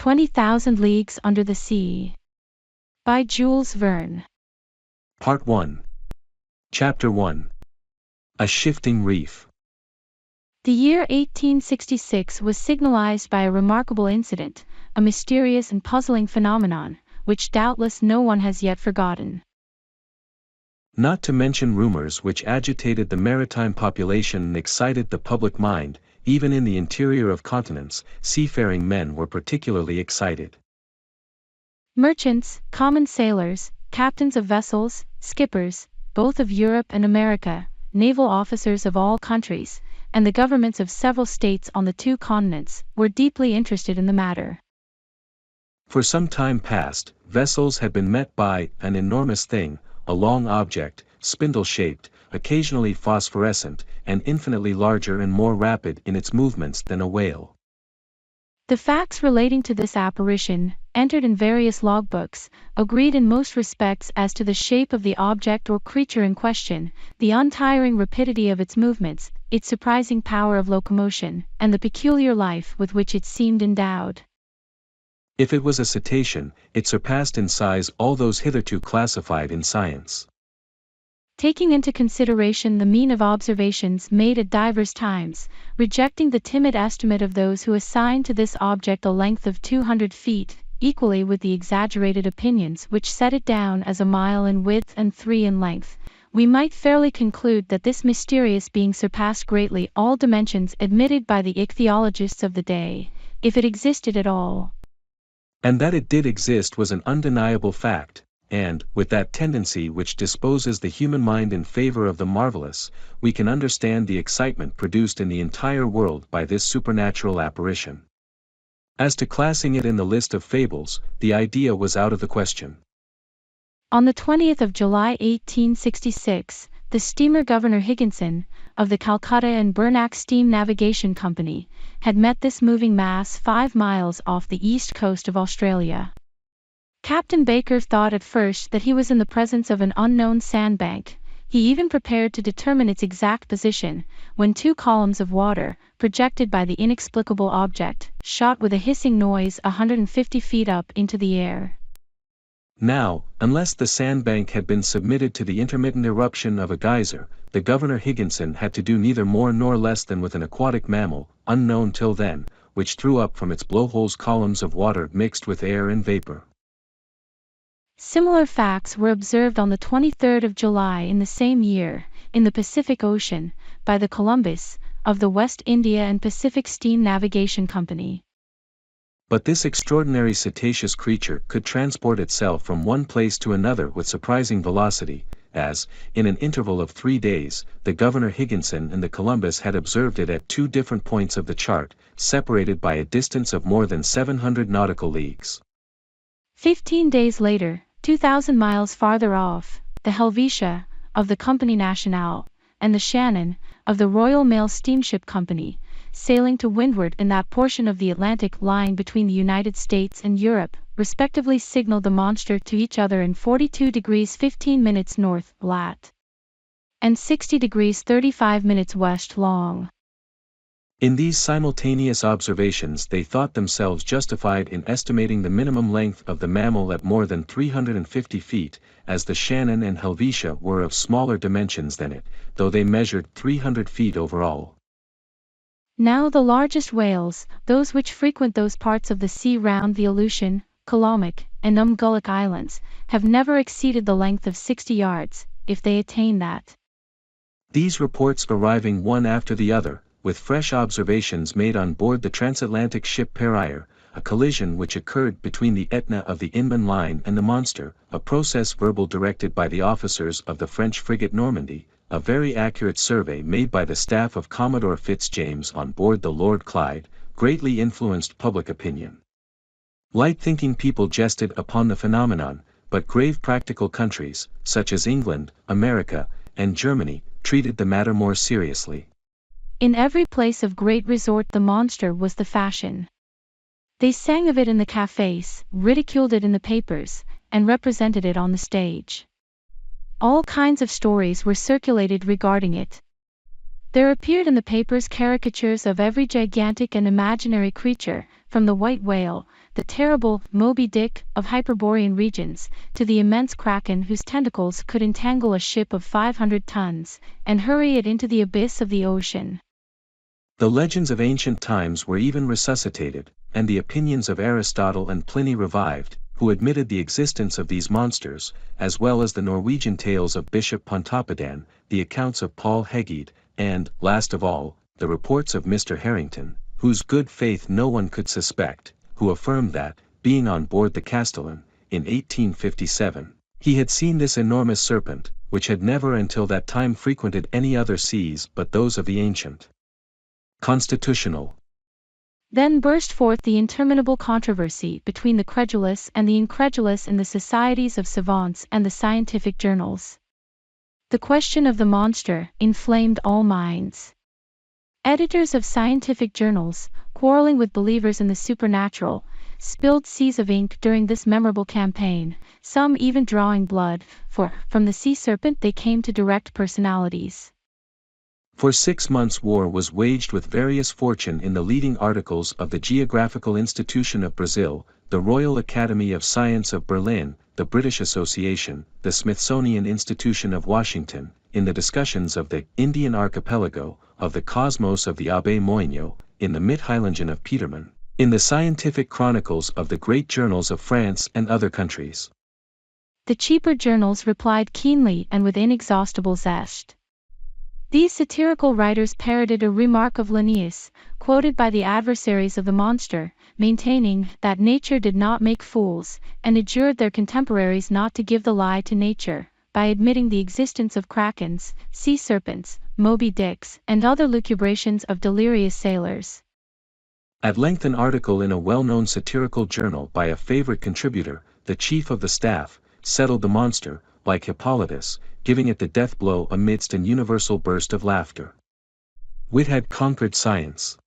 20,000 Leagues Under the Sea. By Jules Verne. Part 1. Chapter 1. A Shifting Reef. The year 1866 was signalized by a remarkable incident, a mysterious and puzzling phenomenon, which doubtless no one has yet forgotten. Not to mention rumors which agitated the maritime population and excited the public mind, even in the interior of continents, seafaring men were particularly excited. Merchants, common sailors, captains of vessels, skippers, both of Europe and America, naval officers of all countries, and the governments of several states on the two continents, were deeply interested in the matter. For some time past, vessels had been met by an enormous thing, a long object, spindle-shaped, occasionally phosphorescent, and infinitely larger and more rapid in its movements than a whale. The facts relating to this apparition, entered in various logbooks, agreed in most respects as to the shape of the object or creature in question, the untiring rapidity of its movements, its surprising power of locomotion, and the peculiar life with which it seemed endowed. If it was a cetacean, it surpassed in size all those hitherto classified in science. Taking into consideration the mean of observations made at divers times, rejecting the timid estimate of those who assigned to this object a length of 200 feet, equally with the exaggerated opinions which set it down as a mile in width and 3 in length, we might fairly conclude that this mysterious being surpassed greatly all dimensions admitted by the ichthyologists of the day, if it existed at all. And that it did exist was an undeniable fact. And, with that tendency which disposes the human mind in favor of the marvelous, we can understand the excitement produced in the entire world by this supernatural apparition. As to classing it in the list of fables, the idea was out of the question. On the 20th of July 1866, the steamer Governor Higginson, of the Calcutta and Bernack Steam Navigation Company, had met this moving mass 5 miles off the east coast of Australia. Captain Baker thought at first that he was in the presence of an unknown sandbank. He even prepared to determine its exact position, when 2 columns of water, projected by the inexplicable object, shot with a hissing noise 150 feet up into the air. Now, unless the sandbank had been submitted to the intermittent eruption of a geyser, the Governor Higginson had to do neither more nor less than with an aquatic mammal, unknown till then, which threw up from its blowholes columns of water mixed with air and vapor. Similar facts were observed on the 23rd of July in the same year, in the Pacific Ocean, by the Columbus, of the West India and Pacific Steam Navigation Company. But this extraordinary cetaceous creature could transport itself from one place to another with surprising velocity, as, in an interval of 3 days, the Governor Higginson and the Columbus had observed it at 2 different points of the chart, separated by a distance of more than 700 nautical leagues. 15 days later, 2,000 miles farther off, the Helvetia, of the Compagnie Nationale, and the Shannon, of the Royal Mail Steamship Company, sailing to windward in that portion of the Atlantic lying between the United States and Europe, respectively signaled the monster to each other in 42 degrees 15 minutes north, lat. and 60 degrees 35 minutes west long. In these simultaneous observations they thought themselves justified in estimating the minimum length of the mammal at more than 350 feet, as the Shannon and Helvetia were of smaller dimensions than it, though they measured 300 feet overall. Now the largest whales, those which frequent those parts of the sea round the Aleutian, Kolomic, and Umgullic Islands, have never exceeded the length of 60 yards, if they attain that. These reports arriving one after the other, with fresh observations made on board the transatlantic ship Pereire, a collision which occurred between the Etna of the Inman line and the monster, a process verbal directed by the officers of the French frigate Normandy, a very accurate survey made by the staff of Commodore Fitzjames on board the Lord Clyde, greatly influenced public opinion. Light-thinking people jested upon the phenomenon, but grave practical countries, such as England, America, and Germany, treated the matter more seriously. In every place of great resort the monster was the fashion. They sang of it in the cafes, ridiculed it in the papers, and represented it on the stage. All kinds of stories were circulated regarding it. There appeared in the papers caricatures of every gigantic and imaginary creature, from the white whale, the terrible Moby Dick of Hyperborean regions, to the immense kraken whose tentacles could entangle a ship of 500 tons, and hurry it into the abyss of the ocean. The legends of ancient times were even resuscitated, and the opinions of Aristotle and Pliny revived, who admitted the existence of these monsters, as well as the Norwegian tales of Bishop Pontoppidan, the accounts of Paul Hegede, and, last of all, the reports of Mr. Harrington, whose good faith no one could suspect, who affirmed that, being on board the Castellan, in 1857, he had seen this enormous serpent, which had never until that time frequented any other seas but those of the ancient Constitutional. Then burst forth the interminable controversy between the credulous and the incredulous in the societies of savants and the scientific journals. The question of the monster inflamed all minds. Editors of scientific journals, quarreling with believers in the supernatural, spilled seas of ink during this memorable campaign, some even drawing blood, for, from the sea serpent they came to direct personalities. For 6 months war was waged with various fortune in the leading articles of the Geographical Institution of Brazil, the Royal Academy of Science of Berlin, the British Association, the Smithsonian Institution of Washington, in the discussions of the Indian Archipelago, of the Cosmos of the Abbé Moigno, in the Mittheilungen of Petermann, in the scientific chronicles of the great journals of France and other countries. The cheaper journals replied keenly and with inexhaustible zest. These satirical writers parroted a remark of Linnaeus, quoted by the adversaries of the monster, maintaining that nature did not make fools, and adjured their contemporaries not to give the lie to nature, by admitting the existence of krakens, sea serpents, Moby Dicks, and other lucubrations of delirious sailors. At length an article in a well-known satirical journal by a favorite contributor, the chief of the staff, settled the monster, like Hippolytus, giving it the death blow amidst an universal burst of laughter. Wit had conquered science.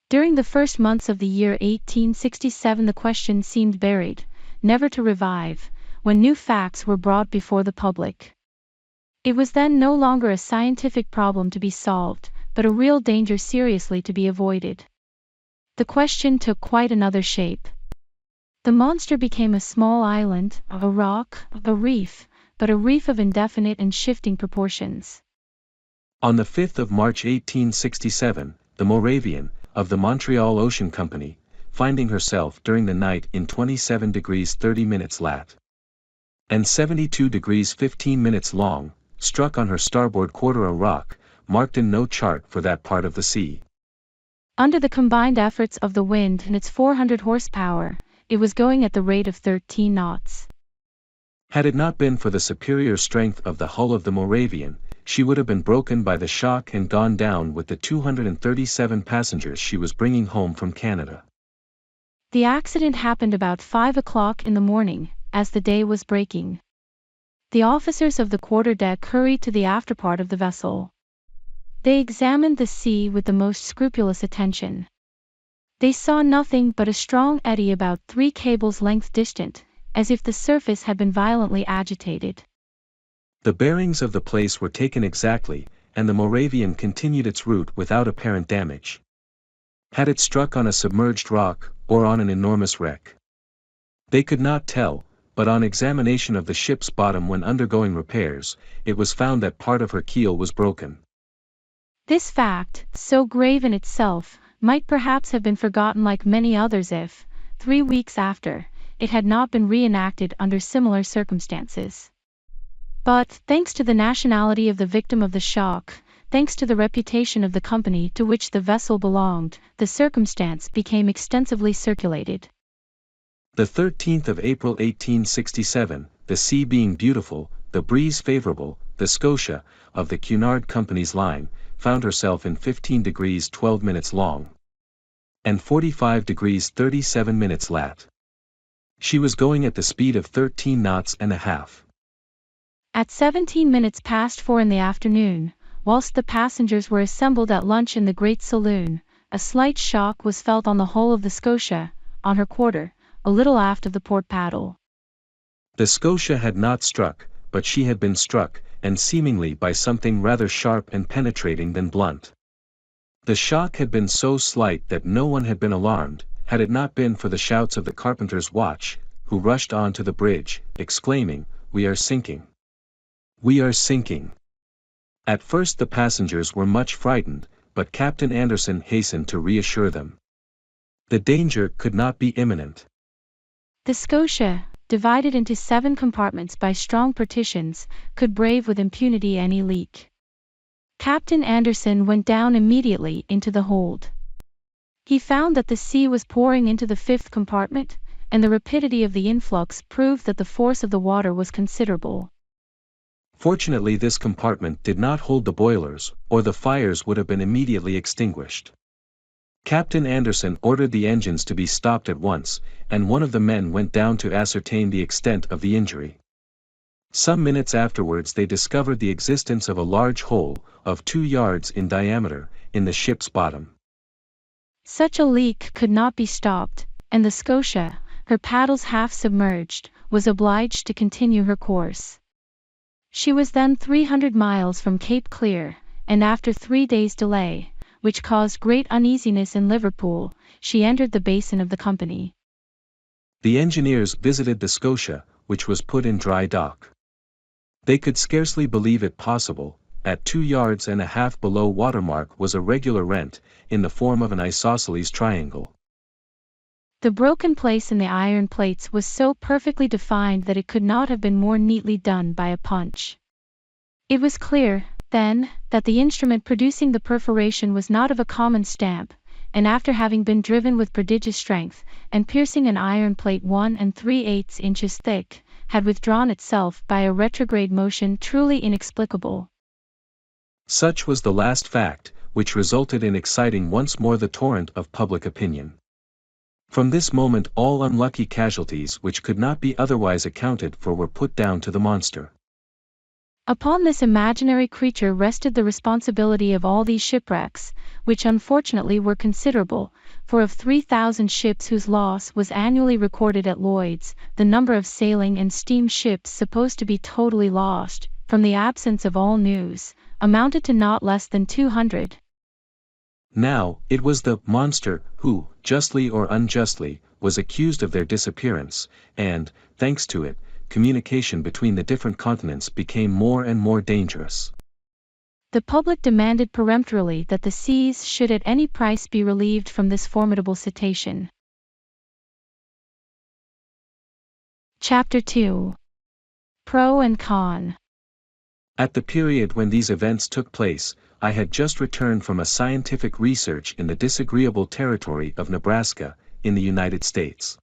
During the first months of the year 1867 the question seemed buried, never to revive, when new facts were brought before the public. It was then no longer a scientific problem to be solved, but a real danger seriously to be avoided. The question took quite another shape. The monster became a small island, a rock, a reef, but a reef of indefinite and shifting proportions. On the 5th of March 1867, the Moravian, of the Montreal Ocean Company, finding herself during the night in 27 degrees 30 minutes lat. and 72 degrees 15 minutes long, struck on her starboard quarter a rock, marked in no chart for that part of the sea. Under the combined efforts of the wind and its 400 horsepower, it was going at the rate of 13 knots. Had it not been for the superior strength of the hull of the Moravian, she would have been broken by the shock and gone down with the 237 passengers she was bringing home from Canada. The accident happened about 5 o'clock in the morning, as the day was breaking. The officers of the quarterdeck hurried to the afterpart of the vessel. They examined the sea with the most scrupulous attention. They saw nothing but a strong eddy about 3 cables' length distant, as if the surface had been violently agitated. The bearings of the place were taken exactly, and the Moravian continued its route without apparent damage. Had it struck on a submerged rock, or on an enormous wreck? They could not tell, but on examination of the ship's bottom when undergoing repairs, it was found that part of her keel was broken. This fact, so grave in itself, might perhaps have been forgotten like many others if, 3 weeks after, it had not been reenacted under similar circumstances. But, thanks to the nationality of the victim of the shock, thanks to the reputation of the company to which the vessel belonged, the circumstance became extensively circulated. The 13th of April 1867, the sea being beautiful, the breeze favorable, the Scotia, of the Cunard Company's line, found herself in 15 degrees 12 minutes long, and 45 degrees 37 minutes lat. She was going at the speed of 13 knots and a half. At 17 minutes past 4 in the afternoon, whilst the passengers were assembled at lunch in the great saloon, a slight shock was felt on the hull of the Scotia, on her quarter, a little aft of the port paddle. The Scotia had not struck, but she had been struck, and seemingly by something rather sharp and penetrating than blunt. The shock had been so slight that no one had been alarmed, had it not been for the shouts of the carpenter's watch, who rushed on to the bridge, exclaiming, "We are sinking! We are sinking!" At first the passengers were much frightened, but Captain Anderson hastened to reassure them. The danger could not be imminent. The Scotia, divided into 7 compartments by strong partitions, could brave with impunity any leak. Captain Anderson went down immediately into the hold. He found that the sea was pouring into the 5th compartment, and the rapidity of the influx proved that the force of the water was considerable. Fortunately, this compartment did not hold the boilers, or the fires would have been immediately extinguished. Captain Anderson ordered the engines to be stopped at once, and one of the men went down to ascertain the extent of the injury. Some minutes afterwards they discovered the existence of a large hole, of 2 yards in diameter, in the ship's bottom. Such a leak could not be stopped, and the Scotia, her paddles half submerged, was obliged to continue her course. She was then 300 miles from Cape Clear, and after 3 days' delay, which caused great uneasiness in Liverpool, she entered the basin of the company. The engineers visited the Scotia, which was put in dry dock. They could scarcely believe it possible. At 2 yards and a half below watermark was a regular rent, in the form of an isosceles triangle. The broken place in the iron plates was so perfectly defined that it could not have been more neatly done by a punch. It was clear, then, that the instrument producing the perforation was not of a common stamp, and after having been driven with prodigious strength, and piercing an iron plate 1 3/8 inches thick, had withdrawn itself by a retrograde motion truly inexplicable. Such was the last fact, which resulted in exciting once more the torrent of public opinion. From this moment all unlucky casualties which could not be otherwise accounted for were put down to the monster. Upon this imaginary creature rested the responsibility of all these shipwrecks, which unfortunately were considerable, for of 3,000 ships whose loss was annually recorded at Lloyd's, the number of sailing and steam ships supposed to be totally lost, from the absence of all news, amounted to not less than 200. Now, it was the monster who, justly or unjustly, was accused of their disappearance, and, thanks to it, communication between the different continents became more and more dangerous. The public demanded peremptorily that the seas should at any price be relieved from this formidable cetacean. Chapter 2. Pro and Con. At the period when these events took place, I had just returned from a scientific research in the disagreeable territory of Nebraska, in the United States.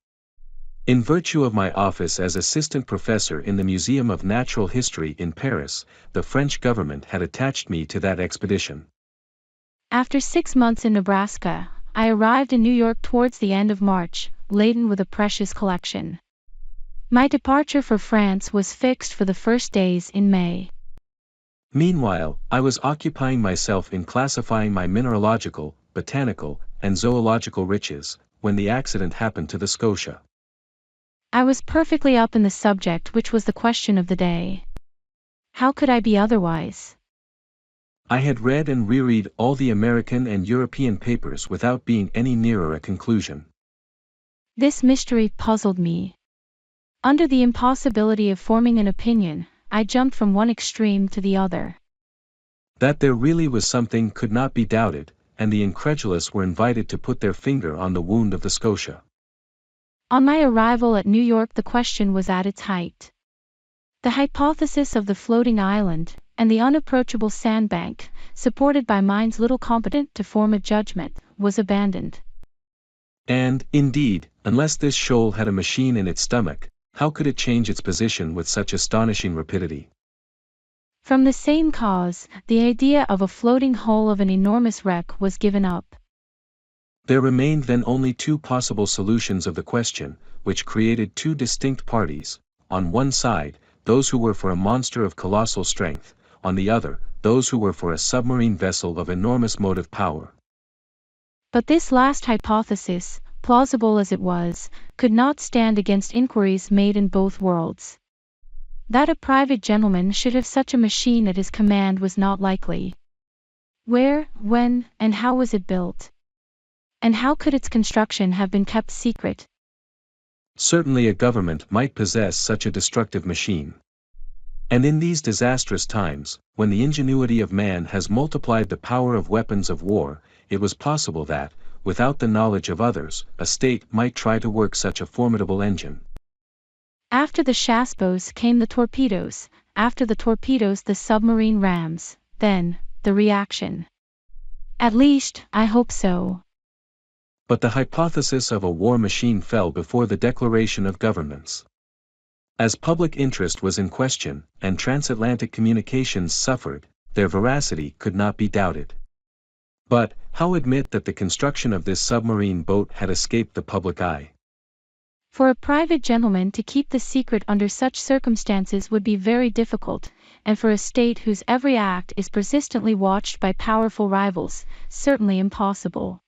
In virtue of my office as assistant professor in the Museum of Natural History in Paris, the French government had attached me to that expedition. After 6 months in Nebraska, I arrived in New York towards the end of March, laden with a precious collection. My departure for France was fixed for the first days in May. Meanwhile, I was occupying myself in classifying my mineralogical, botanical, and zoological riches, when the accident happened to the Scotia. I was perfectly up in the subject which was the question of the day. How could I be otherwise? I had read and reread all the American and European papers without being any nearer a conclusion. This mystery puzzled me. Under the impossibility of forming an opinion, I jumped from one extreme to the other. That there really was something could not be doubted, and the incredulous were invited to put their finger on the wound of the Scotia. On my arrival at New York, the question was at its height. The hypothesis of the floating island, and the unapproachable sandbank, supported by minds little competent to form a judgment, was abandoned. And, indeed, unless this shoal had a machine in its stomach, how could it change its position with such astonishing rapidity? From the same cause, the idea of a floating hull of an enormous wreck was given up. There remained then only 2 possible solutions of the question, which created 2 distinct parties: on one side, those who were for a monster of colossal strength, on the other, those who were for a submarine vessel of enormous motive power. But this last hypothesis, plausible as it was, could not stand against inquiries made in both worlds. That a private gentleman should have such a machine at his command was not likely. Where, when, and how was it built? And how could its construction have been kept secret? Certainly a government might possess such a destructive machine. And in these disastrous times, when the ingenuity of man has multiplied the power of weapons of war, it was possible that, without the knowledge of others, a state might try to work such a formidable engine. After the chassepôts came the torpedoes, after the torpedoes the submarine rams, then, the reaction. At least, I hope so. But the hypothesis of a war machine fell before the declaration of governments. As public interest was in question, and transatlantic communications suffered, their veracity could not be doubted. But, how admit that the construction of this submarine boat had escaped the public eye? For a private gentleman to keep the secret under such circumstances would be very difficult, and for a state whose every act is persistently watched by powerful rivals, certainly impossible.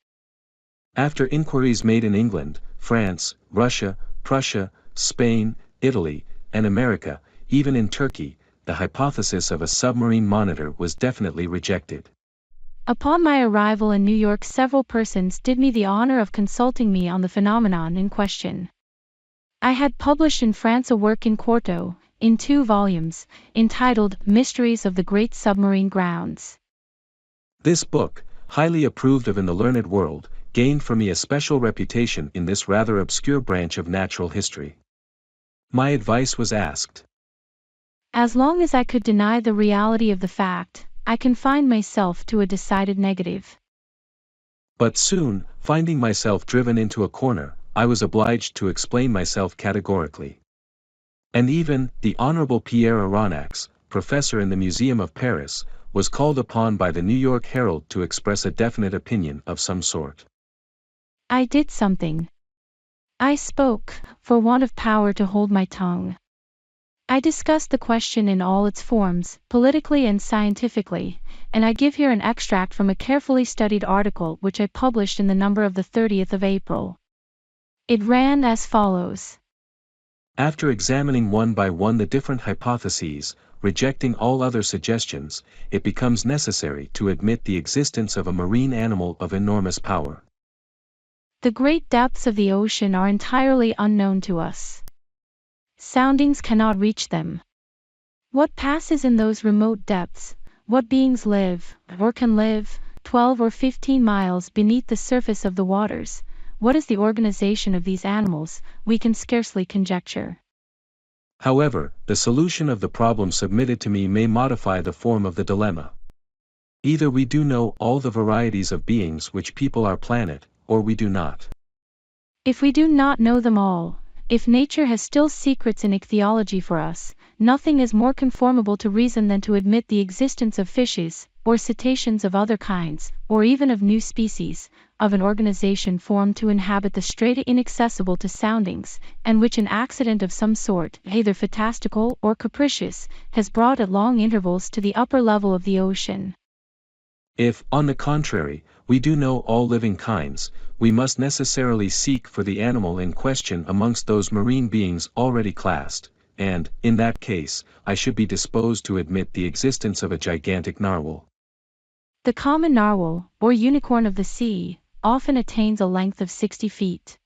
After inquiries made in England, France, Russia, Prussia, Spain, Italy, and America, even in Turkey, the hypothesis of a submarine monitor was definitely rejected. Upon my arrival in New York, several persons did me the honor of consulting me on the phenomenon in question. I had published in France a work in quarto, in 2 volumes, entitled Mysteries of the Great Submarine Grounds. This book, highly approved of in the learned world, gained for me a special reputation in this rather obscure branch of natural history. My advice was asked. As long as I could deny the reality of the fact, I confined myself to a decided negative. But soon, finding myself driven into a corner, I was obliged to explain myself categorically. And even, the Honorable Pierre Aronnax, professor in the Museum of Paris, was called upon by the New York Herald to express a definite opinion of some sort. I did something. I spoke, for want of power to hold my tongue. I discussed the question in all its forms, politically and scientifically, and I give here an extract from a carefully studied article which I published in the number of the 30th of April. It ran as follows. After examining one by one the different hypotheses, rejecting all other suggestions, it becomes necessary to admit the existence of a marine animal of enormous power. The great depths of the ocean are entirely unknown to us. Soundings cannot reach them. What passes in those remote depths, what beings live, or can live, 12 or 15 miles beneath the surface of the waters, what is the organization of these animals, we can scarcely conjecture. However, the solution of the problem submitted to me may modify the form of the dilemma. Either we do know all the varieties of beings which people our planet, or we do not. If we do not know them all, if nature has still secrets in ichthyology for us, nothing is more conformable to reason than to admit the existence of fishes, or cetaceans of other kinds, or even of new species, of an organization formed to inhabit the strata inaccessible to soundings, and which an accident of some sort, either fantastical or capricious, has brought at long intervals to the upper level of the ocean. If, on the contrary, we do know all living kinds, we must necessarily seek for the animal in question amongst those marine beings already classed, and, in that case, I should be disposed to admit the existence of a gigantic narwhal. The common narwhal, or unicorn of the sea, often attains a length of 60 feet.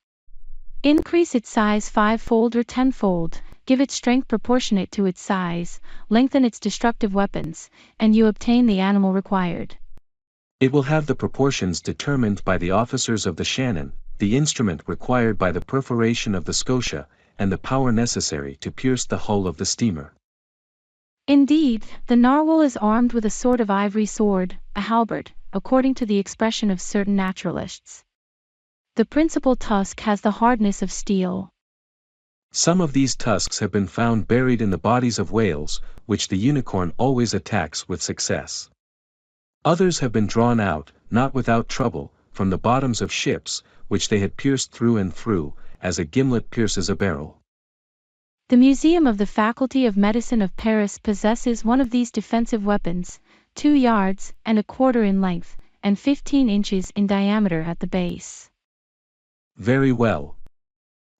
Increase its size 5-fold or 10-fold, give it strength proportionate to its size, lengthen its destructive weapons, and you obtain the animal required. It will have the proportions determined by the officers of the Shannon, the instrument required by the perforation of the Scotia, and the power necessary to pierce the hull of the steamer. Indeed, the narwhal is armed with a sort of ivory sword, a halberd, according to the expression of certain naturalists. The principal tusk has the hardness of steel. Some of these tusks have been found buried in the bodies of whales, which the unicorn always attacks with success. Others have been drawn out, not without trouble, from the bottoms of ships, which they had pierced through and through, as a gimlet pierces a barrel. The Museum of the Faculty of Medicine of Paris possesses one of these defensive weapons, 2 yards and a quarter in length, and 15 inches in diameter at the base. Very well.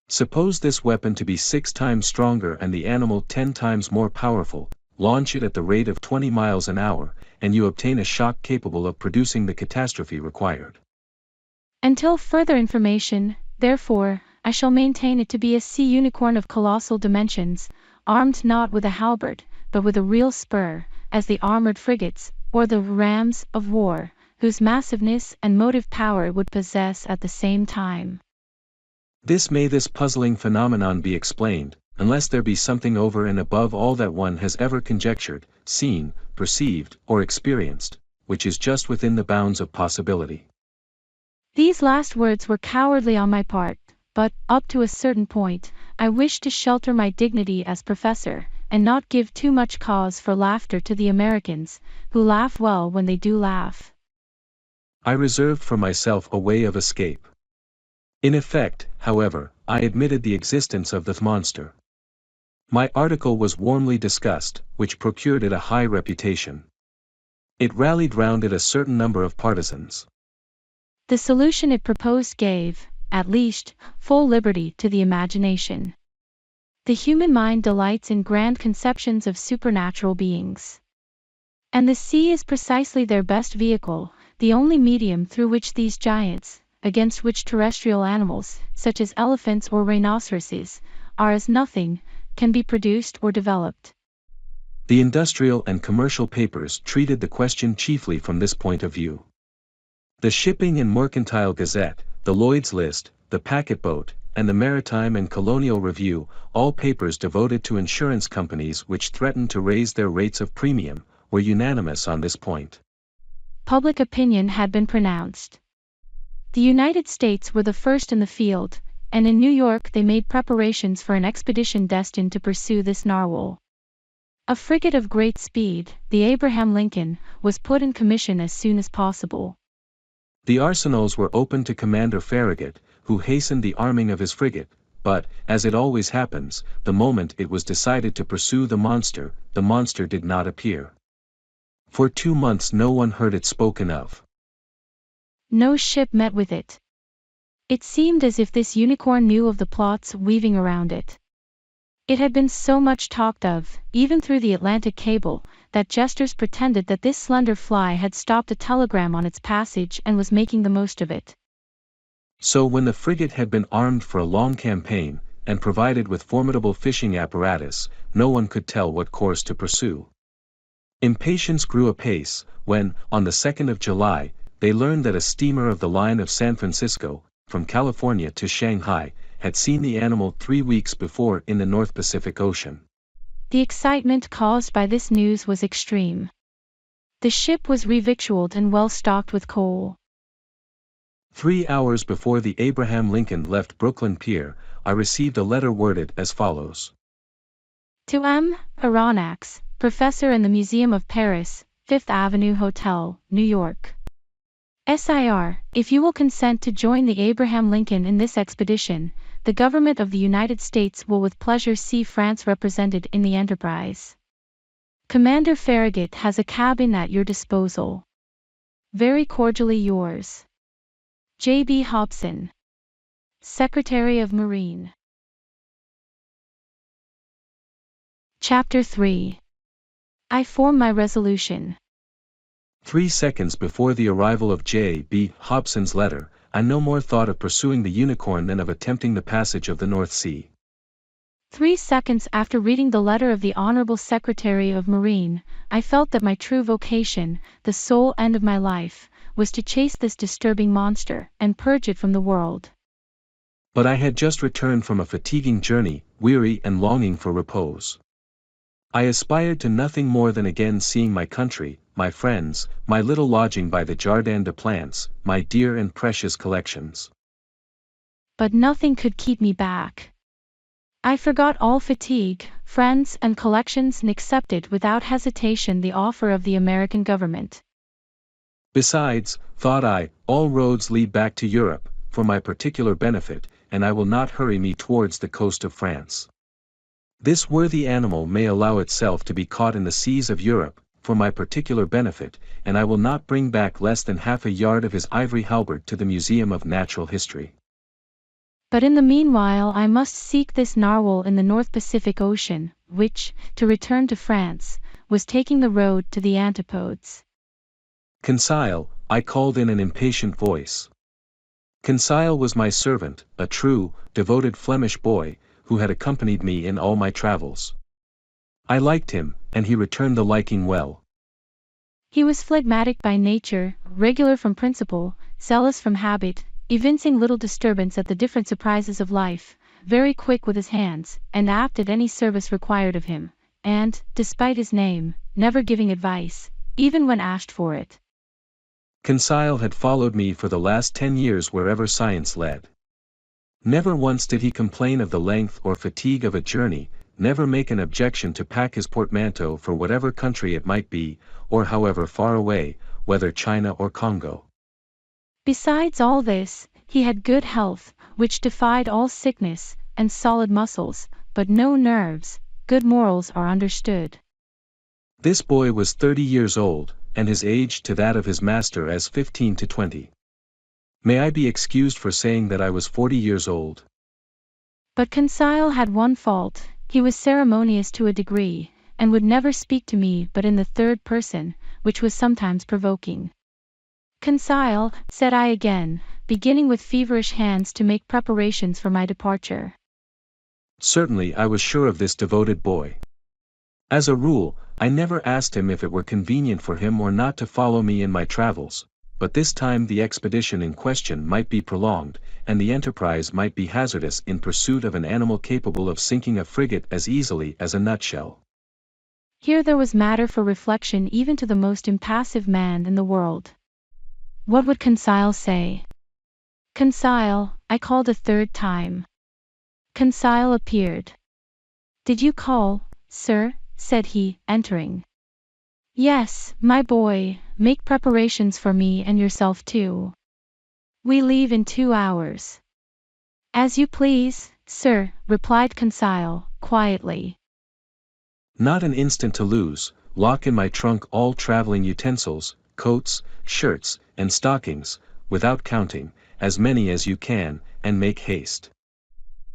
Suppose this weapon to be 6 times stronger and the animal 10 times more powerful, launch it at the rate of 20 miles an hour, and you obtain a shock capable of producing the catastrophe required. Until further information, therefore, I shall maintain it to be a sea unicorn of colossal dimensions, armed not with a halberd, but with a real spur, as the armored frigates, or the rams of war, whose massiveness and motive power would possess at the same time. This puzzling phenomenon be explained, unless there be something over and above all that one has ever conjectured, seen, perceived, or experienced, which is just within the bounds of possibility. These last words were cowardly on my part, but, up to a certain point, I wished to shelter my dignity as professor, and not give too much cause for laughter to the Americans, who laugh well when they do laugh. I reserved for myself a way of escape. In effect, however, I admitted the existence of the monster. My article was warmly discussed, which procured it a high reputation. It rallied round it a certain number of partisans. The solution it proposed gave, at least, full liberty to the imagination. The human mind delights in grand conceptions of supernatural beings. And the sea is precisely their best vehicle, the only medium through which these giants, against which terrestrial animals, such as elephants or rhinoceroses, are as nothing, can be produced or developed. The industrial and commercial papers treated the question chiefly from this point of view. The Shipping and Mercantile Gazette, the Lloyd's List, the Packet Boat, and the Maritime and Colonial Review, all papers devoted to insurance companies which threatened to raise their rates of premium, were unanimous on this point. Public opinion had been pronounced. The United States were the first in the field, and in New York they made preparations for an expedition destined to pursue this narwhal. A frigate of great speed, the Abraham Lincoln, was put in commission as soon as possible. The arsenals were opened to Commander Farragut, who hastened the arming of his frigate, but, as it always happens, the moment it was decided to pursue the monster did not appear. For 2 months no one heard it spoken of. No ship met with it. It seemed as if this unicorn knew of the plots weaving around it. It had been so much talked of, even through the Atlantic cable, that jesters pretended that this slender fly had stopped a telegram on its passage and was making the most of it. So when the frigate had been armed for a long campaign, and provided with formidable fishing apparatus, no one could tell what course to pursue. Impatience grew apace, when, on the 2nd of July, they learned that a steamer of the line of San Francisco, from California to Shanghai, had seen the animal 3 weeks before in the North Pacific Ocean. The excitement caused by this news was extreme. The ship was revictualled and well stocked with coal. 3 hours before the Abraham Lincoln left Brooklyn Pier, I received a letter worded as follows. To M. Aronnax, Professor in the Museum of Paris, 5th Avenue Hotel, New York. SIR, if you will consent to join the Abraham Lincoln in this expedition, the government of the United States will with pleasure see France represented in the enterprise. Commander Farragut has a cabin at your disposal. Very cordially yours. J.B. Hobson, Secretary of Marine. Chapter 3. I form my resolution. 3 seconds before the arrival of J.B. Hobson's letter, I no more thought of pursuing the unicorn than of attempting the passage of the North Sea. 3 seconds after reading the letter of the Honorable Secretary of Marine, I felt that my true vocation, the sole end of my life, was to chase this disturbing monster, and purge it from the world. But I had just returned from a fatiguing journey, weary and longing for repose. I aspired to nothing more than again seeing my country, my friends, my little lodging by the Jardin des Plantes, my dear and precious collections. But nothing could keep me back. I forgot all fatigue, friends and collections, and accepted without hesitation the offer of the American government. Besides, thought I, all roads lead back to Europe, for my particular benefit, and I will not hurry me towards the coast of France. This worthy animal may allow itself to be caught in the seas of Europe, for my particular benefit, and I will not bring back less than half a yard of his ivory halberd to the Museum of Natural History. But in the meanwhile I must seek this narwhal in the North Pacific Ocean, which, to return to France, was taking the road to the antipodes. Conseil, I called in an impatient voice. Conseil was my servant, a true, devoted Flemish boy, who had accompanied me in all my travels. I liked him, and he returned the liking well. He was phlegmatic by nature, regular from principle, zealous from habit, evincing little disturbance at the different surprises of life, very quick with his hands, and apt at any service required of him, and, despite his name, never giving advice, even when asked for it. Conseil had followed me for the last 10 years wherever science led. Never once did he complain of the length or fatigue of a journey, never make an objection to pack his portmanteau for whatever country it might be, or however far away, whether China or Congo. Besides all this, he had good health, which defied all sickness, and solid muscles, but no nerves. Good morals are understood. This boy was 30 years old, and his age to that of his master as 15 to 20. May I be excused for saying that I was 40 years old? But Conseil had one fault: he was ceremonious to a degree, and would never speak to me but in the third person, which was sometimes provoking. Conseil, said I again, beginning with feverish hands to make preparations for my departure. Certainly I was sure of this devoted boy. As a rule, I never asked him if it were convenient for him or not to follow me in my travels, but this time the expedition in question might be prolonged, and the enterprise might be hazardous in pursuit of an animal capable of sinking a frigate as easily as a nutshell. Here there was matter for reflection even to the most impassive man in the world. What would Conseil say? Conseil, I called a third time. Conseil appeared. Did you call, sir? Said he, entering. Yes, my boy, make preparations for me and yourself too. We leave in 2 hours. As you please, sir, replied Conseil, quietly. Not an instant to lose. Lock in my trunk all traveling utensils, coats, shirts, and stockings, without counting, as many as you can, and make haste.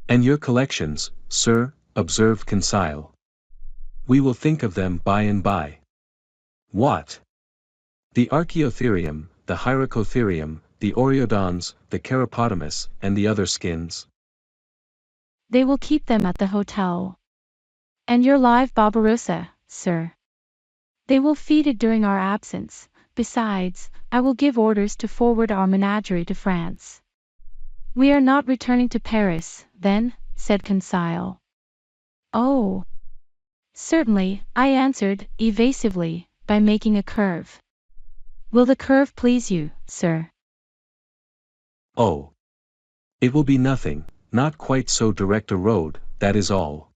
And your collections, sir, observed Conseil. We will think of them by and by. What? The Archaeotherium, the Hyracotherium, the Oreodons, the Carapotamus, and the other skins? They will keep them at the hotel. And your live Barbarossa, sir? They will feed it during our absence. Besides, I will give orders to forward our menagerie to France. We are not returning to Paris, then, said Conseil. Oh. Certainly, I answered, evasively, by making a curve. Will the curve please you, sir? Oh. It will be nothing, not quite so direct a road, that is all.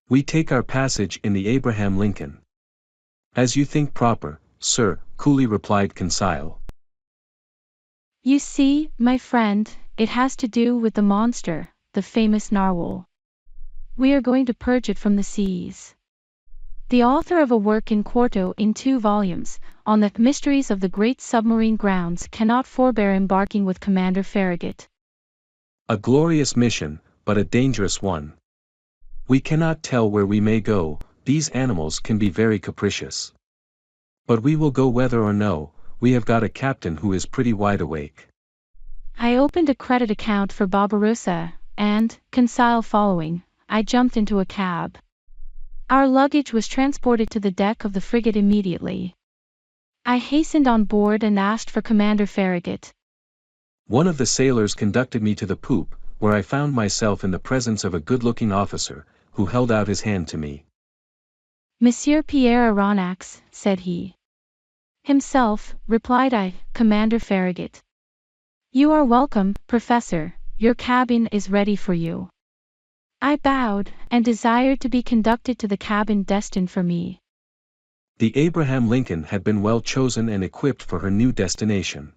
We take our passage in the Abraham Lincoln. As you think proper, sir, coolly replied Conseil. You see, my friend, it has to do with the monster, the famous narwhal. We are going to purge it from the seas. The author of a work in quarto in 2 volumes, on the mysteries of the great submarine grounds, cannot forbear embarking with Commander Farragut. A glorious mission, but a dangerous one. We cannot tell where we may go, these animals can be very capricious. But we will go whether or no, we have got a captain who is pretty wide awake. I opened a credit account for Barbarossa, and, Conseil following, I jumped into a cab. Our luggage was transported to the deck of the frigate immediately. I hastened on board and asked for Commander Farragut. One of the sailors conducted me to the poop, where I found myself in the presence of a good-looking officer, who held out his hand to me. Monsieur Pierre Aronnax, said he. Himself, replied I, Commander Farragut. You are welcome, Professor, your cabin is ready for you. I bowed, and desired to be conducted to the cabin destined for me. The Abraham Lincoln had been well chosen and equipped for her new destination.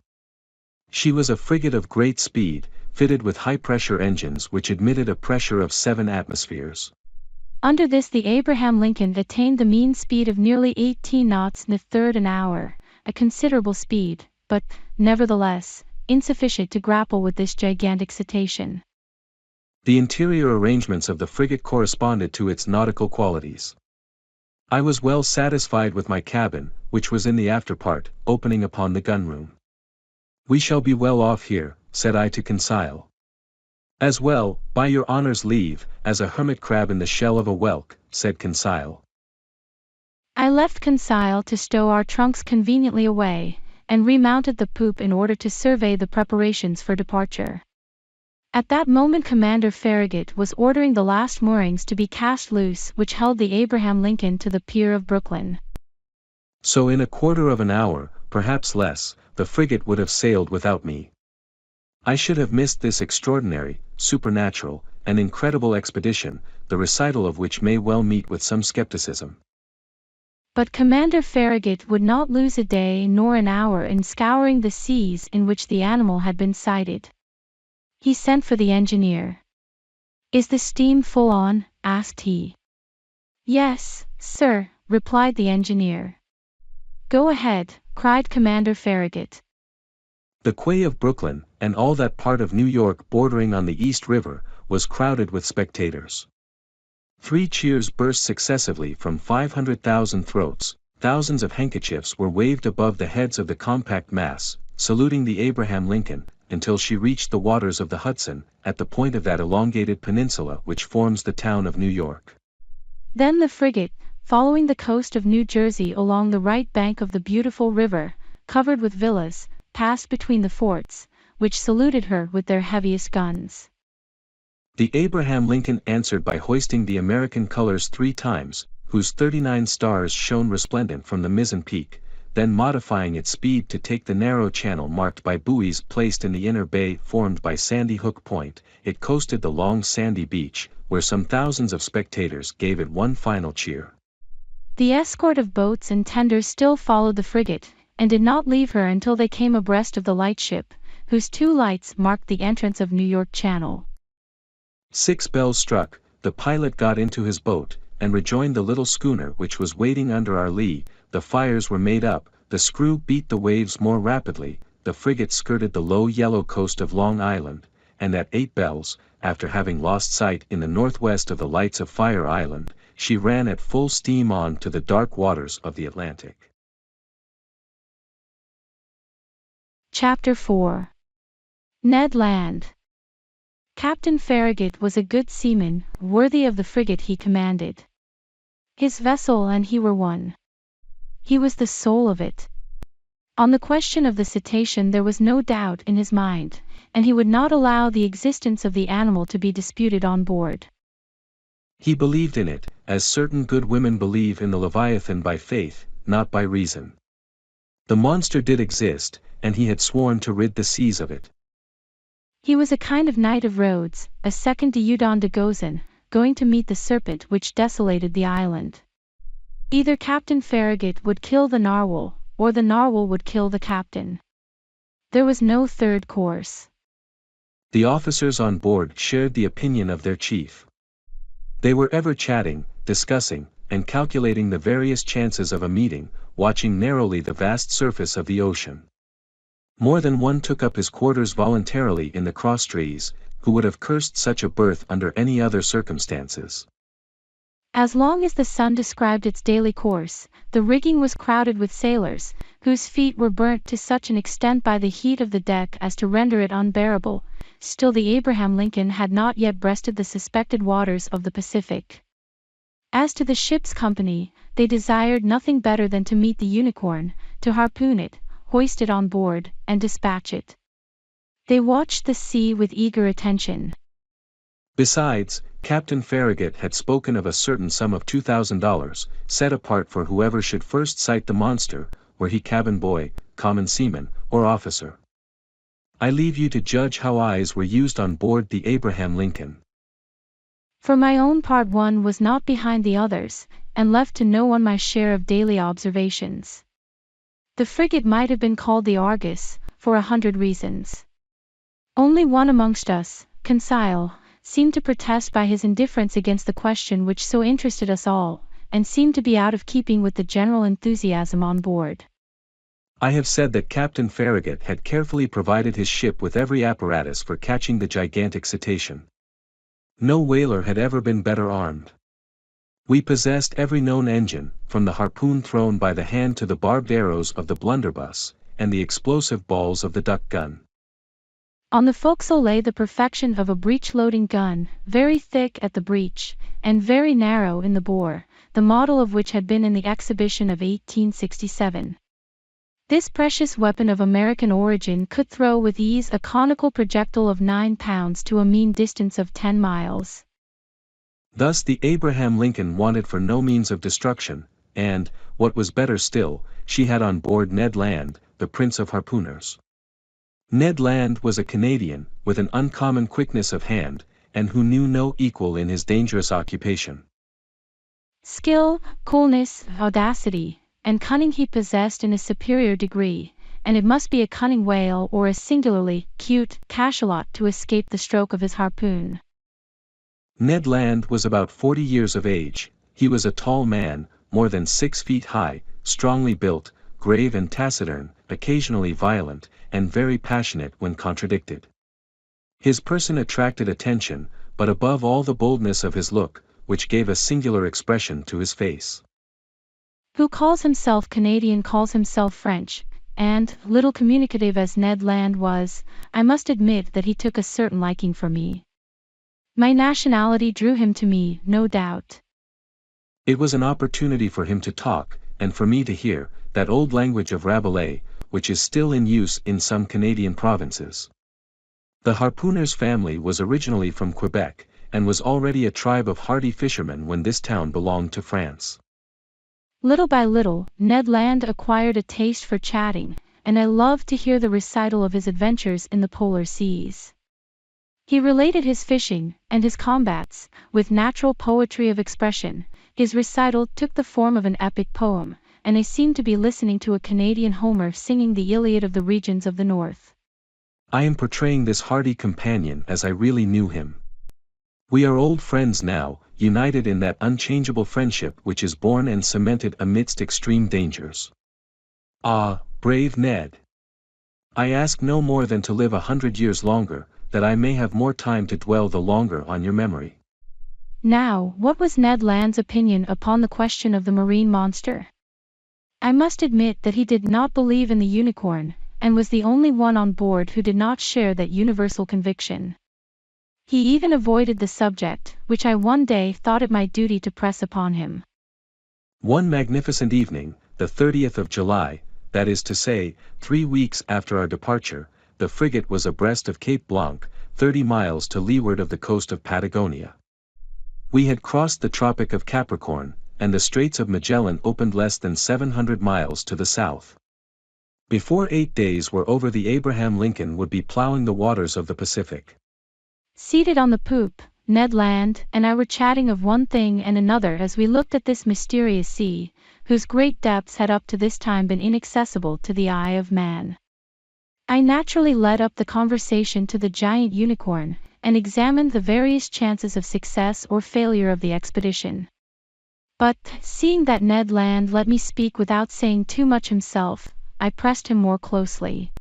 She was a frigate of great speed, fitted with high-pressure engines which admitted a pressure of 7 atmospheres. Under this the Abraham Lincoln attained the mean speed of nearly 18 knots in a third an hour, a considerable speed, but, nevertheless, insufficient to grapple with this gigantic cetacean. The interior arrangements of the frigate corresponded to its nautical qualities. I was well satisfied with my cabin, which was in the after part, opening upon the gunroom. We shall be well off here, said I to Conseil. As well, by your honour's leave, as a hermit crab in the shell of a whelk, said Conseil. I left Conseil to stow our trunks conveniently away, and remounted the poop in order to survey the preparations for departure. At that moment Commander Farragut was ordering the last moorings to be cast loose which held the Abraham Lincoln to the pier of Brooklyn. So in a quarter of an hour, perhaps less, the frigate would have sailed without me. I should have missed this extraordinary, supernatural, and incredible expedition, the recital of which may well meet with some skepticism. But Commander Farragut would not lose a day nor an hour in scouring the seas in which the animal had been sighted. He sent for the engineer. "Is the steam full on?" asked he. "Yes, sir," replied the engineer. "Go ahead," cried Commander Farragut. The quay of Brooklyn, and all that part of New York bordering on the East River, was crowded with spectators. 3 cheers burst successively from 500,000 throats, thousands of handkerchiefs were waved above the heads of the compact mass, saluting the Abraham Lincoln, until she reached the waters of the Hudson, at the point of that elongated peninsula which forms the town of New York. Then the frigate, following the coast of New Jersey along the right bank of the beautiful river, covered with villas, passed between the forts, which saluted her with their heaviest guns. The Abraham Lincoln answered by hoisting the American colors 3 times, whose 39 stars shone resplendent from the mizzen peak, then modifying its speed to take the narrow channel marked by buoys placed in the inner bay formed by Sandy Hook Point, it coasted the long sandy beach, where some thousands of spectators gave it one final cheer. The escort of boats and tenders still followed the frigate, and did not leave her until they came abreast of the lightship, whose 2 lights marked the entrance of New York Channel. 6 bells struck, the pilot got into his boat, and rejoined the little schooner which was waiting under our lee. The fires were made up, the screw beat the waves more rapidly, the frigate skirted the low yellow coast of Long Island, and at 8 bells, after having lost sight in the northwest of the lights of Fire Island, she ran at full steam on to the dark waters of the Atlantic. Chapter 4. Ned Land. Captain Farragut was a good seaman, worthy of the frigate he commanded. His vessel and he were one. He was the soul of it. On the question of the cetacean there was no doubt in his mind, and he would not allow the existence of the animal to be disputed on board. He believed in it, as certain good women believe in the Leviathan by faith, not by reason. The monster did exist, and he had sworn to rid the seas of it. He was a kind of knight of Rhodes, a second Diudon de Gozan, going to meet the serpent which desolated the island. Either Captain Farragut would kill the narwhal, or the narwhal would kill the captain. There was no third course. The officers on board shared the opinion of their chief. They were ever chatting, discussing, and calculating the various chances of a meeting, watching narrowly the vast surface of the ocean. More than one took up his quarters voluntarily in the crosstrees, who would have cursed such a berth under any other circumstances. As long as the sun described its daily course, the rigging was crowded with sailors, whose feet were burnt to such an extent by the heat of the deck as to render it unbearable. Still the Abraham Lincoln had not yet breasted the suspected waters of the Pacific. As to the ship's company, they desired nothing better than to meet the Unicorn, to harpoon it, hoist it on board, and dispatch it. They watched the sea with eager attention. Besides, Captain Farragut had spoken of a certain sum of $2,000, set apart for whoever should first sight the monster, were he cabin boy, common seaman, or officer. I leave you to judge how eyes were used on board the Abraham Lincoln. For my own part one was not behind the others, and left to no one my share of daily observations. The frigate might have been called the Argus, for 100 reasons. Only one amongst us, Conseil, seemed to protest by his indifference against the question which so interested us all, and seemed to be out of keeping with the general enthusiasm on board. I have said that Captain Farragut had carefully provided his ship with every apparatus for catching the gigantic cetacean. No whaler had ever been better armed. We possessed every known engine, from the harpoon thrown by the hand to the barbed arrows of the blunderbuss, and the explosive balls of the duck gun. On the forecastle lay the perfection of a breech-loading gun, very thick at the breech, and very narrow in the bore, the model of which had been in the exhibition of 1867. This precious weapon of American origin could throw with ease a conical projectile of 9 pounds to a mean distance of 10 miles. Thus the Abraham Lincoln wanted for no means of destruction, and, what was better still, she had on board Ned Land, the prince of harpooners. Ned Land was a Canadian, with an uncommon quickness of hand, and who knew no equal in his dangerous occupation. Skill, coolness, audacity, and cunning he possessed in a superior degree, and it must be a cunning whale or a singularly cute cachalot to escape the stroke of his harpoon. Ned Land was about 40 years of age. He was a tall man, more than 6 feet high, strongly built, grave and taciturn, occasionally violent, and very passionate when contradicted. His person attracted attention, but above all the boldness of his look, which gave a singular expression to his face. Who calls himself Canadian calls himself French, and, little communicative as Ned Land was, I must admit that he took a certain liking for me. My nationality drew him to me, no doubt. It was an opportunity for him to talk, and for me to hear, that old language of Rabelais, which is still in use in some Canadian provinces. The harpooner's family was originally from Quebec, and was already a tribe of hardy fishermen when this town belonged to France. Little by little, Ned Land acquired a taste for chatting, and I loved to hear the recital of his adventures in the polar seas. He related his fishing, and his combats, with natural poetry of expression. His recital took the form of an epic poem, and I seemed to be listening to a Canadian Homer singing the Iliad of the regions of the north. I am portraying this hardy companion as I really knew him. We are old friends now, united in that unchangeable friendship which is born and cemented amidst extreme dangers. Ah, brave Ned! I ask no more than to live 100 years longer, that I may have more time to dwell the longer on your memory. Now, what was Ned Land's opinion upon the question of the marine monster? I must admit that he did not believe in the unicorn, and was the only one on board who did not share that universal conviction. He even avoided the subject, which I one day thought it my duty to press upon him. One magnificent evening, the 30th of July, that is to say, 3 weeks after our departure, the frigate was abreast of Cape Blanc, 30 miles to leeward of the coast of Patagonia. We had crossed the Tropic of Capricorn, and the Straits of Magellan opened less than 700 miles to the south. Before 8 days were over, the Abraham Lincoln would be plowing the waters of the Pacific. Seated on the poop, Ned Land and I were chatting of one thing and another as we looked at this mysterious sea, whose great depths had up to this time been inaccessible to the eye of man. I naturally led up the conversation to the giant unicorn, and examined the various chances of success or failure of the expedition. But, seeing that Ned Land let me speak without saying too much himself, I pressed him more closely.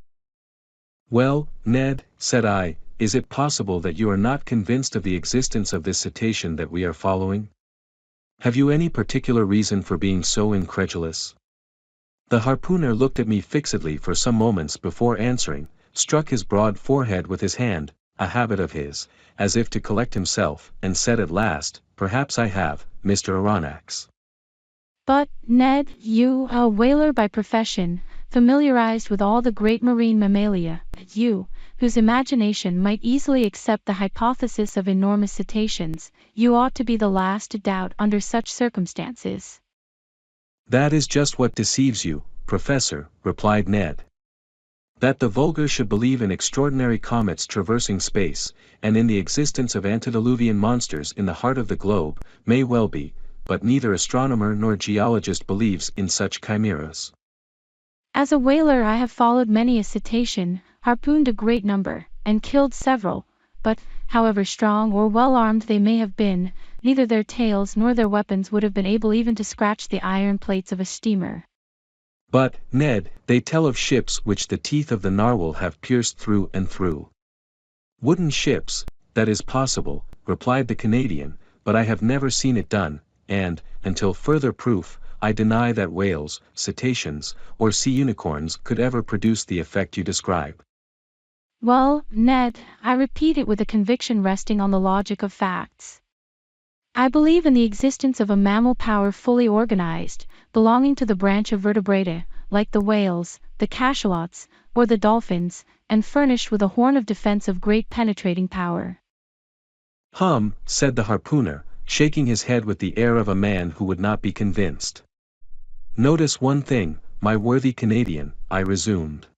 Well, Ned, said I, is it possible that you are not convinced of the existence of this cetacean that we are following? Have you any particular reason for being so incredulous? The harpooner looked at me fixedly for some moments before answering, struck his broad forehead with his hand, a habit of his, as if to collect himself, and said at last, perhaps I have, Mr. Aronnax. But, Ned, you, a whaler by profession, familiarized with all the great marine mammalia, you, whose imagination might easily accept the hypothesis of enormous cetaceans, you ought to be the last to doubt under such circumstances. That is just what deceives you, Professor, replied Ned. That the vulgar should believe in extraordinary comets traversing space, and in the existence of antediluvian monsters in the heart of the globe, may well be, but neither astronomer nor geologist believes in such chimeras. As a whaler I have followed many a cetacean, harpooned a great number, and killed several, but, however strong or well-armed they may have been, neither their tails nor their weapons would have been able even to scratch the iron plates of a steamer. But, Ned, they tell of ships which the teeth of the narwhal have pierced through and through. Wooden ships, that is possible, replied the Canadian, but I have never seen it done, and, until further proof, I deny that whales, cetaceans, or sea unicorns could ever produce the effect you describe. Well, Ned, I repeat it with a conviction resting on the logic of facts. I believe in the existence of a mammal power fully organized, belonging to the branch of vertebrata, like the whales, the cachalots, or the dolphins, and furnished with a horn of defense of great penetrating power. Said the harpooner, shaking his head with the air of a man who would not be convinced. Notice one thing, my worthy Canadian, I resumed.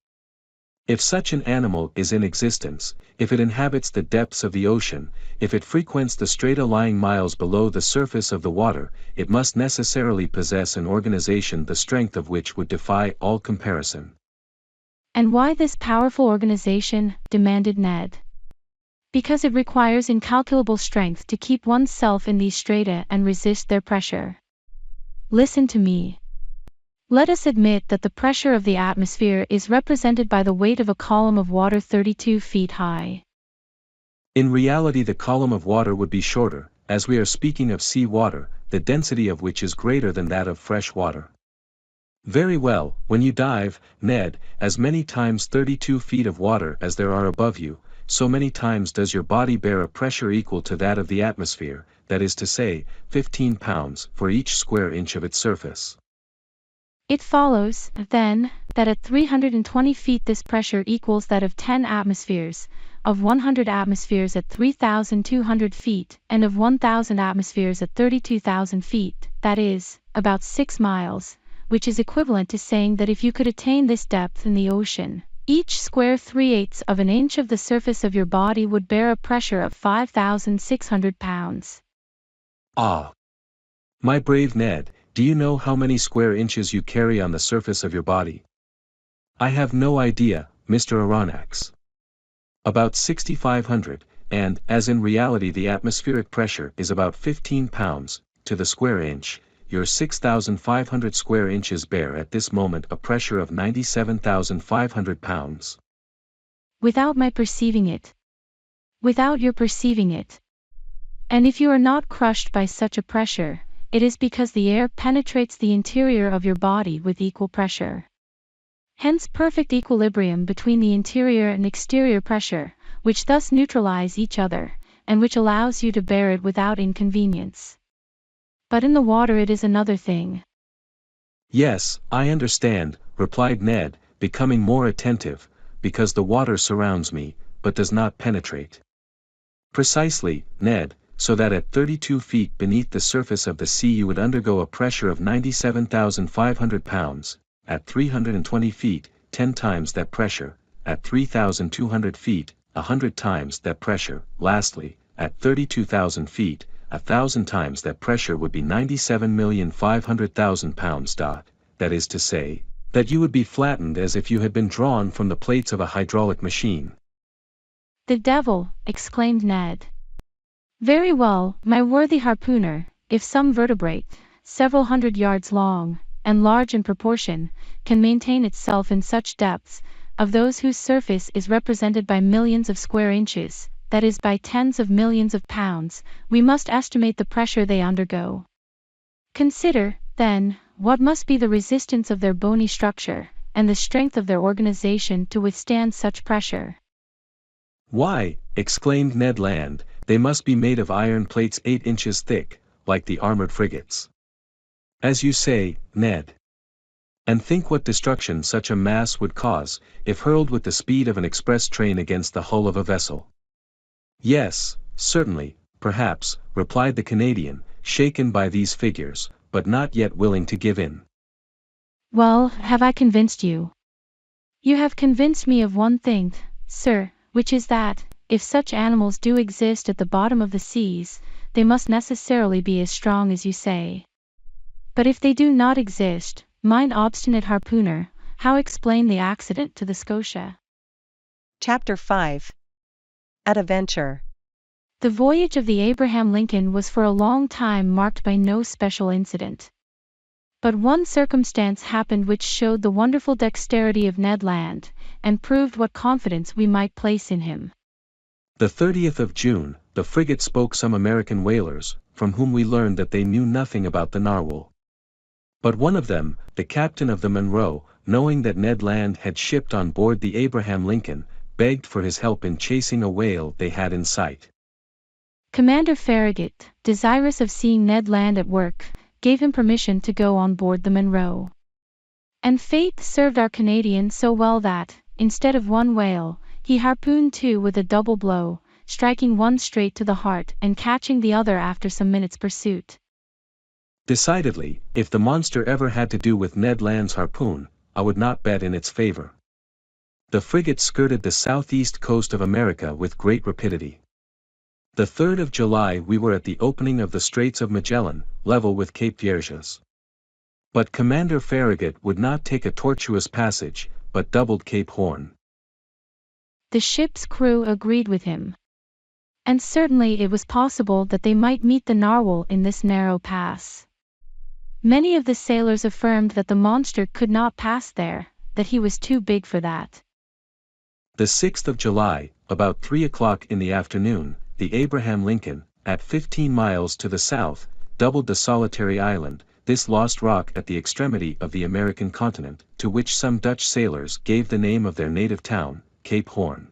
If such an animal is in existence, if it inhabits the depths of the ocean, if it frequents the strata lying miles below the surface of the water, it must necessarily possess an organization the strength of which would defy all comparison. And why this powerful organization? Demanded Ned. Because it requires incalculable strength to keep oneself in these strata and resist their pressure. Listen to me. Let us admit that the pressure of the atmosphere is represented by the weight of a column of water 32 feet high. In reality, the column of water would be shorter, as we are speaking of sea water, the density of which is greater than that of fresh water. Very well, when you dive, Ned, as many times 32 feet of water as there are above you, so many times does your body bear a pressure equal to that of the atmosphere, that is to say, 15 pounds for each square inch of its surface. It follows, then, that at 320 feet this pressure equals that of 10 atmospheres, of 100 atmospheres at 3,200 feet, and of 1,000 atmospheres at 32,000 feet, that is, about 6 miles, which is equivalent to saying that if you could attain this depth in the ocean, each square 3/8 of an inch of the surface of your body would bear a pressure of 5,600 pounds. Ah! My brave Ned, do you know how many square inches you carry on the surface of your body? I have no idea, Mr. Aronnax. About 6,500, and, as in reality the atmospheric pressure is about 15 pounds, to the square inch, your 6,500 square inches bear at this moment a pressure of 97,500 pounds. Without my perceiving it. Without your perceiving it. And if you are not crushed by such a pressure, it is because the air penetrates the interior of your body with equal pressure. Hence perfect equilibrium between the interior and exterior pressure, which thus neutralize each other, and which allows you to bear it without inconvenience. But in the water it is another thing. Yes, I understand, replied Ned, becoming more attentive, because the water surrounds me, but does not penetrate. Precisely, Ned, so that at 32 feet beneath the surface of the sea you would undergo a pressure of 97,500 pounds, at 320 feet, 10 times that pressure, at 3,200 feet, 100 times that pressure, lastly, at 32,000 feet, 1,000 times that pressure would be 97,500,000 pounds. That is to say, that you would be flattened as if you had been drawn from the plates of a hydraulic machine. The devil, exclaimed Ned. Very well, my worthy harpooner, if some vertebrate, several hundred yards long, and large in proportion, can maintain itself in such depths, of those whose surface is represented by millions of square inches, that is by tens of millions of pounds, we must estimate the pressure they undergo. Consider, then, what must be the resistance of their bony structure, and the strength of their organization to withstand such pressure. Why, exclaimed Ned Land, they must be made of iron plates 8 inches thick, like the armored frigates. As you say, Ned. And think what destruction such a mass would cause, if hurled with the speed of an express train against the hull of a vessel. Yes, certainly, perhaps, replied the Canadian, shaken by these figures, but not yet willing to give in. Well, have I convinced you? You have convinced me of one thing, sir, which is that, if such animals do exist at the bottom of the seas, they must necessarily be as strong as you say. But if they do not exist, mine obstinate harpooner, how explain the accident to the Scotia? Chapter 5. At a Venture. The voyage of the Abraham Lincoln was for a long time marked by no special incident. But one circumstance happened which showed the wonderful dexterity of Ned Land, and proved what confidence we might place in him. The 30th of June, the frigate spoke some American whalers, from whom we learned that they knew nothing about the narwhal. But one of them, the captain of the Monroe, knowing that Ned Land had shipped on board the Abraham Lincoln, begged for his help in chasing a whale they had in sight. Commander Farragut, desirous of seeing Ned Land at work, gave him permission to go on board the Monroe. And fate served our Canadian so well that, instead of one whale, he harpooned two with a double blow, striking one straight to the heart and catching the other after some minutes' pursuit. Decidedly, if the monster ever had to do with Ned Land's harpoon, I would not bet in its favor. The frigate skirted the southeast coast of America with great rapidity. The 3rd of July we were at the opening of the Straits of Magellan, level with Cape Vierges. But Commander Farragut would not take a tortuous passage, but doubled Cape Horn. The ship's crew agreed with him. And certainly it was possible that they might meet the narwhal in this narrow pass. Many of the sailors affirmed that the monster could not pass there, that he was too big for that. The 6th of July, about 3 o'clock in the afternoon, the Abraham Lincoln, at 15 miles to the south, doubled the solitary island, this lost rock at the extremity of the American continent, to which some Dutch sailors gave the name of their native town, Cape Horn.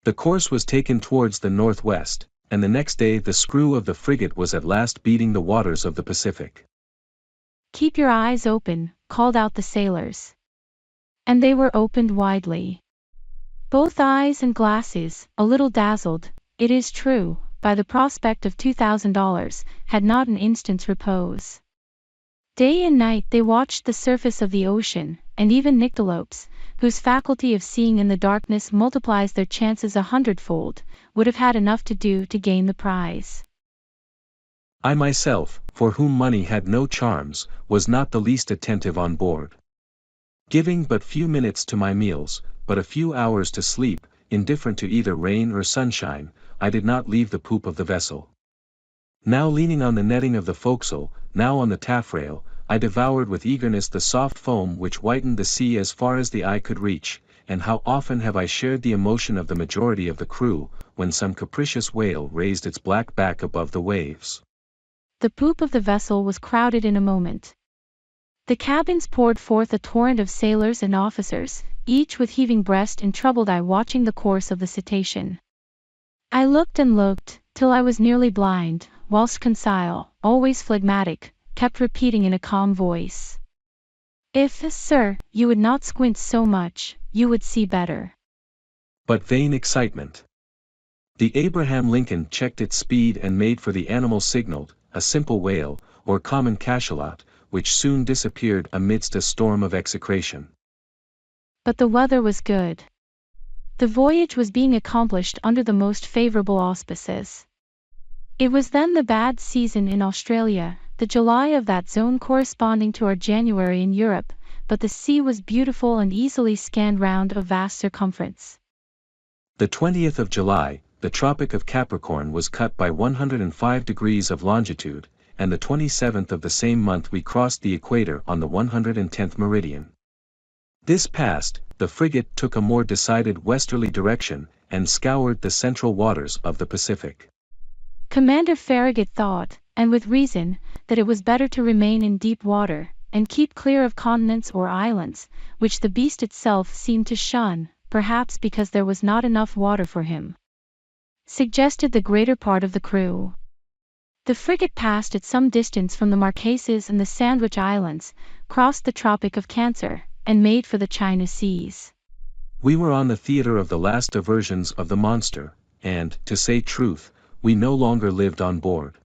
The course was taken towards the northwest, and the next day the screw of the frigate was at last beating the waters of the Pacific. "Keep your eyes open," called out the sailors. And they were opened widely. Both eyes and glasses, a little dazzled, it is true, by the prospect of $2,000, had not an instant's repose. Day and night they watched the surface of the ocean, and even nyctalopes, whose faculty of seeing in the darkness multiplies their chances 100-fold, would have had enough to do to gain the prize. I myself, for whom money had no charms, was not the least attentive on board. Giving but few minutes to my meals, but a few hours to sleep, indifferent to either rain or sunshine, I did not leave the poop of the vessel. Now leaning on the netting of the forecastle, now on the taffrail, I devoured with eagerness the soft foam which whitened the sea as far as the eye could reach, and how often have I shared the emotion of the majority of the crew, when some capricious whale raised its black back above the waves. The poop of the vessel was crowded in a moment. The cabins poured forth a torrent of sailors and officers, each with heaving breast and troubled eye watching the course of the cetacean. I looked and looked, till I was nearly blind, whilst Conseil, always phlegmatic, kept repeating in a calm voice, "If, sir, you would not squint so much, you would see better." But vain excitement. The Abraham Lincoln checked its speed and made for the animal signaled, a simple whale, or common cachalot, which soon disappeared amidst a storm of execration. But the weather was good. The voyage was being accomplished under the most favorable auspices. It was then the bad season in Australia, the July of that zone corresponding to our January in Europe, but the sea was beautiful and easily scanned round a vast circumference. The 20th of July, the Tropic of Capricorn was cut by 105 degrees of longitude, and the 27th of the same month we crossed the equator on the 110th meridian. This passed, the frigate took a more decided westerly direction, and scoured the central waters of the Pacific. Commander Farragut thought, and with reason, that it was better to remain in deep water, and keep clear of continents or islands, which the beast itself seemed to shun, perhaps because there was not enough water for him. Suggested the greater part of the crew. The frigate passed at some distance from the Marquesas and the Sandwich Islands, crossed the Tropic of Cancer, and made for the China Seas. We were on the theater of the last diversions of the monster, and, to say truth, we no longer lived on board.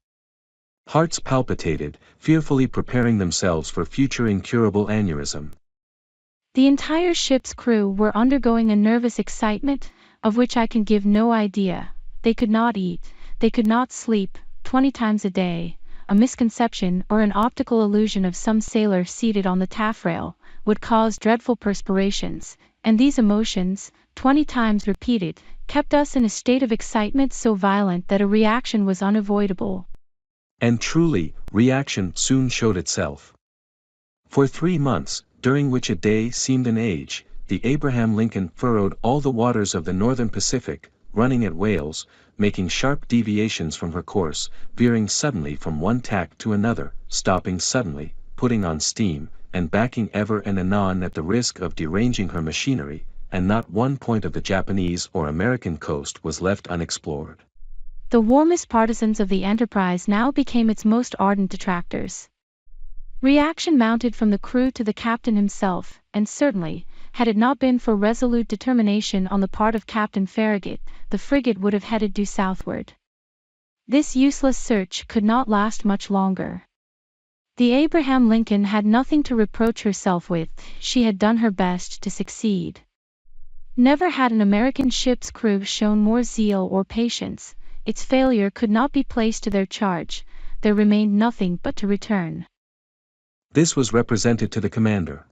Hearts palpitated, fearfully preparing themselves for future incurable aneurysm. The entire ship's crew were undergoing a nervous excitement, of which I can give no idea. They could not eat, they could not sleep, 20 times a day. A misconception or an optical illusion of some sailor seated on the taffrail would cause dreadful perspirations, and these emotions, 20 times repeated, kept us in a state of excitement so violent that a reaction was unavoidable. And truly, reaction soon showed itself. For 3 months, during which a day seemed an age, the Abraham Lincoln furrowed all the waters of the northern Pacific, running at whales, making sharp deviations from her course, veering suddenly from one tack to another, stopping suddenly, putting on steam, and backing ever and anon at the risk of deranging her machinery, and not one point of the Japanese or American coast was left unexplored. The warmest partisans of the enterprise now became its most ardent detractors. Reaction mounted from the crew to the captain himself, and certainly, had it not been for resolute determination on the part of Captain Farragut, the frigate would have headed due southward. This useless search could not last much longer. The Abraham Lincoln had nothing to reproach herself with, she had done her best to succeed. Never had an American ship's crew shown more zeal or patience. Its failure could not be placed to their charge, there remained nothing but to return. This was represented to the commander.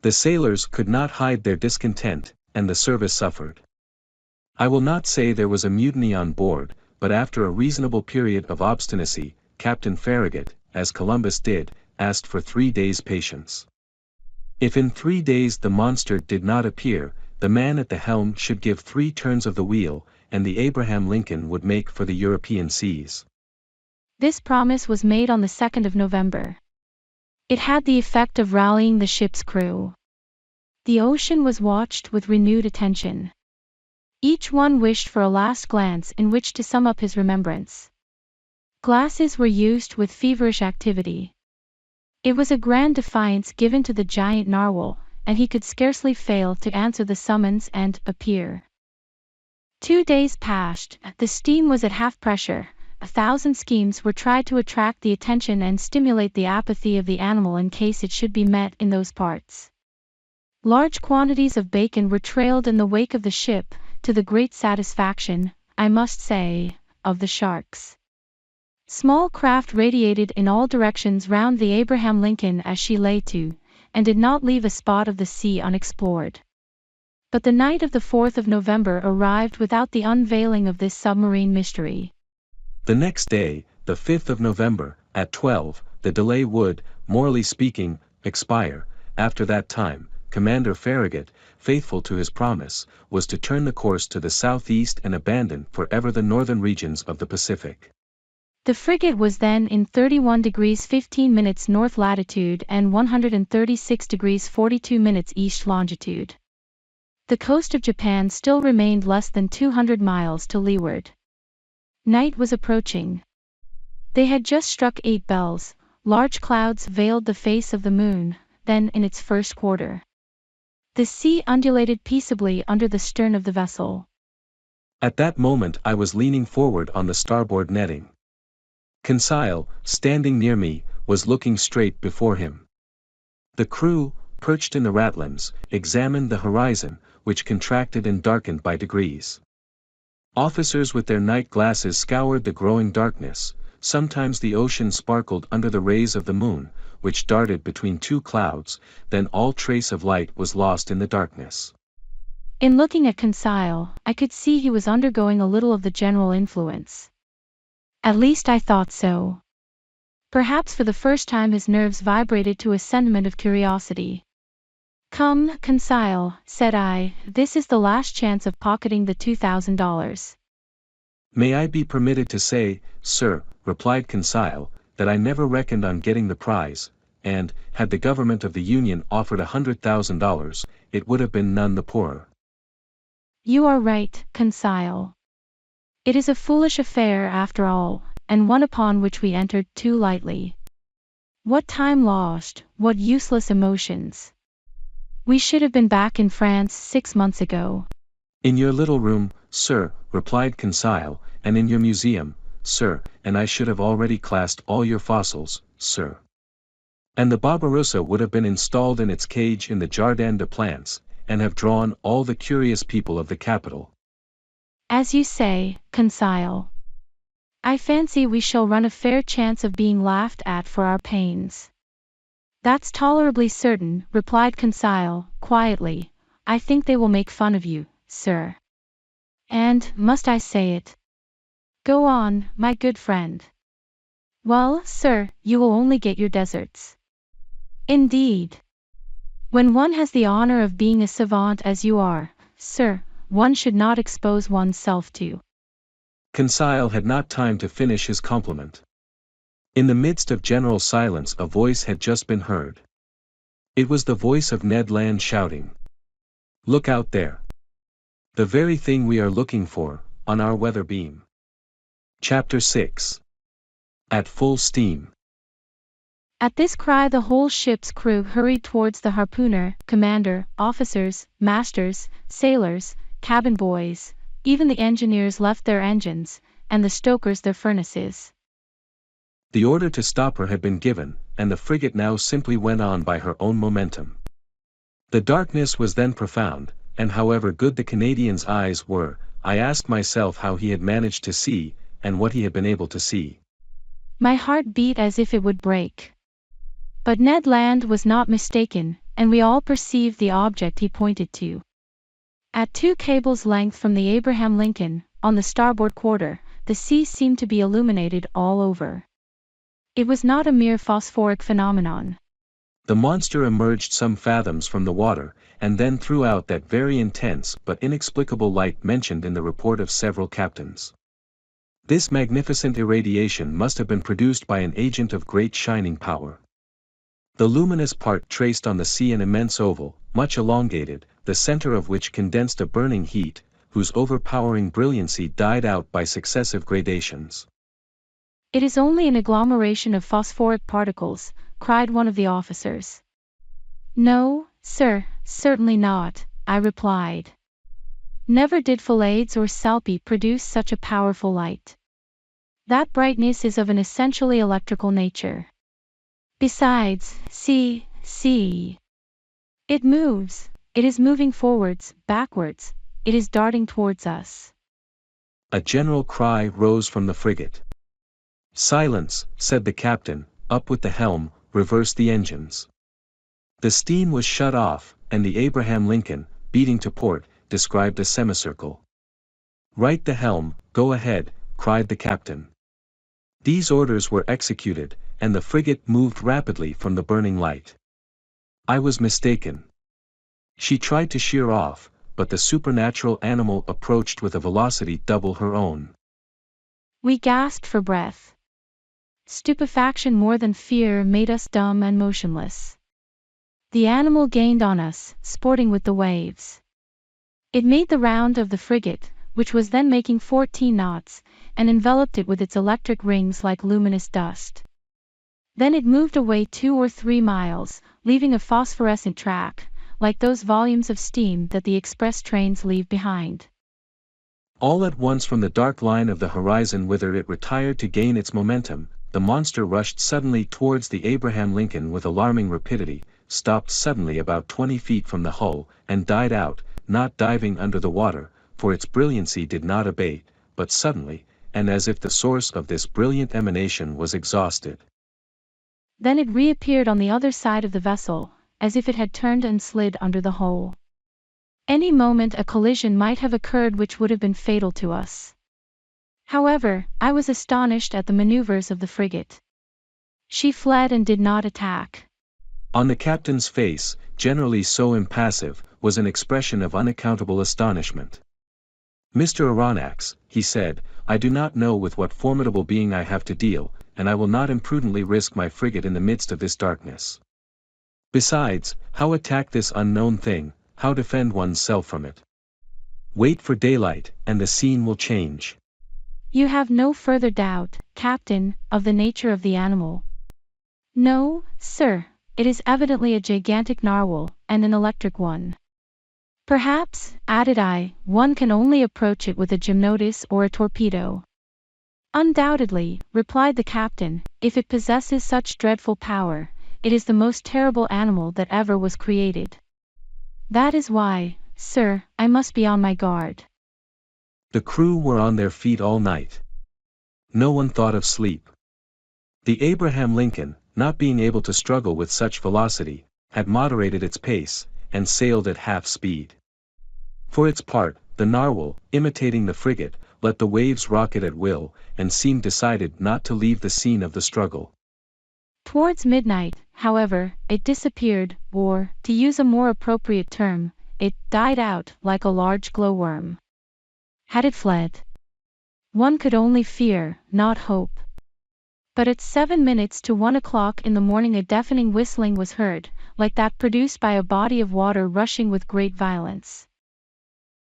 The sailors could not hide their discontent, and the service suffered. I will not say there was a mutiny on board, but after a reasonable period of obstinacy, Captain Farragut, as Columbus did, asked for 3 days' patience. If in 3 days the monster did not appear, the man at the helm should give 3 turns of the wheel, and the Abraham Lincoln would make for the European seas. This promise was made on the 2nd of November. It had the effect of rallying the ship's crew. The ocean was watched with renewed attention. Each one wished for a last glance in which to sum up his remembrance. Glasses were used with feverish activity. It was a grand defiance given to the giant narwhal, and he could scarcely fail to answer the summons and appear. 2 days passed, the steam was at half pressure, 1,000 schemes were tried to attract the attention and stimulate the apathy of the animal in case it should be met in those parts. Large quantities of bacon were trailed in the wake of the ship, to the great satisfaction, I must say, of the sharks. Small craft radiated in all directions round the Abraham Lincoln as she lay to, and did not leave a spot of the sea unexplored. But the night of the 4th of November arrived without the unveiling of this submarine mystery. The next day, the 5th of November, at 12, the delay would, morally speaking, expire. After that time, Commander Farragut, faithful to his promise, was to turn the course to the southeast and abandon forever the northern regions of the Pacific. The frigate was then in 31 degrees 15 minutes north latitude and 136 degrees 42 minutes east longitude. The coast of Japan still remained less than 200 miles to leeward. Night was approaching. They had just struck 8 bells, large clouds veiled the face of the moon, then in its first quarter. The sea undulated peaceably under the stern of the vessel. At that moment I was leaning forward on the starboard netting. Conseil, standing near me, was looking straight before him. The crew, perched in the ratlins, examined the horizon, which contracted and darkened by degrees. Officers with their night glasses scoured the growing darkness. Sometimes the ocean sparkled under the rays of the moon, which darted between 2 clouds, then all trace of light was lost in the darkness. In looking at Conseil, I could see he was undergoing a little of the general influence. At least I thought so. Perhaps for the first time his nerves vibrated to a sentiment of curiosity. "Come, Conseil," said I, "this is the last chance of pocketing the $2,000. "May I be permitted to say, sir," replied Conseil, "that I never reckoned on getting the prize, and, had the government of the Union offered $100,000, it would have been none the poorer." "You are right, Conseil. It is a foolish affair after all, and one upon which we entered too lightly. What time lost, what useless emotions. We should have been back in France 6 months ago." "In your little room, sir," replied Conseil, "and in your museum, sir, and I should have already classed all your fossils, sir. And the Barbarossa would have been installed in its cage in the Jardin des Plantes, and have drawn all the curious people of the capital." "As you say, Conseil. I fancy we shall run a fair chance of being laughed at for our pains." "That's tolerably certain," replied Conseil, quietly. "I think they will make fun of you, sir. And, must I say it? Go on, my good friend." "Well, sir, you will only get your deserts." "Indeed. When one has the honor of being a savant as you are, sir, one should not expose oneself to—" Conseil had not time to finish his compliment. In the midst of general silence a voice had just been heard. It was the voice of Ned Land shouting, Look out there. The very thing we are looking for, on our weather beam. Chapter 6. At full steam. At this cry the whole ship's crew hurried towards the harpooner, commander, officers, masters, sailors, cabin boys, even the engineers left their engines, and the stokers their furnaces. The order to stop her had been given, and the frigate now simply went on by her own momentum. The darkness was then profound, and however good the Canadian's eyes were, I asked myself how he had managed to see, and what he had been able to see. My heart beat as if it would break. But Ned Land was not mistaken, and we all perceived the object he pointed to. At 2 cables' length from the Abraham Lincoln, on the starboard quarter, the sea seemed to be illuminated all over. It was not a mere phosphoric phenomenon. The monster emerged some fathoms from the water, and then threw out that very intense but inexplicable light mentioned in the report of several captains. This magnificent irradiation must have been produced by an agent of great shining power. The luminous part traced on the sea an immense oval, much elongated, the center of which condensed a burning heat, whose overpowering brilliancy died out by successive gradations. It is only an agglomeration of phosphoric particles, cried one of the officers. No, sir, certainly not, I replied. Never did Phyllades or Salpe produce such a powerful light. That brightness is of an essentially electrical nature. Besides, see. It moves, it is moving forwards, backwards, it is darting towards us. A general cry rose from the frigate. Silence, said the captain, up with the helm, reverse the engines. The steam was shut off, and the Abraham Lincoln, beating to port, described a semicircle. Right the helm, go ahead, cried the captain. These orders were executed, and the frigate moved rapidly from the burning light. I was mistaken. She tried to sheer off, but the supernatural animal approached with a velocity double her own. We gasped for breath. Stupefaction more than fear made us dumb and motionless. The animal gained on us, sporting with the waves. It made the round of the frigate, which was then making 14 knots, and enveloped it with its electric rings like luminous dust. Then it moved away 2 or 3 miles, leaving a phosphorescent track, like those volumes of steam that the express trains leave behind. All at once from the dark line of the horizon whither it retired to gain its momentum, the monster rushed suddenly towards the Abraham Lincoln with alarming rapidity, stopped suddenly about 20 feet from the hull, and died out, not diving under the water, for its brilliancy did not abate, but suddenly, and as if the source of this brilliant emanation was exhausted. Then it reappeared on the other side of the vessel, as if it had turned and slid under the hull. Any moment a collision might have occurred which would have been fatal to us. However, I was astonished at the maneuvers of the frigate. She fled and did not attack. On the captain's face, generally so impassive, was an expression of unaccountable astonishment. Mr. Aronnax, he said, I do not know with what formidable being I have to deal, and I will not imprudently risk my frigate in the midst of this darkness. Besides, how attack this unknown thing, how defend one's self from it? Wait for daylight, and the scene will change. You have no further doubt, Captain, of the nature of the animal? No, sir, it is evidently a gigantic narwhal, and an electric one. Perhaps, added I, one can only approach it with a gymnotus or a torpedo. Undoubtedly, replied the captain, if it possesses such dreadful power, it is the most terrible animal that ever was created. That is why, sir, I must be on my guard. The crew were on their feet all night. No one thought of sleep. The Abraham Lincoln, not being able to struggle with such velocity, had moderated its pace, and sailed at half speed. For its part, the narwhal, imitating the frigate, let the waves rock it at will, and seemed decided not to leave the scene of the struggle. Towards midnight, however, it disappeared, or, to use a more appropriate term, it died out like a large glowworm. Had it fled? One could only fear, not hope. But at 7 minutes to 1 o'clock in the morning a deafening whistling was heard, like that produced by a body of water rushing with great violence.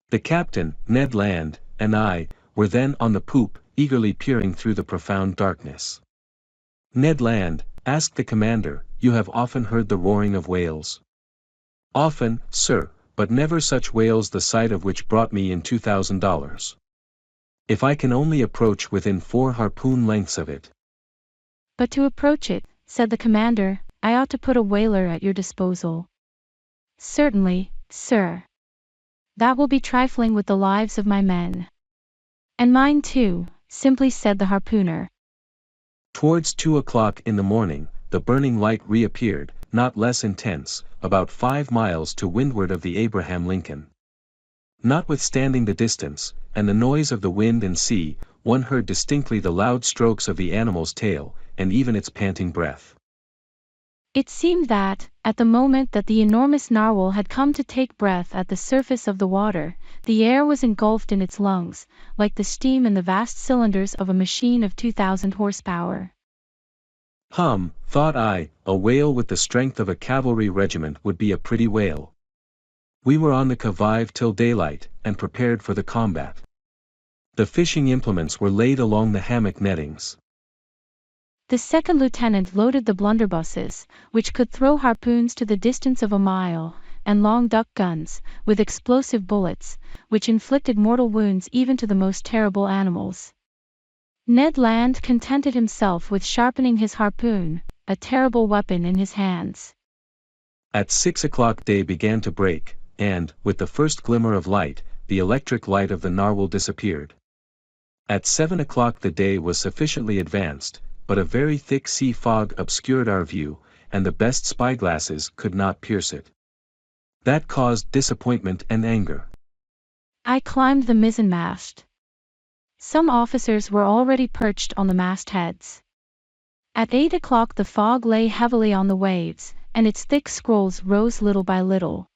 The captain, Ned Land, and I, were then on the poop, eagerly peering through the profound darkness. Ned Land, asked the commander, you have often heard the roaring of whales? Often, sir, but never such whales the sight of which brought me in $2,000. If I can only approach within 4 harpoon lengths of it. But to approach it, said the commander, I ought to put a whaler at your disposal. Certainly, sir. That will be trifling with the lives of my men. And mine too, simply said the harpooner. Towards 2 o'clock in the morning, the burning light reappeared, not less intense, about 5 miles to windward of the Abraham Lincoln. Notwithstanding the distance, and the noise of the wind and sea, one heard distinctly the loud strokes of the animal's tail, and even its panting breath. It seemed that, at the moment that the enormous narwhal had come to take breath at the surface of the water, the air was engulfed in its lungs, like the steam in the vast cylinders of a machine of 2,000 horsepower. Thought I, a whale with the strength of a cavalry regiment would be a pretty whale. We were on the qui vive till daylight, and prepared for the combat. The fishing implements were laid along the hammock nettings. The second lieutenant loaded the blunderbusses, which could throw harpoons to the distance of a mile, and long duck guns, with explosive bullets, which inflicted mortal wounds even to the most terrible animals. Ned Land contented himself with sharpening his harpoon, a terrible weapon in his hands. At 6 o'clock day began to break, and, with the first glimmer of light, the electric light of the narwhal disappeared. At 7 o'clock the day was sufficiently advanced, but a very thick sea fog obscured our view, and the best spyglasses could not pierce it. That caused disappointment and anger. I climbed the mizzenmast. Some officers were already perched on the mastheads. At 8 o'clock the fog lay heavily on the waves, and its thick scrolls rose little by little.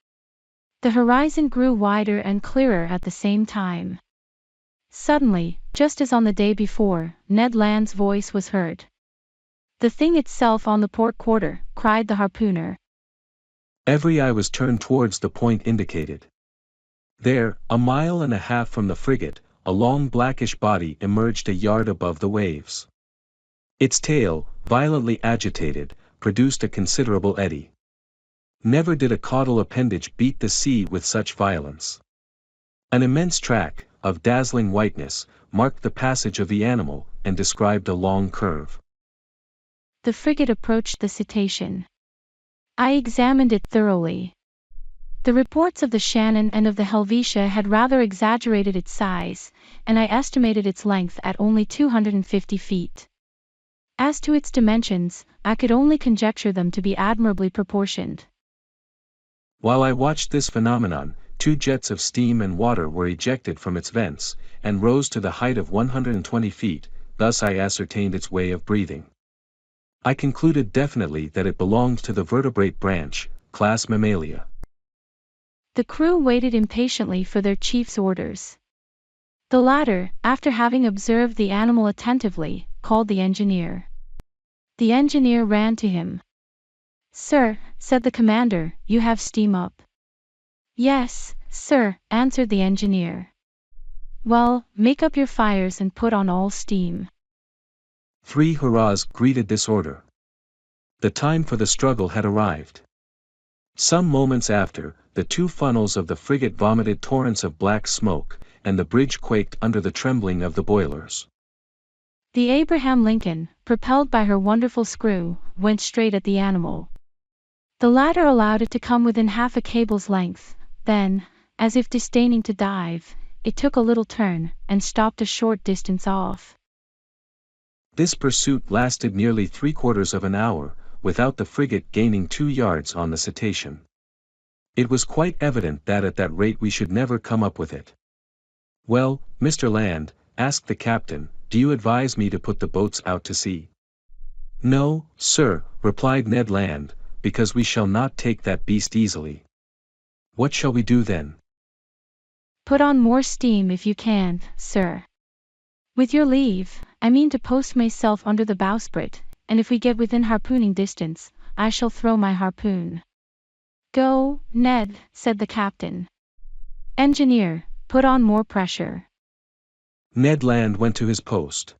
The horizon grew wider and clearer at the same time. Suddenly, just as on the day before, Ned Land's voice was heard. The thing itself on the port quarter, cried the harpooner. Every eye was turned towards the point indicated. There, 1.5 miles from the frigate, a long blackish body emerged a yard above the waves. Its tail, violently agitated, produced a considerable eddy. Never did a caudal appendage beat the sea with such violence. An immense track, of dazzling whiteness, marked the passage of the animal, and described a long curve. The frigate approached the cetacean. I examined it thoroughly. The reports of the Shannon and of the Helvetia had rather exaggerated its size, and I estimated its length at only 250 feet. As to its dimensions, I could only conjecture them to be admirably proportioned. While I watched this phenomenon, 2 jets of steam and water were ejected from its vents, and rose to the height of 120 feet, thus I ascertained its way of breathing. I concluded definitely that it belonged to the vertebrate branch, class Mammalia. The crew waited impatiently for their chief's orders. The latter, after having observed the animal attentively, called the engineer. The engineer ran to him. Sir, said the commander, you have steam up. Yes, sir, answered the engineer. Well, make up your fires and put on all steam. 3 hurrahs greeted this order. The time for the struggle had arrived. Some moments after, the 2 funnels of the frigate vomited torrents of black smoke, and the bridge quaked under the trembling of the boilers. The Abraham Lincoln, propelled by her wonderful screw, went straight at the animal. The latter allowed it to come within half a cable's length. Then, as if disdaining to dive, it took a little turn, and stopped a short distance off. This pursuit lasted nearly 3/4 of an hour, without the frigate gaining 2 yards on the cetacean. It was quite evident that at that rate we should never come up with it. Well, Mr. Land, asked the captain, do you advise me to put the boats out to sea? No, sir, replied Ned Land, because we shall not take that beast easily. What shall we do then? Put on more steam if you can, sir. With your leave, I mean to post myself under the bowsprit, and if we get within harpooning distance, I shall throw my harpoon. "Go, Ned," said the captain. "Engineer, put on more pressure." Ned Land went to his post.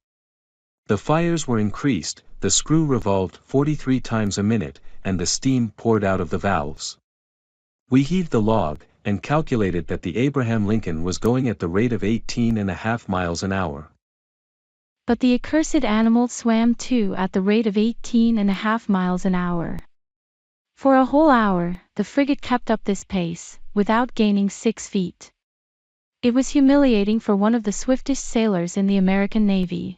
The fires were increased, the screw revolved 43 times a minute, and the steam poured out of the valves. We heaved the log, and calculated that the Abraham Lincoln was going at the rate of 18.5 miles an hour. But the accursed animal swam too at the rate of 18.5 miles an hour. For a whole hour, the frigate kept up this pace, without gaining 6 feet. It was humiliating for one of the swiftest sailors in the American Navy.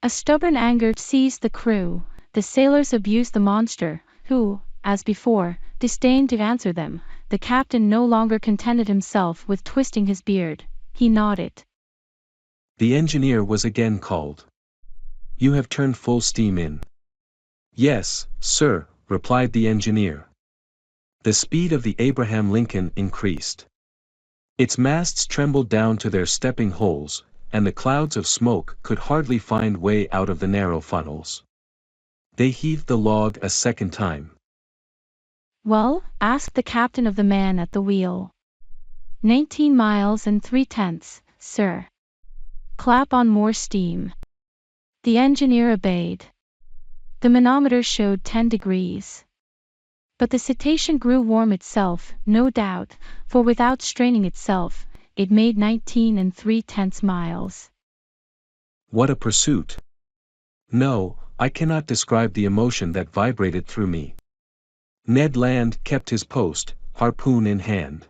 A stubborn anger seized the crew. The sailors abused the monster, who, as before, disdained to answer them. The captain no longer contented himself with twisting his beard. He nodded. The engineer was again called. "You have turned full steam in." "Yes, sir," replied the engineer. The speed of the Abraham Lincoln increased. Its masts trembled down to their stepping holes, and the clouds of smoke could hardly find way out of the narrow funnels. They heaved the log a second time. "Well?" asked the captain of the man at the wheel. 19 miles and 3/10, sir." "Clap on more steam." The engineer obeyed. The manometer showed 10 degrees. But the cetacean grew warm itself, no doubt, for without straining itself, it made 19 3/10 miles. What a pursuit! No, I cannot describe the emotion that vibrated through me. Ned Land kept his post, harpoon in hand.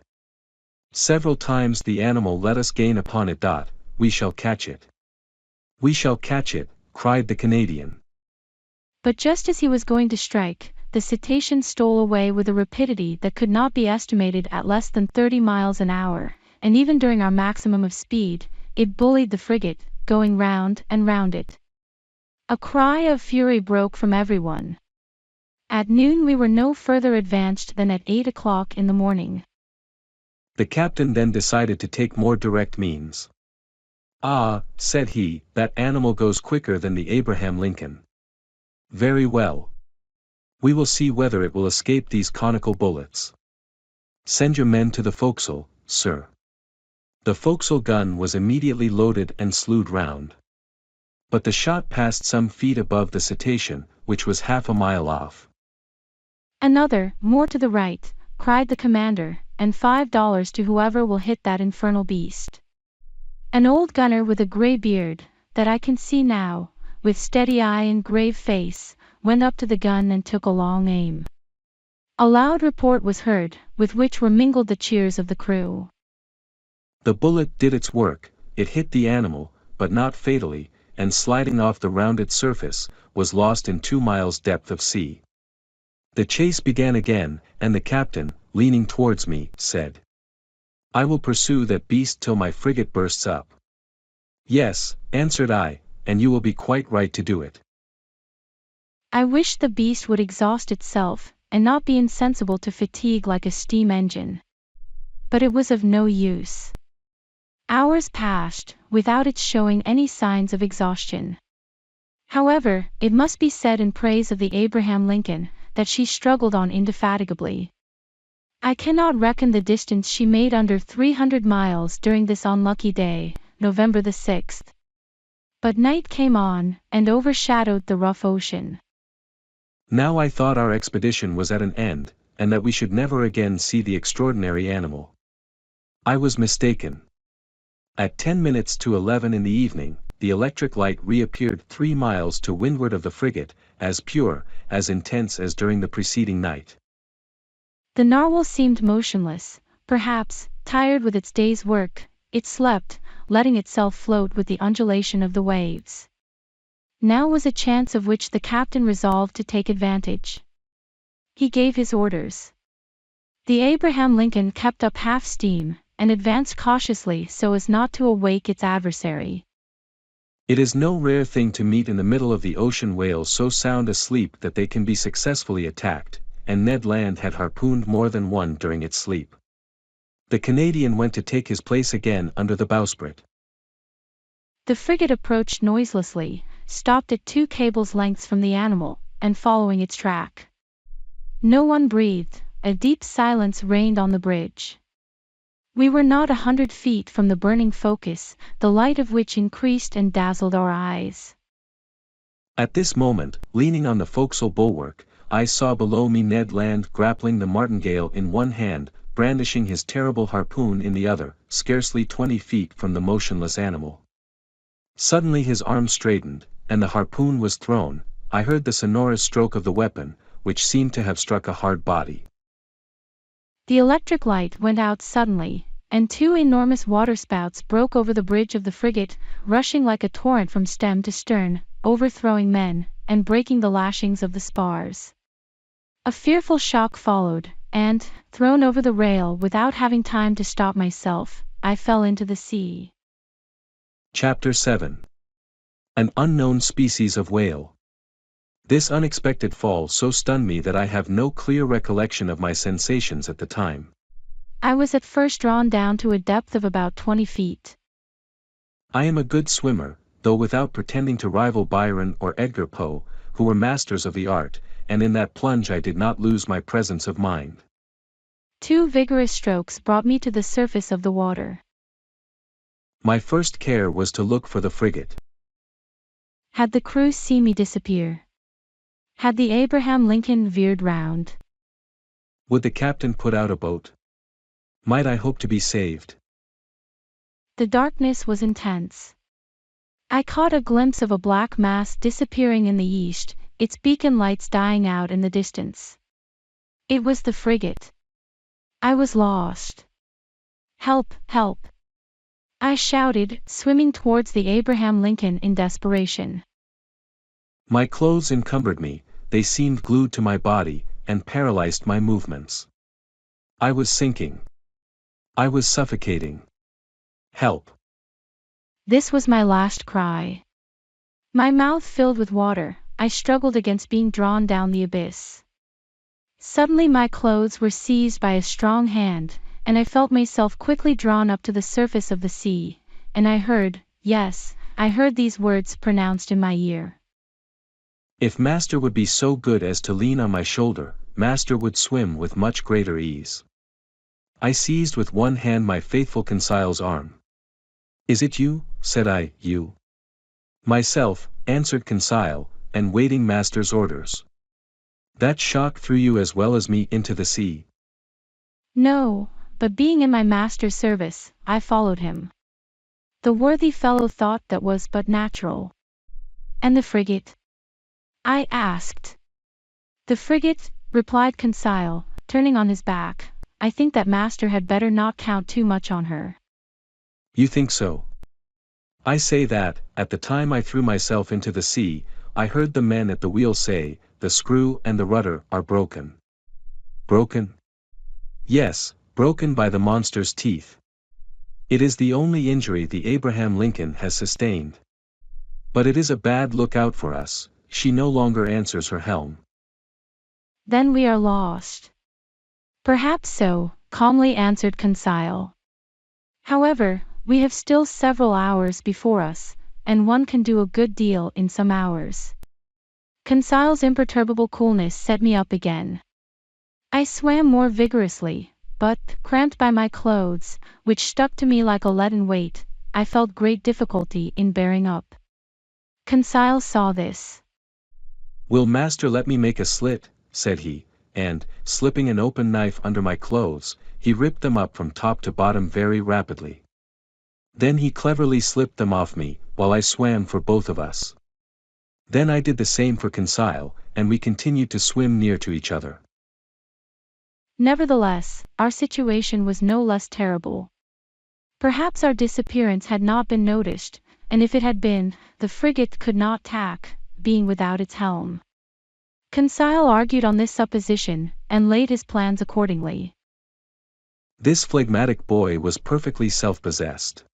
Several times the animal let us gain upon it. "We shall catch it. We shall catch it," cried the Canadian. But just as he was going to strike, the cetacean stole away with a rapidity that could not be estimated at less than 30 miles an hour, and even during our maximum of speed, it bullied the frigate, going round and round it. A cry of fury broke from everyone. At noon we were no further advanced than at 8 o'clock in the morning. The captain then decided to take more direct means. "Ah," said he, "that animal goes quicker than the Abraham Lincoln. Very well. We will see whether it will escape these conical bullets. Send your men to the forecastle, sir." The forecastle gun was immediately loaded and slewed round. But the shot passed some feet above the cetacean, which was half a mile off. "Another, more to the right," cried the commander, "and $5 to whoever will hit that infernal beast." An old gunner with a gray beard, that I can see now, with steady eye and grave face, went up to the gun and took a long aim. A loud report was heard, with which were mingled the cheers of the crew. The bullet did its work, it hit the animal, but not fatally, and sliding off the rounded surface, was lost in 2 miles' depth of sea. The chase began again, and the captain, leaning towards me, said, "I will pursue that beast till my frigate bursts up." "Yes," answered I, "and you will be quite right to do it." I wished the beast would exhaust itself, and not be insensible to fatigue like a steam engine. But it was of no use. Hours passed, without its showing any signs of exhaustion. However, it must be said in praise of the Abraham Lincoln, that she struggled on indefatigably. I cannot reckon the distance she made under 300 miles during this unlucky day, November the 6th. But night came on, and overshadowed the rough ocean. Now I thought our expedition was at an end, and that we should never again see the extraordinary animal. I was mistaken. At 10 minutes to 11 in the evening, the electric light reappeared 3 miles to windward of the frigate, as pure, as intense as during the preceding night. The narwhal seemed motionless, perhaps, tired with its day's work. It slept, letting itself float with the undulation of the waves. Now was a chance of which the captain resolved to take advantage. He gave his orders. The Abraham Lincoln kept up half steam, and advanced cautiously so as not to awake its adversary. It is no rare thing to meet in the middle of the ocean whales so sound asleep that they can be successfully attacked, and Ned Land had harpooned more than one during its sleep. The Canadian went to take his place again under the bowsprit. The frigate approached noiselessly, stopped at 2 cables' lengths from the animal, and following its track. No one breathed, a deep silence reigned on the bridge. We were not 100 feet from the burning focus, the light of which increased and dazzled our eyes. At this moment, leaning on the forecastle bulwark, I saw below me Ned Land grappling the martingale in one hand, brandishing his terrible harpoon in the other, scarcely 20 feet from the motionless animal. Suddenly his arm straightened, and the harpoon was thrown. I heard the sonorous stroke of the weapon, which seemed to have struck a hard body. The electric light went out suddenly, and 2 enormous waterspouts broke over the bridge of the frigate, rushing like a torrent from stem to stern, overthrowing men, and breaking the lashings of the spars. A fearful shock followed, and, thrown over the rail without having time to stop myself, I fell into the sea. Chapter 7. An unknown species of whale. This unexpected fall so stunned me that I have no clear recollection of my sensations at the time. I was at first drawn down to a depth of about 20 feet. I am a good swimmer, though without pretending to rival Byron or Edgar Poe, who were masters of the art, and in that plunge I did not lose my presence of mind. 2 vigorous strokes brought me to the surface of the water. My first care was to look for the frigate. Had the crew seen me disappear? Had the Abraham Lincoln veered round? Would the captain put out a boat? Might I hope to be saved? The darkness was intense. I caught a glimpse of a black mass disappearing in the east, its beacon lights dying out in the distance. It was the frigate. I was lost. Help, help! I shouted, swimming towards the Abraham Lincoln in desperation. My clothes encumbered me, they seemed glued to my body, and paralyzed my movements. I was sinking. I was suffocating. Help! This was my last cry. My mouth filled with water, I struggled against being drawn down the abyss. Suddenly my clothes were seized by a strong hand, and I felt myself quickly drawn up to the surface of the sea, and I heard, yes, I heard these words pronounced in my ear. If master would be so good as to lean on my shoulder, master would swim with much greater ease. I seized with one hand my faithful Conseil's arm. Is it you? Said I. You. Myself, answered Conseil, and waiting master's orders. That shock threw you as well as me into the sea. No, but being in my master's service, I followed him. The worthy fellow thought that was but natural. And the frigate? I asked. The frigate, replied Conseil, turning on his back. I think that master had better not count too much on her. You think so? I say that, at the time I threw myself into the sea, I heard the men at the wheel say, the screw and the rudder are broken. Broken? Yes, broken by the monster's teeth. It is the only injury the Abraham Lincoln has sustained. But it is a bad lookout for us, she no longer answers her helm. Then we are lost. Perhaps so, calmly answered Conseil. However, we have still several hours before us, and one can do a good deal in some hours. Conseil's imperturbable coolness set me up again. I swam more vigorously, but, cramped by my clothes, which stuck to me like a leaden weight, I felt great difficulty in bearing up. Conseil saw this. Will master let me make a slit? Said he, and, slipping an open knife under my clothes, he ripped them up from top to bottom very rapidly. Then he cleverly slipped them off me, while I swam for both of us. Then I did the same for Conseil, and we continued to swim near to each other. Nevertheless, our situation was no less terrible. Perhaps our disappearance had not been noticed, and if it had been, the frigate could not tack, being without its helm. Conseil argued on this supposition, and laid his plans accordingly. This phlegmatic boy was perfectly self-possessed.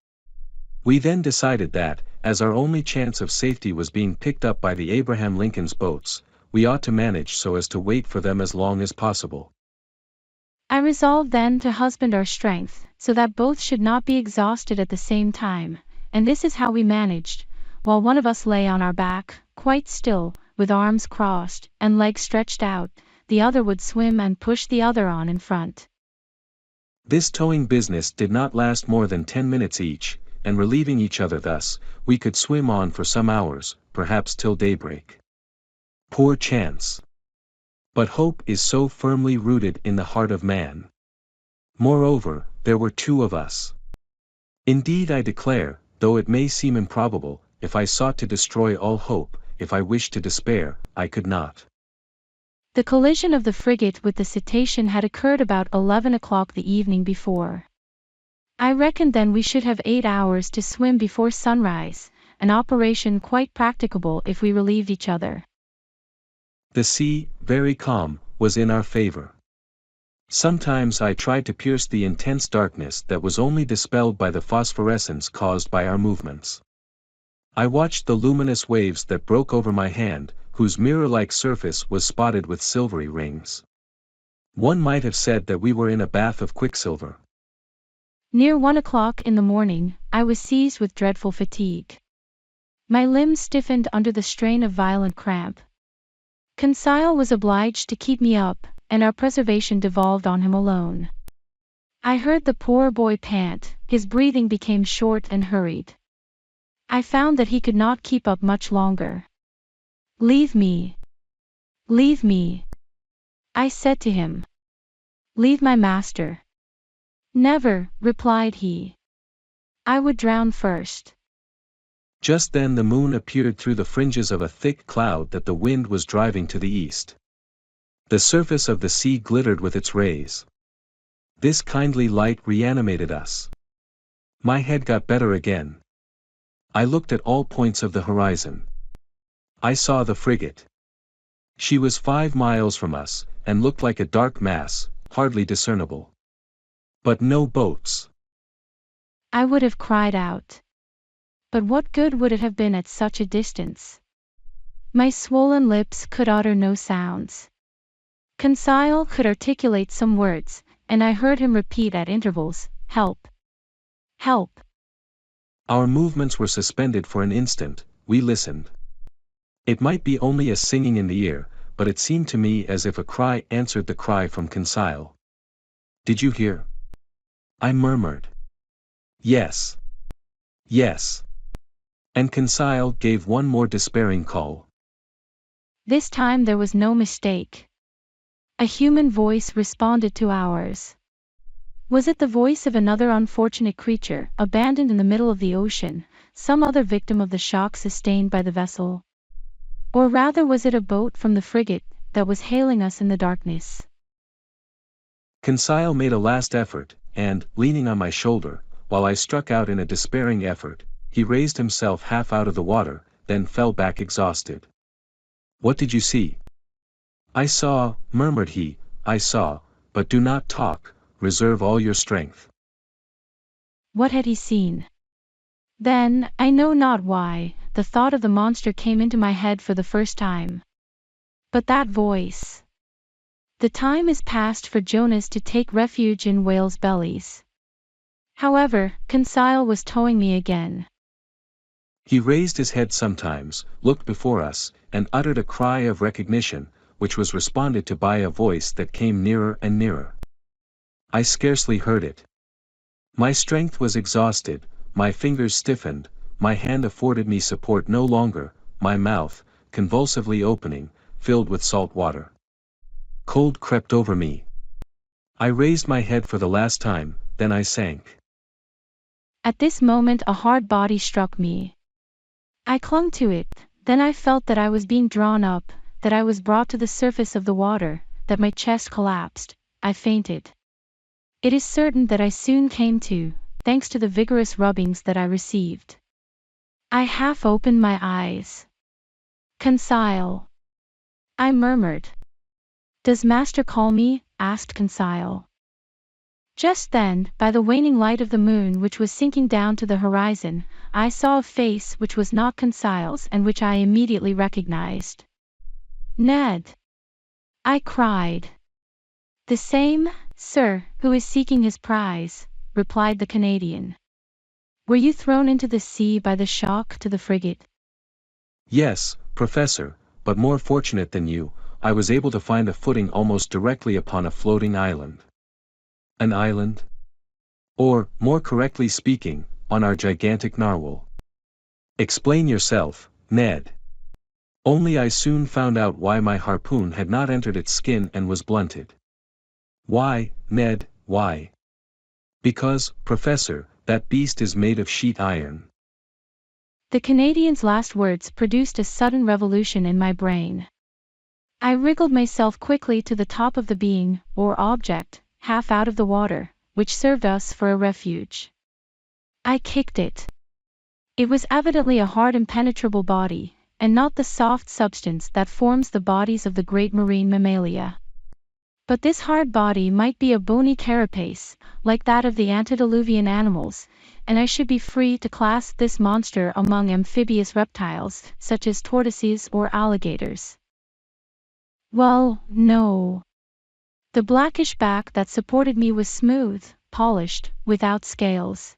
We then decided that, as our only chance of safety was being picked up by the Abraham Lincoln's boats, we ought to manage so as to wait for them as long as possible. I resolved then to husband our strength, so that both should not be exhausted at the same time, and this is how we managed. While one of us lay on our back, quite still, with arms crossed, and legs stretched out, the other would swim and push the other on in front. This towing business did not last more than 10 minutes each, and relieving each other thus, we could swim on for some hours, perhaps till daybreak. Poor chance! But hope is so firmly rooted in the heart of man. Moreover, there were two of us. Indeed, I declare, though it may seem improbable, if I sought to destroy all hope, if I wished to despair, I could not. The collision of the frigate with the cetacean had occurred about 11 o'clock the evening before. I reckoned then we should have 8 hours to swim before sunrise, an operation quite practicable if we relieved each other. The sea, very calm, was in our favor. Sometimes I tried to pierce the intense darkness that was only dispelled by the phosphorescence caused by our movements. I watched the luminous waves that broke over my hand, whose mirror-like surface was spotted with silvery rings. One might have said that we were in a bath of quicksilver. Near 1 o'clock in the morning, I was seized with dreadful fatigue. My limbs stiffened under the strain of violent cramp. XVIII was obliged to keep me up, and our preservation devolved on him alone. I heard the poor boy pant, his breathing became short and hurried. I found that he could not keep up much longer. "Leave me! Leave me!" I said to him. "Leave my master." "Never," replied he. "I would drown first." Just then the moon appeared through the fringes of a thick cloud that the wind was driving to the east. The surface of the sea glittered with its rays. This kindly light reanimated us. My head got better again. I looked at all points of the horizon. I saw the frigate. She was 5 miles from us, and looked like a dark mass, hardly discernible. But no boats. I would have cried out. But what good would it have been at such a distance? My swollen lips could utter no sounds. XVIII could articulate some words, and I heard him repeat at intervals, "Help! Help!" Our movements were suspended for an instant. We listened. It might be only a singing in the ear, but it seemed to me as if a cry answered the cry from XVIII. "Did you hear?" I murmured. "Yes. Yes." And XVIII gave one more despairing call. This time there was no mistake. A human voice responded to ours. Was it the voice of another unfortunate creature, abandoned in the middle of the ocean, some other victim of the shock sustained by the vessel? Or rather was it a boat from the frigate that was hailing us in the darkness? XVIII made a last effort, and, leaning on my shoulder, while I struck out in a despairing effort, he raised himself half out of the water, then fell back exhausted. "What did you see?" "I saw," murmured he, "I saw, but do not talk, reserve all your strength." What had he seen? Then, I know not why, the thought of the monster came into my head for the first time. But that voice! The time is past for Jonas to take refuge in whales' bellies. However, XVIII was towing me again. He raised his head sometimes, looked before us, and uttered a cry of recognition, which was responded to by a voice that came nearer and nearer. I scarcely heard it. My strength was exhausted, my fingers stiffened, my hand afforded me support no longer, my mouth, convulsively opening, filled with salt water. Cold crept over me. I raised my head for the last time, then I sank. At this moment a hard body struck me. I clung to it, then I felt that I was being drawn up, that I was brought to the surface of the water, that my chest collapsed, I fainted. It is certain that I soon came to, thanks to the vigorous rubbings that I received. I half opened my eyes. "XVIII," I murmured. "Does master call me?" asked XVIII. Just then, by the waning light of the moon which was sinking down to the horizon, I saw a face which was not XVIII's and which I immediately recognized. "Ned!" I cried. "The same, sir, who is seeking his prize," replied the Canadian. "Were you thrown into the sea by the shock to the frigate?" "Yes, Professor, but more fortunate than you, I was able to find a footing almost directly upon a floating island. An island? Or, more correctly speaking, on our gigantic narwhal. Explain yourself, Ned. Only I soon found out why my harpoon had not entered its skin and was blunted. Why, Ned, why? Because, Professor, that beast is made of sheet iron. The Canadian's last words produced a sudden revolution in my brain. I wriggled myself quickly to the top of the being, or object, half out of the water, which served us for a refuge. I kicked it. It was evidently a hard impenetrable body, and not the soft substance that forms the bodies of the great marine mammalia. But this hard body might be a bony carapace, like that of the antediluvian animals, and I should be free to class this monster among amphibious reptiles, such as tortoises or alligators. Well, no. The blackish back that supported me was smooth, polished, without scales.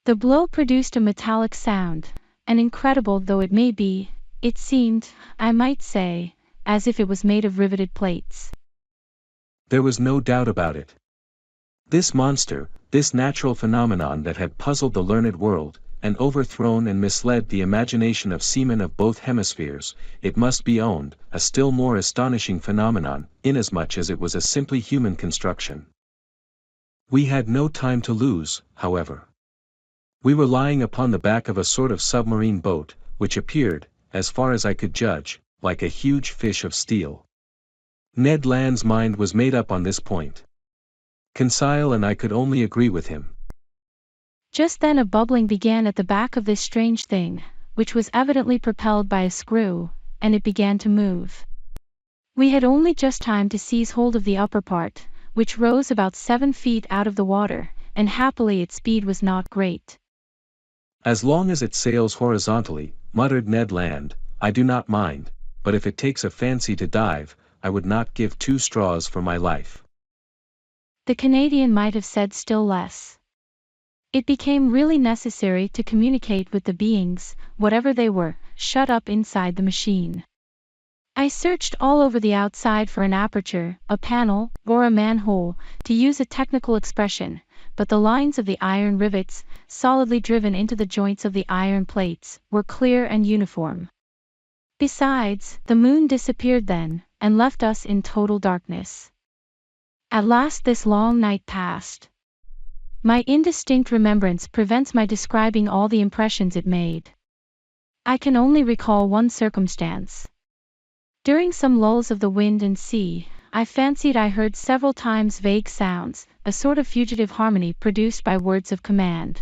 The blow produced a metallic sound, and incredible though it may be, it seemed, I might say, as if it was made of riveted plates. There was no doubt about it. This monster, this natural phenomenon that had puzzled the learned world, and overthrown and misled the imagination of seamen of both hemispheres, it must be owned, a still more astonishing phenomenon, inasmuch as it was a simply human construction. We had no time to lose, however. We were lying upon the back of a sort of submarine boat, which appeared, as far as I could judge, like a huge fish of steel. Ned Land's mind was made up on this point. Conseil and I could only agree with him. Just then a bubbling began at the back of this strange thing, which was evidently propelled by a screw, and it began to move. We had only just time to seize hold of the upper part, which rose about 7 feet out of the water, and happily its speed was not great. As long as it sails horizontally, muttered Ned Land, I do not mind, but if it takes a fancy to dive, I would not give 2 straws for my life. The Canadian might have said still less. It became really necessary to communicate with the beings, whatever they were, shut up inside the machine. I searched all over the outside for an aperture, a panel, or a manhole, to use a technical expression, but the lines of the iron rivets, solidly driven into the joints of the iron plates, were clear and uniform. Besides, the moon disappeared then, and left us in total darkness. At last this long night passed. My indistinct remembrance prevents my describing all the impressions it made. I can only recall one circumstance. During some lulls of the wind and sea, I fancied I heard several times vague sounds, a sort of fugitive harmony produced by words of command.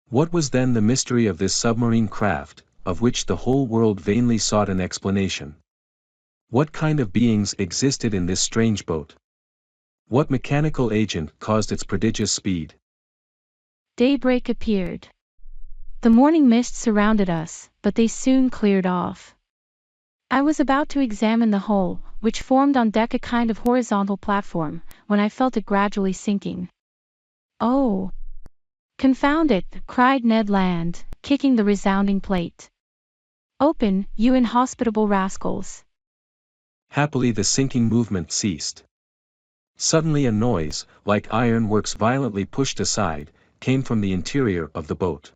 What was then the mystery of this submarine craft, of which the whole world vainly sought an explanation? What kind of beings existed in this strange boat? What mechanical agent caused its prodigious speed? Daybreak appeared. The morning mists surrounded us, but they soon cleared off. I was about to examine the hull, which formed on deck a kind of horizontal platform, when I felt it gradually sinking. Oh! Confound it, cried Ned Land, kicking the resounding plate. Open, you inhospitable rascals. Happily the sinking movement ceased. Suddenly a noise, like ironworks violently pushed aside, came from the interior of the boat.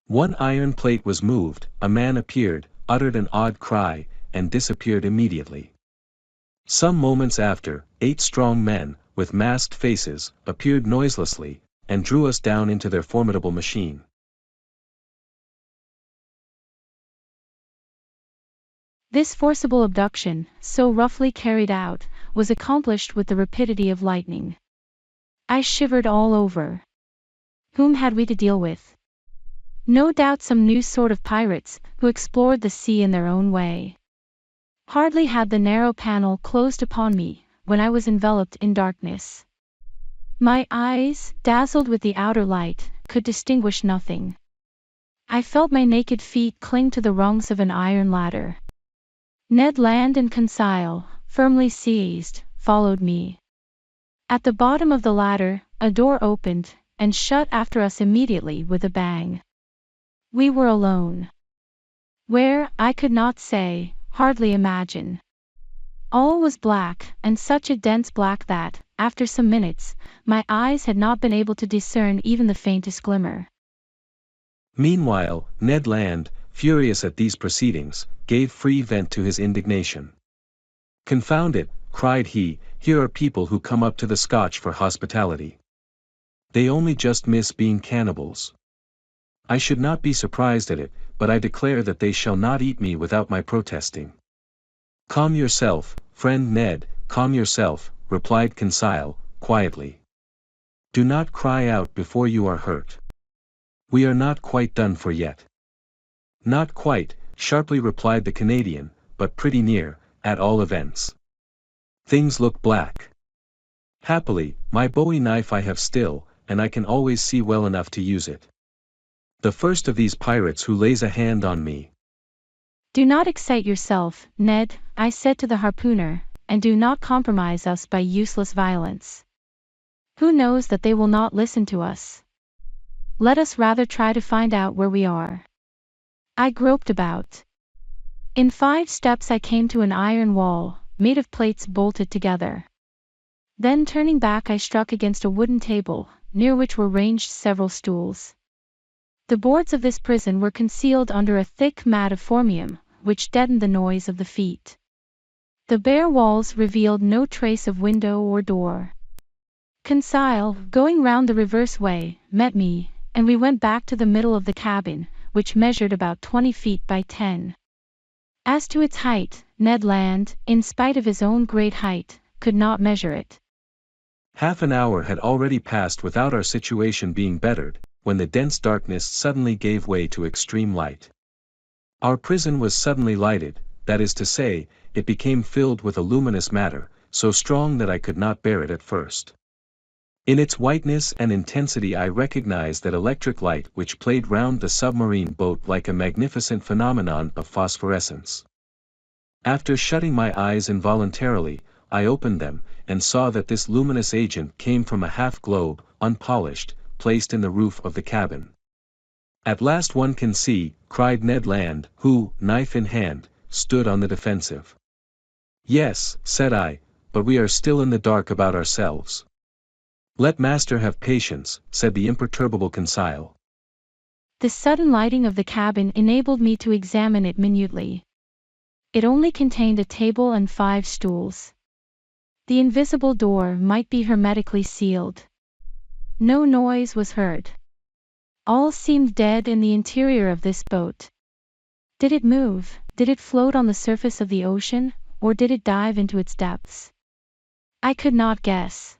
One iron plate was moved, a man appeared, uttered an odd cry, and disappeared immediately. Some moments after, 8 strong men, with masked faces, appeared noiselessly, and drew us down into their formidable machine. This forcible abduction, so roughly carried out, was accomplished with the rapidity of lightning. I shivered all over. Whom had we to deal with? No doubt some new sort of pirates, who explored the sea in their own way. Hardly had the narrow panel closed upon me, when I was enveloped in darkness. My eyes, dazzled with the outer light, could distinguish nothing. I felt my naked feet cling to the rungs of an iron ladder. Ned Land and Conseil, firmly seized, followed me. At the bottom of the ladder, a door opened, and shut after us immediately with a bang. We were alone. Where, I could not say, hardly imagine. All was black, and such a dense black that, after some minutes, my eyes had not been able to discern even the faintest glimmer. Meanwhile, Ned Land, furious at these proceedings, gave free vent to his indignation. "Confound it," cried he, "here are people who come up to the Scotch for hospitality. They only just miss being cannibals. I should not be surprised at it, but I declare that they shall not eat me without my protesting." "Calm yourself, friend Ned, calm yourself," replied Conseil, quietly. "Do not cry out before you are hurt. We are not quite done for yet." "Not quite," sharply replied the Canadian, "but pretty near, at all events. Things look black. Happily, my Bowie knife I have still, and I can always see well enough to use it. The first of these pirates who lays a hand on me—" "Do not excite yourself, Ned," I said to the harpooner, "and do not compromise us by useless violence. Who knows that they will not listen to us? Let us rather try to find out where we are." I groped about. In 5 steps I came to an iron wall, made of plates bolted together. Then turning back I struck against a wooden table, near which were ranged several stools. The boards of this prison were concealed under a thick mat of formium, which deadened the noise of the feet. The bare walls revealed no trace of window or door. Conseil, going round the reverse way, met me, and we went back to the middle of the cabin, which measured about 20 feet by 10. As to its height, Ned Land, in spite of his own great height, could not measure it. Half an hour had already passed without our situation being bettered, when the dense darkness suddenly gave way to extreme light. Our prison was suddenly lighted, that is to say, it became filled with a luminous matter, so strong that I could not bear it at first. In its whiteness and intensity I recognized that electric light which played round the submarine boat like a magnificent phenomenon of phosphorescence. After shutting my eyes involuntarily, I opened them, and saw that this luminous agent came from a half-globe, unpolished, placed in the roof of the cabin. "At last one can see," cried Ned Land, who, knife in hand, stood on the defensive. "Yes," said I, "but we are still in the dark about ourselves." "Let master have patience," said the imperturbable Conseil. The sudden lighting of the cabin enabled me to examine it minutely. It only contained a table and 5 stools. The invisible door might be hermetically sealed. No noise was heard. All seemed dead in the interior of this boat. Did it move? Did it float on the surface of the ocean, or did it dive into its depths? I could not guess.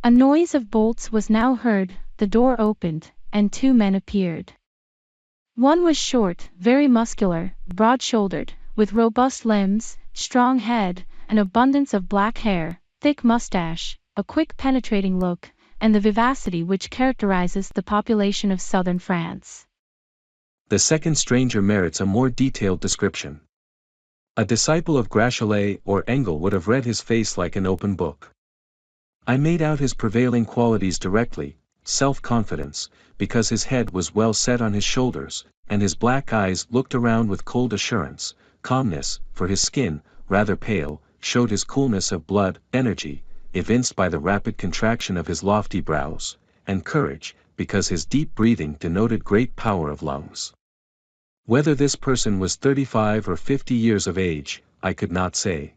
A noise of bolts was now heard, the door opened, and 2 men appeared. One was short, very muscular, broad-shouldered, with robust limbs, strong head, an abundance of black hair, thick mustache, a quick penetrating look, and the vivacity which characterizes the population of southern France. The second stranger merits a more detailed description. A disciple of Graciolet or Engel would have read his face like an open book. I made out his prevailing qualities directly: self-confidence, because his head was well set on his shoulders, and his black eyes looked around with cold assurance; calmness, for his skin, rather pale, showed his coolness of blood; energy, evinced by the rapid contraction of his lofty brows; and courage, because his deep breathing denoted great power of lungs. Whether this person was 35 or 50 years of age, I could not say.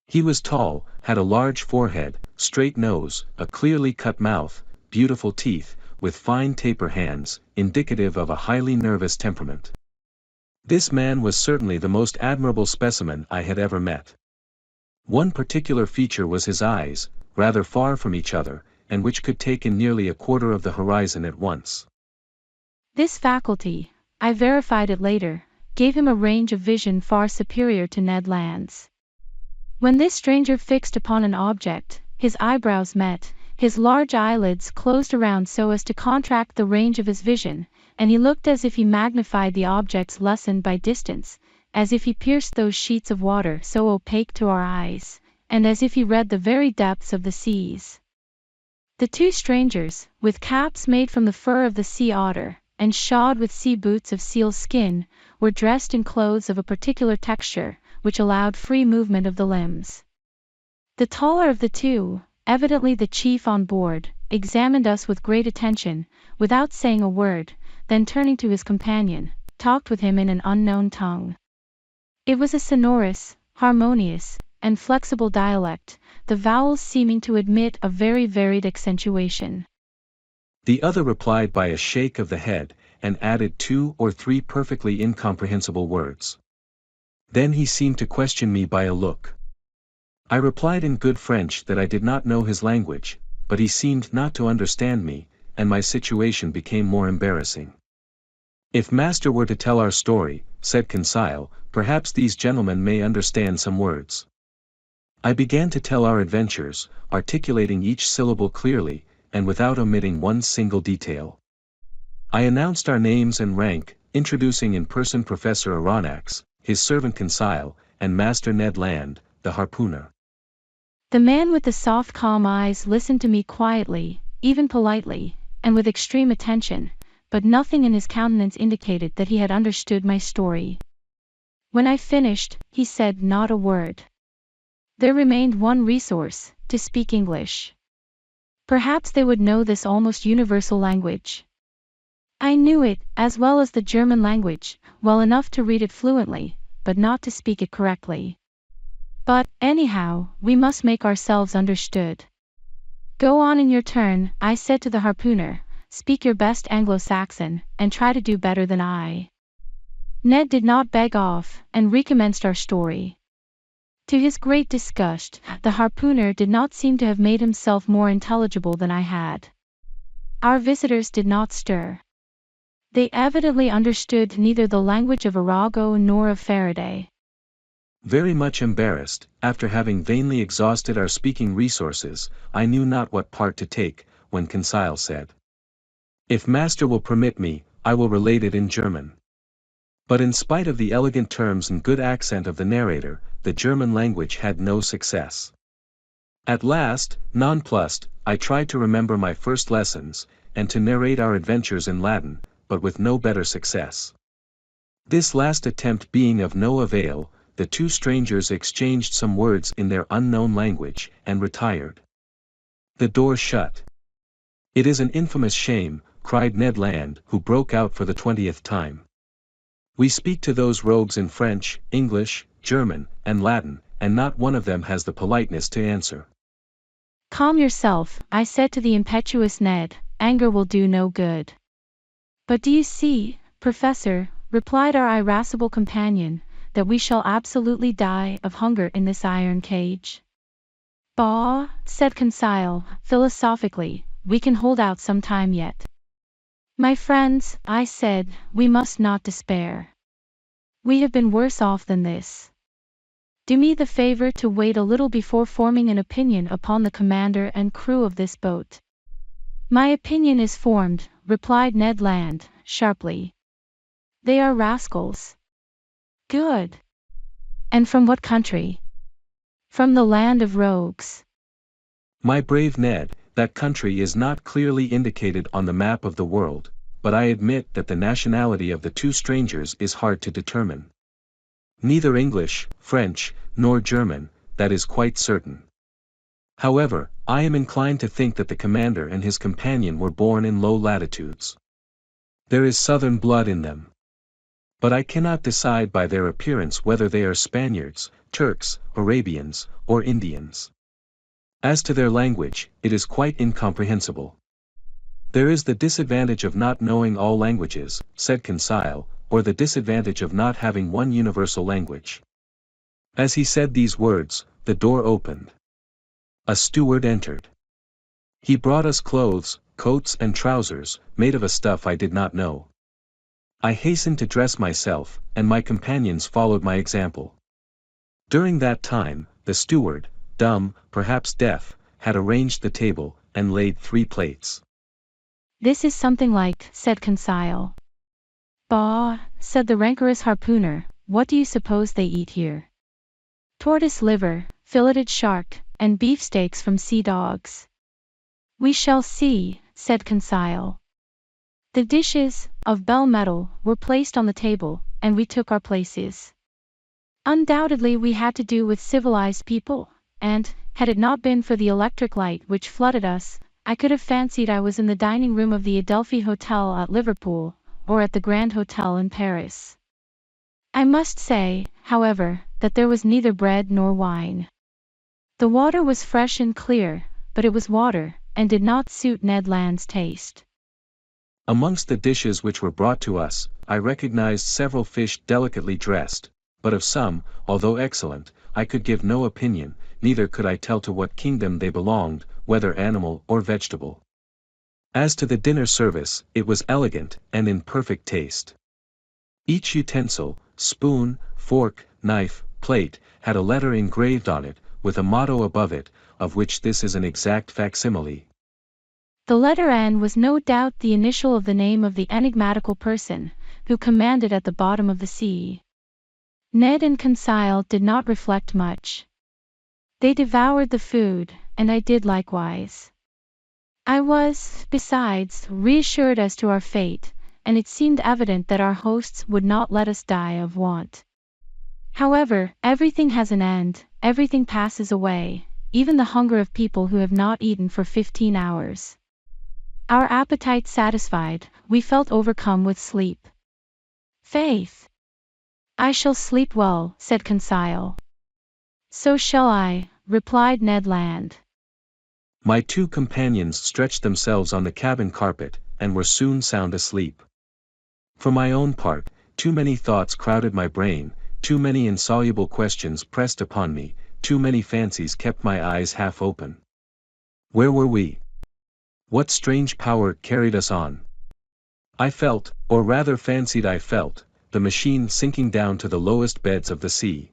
He was tall, had a large forehead, straight nose, a clearly cut mouth, beautiful teeth, with fine taper hands, indicative of a highly nervous temperament. This man was certainly the most admirable specimen I had ever met. One particular feature was his eyes, rather far from each other, and which could take in nearly a quarter of the horizon at once. This faculty, I verified it later, gave him a range of vision far superior to Ned Land's. When this stranger fixed upon an object, his eyebrows met, his large eyelids closed around so as to contract the range of his vision, and he looked as if he magnified the objects lessened by distance, as if he pierced those sheets of water so opaque to our eyes, and as if he read the very depths of the seas. The 2 strangers, with caps made from the fur of the sea otter, and shod with sea boots of seal skin, were dressed in clothes of a particular texture, which allowed free movement of the limbs. The taller of the two, evidently the chief on board, examined us with great attention, without saying a word, then turning to his companion, talked with him in an unknown tongue. It was a sonorous, harmonious, and flexible dialect, the vowels seeming to admit a very varied accentuation. The other replied by a shake of the head, and added 2 or 3 perfectly incomprehensible words. Then he seemed to question me by a look. I replied in good French that I did not know his language, but he seemed not to understand me, and my situation became more embarrassing. "If master were to tell our story," said Conseil, "perhaps these gentlemen may understand some words." I began to tell our adventures, articulating each syllable clearly, and without omitting one single detail. I announced our names and rank, introducing in person Professor Aronnax, his servant Conseil, and Master Ned Land, the harpooner. The man with the soft calm eyes listened to me quietly, even politely, and with extreme attention, but nothing in his countenance indicated that he had understood my story. When I finished, he said not a word. There remained one resource, to speak English. Perhaps they would know this almost universal language. I knew it, as well as the German language, well enough to read it fluently, but not to speak it correctly. But, anyhow, we must make ourselves understood. "Go on in your turn," I said to the harpooner, "speak your best Anglo-Saxon, and try to do better than I." Ned did not beg off, and recommenced our story. To his great disgust, the harpooner did not seem to have made himself more intelligible than I had. Our visitors did not stir. They evidently understood neither the language of Arago nor of Faraday. Very much embarrassed, after having vainly exhausted our speaking resources, I knew not what part to take, when Conseil said, "If master will permit me, I will relate it in German." But in spite of the elegant terms and good accent of the narrator, the German language had no success. At last, nonplussed, I tried to remember my first lessons, and to narrate our adventures in Latin, but with no better success. This last attempt being of no avail, the two strangers exchanged some words in their unknown language, and retired. The door shut. "It is an infamous shame," cried Ned Land, who broke out for the 20th time. "We speak to those rogues in French, English, German, and Latin, and not one of them has the politeness to answer." "Calm yourself," I said to the impetuous Ned, "anger will do no good." "But do you see, Professor," replied our irascible companion, "that we shall absolutely die of hunger in this iron cage?" "Bah," said Conseil, philosophically, "we can hold out some time yet." "My friends," I said, "we must not despair. We have been worse off than this. Do me the favor to wait a little before forming an opinion upon the commander and crew of this boat." "My opinion is formed," replied Ned Land, sharply. "They are rascals." "Good. And from what country?" "From the land of rogues." "My brave Ned, that country is not clearly indicated on the map of the world, but I admit that the nationality of the two strangers is hard to determine. Neither English, French, nor German, that is quite certain. However, I am inclined to think that the commander and his companion were born in low latitudes. There is southern blood in them. But I cannot decide by their appearance whether they are Spaniards, Turks, Arabians, or Indians. As to their language, it is quite incomprehensible. There is the disadvantage of not knowing all languages," said Conseil, "or the disadvantage of not having one universal language." As he said these words, the door opened. A steward entered. He brought us clothes, coats and trousers, made of a stuff I did not know. I hastened to dress myself, and my companions followed my example. During that time, the steward, dumb, perhaps deaf, had arranged the table, and laid 3 plates. "This is something like," said Conseil. "Bah," said the rancorous harpooner, "what do you suppose they eat here? Tortoise liver, filleted shark, and beefsteaks from sea dogs." "We shall see," said Conseil. The dishes, of bell metal, were placed on the table, and we took our places. Undoubtedly we had to do with civilized people, and, had it not been for the electric light which flooded us, I could have fancied I was in the dining room of the Adelphi Hotel at Liverpool, or at the Grand Hotel in Paris. I must say, however, that there was neither bread nor wine. The water was fresh and clear, but it was water, and did not suit Ned Land's taste. Amongst the dishes which were brought to us, I recognized several fish delicately dressed, but of some, although excellent, I could give no opinion, neither could I tell to what kingdom they belonged, whether animal or vegetable. As to the dinner service, it was elegant, and in perfect taste. Each utensil, spoon, fork, knife, plate, had a letter engraved on it, with a motto above it, of which this is an exact facsimile. The letter N was no doubt the initial of the name of the enigmatical person, who commanded at the bottom of the sea. Ned and Conseil did not reflect much. They devoured the food, and I did likewise. I was, besides, reassured as to our fate, and it seemed evident that our hosts would not let us die of want. However, everything has an end, everything passes away, even the hunger of people who have not eaten for 15 hours. Our appetite satisfied, we felt overcome with sleep. "Faith! I shall sleep well," said Conseil. "So shall I," replied Ned Land. My two companions stretched themselves on the cabin carpet, and were soon sound asleep. For my own part, too many thoughts crowded my brain, too many insoluble questions pressed upon me, too many fancies kept my eyes half open. Where were we? What strange power carried us on? I felt, or rather fancied I felt, the machine sinking down to the lowest beds of the sea.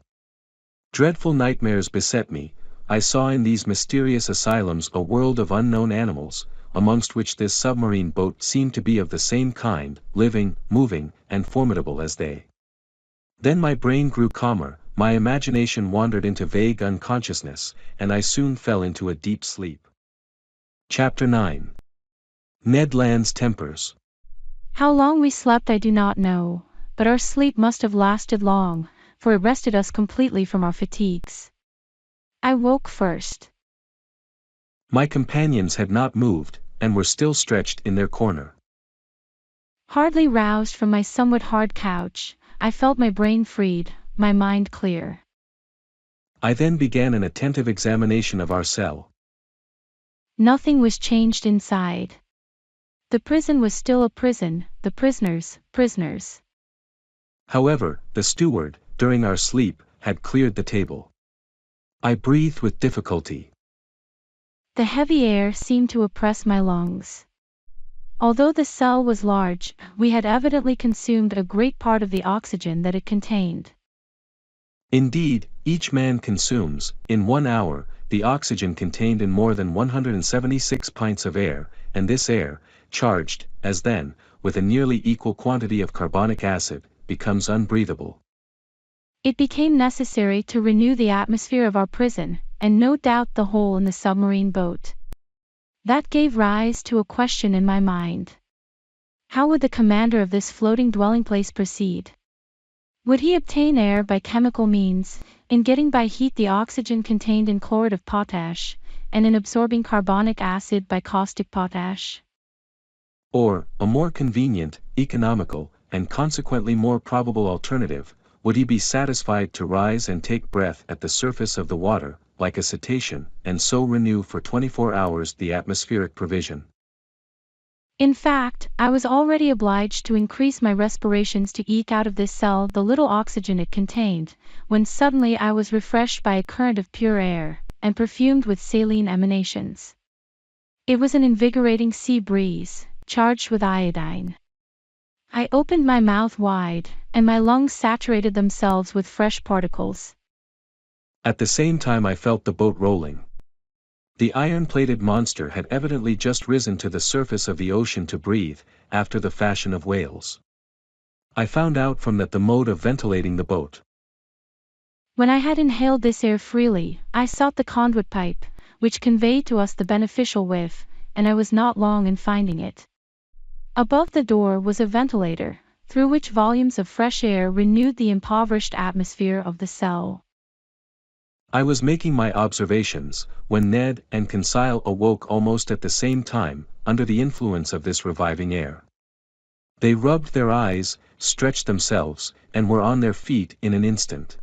Dreadful nightmares beset me. I saw in these mysterious asylums a world of unknown animals, amongst which this submarine boat seemed to be of the same kind, living, moving, and formidable as they. Then my brain grew calmer, my imagination wandered into vague unconsciousness, and I soon fell into a deep sleep. Chapter 9. Ned Land's Tempers. How long we slept I do not know, but our sleep must have lasted long, for it rested us completely from our fatigues. I woke first. My companions had not moved, and were still stretched in their corner. Hardly roused from my somewhat hard couch, I felt my brain freed, my mind clear. I then began an attentive examination of our cell. Nothing was changed inside. The prison was still a prison, the prisoners, prisoners. However, the steward, during our sleep, had cleared the table. I breathed with difficulty. The heavy air seemed to oppress my lungs. Although the cell was large, we had evidently consumed a great part of the oxygen that it contained. Indeed, each man consumes, in 1 hour, the oxygen contained in more than 176 pints of air, and this air, charged, as then, with a nearly equal quantity of carbonic acid, becomes unbreathable. It became necessary to renew the atmosphere of our prison, and no doubt the hole in the submarine boat. That gave rise to a question in my mind. How would the commander of this floating dwelling place proceed? Would he obtain air by chemical means, in getting by heat the oxygen contained in chloride of potash, and in absorbing carbonic acid by caustic potash? Or, a more convenient, economical, and consequently more probable alternative, would he be satisfied to rise and take breath at the surface of the water, like a cetacean, and so renew for 24 hours the atmospheric provision? In fact, I was already obliged to increase my respirations to eke out of this cell the little oxygen it contained, when suddenly I was refreshed by a current of pure air, and perfumed with saline emanations. It was an invigorating sea breeze, charged with iodine. I opened my mouth wide, and my lungs saturated themselves with fresh particles. At the same time I felt the boat rolling. The iron-plated monster had evidently just risen to the surface of the ocean to breathe, after the fashion of whales. I found out from that the mode of ventilating the boat. When I had inhaled this air freely, I sought the conduit pipe, which conveyed to us the beneficial whiff, and I was not long in finding it. Above the door was a ventilator, through which volumes of fresh air renewed the impoverished atmosphere of the cell. I was making my observations, when Ned and Conseil awoke almost at the same time, under the influence of this reviving air. They rubbed their eyes, stretched themselves, and were on their feet in an instant.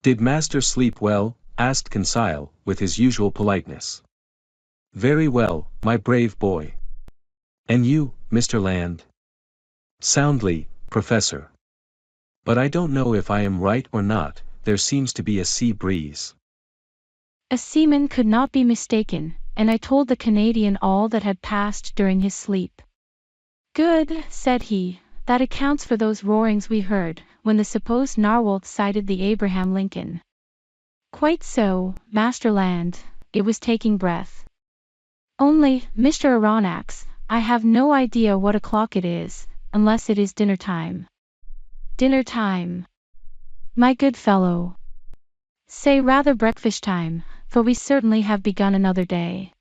"Did master sleep well?" asked Conseil, with his usual politeness. "Very well, my brave boy. And you, Mr. Land?" "Soundly, Professor. But I don't know if I am right or not, there seems to be a sea breeze." A seaman could not be mistaken, and I told the Canadian all that had passed during his sleep. "Good," said he, "that accounts for those roarings we heard, when the supposed narwhal sighted the Abraham Lincoln." "Quite so, Master Land, it was taking breath. Only, Mr. Aronnax, I have no idea what o'clock it is, unless it is dinner time." "Dinner time? My good fellow. Say rather breakfast time, for we certainly have begun another day."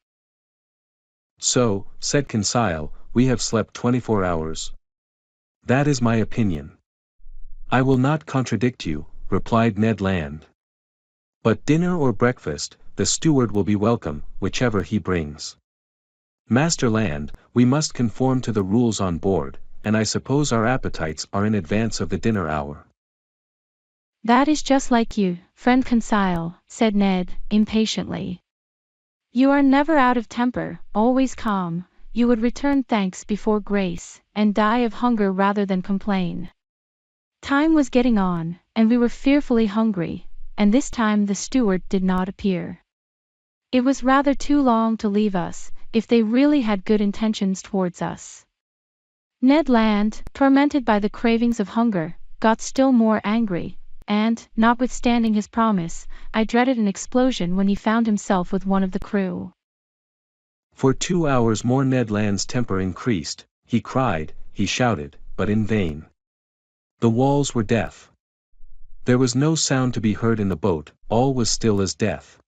"So," said Conseil, "we have slept 24 hours. That is my opinion." "I will not contradict you," replied Ned Land. "But dinner or breakfast, the steward will be welcome, whichever he brings. Master Land, we must conform to the rules on board, and I suppose our appetites are in advance of the dinner hour." "That is just like you, friend Conseil," said Ned, impatiently. "You are never out of temper, always calm. You would return thanks before grace, and die of hunger rather than complain." Time was getting on, and we were fearfully hungry, and this time the steward did not appear. It was rather too long to leave us, if they really had good intentions towards us. Ned Land, tormented by the cravings of hunger, got still more angry, and, notwithstanding his promise, I dreaded an explosion when he found himself with one of the crew. For 2 hours more Ned Land's temper increased, he cried, he shouted, but in vain. The walls were deaf. There was no sound to be heard in the boat, all was still as death.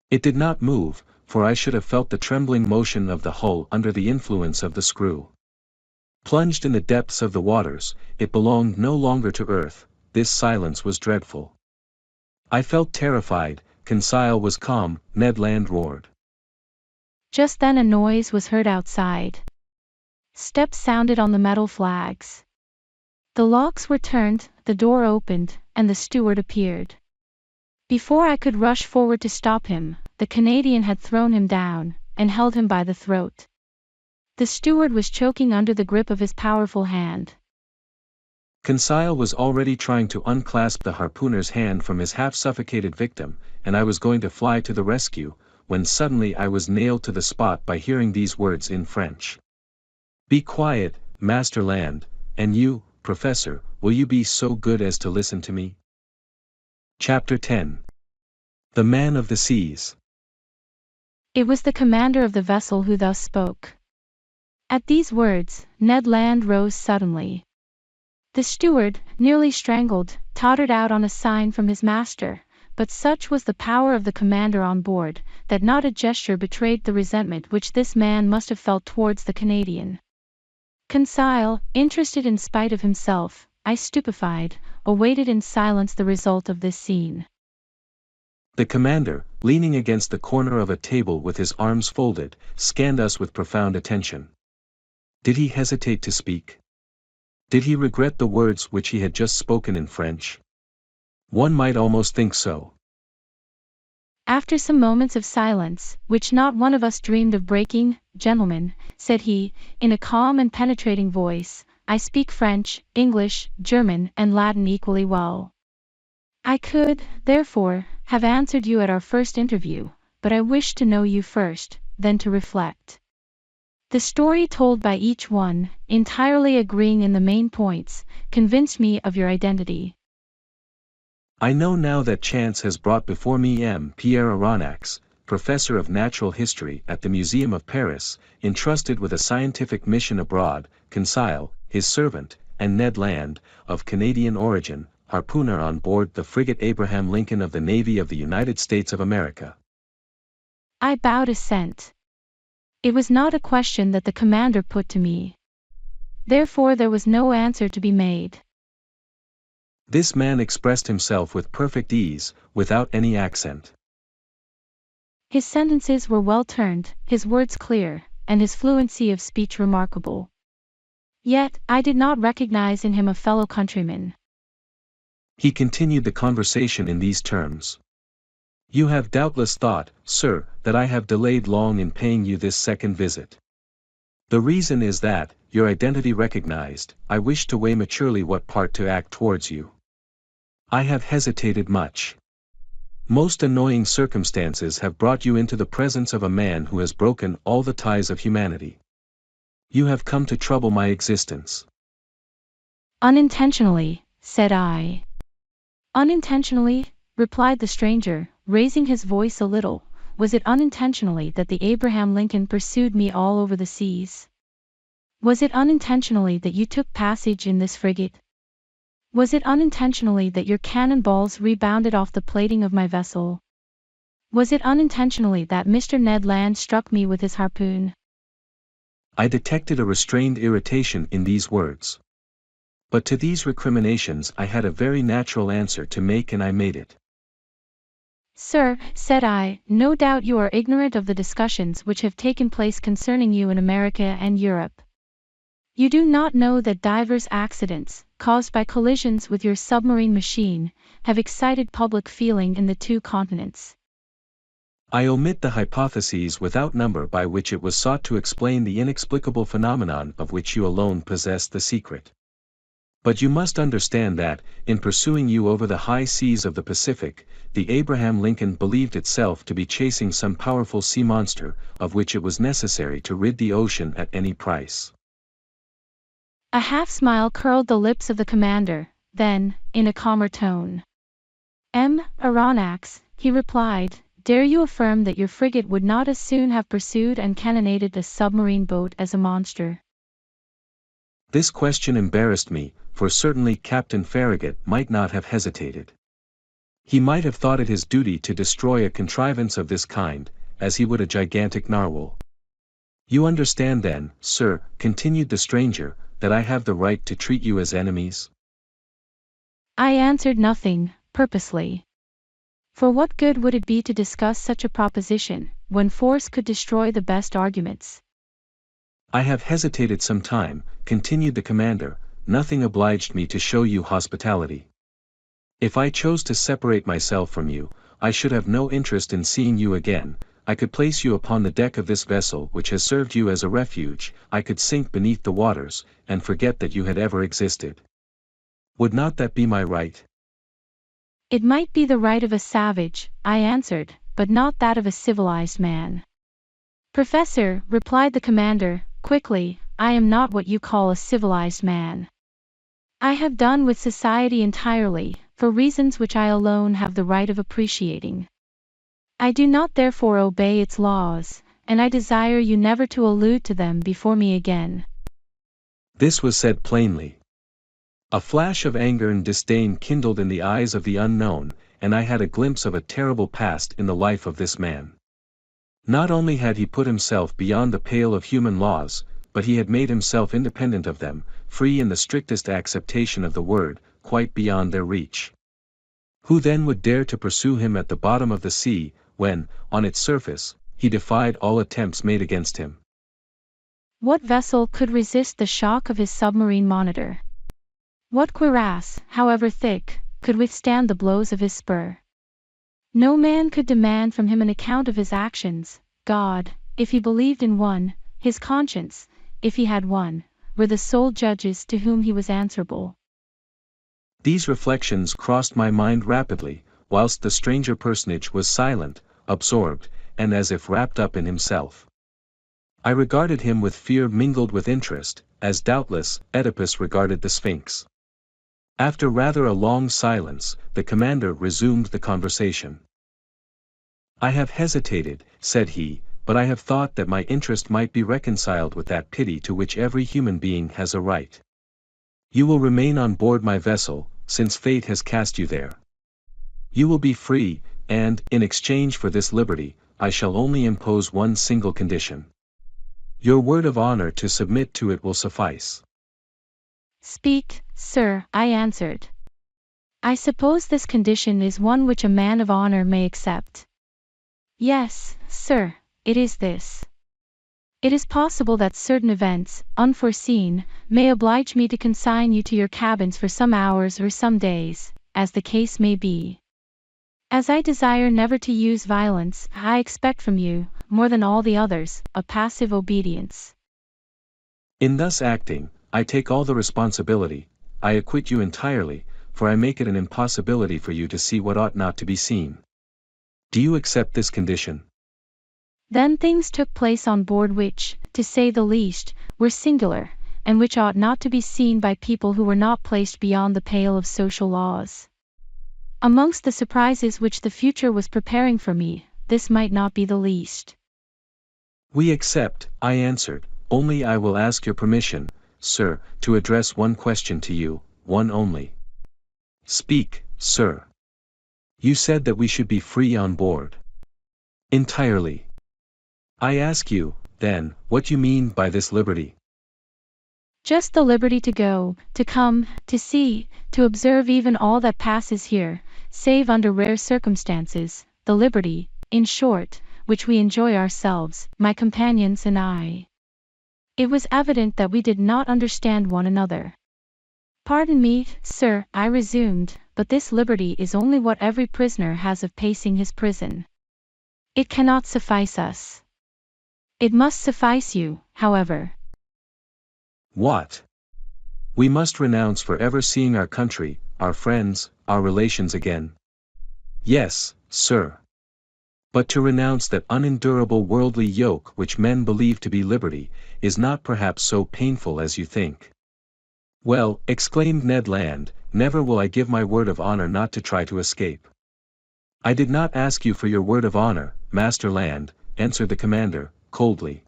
It did not move, for I should have felt the trembling motion of the hull under the influence of the screw. Plunged in the depths of the waters, it belonged no longer to earth, this silence was dreadful. I felt terrified, Conseil was calm, Ned Land roared. Just then a noise was heard outside. Steps sounded on the metal flags. The locks were turned, the door opened, and the steward appeared. Before I could rush forward to stop him, the Canadian had thrown him down, and held him by the throat. The steward was choking under the grip of his powerful hand. Conseil was already trying to unclasp the harpooner's hand from his half-suffocated victim, and I was going to fly to the rescue, when suddenly I was nailed to the spot by hearing these words in French. "Be quiet, Master Land, and you, Professor, will you be so good as to listen to me?" Chapter 10. The Man of the Seas. It was the commander of the vessel who thus spoke. At these words, Ned Land rose suddenly. The steward, nearly strangled, tottered out on a sign from his master, but such was the power of the commander on board, that not a gesture betrayed the resentment which this man must have felt towards the Canadian. Conseil, interested in spite of himself, I stupefied, awaited in silence the result of this scene. The commander, leaning against the corner of a table with his arms folded, scanned us with profound attention. Did he hesitate to speak? Did he regret the words which he had just spoken in French? One might almost think so. After some moments of silence, which not one of us dreamed of breaking, "Gentlemen," said he, in a calm and penetrating voice, "I speak French, English, German, and Latin equally well. I could, therefore, have answered you at our first interview, but I wish to know you first, then to reflect. The story told by each one, entirely agreeing in the main points, convinced me of your identity. I know now that chance has brought before me M. Pierre Aronnax, Professor of Natural History at the Museum of Paris, entrusted with a scientific mission abroad, Conseil, his servant, and Ned Land, of Canadian origin, harpooner on board the frigate Abraham Lincoln of the Navy of the United States of America." I bowed assent. It was not a question that the commander put to me. Therefore there was no answer to be made. This man expressed himself with perfect ease, without any accent. His sentences were well turned, his words clear, and his fluency of speech remarkable. Yet, I did not recognize in him a fellow countryman. He continued the conversation in these terms. You have doubtless thought, sir, that I have delayed long in paying you this second visit. The reason is that, your identity recognized, I wish to weigh maturely what part to act towards you. I have hesitated much. Most annoying circumstances have brought you into the presence of a man who has broken all the ties of humanity. You have come to trouble my existence. Unintentionally, said I. Unintentionally, replied the stranger, raising his voice a little. Was it unintentionally that the Abraham Lincoln pursued me all over the seas? Was it unintentionally that you took passage in this frigate? Was it unintentionally that your cannon balls rebounded off the plating of my vessel? Was it unintentionally that Mr. Ned Land struck me with his harpoon? I detected a restrained irritation in these words. But to these recriminations I had a very natural answer to make, and I made it. Sir, said I, no doubt you are ignorant of the discussions which have taken place concerning you in America and Europe. You do not know that divers accidents, caused by collisions with your submarine machine, have excited public feeling in the two continents. I omit the hypotheses without number by which it was sought to explain the inexplicable phenomenon of which you alone possess the secret. But you must understand that, in pursuing you over the high seas of the Pacific, the Abraham Lincoln believed itself to be chasing some powerful sea monster, of which it was necessary to rid the ocean at any price. A half-smile curled the lips of the commander, then, in a calmer tone. Aronnax, he replied, dare you affirm that your frigate would not as soon have pursued and cannonaded a submarine boat as a monster? This question embarrassed me, for certainly Captain Farragut might not have hesitated. He might have thought it his duty to destroy a contrivance of this kind, as he would a gigantic narwhal. You understand then, sir, continued the stranger, that I have the right to treat you as enemies? I answered nothing, purposely. For what good would it be to discuss such a proposition, when force could destroy the best arguments? I have hesitated some time, continued the commander, nothing obliged me to show you hospitality. If I chose to separate myself from you, I should have no interest in seeing you again. I could place you upon the deck of this vessel which has served you as a refuge, I could sink beneath the waters, and forget that you had ever existed. Would not that be my right? It might be the right of a savage, I answered, but not that of a civilized man. Professor, replied the commander, quickly, I am not what you call a civilized man. I have done with society entirely, for reasons which I alone have the right of appreciating. I do not therefore obey its laws, and I desire you never to allude to them before me again. This was said plainly. A flash of anger and disdain kindled in the eyes of the unknown, and I had a glimpse of a terrible past in the life of this man. Not only had he put himself beyond the pale of human laws, but he had made himself independent of them, free in the strictest acceptation of the word, quite beyond their reach. Who then would dare to pursue him at the bottom of the sea, when, on its surface, he defied all attempts made against him? What vessel could resist the shock of his submarine monitor? What cuirass, however thick, could withstand the blows of his spur? No man could demand from him an account of his actions. God, if he believed in one, his conscience, if he had one, were the sole judges to whom he was answerable. These reflections crossed my mind rapidly, whilst the stranger personage was silent, absorbed, and as if wrapped up in himself. I regarded him with fear mingled with interest, as doubtless Oedipus regarded the Sphinx. After rather a long silence, the commander resumed the conversation. I have hesitated, said he, but I have thought that my interest might be reconciled with that pity to which every human being has a right. You will remain on board my vessel, since fate has cast you there. You will be free, and, in exchange for this liberty, I shall only impose one single condition. Your word of honor to submit to it will suffice. Speak, sir, I answered. I suppose this condition is one which a man of honor may accept. Yes, sir, it is this. It is possible that certain events, unforeseen, may oblige me to consign you to your cabins for some hours or some days, as the case may be. As I desire never to use violence, I expect from you, more than all the others, a passive obedience. In thus acting, I take all the responsibility, I acquit you entirely, for I make it an impossibility for you to see what ought not to be seen. Do you accept this condition? Then things took place on board which, to say the least, were singular, and which ought not to be seen by people who were not placed beyond the pale of social laws. Amongst the surprises which the future was preparing for me, this might not be the least. We accept, I answered, only I will ask your permission, sir, to address one question to you, one only. Speak, sir. You said that we should be free on board. Entirely. I ask you, then, what you mean by this liberty? Just the liberty to go, to come, to see, to observe even all that passes here, save under rare circumstances, the liberty, in short, which we enjoy ourselves, my companions and I. It was evident that we did not understand one another. Pardon me, sir, I resumed, but this liberty is only what every prisoner has of pacing his prison. It cannot suffice us. It must suffice you, however. What? We must renounce forever seeing our country, our friends, our relations again. Yes, sir. But to renounce that unendurable worldly yoke which men believe to be liberty, is not perhaps so painful as you think. Well, exclaimed Ned Land, never will I give my word of honor not to try to escape. I did not ask you for your word of honor, Master Land, answered the commander, coldly.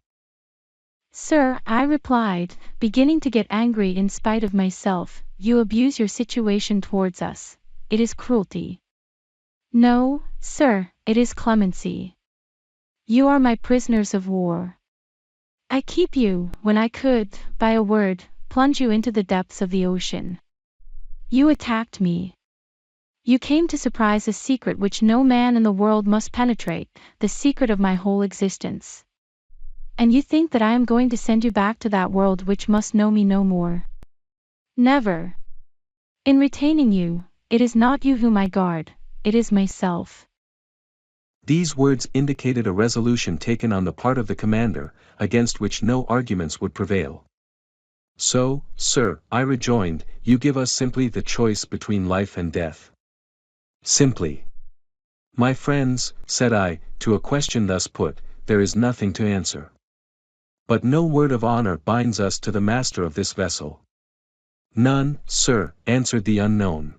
Sir, I replied, beginning to get angry in spite of myself, you abuse your situation towards us. It is cruelty. No, sir, it is clemency. You are my prisoners of war. I keep you, when I could, by a word, plunge you into the depths of the ocean. You attacked me. You came to surprise a secret which no man in the world must penetrate, the secret of my whole existence. And you think that I am going to send you back to that world which must know me no more. Never. In retaining you, it is not you whom I guard, it is myself. These words indicated a resolution taken on the part of the commander, against which no arguments would prevail. So, sir, I rejoined, you give us simply the choice between life and death. Simply. My friends, said I, to a question thus put, there is nothing to answer. But no word of honor binds us to the master of this vessel. None, sir, answered the unknown.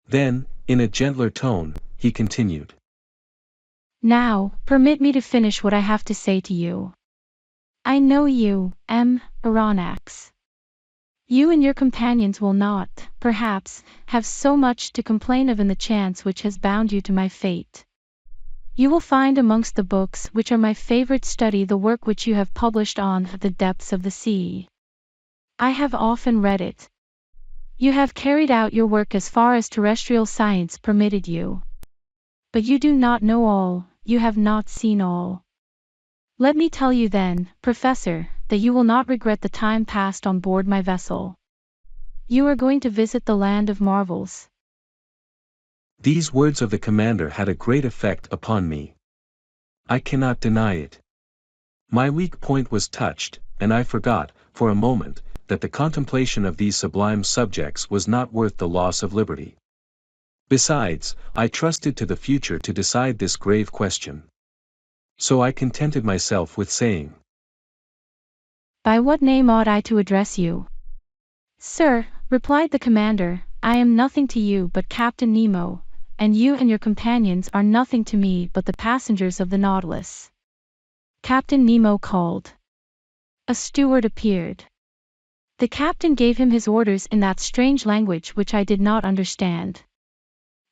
Then, in a gentler tone, he continued. Now, permit me to finish what I have to say to you. I know you, Aronnax. You and your companions will not, perhaps, have so much to complain of in the chance which has bound you to my fate. You will find amongst the books which are my favorite study the work which you have published on the depths of the sea. I have often read it. You have carried out your work as far as terrestrial science permitted you. But you do not know all, you have not seen all. Let me tell you then, Professor, that you will not regret the time passed on board my vessel. You are going to visit the land of marvels. These words of the commander had a great effect upon me. I cannot deny it. My weak point was touched, and I forgot, for a moment, that the contemplation of these sublime subjects was not worth the loss of liberty. Besides, I trusted to the future to decide this grave question. So I contented myself with saying, By what name ought I to address you? Sir, replied the commander, I am nothing to you but Captain Nemo, and you and your companions are nothing to me but the passengers of the Nautilus. Captain Nemo called. A steward appeared. The captain gave him his orders in that strange language which I did not understand.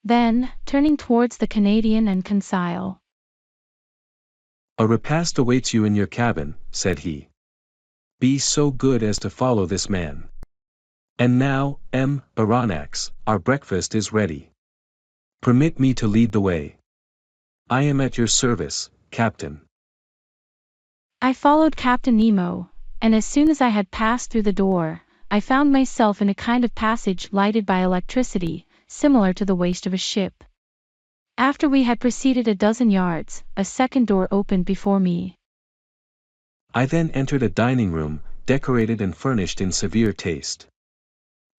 Then, turning towards the Canadian and Conseil. A repast awaits you in your cabin, said he. Be so good as to follow this man. And now, Baranax, our breakfast is ready. Permit me to lead the way. I am at your service, Captain. I followed Captain Nemo, and as soon as I had passed through the door, I found myself in a kind of passage lighted by electricity, similar to the waist of a ship. After we had proceeded a dozen yards, a second door opened before me. I then entered a dining room, decorated and furnished in severe taste.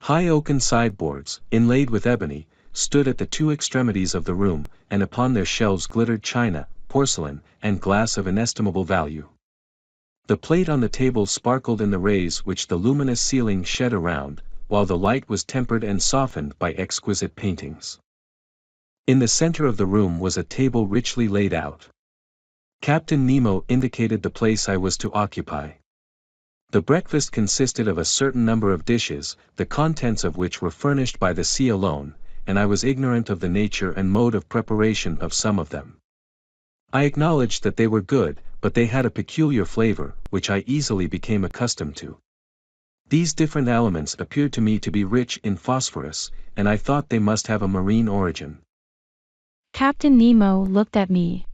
High oaken sideboards, inlaid with ebony, stood at the two extremities of the room, and upon their shelves glittered china, porcelain, and glass of inestimable value. The plate on the table sparkled in the rays which the luminous ceiling shed around, while the light was tempered and softened by exquisite paintings. In the center of the room was a table richly laid out. Captain Nemo indicated the place I was to occupy. The breakfast consisted of a certain number of dishes, the contents of which were furnished by the sea alone, and I was ignorant of the nature and mode of preparation of some of them. I acknowledged that they were good, but they had a peculiar flavor, which I easily became accustomed to. These different elements appeared to me to be rich in phosphorus, and I thought they must have a marine origin. Captain Nemo looked at me.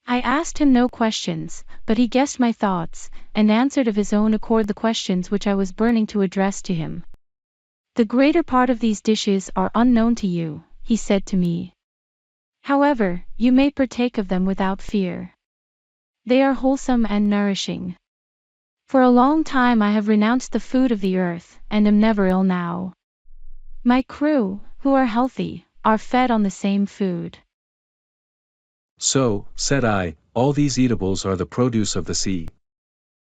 I asked him no questions, but he guessed my thoughts, and answered of his own accord the questions which I was burning to address to him. The greater part of these dishes are unknown to you, he said to me. However, you may partake of them without fear. They are wholesome and nourishing. For a long time I have renounced the food of the earth, and am never ill now. My crew, who are healthy, are fed on the same food. So, said I, all these eatables are the produce of the sea.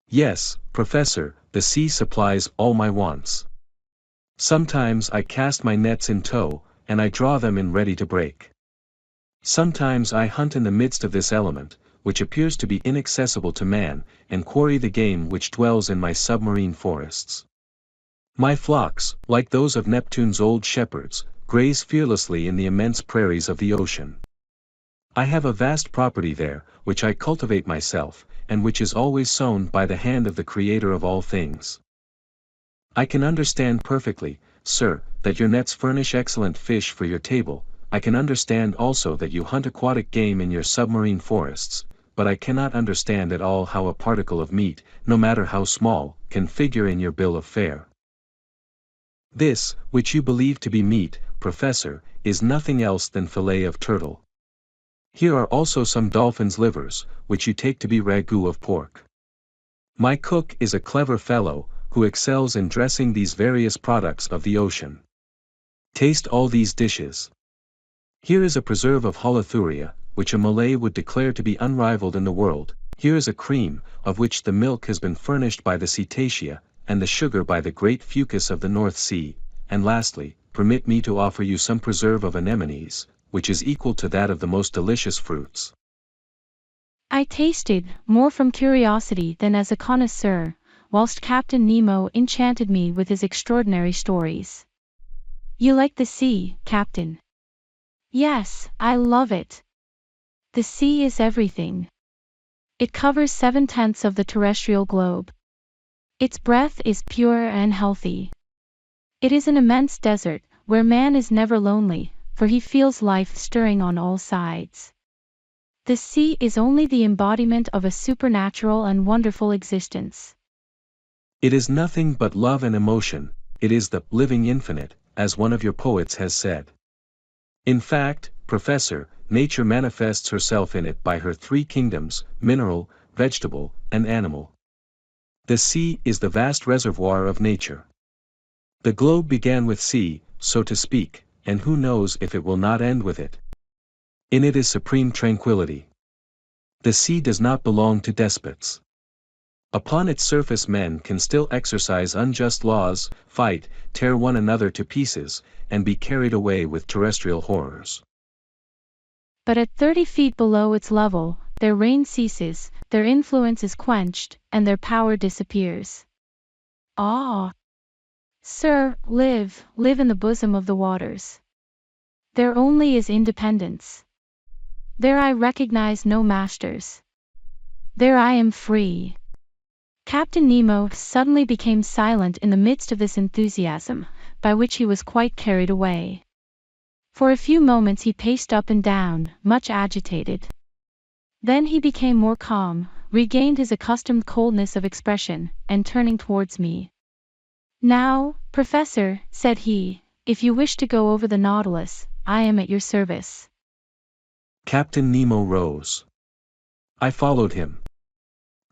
Yes, Professor, the sea supplies all my wants. Sometimes I cast my nets in tow, and I draw them in ready to break. Sometimes I hunt in the midst of this element, which appears to be inaccessible to man, and quarry the game which dwells in my submarine forests. My flocks, like those of Neptune's old shepherds, graze fearlessly in the immense prairies of the ocean. I have a vast property there, which I cultivate myself, and which is always sown by the hand of the Creator of all things. I can understand perfectly, sir, that your nets furnish excellent fish for your table. I can understand also that you hunt aquatic game in your submarine forests, but I cannot understand at all how a particle of meat, no matter how small, can figure in your bill of fare. This, which you believe to be meat, Professor, is nothing else than fillet of turtle. Here are also some dolphins' livers, which you take to be ragout of pork. My cook is a clever fellow, who excels in dressing these various products of the ocean. Taste all these dishes. Here is a preserve of holothuria, which a Malay would declare to be unrivaled in the world. Here is a cream, of which the milk has been furnished by the cetacea, and the sugar by the great fucus of the North Sea, and lastly, permit me to offer you some preserve of anemones, which is equal to that of the most delicious fruits. I tasted, more from curiosity than as a connoisseur, whilst Captain Nemo enchanted me with his extraordinary stories. You like the sea, Captain? Yes, I love it. The sea is everything. It covers 7/10 of the terrestrial globe. Its breath is pure and healthy. It is an immense desert, where man is never lonely, for he feels life stirring on all sides. The sea is only the embodiment of a supernatural and wonderful existence. It is nothing but love and emotion, it is the living infinite, as one of your poets has said. In fact, Professor, nature manifests herself in it by her three kingdoms, mineral, vegetable, and animal. The sea is the vast reservoir of nature. The globe began with sea, so to speak, and who knows if it will not end with it. In it is supreme tranquility. The sea does not belong to despots. Upon its surface men can still exercise unjust laws, fight, tear one another to pieces, and be carried away with terrestrial horrors. But at 30 feet below its level, their reign ceases, their influence is quenched, and their power disappears. Ah! Sir, live in the bosom of the waters. There only is independence. There I recognize no masters. There I am free. Captain Nemo suddenly became silent in the midst of this enthusiasm, by which he was quite carried away. For a few moments he paced up and down, much agitated. Then he became more calm, regained his accustomed coldness of expression, and turning towards me. "Now, Professor," said he, "if you wish to go over the Nautilus, I am at your service." Captain Nemo rose. I followed him.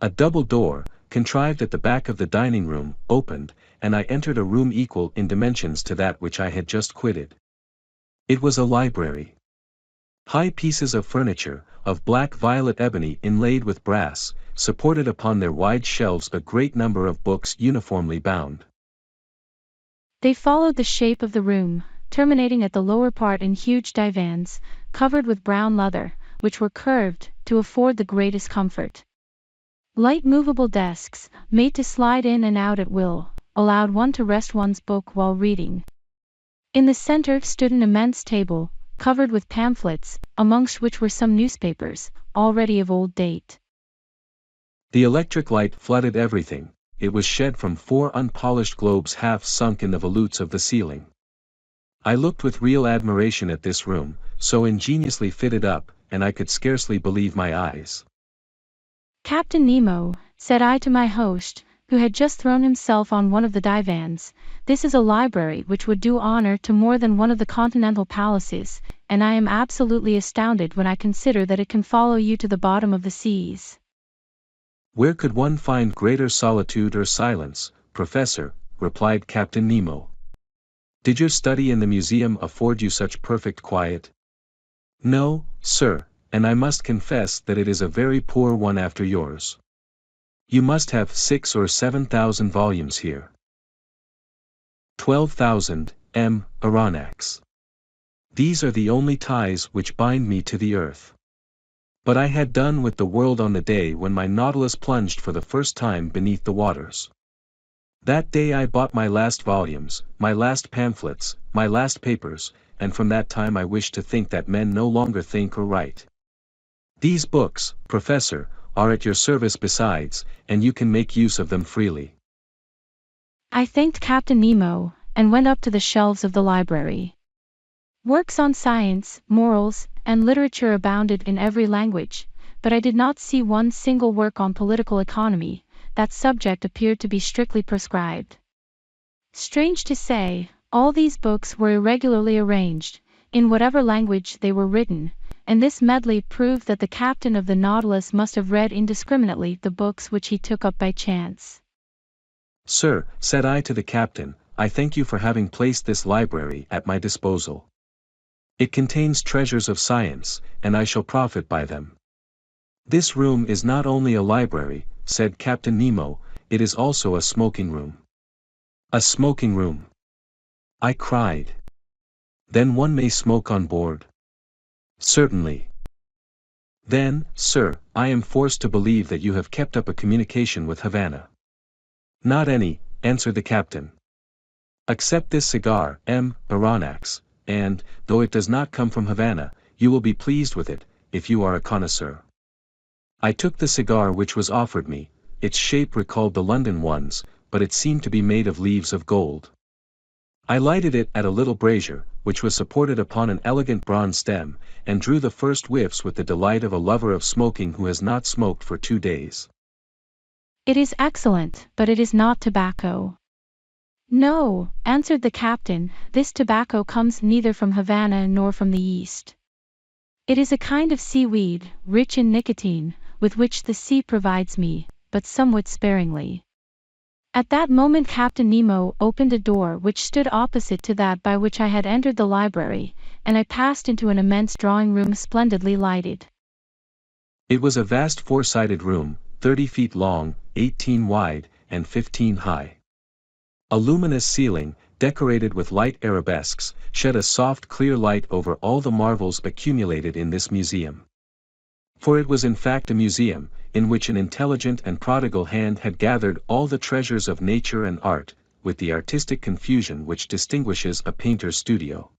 A double door, contrived at the back of the dining room, opened, and I entered a room equal in dimensions to that which I had just quitted. It was a library. High pieces of furniture, of black violet ebony inlaid with brass, supported upon their wide shelves a great number of books uniformly bound. They followed the shape of the room, terminating at the lower part in huge divans, covered with brown leather, which were curved, to afford the greatest comfort. Light movable desks, made to slide in and out at will, allowed one to rest one's book while reading. In the center stood an immense table, covered with pamphlets, amongst which were some newspapers, already of old date. The electric light flooded everything. It was shed from 4 unpolished globes half sunk in the volutes of the ceiling. I looked with real admiration at this room, so ingeniously fitted up, and I could scarcely believe my eyes. "Captain Nemo," said I to my host, who had just thrown himself on one of the divans, "this is a library which would do honor to more than one of the continental palaces, and I am absolutely astounded when I consider that it can follow you to the bottom of the seas." "Where could one find greater solitude or silence, Professor?" replied Captain Nemo. "Did your study in the museum afford you such perfect quiet?" "No, sir, and I must confess that it is a very poor one after yours. You must have 6,000 or 7,000 volumes here." 12,000, Aronnax. "These are the only ties which bind me to the earth." But I had done with the world on the day when my Nautilus plunged for the first time beneath the waters. That day I bought my last volumes, my last pamphlets, my last papers, and from that time I wish to think that men no longer think or write. These books, Professor, are at your service besides, and you can make use of them freely. I thanked Captain Nemo, and went up to the shelves of the library. Works on science, morals, and literature abounded in every language, but I did not see one single work on political economy. That subject appeared to be strictly proscribed. Strange to say, all these books were irregularly arranged, in whatever language they were written, and this medley proved that the captain of the Nautilus must have read indiscriminately the books which he took up by chance. "Sir," said I to the captain, "I thank you for having placed this library at my disposal. It contains treasures of science, and I shall profit by them." "This room is not only a library," said Captain Nemo, "it is also a smoking room." "A smoking room!" I cried. "Then one may smoke on board?" "Certainly." "Then, sir, I am forced to believe that you have kept up a communication with Havana." "Not any," answered the captain. "Accept this cigar, Aronnax, and, though it does not come from Havana, you will be pleased with it, if you are a connoisseur." I took the cigar which was offered me. Its shape recalled the London ones, but it seemed to be made of leaves of gold. I lighted it at a little brazier, which was supported upon an elegant bronze stem, and drew the first whiffs with the delight of a lover of smoking who has not smoked for 2 days. "It is excellent, but it is not tobacco." "No," answered the captain, "this tobacco comes neither from Havana nor from the East. It is a kind of seaweed, rich in nicotine, with which the sea provides me, but somewhat sparingly." At that moment Captain Nemo opened a door which stood opposite to that by which I had entered the library, and I passed into an immense drawing room splendidly lighted. It was a vast 4-sided room, 30 feet long, 18 wide, and 15 high. A luminous ceiling, decorated with light arabesques, shed a soft clear light over all the marvels accumulated in this museum. For it was in fact a museum, in which an intelligent and prodigal hand had gathered all the treasures of nature and art, with the artistic confusion which distinguishes a painter's studio.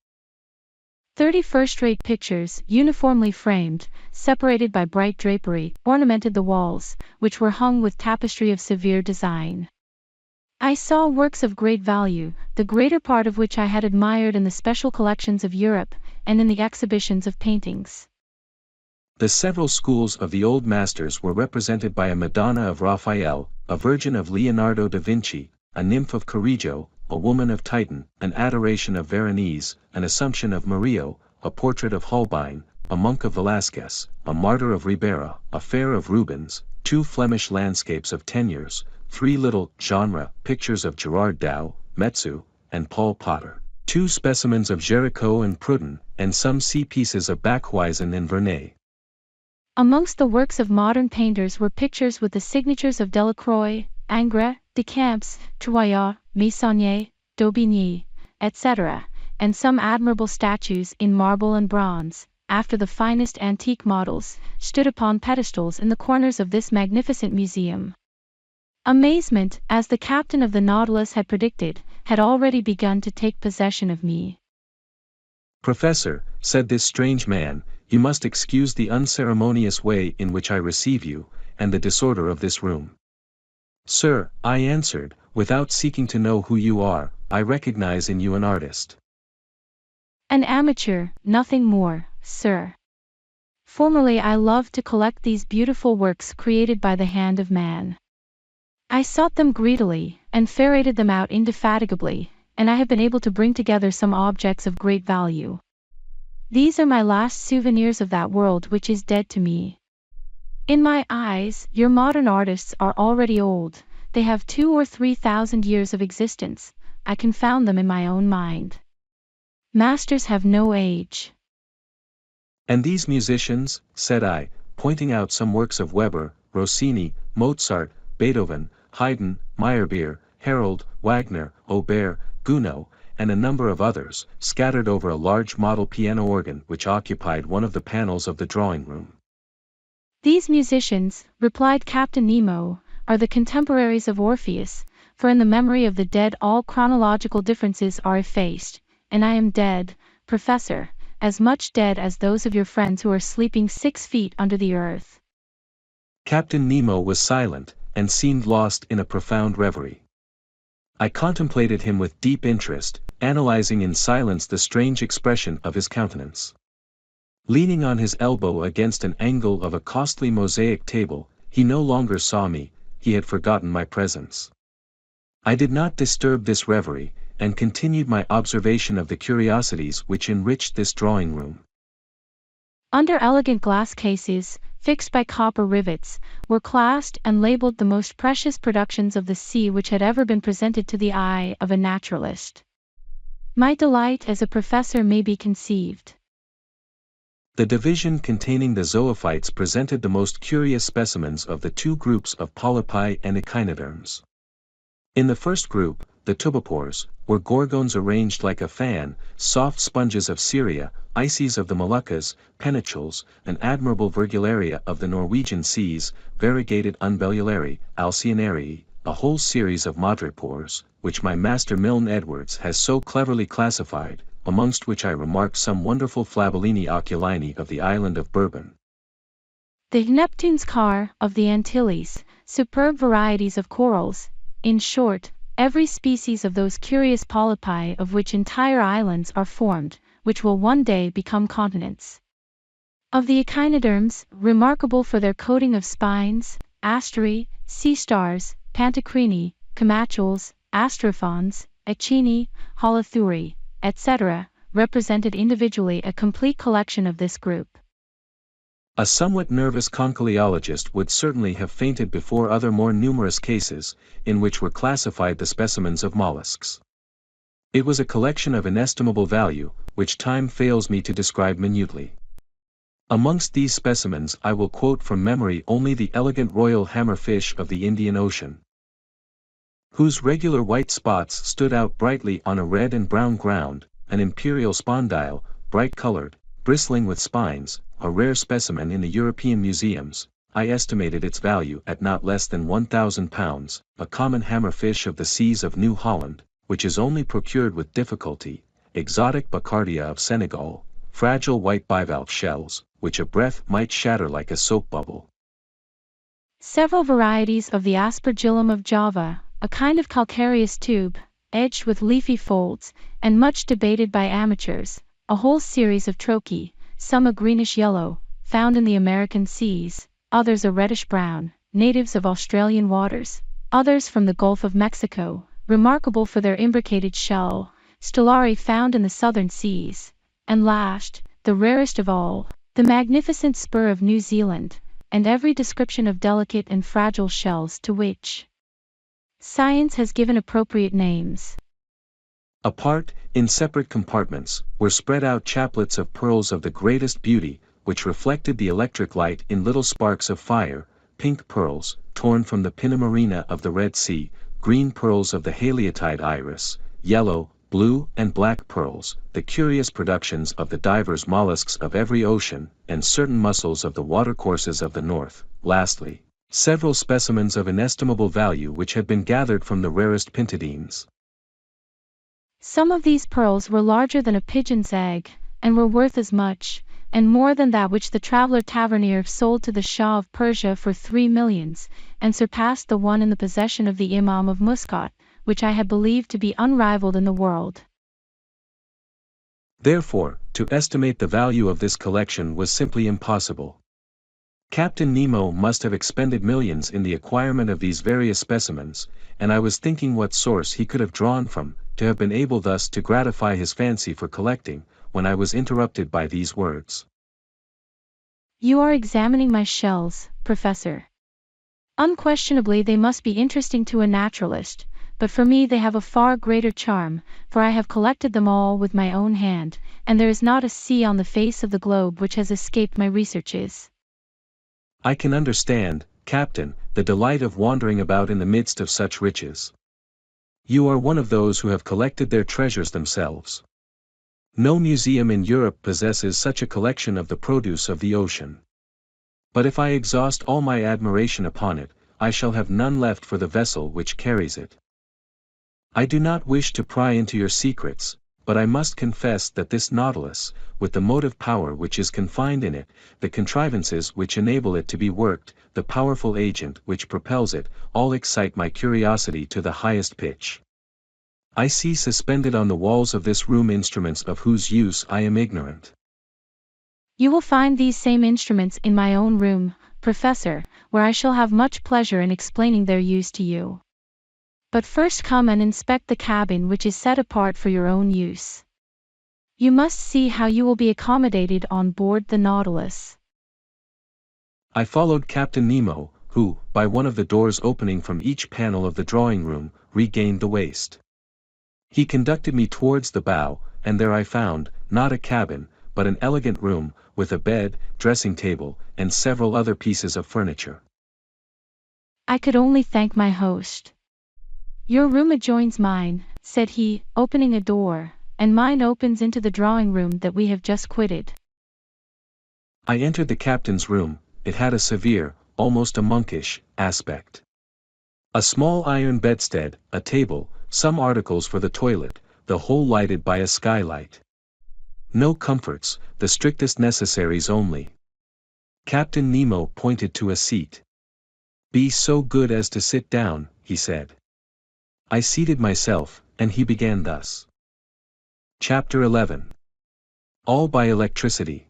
30 first-rate pictures, uniformly framed, separated by bright drapery, ornamented the walls, which were hung with tapestry of severe design. I saw works of great value, the greater part of which I had admired in the special collections of Europe, and in the exhibitions of paintings. The several schools of the old masters were represented by a Madonna of Raphael, a Virgin of Leonardo da Vinci, a Nymph of Correggio, a Woman of Titan, an Adoration of Veronese, an Assumption of Murillo, a Portrait of Holbein, a Monk of Velázquez, a Martyr of Ribera, a Fair of Rubens, 2 Flemish landscapes of Teniers, 3 little genre pictures of Gerard Dow, Metzu, and Paul Potter, 2 specimens of Géricault and Prudhon, and some sea pieces of Bakhuyzen and Vernet. Amongst the works of modern painters were pictures with the signatures of Delacroix, Ingres, Decamps, Troyat, Meissonier, Daubigny, etc., and some admirable statues in marble and bronze, after the finest antique models, stood upon pedestals in the corners of this magnificent museum. Amazement, as the captain of the Nautilus had predicted, had already begun to take possession of me. "Professor," said this strange man, "you must excuse the unceremonious way in which I receive you, and the disorder of this room." "Sir," I answered, "without seeking to know who you are, I recognize in you an artist." "An amateur, nothing more, sir. Formerly I loved to collect these beautiful works created by the hand of man. I sought them greedily, and ferreted them out indefatigably, and I have been able to bring together some objects of great value. These are my last souvenirs of that world which is dead to me. In my eyes, your modern artists are already old, they have 2,000 or 3,000 years of existence, I confound them in my own mind. Masters have no age." "And these musicians," said I, pointing out some works of Weber, Rossini, Mozart, Beethoven, Haydn, Meyerbeer, Harold, Wagner, Auber, Gounod, and a number of others, scattered over a large model piano organ which occupied one of the panels of the drawing room. "These musicians," replied Captain Nemo, "are the contemporaries of Orpheus, for in the memory of the dead all chronological differences are effaced, and I am dead, Professor, as much dead as those of your friends who are sleeping 6 feet under the earth." Captain Nemo was silent, and seemed lost in a profound reverie. I contemplated him with deep interest, analyzing in silence the strange expression of his countenance. Leaning on his elbow against an angle of a costly mosaic table, he no longer saw me, he had forgotten my presence. I did not disturb this reverie, and continued my observation of the curiosities which enriched this drawing room. Under elegant glass cases, fixed by copper rivets, were classed and labeled the most precious productions of the sea which had ever been presented to the eye of a naturalist. My delight as a professor may be conceived. The division containing the zoophytes presented the most curious specimens of the 2 groups of polypi and echinoderms. In the first group, the tubipores, were gorgons arranged like a fan, soft sponges of Syria, ices of the Moluccas, penicills, an admirable Virgularia of the Norwegian seas, variegated Unbellulari, Alcyonariae, a whole series of madrepores, which my master Milne Edwards has so cleverly classified, amongst which I remarked some wonderful Flabellini oculini of the island of Bourbon. The Neptune's car, of the Antilles, superb varieties of corals, in short, every species of those curious polypi of which entire islands are formed, which will one day become continents. Of the echinoderms, remarkable for their coating of spines, asteri, sea stars, pantocrini, camachulls, astrophons, echini, holothuri, etc., represented individually a complete collection of this group. A somewhat nervous conchiliologist would certainly have fainted before other more numerous cases, in which were classified the specimens of mollusks. It was a collection of inestimable value, which time fails me to describe minutely. Amongst these specimens I will quote from memory only the elegant royal hammerfish of the Indian Ocean, whose regular white spots stood out brightly on a red and brown ground, an imperial spondyle, bright-colored, bristling with spines, a rare specimen in the European museums. I estimated its value at not less than £1,000, a common hammerfish of the seas of New Holland, which is only procured with difficulty, exotic Bacardia of Senegal, fragile white bivalve shells, which a breath might shatter like a soap bubble. Several varieties of the Aspergillum of Java, a kind of calcareous tube, edged with leafy folds, and much debated by amateurs, a whole series of trochee, some a greenish-yellow, found in the American seas, others a reddish-brown, natives of Australian waters, others from the Gulf of Mexico, remarkable for their imbricated shell, stellari found in the southern seas, and last, the rarest of all, the magnificent spur of New Zealand, and every description of delicate and fragile shells to which science has given appropriate names. Apart, in separate compartments, were spread out chaplets of pearls of the greatest beauty, which reflected the electric light in little sparks of fire, pink pearls, torn from the pinna marina of the Red Sea, green pearls of the haliotide iris, yellow, blue and black pearls, the curious productions of the divers mollusks of every ocean, and certain mussels of the watercourses of the north, lastly, several specimens of inestimable value which had been gathered from the rarest pintadines. Some of these pearls were larger than a pigeon's egg, and were worth as much, and more than that which the traveller Tavernier sold to the Shah of Persia for 3 millions, and surpassed the one in the possession of the Imam of Muscat, which I had believed to be unrivaled in the world. Therefore, to estimate the value of this collection was simply impossible. Captain Nemo must have expended millions in the acquirement of these various specimens, and I was thinking what source he could have drawn from, to have been able thus to gratify his fancy for collecting, when I was interrupted by these words. You are examining my shells, Professor. Unquestionably they must be interesting to a naturalist, but for me they have a far greater charm, for I have collected them all with my own hand, and there is not a sea on the face of the globe which has escaped my researches. I can understand, Captain, the delight of wandering about in the midst of such riches. You are one of those who have collected their treasures themselves. No museum in Europe possesses such a collection of the produce of the ocean. But if I exhaust all my admiration upon it, I shall have none left for the vessel which carries it. I do not wish to pry into your secrets, but I must confess that this Nautilus, with the motive power which is confined in it, the contrivances which enable it to be worked, the powerful agent which propels it, all excite my curiosity to the highest pitch. I see suspended on the walls of this room instruments of whose use I am ignorant. You will find these same instruments in my own room, Professor, where I shall have much pleasure in explaining their use to you. But first come and inspect the cabin which is set apart for your own use. You must see how you will be accommodated on board the Nautilus. I followed Captain Nemo, who, by one of the doors opening from each panel of the drawing room, regained the waist. He conducted me towards the bow, and there I found, not a cabin, but an elegant room, with a bed, dressing table, and several other pieces of furniture. I could only thank my host. Your room adjoins mine, said he, opening a door, and mine opens into the drawing room that we have just quitted. I entered the captain's room. It had a severe, almost a monkish, aspect. A small iron bedstead, a table, some articles for the toilet, the whole lighted by a skylight. No comforts, the strictest necessaries only. Captain Nemo pointed to a seat. Be so good as to sit down, he said. I seated myself, and he began thus. Chapter 11. All by electricity.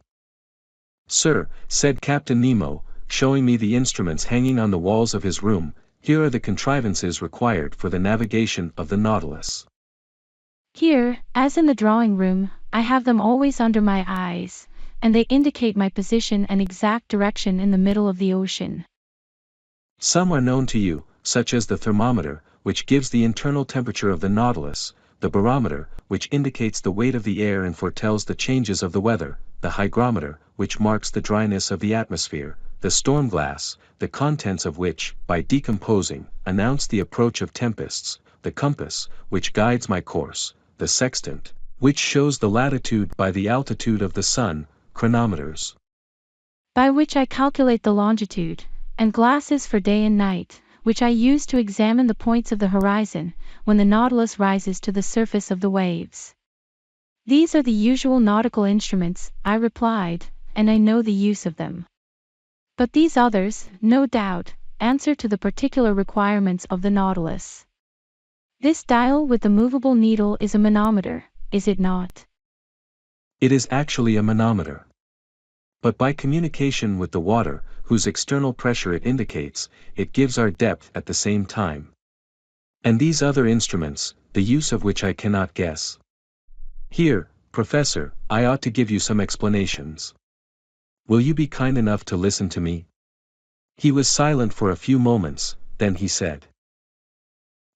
Sir, said Captain Nemo, showing me the instruments hanging on the walls of his room, here are the contrivances required for the navigation of the Nautilus. Here, as in the drawing room, I have them always under my eyes, and they indicate my position and exact direction in the middle of the ocean. Some are known to you, such as the thermometer, which gives the internal temperature of the Nautilus, the barometer, which indicates the weight of the air and foretells the changes of the weather, the hygrometer, which marks the dryness of the atmosphere, the storm glass, the contents of which, by decomposing, announce the approach of tempests, the compass, which guides my course, the sextant, which shows the latitude by the altitude of the sun, chronometers, by which I calculate the longitude, and glasses for day and night, which I use to examine the points of the horizon, when the Nautilus rises to the surface of the waves. These are the usual nautical instruments, I replied, and I know the use of them. But these others, no doubt, answer to the particular requirements of the Nautilus. This dial with the movable needle is a manometer, is it not? It is actually a manometer. But by communication with the water, whose external pressure it indicates, it gives our depth at the same time. And these other instruments, the use of which I cannot guess. Here, Professor, I ought to give you some explanations. Will you be kind enough to listen to me? He was silent for a few moments, then he said.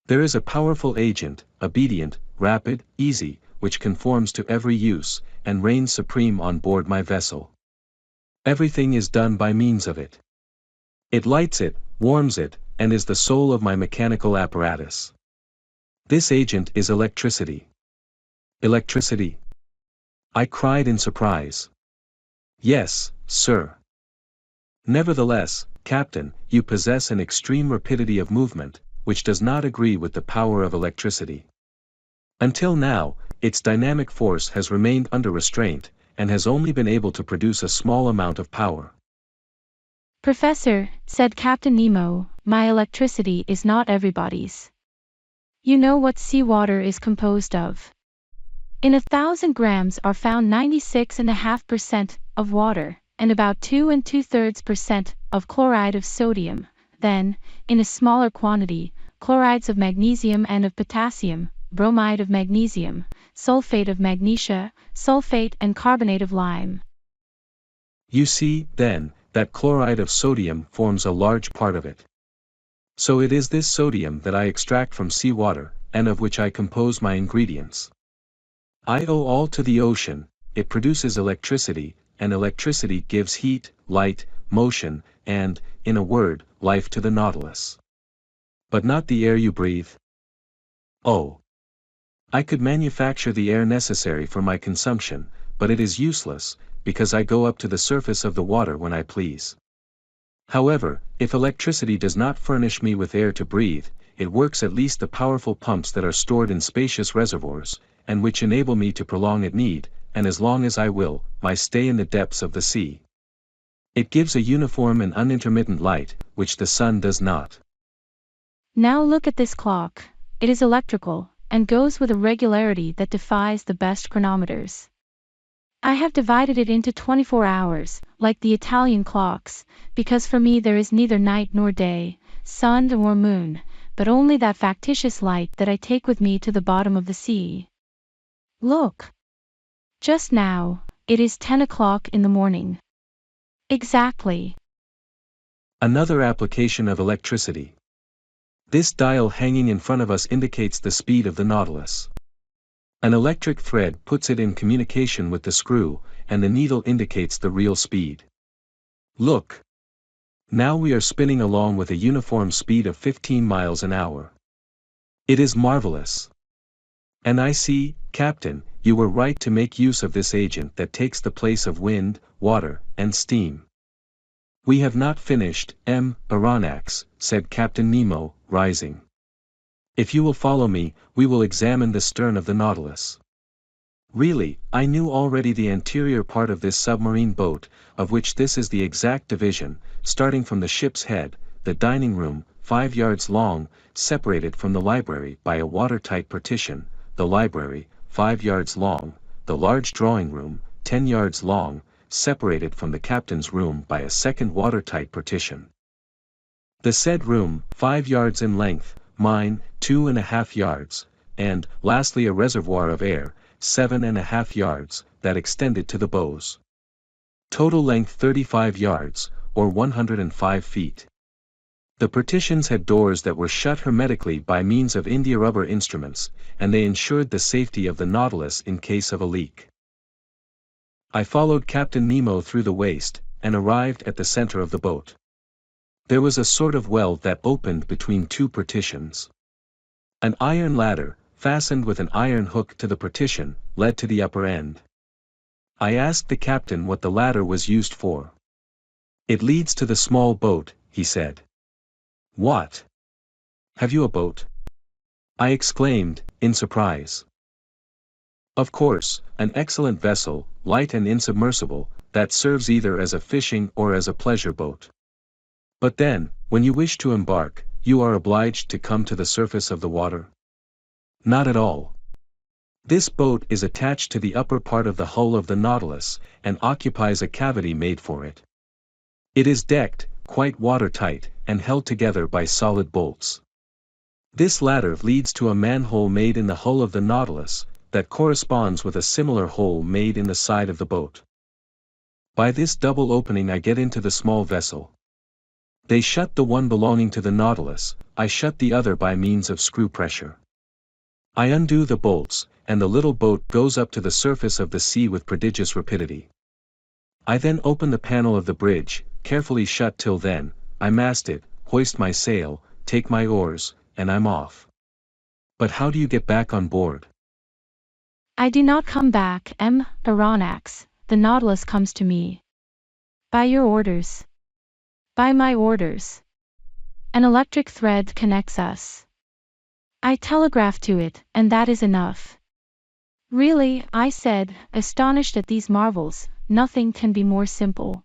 There is a powerful agent, obedient, rapid, easy, which conforms to every use, and reigns supreme on board my vessel. Everything is done by means of it. It lights it, warms it, and is the soul of my mechanical apparatus. This agent is electricity. Electricity? I cried in surprise. Yes, sir. Nevertheless, Captain, you possess an extreme rapidity of movement, which does not agree with the power of electricity. Until now, its dynamic force has remained under restraint, and has only been able to produce a small amount of power. Professor, said Captain Nemo, my electricity is not everybody's. You know what seawater is composed of. In 1,000 grams are found 96.5% of water, and about 2 2/3% of chloride of sodium, then, in a smaller quantity, chlorides of magnesium and of potassium, bromide of magnesium, sulfate of magnesia, sulfate and carbonate of lime. You see, then, that chloride of sodium forms a large part of it. So it is this sodium that I extract from seawater, and of which I compose my ingredients. I owe all to the ocean, it produces electricity, and electricity gives heat, light, motion, and, in a word, life to the Nautilus. But not the air you breathe. Oh! I could manufacture the air necessary for my consumption, but it is useless, because I go up to the surface of the water when I please. However, if electricity does not furnish me with air to breathe, it works at least the powerful pumps that are stored in spacious reservoirs, and which enable me to prolong at need, and as long as I will, my stay in the depths of the sea. It gives a uniform and unintermittent light, which the sun does not. Now look at this clock. It is electrical, and goes with a regularity that defies the best chronometers. I have divided it into 24 hours, like the Italian clocks, because for me there is neither night nor day, sun nor moon, but only that factitious light that I take with me to the bottom of the sea. Look! Just now, it is 10 o'clock in the morning. Exactly. Another application of electricity. This dial hanging in front of us indicates the speed of the Nautilus. An electric thread puts it in communication with the screw, and the needle indicates the real speed. Look! Now we are spinning along with a uniform speed of 15 miles an hour. It is marvelous. And I see, Captain, you were right to make use of this agent that takes the place of wind, water, and steam. We have not finished, Aronnax, said Captain Nemo, rising. If you will follow me, we will examine the stern of the Nautilus. Really, I knew already the anterior part of this submarine boat, of which this is the exact division, starting from the ship's head, the dining room, 5 yards long, separated from the library by a watertight partition, the library, 5 yards long, the large drawing room, 10 yards long, separated from the captain's room by a second watertight partition. The said room, 5 yards in length, mine, 2.5 yards, and, lastly a reservoir of air, 7.5 yards, that extended to the bows. Total length 35 yards, or 105 feet. The partitions had doors that were shut hermetically by means of india rubber instruments, and they ensured the safety of the Nautilus in case of a leak. I followed Captain Nemo through the waist, and arrived at the center of the boat. There was a sort of well that opened between two partitions. An iron ladder, fastened with an iron hook to the partition, led to the upper end. I asked the captain what the ladder was used for. It leads to the small boat, he said. What? Have you a boat? I exclaimed, in surprise. Of course, an excellent vessel, light and insubmersible, that serves either as a fishing or as a pleasure boat. But then, when you wish to embark, you are obliged to come to the surface of the water? Not at all. This boat is attached to the upper part of the hull of the Nautilus, and occupies a cavity made for it. It is decked, quite watertight, and held together by solid bolts. This ladder leads to a manhole made in the hull of the Nautilus, that corresponds with a similar hole made in the side of the boat. By this double opening I get into the small vessel. They shut the one belonging to the Nautilus, I shut the other by means of screw pressure. I undo the bolts, and the little boat goes up to the surface of the sea with prodigious rapidity. I then open the panel of the bridge, carefully shut till then, I mast it, hoist my sail, take my oars, and I'm off. But how do you get back on board? I do not come back, Aronnax, the Nautilus comes to me. By your orders. By my orders. An electric thread connects us. I telegraph to it, and that is enough. Really, I said, astonished at these marvels, nothing can be more simple.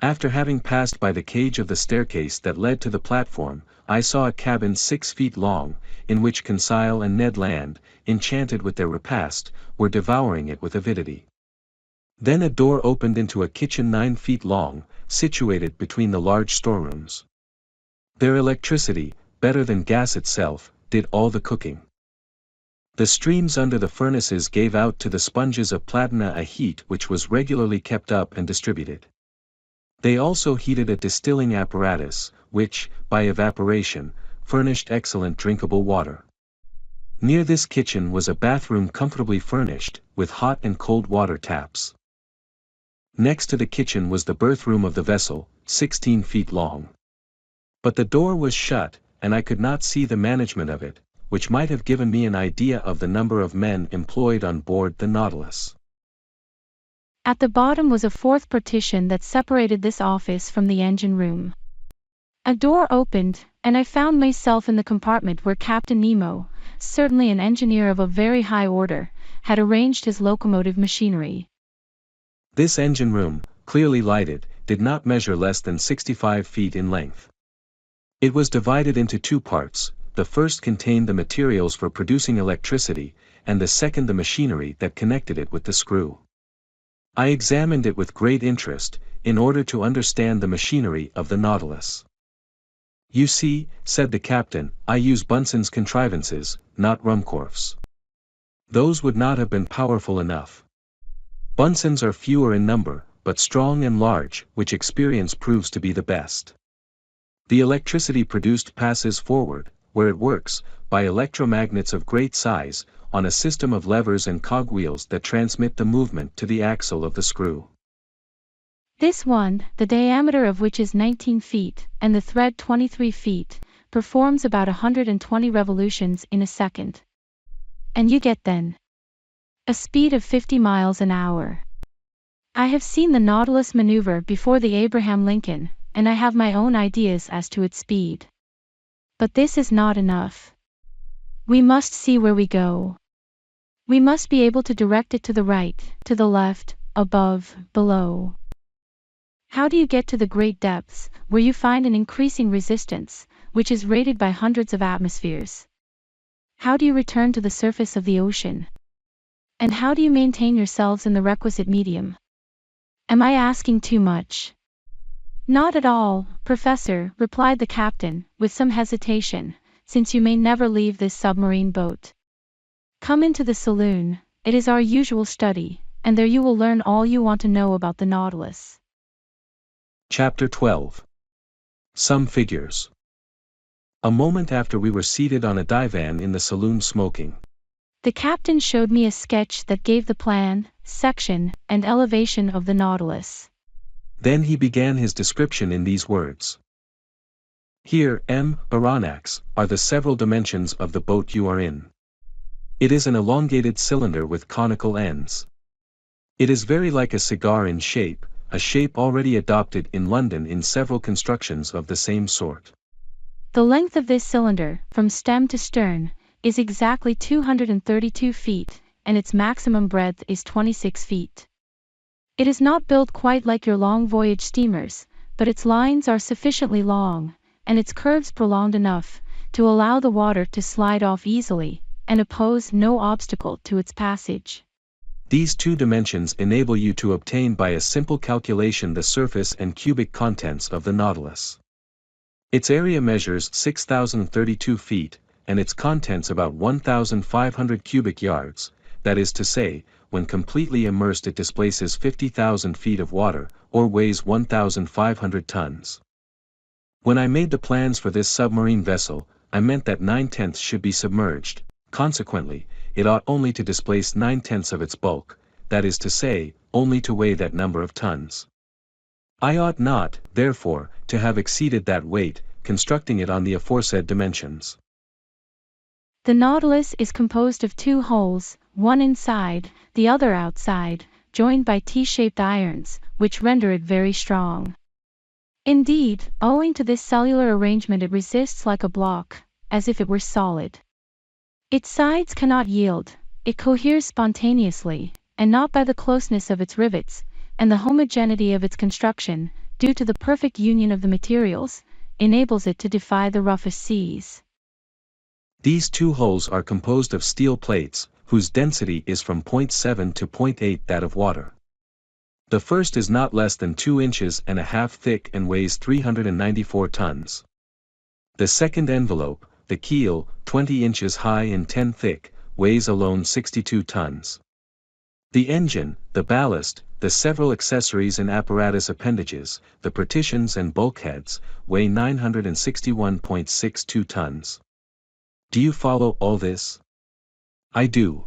After having passed by the cage of the staircase that led to the platform, I saw a cabin 6 feet long, in which Conseil and Ned Land, enchanted with their repast, were devouring it with avidity. Then a door opened into a kitchen 9 feet long, situated between the large storerooms. Their electricity, better than gas itself, did all the cooking. The streams under the furnaces gave out to the sponges of platina a heat which was regularly kept up and distributed. They also heated a distilling apparatus, which, by evaporation, furnished excellent drinkable water. Near this kitchen was a bathroom comfortably furnished, with hot and cold water taps. Next to the kitchen was the berth room of the vessel, 16 feet long. But the door was shut, and I could not see the management of it, which might have given me an idea of the number of men employed on board the Nautilus. At the bottom was a fourth partition that separated this office from the engine room. A door opened, and I found myself in the compartment where Captain Nemo, certainly an engineer of a very high order, had arranged his locomotive machinery. This engine room, clearly lighted, did not measure less than 65 feet in length. It was divided into 2 parts, the first contained the materials for producing electricity, and the second the machinery that connected it with the screw. I examined it with great interest, in order to understand the machinery of the Nautilus. You see, said the captain, I use Bunsen's contrivances, not Ruhmkorff's. Those would not have been powerful enough. Bunsen's are fewer in number, but strong and large, which experience proves to be the best. The electricity produced passes forward, where it works, by electromagnets of great size, on a system of levers and cogwheels that transmit the movement to the axle of the screw. This one, the diameter of which is 19 feet, and the thread 23 feet, performs about 120 revolutions in a second. And you get then a speed of 50 miles an hour. I have seen the Nautilus maneuver before the Abraham Lincoln, and I have my own ideas as to its speed. But this is not enough. We must see where we go. We must be able to direct it to the right, to the left, above, below. How do you get to the great depths, where you find an increasing resistance, which is rated by hundreds of atmospheres? How do you return to the surface of the ocean? And how do you maintain yourselves in the requisite medium? Am I asking too much? Not at all, Professor, replied the captain, with some hesitation, since you may never leave this submarine boat. Come into the saloon, it is our usual study, and there you will learn all you want to know about the Nautilus. Chapter 12. Some figures. A moment after we were seated on a divan in the saloon smoking. The captain showed me a sketch that gave the plan, section, and elevation of the Nautilus. Then he began his description in these words. Here, Aronnax, are the several dimensions of the boat you are in. It is an elongated cylinder with conical ends. It is very like a cigar in shape, a shape already adopted in London in several constructions of the same sort. The length of this cylinder, from stem to stern, is exactly 232 feet, and its maximum breadth is 26 feet. It is not built quite like your long voyage steamers, but its lines are sufficiently long, and its curves prolonged enough, to allow the water to slide off easily, and oppose no obstacle to its passage. These two dimensions enable you to obtain by a simple calculation the surface and cubic contents of the Nautilus. Its area measures 6,032 feet, and its contents about 1,500 cubic yards, that is to say, when completely immersed it displaces 50,000 feet of water, or weighs 1,500 tons. When I made the plans for this submarine vessel, I meant that 9/10 should be submerged. Consequently, it ought only to displace 9/10 of its bulk, that is to say, only to weigh that number of tons. I ought not, therefore, to have exceeded that weight, constructing it on the aforesaid dimensions. The Nautilus is composed of two hulls, one inside, the other outside, joined by T-shaped irons, which render it very strong. Indeed, owing to this cellular arrangement it resists like a block, as if it were solid. Its sides cannot yield, it coheres spontaneously, and not by the closeness of its rivets, and the homogeneity of its construction, due to the perfect union of the materials, enables it to defy the roughest seas. These two hulls are composed of steel plates, whose density is from 0.7 to 0.8 that of water. The first is not less than 2 inches and a half thick and weighs 394 tons. The second envelope, the keel, 20 inches high and 10 thick, weighs alone 62 tons. The engine, the ballast, the several accessories and apparatus appendages, the partitions and bulkheads, weigh 961.62 tons. Do you follow all this? I do.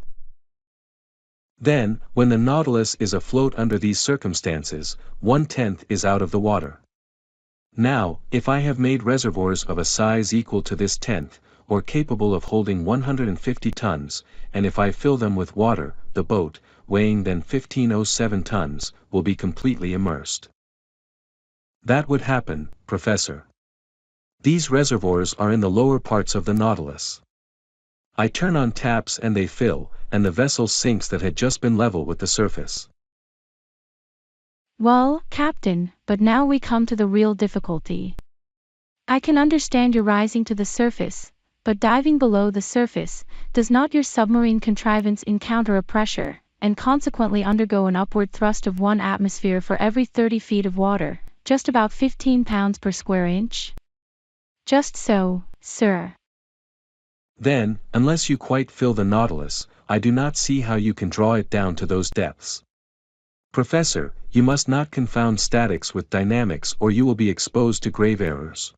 Then, when the Nautilus is afloat under these circumstances, 1/10 is out of the water. Now, if I have made reservoirs of a size equal to this 10th, or capable of holding 150 tons, and if I fill them with water, the boat, weighing then 1507 tons, will be completely immersed. That would happen, Professor. These reservoirs are in the lower parts of the Nautilus. I turn on taps and they fill, and the vessel sinks that had just been level with the surface. Well, Captain, but now we come to the real difficulty. I can understand your rising to the surface, but diving below the surface, does not your submarine contrivance encounter a pressure, and consequently undergo an upward thrust of 1 atmosphere for every 30 feet of water, just about 15 pounds per square inch? Just so, sir. Then, unless you quite fill the Nautilus, I do not see how you can draw it down to those depths. Professor, you must not confound statics with dynamics or you will be exposed to grave errors.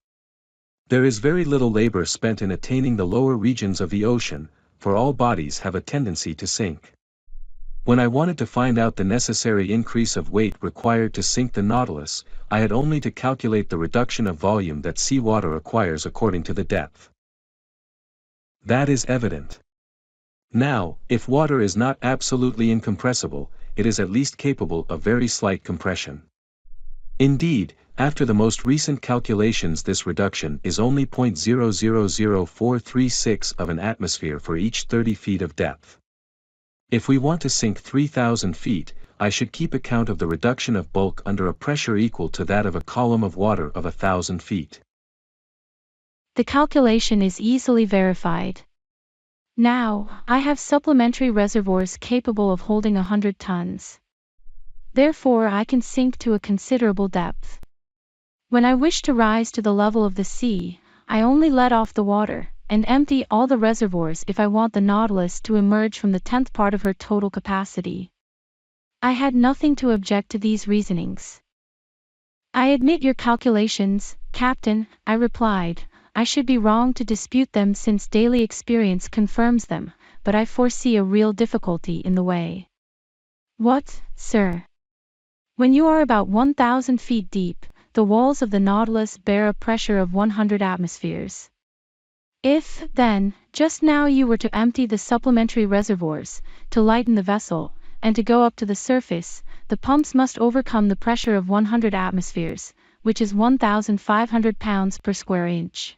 There is very little labor spent in attaining the lower regions of the ocean, for all bodies have a tendency to sink. When I wanted to find out the necessary increase of weight required to sink the Nautilus, I had only to calculate the reduction of volume that seawater acquires according to the depth. That is evident. Now, if water is not absolutely incompressible, it is at least capable of very slight compression. Indeed, after the most recent calculations this reduction is only 0.000436 of an atmosphere for each 30 feet of depth. If we want to sink 3,000 feet, I should keep account of the reduction of bulk under a pressure equal to that of a column of water of 1,000 feet. The calculation is easily verified. Now, I have supplementary reservoirs capable of holding 100 tons. Therefore I can sink to a considerable depth. When I wish to rise to the level of the sea, I only let off the water, and empty all the reservoirs if I want the Nautilus to emerge from the 10th part of her total capacity. I had nothing to object to these reasonings. I admit your calculations, Captain, I replied. I should be wrong to dispute them since daily experience confirms them, but I foresee a real difficulty in the way. What, sir? When you are about 1,000 feet deep, the walls of the Nautilus bear a pressure of 100 atmospheres. If, then, just now you were to empty the supplementary reservoirs, to lighten the vessel, and to go up to the surface, the pumps must overcome the pressure of 100 atmospheres, which is 1,500 pounds per square inch.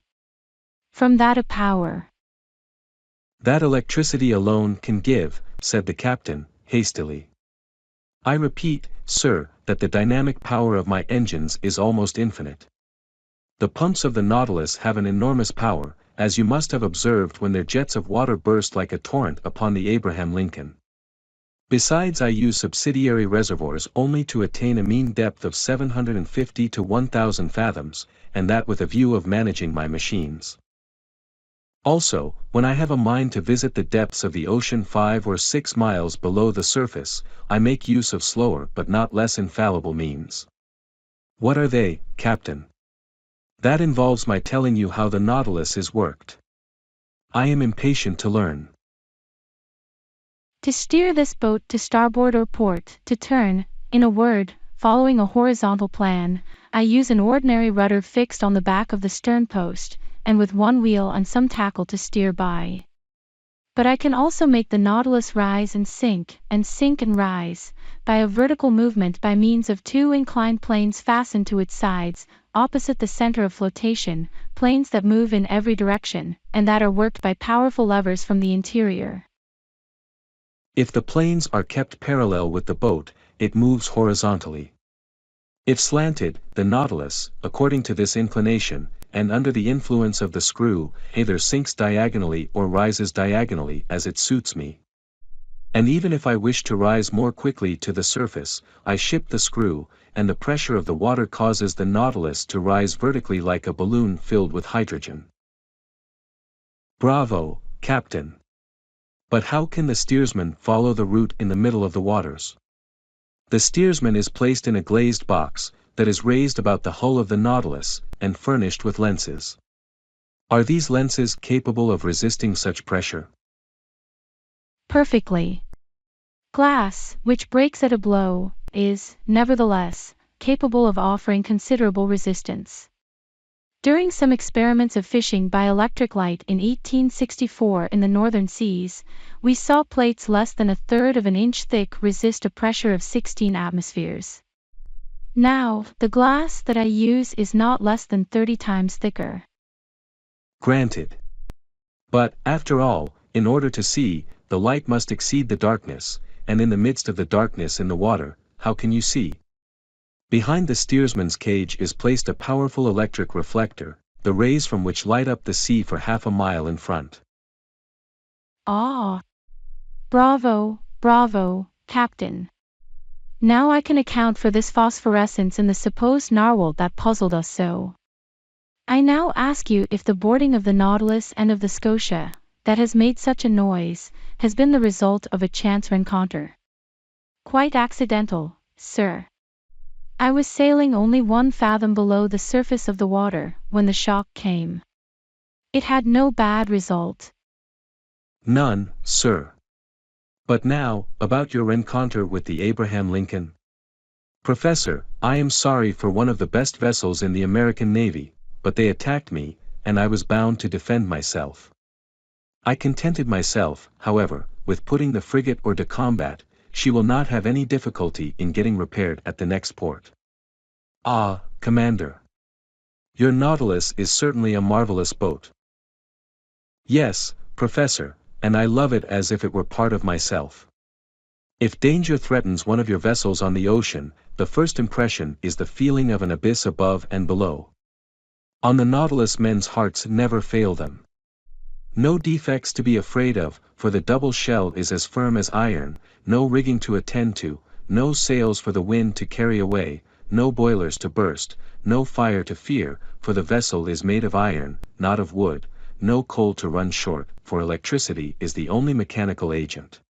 From that a power that electricity alone can give, said the captain, hastily. I repeat, sir, that the dynamic power of my engines is almost infinite. The pumps of the Nautilus have an enormous power, as you must have observed when their jets of water burst like a torrent upon the Abraham Lincoln. Besides, I use subsidiary reservoirs only to attain a mean depth of 750 to 1,000 fathoms, and that with a view of managing my machines. Also, when I have a mind to visit the depths of the ocean 5 or 6 miles below the surface, I make use of slower but not less infallible means. What are they, Captain? That involves my telling you how the Nautilus is worked. I am impatient to learn. To steer this boat to starboard or port, to turn, in a word, following a horizontal plan, I use an ordinary rudder fixed on the back of the stern post, and with one wheel and some tackle to steer by. But I can also make the Nautilus rise and sink and rise, by a vertical movement by means of 2 inclined planes fastened to its sides, opposite the center of flotation, planes that move in every direction, and that are worked by powerful levers from the interior. If the planes are kept parallel with the boat, it moves horizontally. If slanted, the Nautilus, according to this inclination, and under the influence of the screw, either sinks diagonally or rises diagonally as it suits me. And even if I wish to rise more quickly to the surface, I shift the screw, and the pressure of the water causes the Nautilus to rise vertically like a balloon filled with hydrogen. Bravo, Captain! But how can the steersman follow the route in the middle of the waters? The steersman is placed in a glazed box, that is raised about the hull of the Nautilus, and furnished with lenses. Are these lenses capable of resisting such pressure? Perfectly. Glass, which breaks at a blow, is, nevertheless, capable of offering considerable resistance. During some experiments of fishing by electric light in 1864 in the northern seas, we saw plates less than 1/3 of an inch thick resist a pressure of 16 atmospheres. Now, the glass that I use is not less than 30 times thicker. Granted. But, after all, in order to see, the light must exceed the darkness, and in the midst of the darkness in the water, how can you see? Behind the steersman's cage is placed a powerful electric reflector, the rays from which light up the sea for half a mile in front. Ah! Bravo, bravo, Captain! Now I can account for this phosphorescence in the supposed narwhal that puzzled us so. I now ask you if the boarding of the Nautilus and of the Scotia, that has made such a noise, has been the result of a chance rencontre. Quite accidental, sir. I was sailing only 1 fathom below the surface of the water, when the shock came. It had no bad result. None, sir. But now, about your rencontre with the Abraham Lincoln. Professor, I am sorry for one of the best vessels in the American Navy, but they attacked me, and I was bound to defend myself. I contented myself, however, with putting the frigate hors de combat. She will not have any difficulty in getting repaired at the next port. Ah, Commander! Your Nautilus is certainly a marvelous boat. Yes, Professor, and I love it as if it were part of myself. If danger threatens one of your vessels on the ocean, the first impression is the feeling of an abyss above and below. On the Nautilus men's hearts never fail them. No defects to be afraid of, for the double shell is as firm as iron, no rigging to attend to, no sails for the wind to carry away, no boilers to burst, no fire to fear, for the vessel is made of iron, not of wood, no coal to run short, for electricity is the only mechanical agent.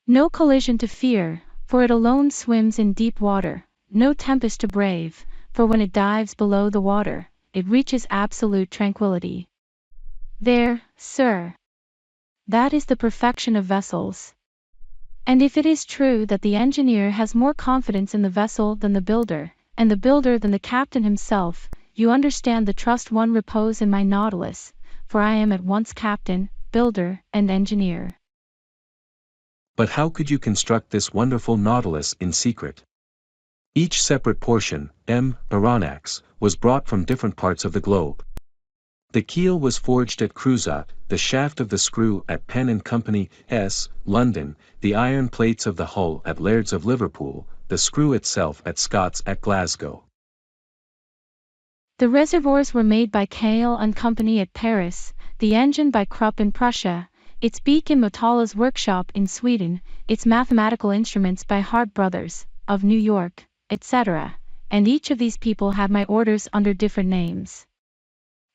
No collision to fear, for it alone swims in deep water, no tempest to brave, for when it dives below the water, it reaches absolute tranquility. There, sir. That is the perfection of vessels. And if it is true that the engineer has more confidence in the vessel than the builder, and the builder than the captain himself, you understand the trust one repose in my Nautilus, for I am at once captain, builder, and engineer. But how could you construct this wonderful Nautilus in secret? Each separate portion, Aronnax, was brought from different parts of the globe. The keel was forged at Creusot, the shaft of the screw at Penn and Company, S, London, the iron plates of the hull at Laird's of Liverpool, the screw itself at Scott's at Glasgow. The reservoirs were made by Kale and Company at Paris, the engine by Krupp in Prussia, its beak in Motola's workshop in Sweden, its mathematical instruments by Hart Brothers, of New York, etc., and each of these people had my orders under different names.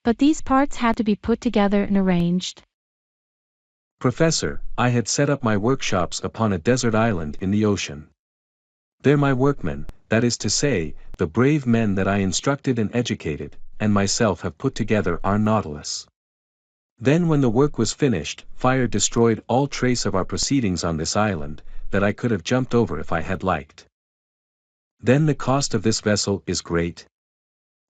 But these parts had to be put together and arranged. Professor, I had set up my workshops upon a desert island in the ocean. There my workmen, that is to say, the brave men that I instructed and educated, and myself have put together our Nautilus. Then when the work was finished, fire destroyed all trace of our proceedings on this island, that I could have jumped over if I had liked. Then the cost of this vessel is great.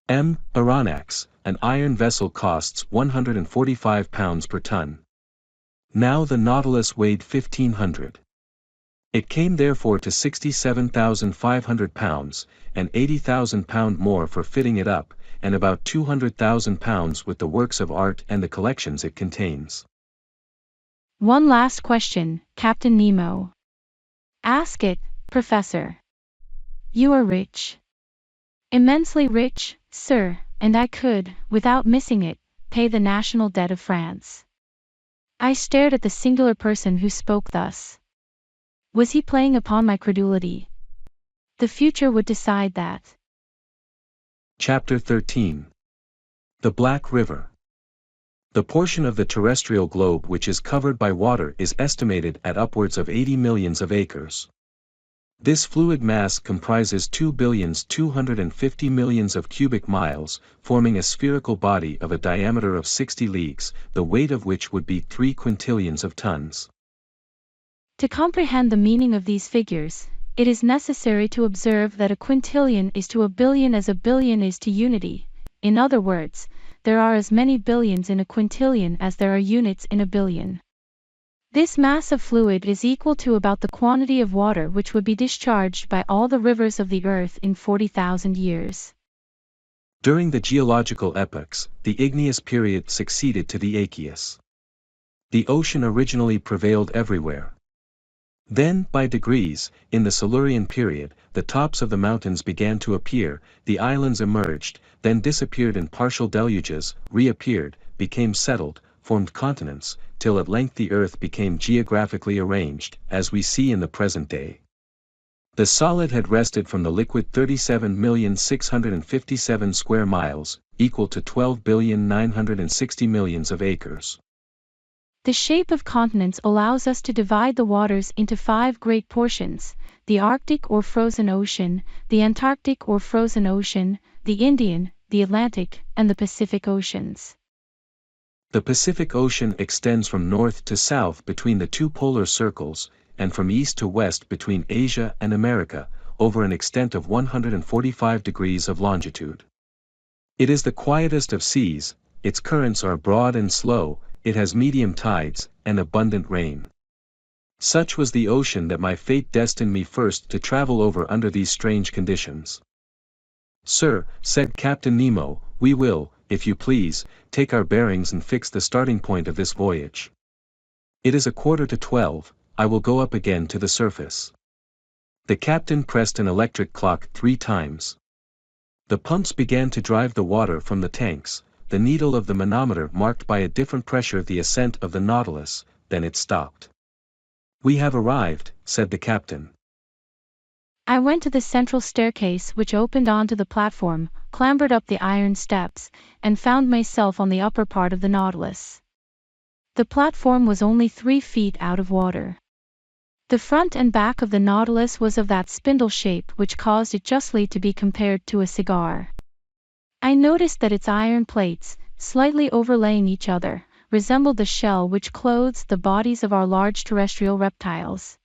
Aronnax, an iron vessel costs £145 per ton. Now the Nautilus weighed 1,500. It came therefore to £67,500, and £80,000 more for fitting it up, and about £200,000 with the works of art and the collections it contains. One last question, Captain Nemo. Ask it, Professor. You are rich. Immensely rich, sir, and I could, without missing it, pay the national debt of France. I stared at the singular person who spoke thus. Was he playing upon my credulity? The future would decide that. Chapter 13. The Black River. The portion of the terrestrial globe which is covered by water is estimated at upwards of 80 millions of acres. This fluid mass comprises 2,250 millions of cubic miles, forming a spherical body of a diameter of 60 leagues, the weight of which would be 3 quintillions of tons. To comprehend the meaning of these figures, it is necessary to observe that a quintillion is to a billion as a billion is to unity. In other words, there are as many billions in a quintillion as there are units in a billion. This mass of fluid is equal to about the quantity of water which would be discharged by all the rivers of the earth in 40,000 years. During the geological epochs, the igneous period succeeded to the aqueous. The ocean originally prevailed everywhere. Then, by degrees, in the Silurian period, the tops of the mountains began to appear, the islands emerged, then disappeared in partial deluges, reappeared, became settled, formed continents, till at length the earth became geographically arranged, as we see in the present day. The solid had wrested from the liquid 37,657 square miles, equal to 12,960,000,000 of acres. The shape of continents allows us to divide the waters into 5 great portions: the Arctic or frozen ocean, the Antarctic or frozen ocean, the Indian, the Atlantic, and the Pacific oceans. The Pacific Ocean extends from north to south between the 2 polar circles, and from east to west between Asia and America, over an extent of 145 degrees of longitude. It is the quietest of seas, its currents are broad and slow, it has medium tides, and abundant rain. Such was the ocean that my fate destined me first to travel over under these strange conditions. Sir, said Captain Nemo, we will, if you please, take our bearings and fix the starting point of this voyage. It is 11:45, I will go up again to the surface. The captain pressed an electric clock 3 times. The pumps began to drive the water from the tanks, the needle of the manometer marked by a different pressure the ascent of the Nautilus, then it stopped. We have arrived, said the captain. I went to the central staircase which opened onto the platform, clambered up the iron steps, and found myself on the upper part of the Nautilus. The platform was only 3 feet out of water. The front and back of the Nautilus was of that spindle shape which caused it justly to be compared to a cigar. I noticed that its iron plates, slightly overlaying each other, resembled the shell which clothes the bodies of our large terrestrial reptiles.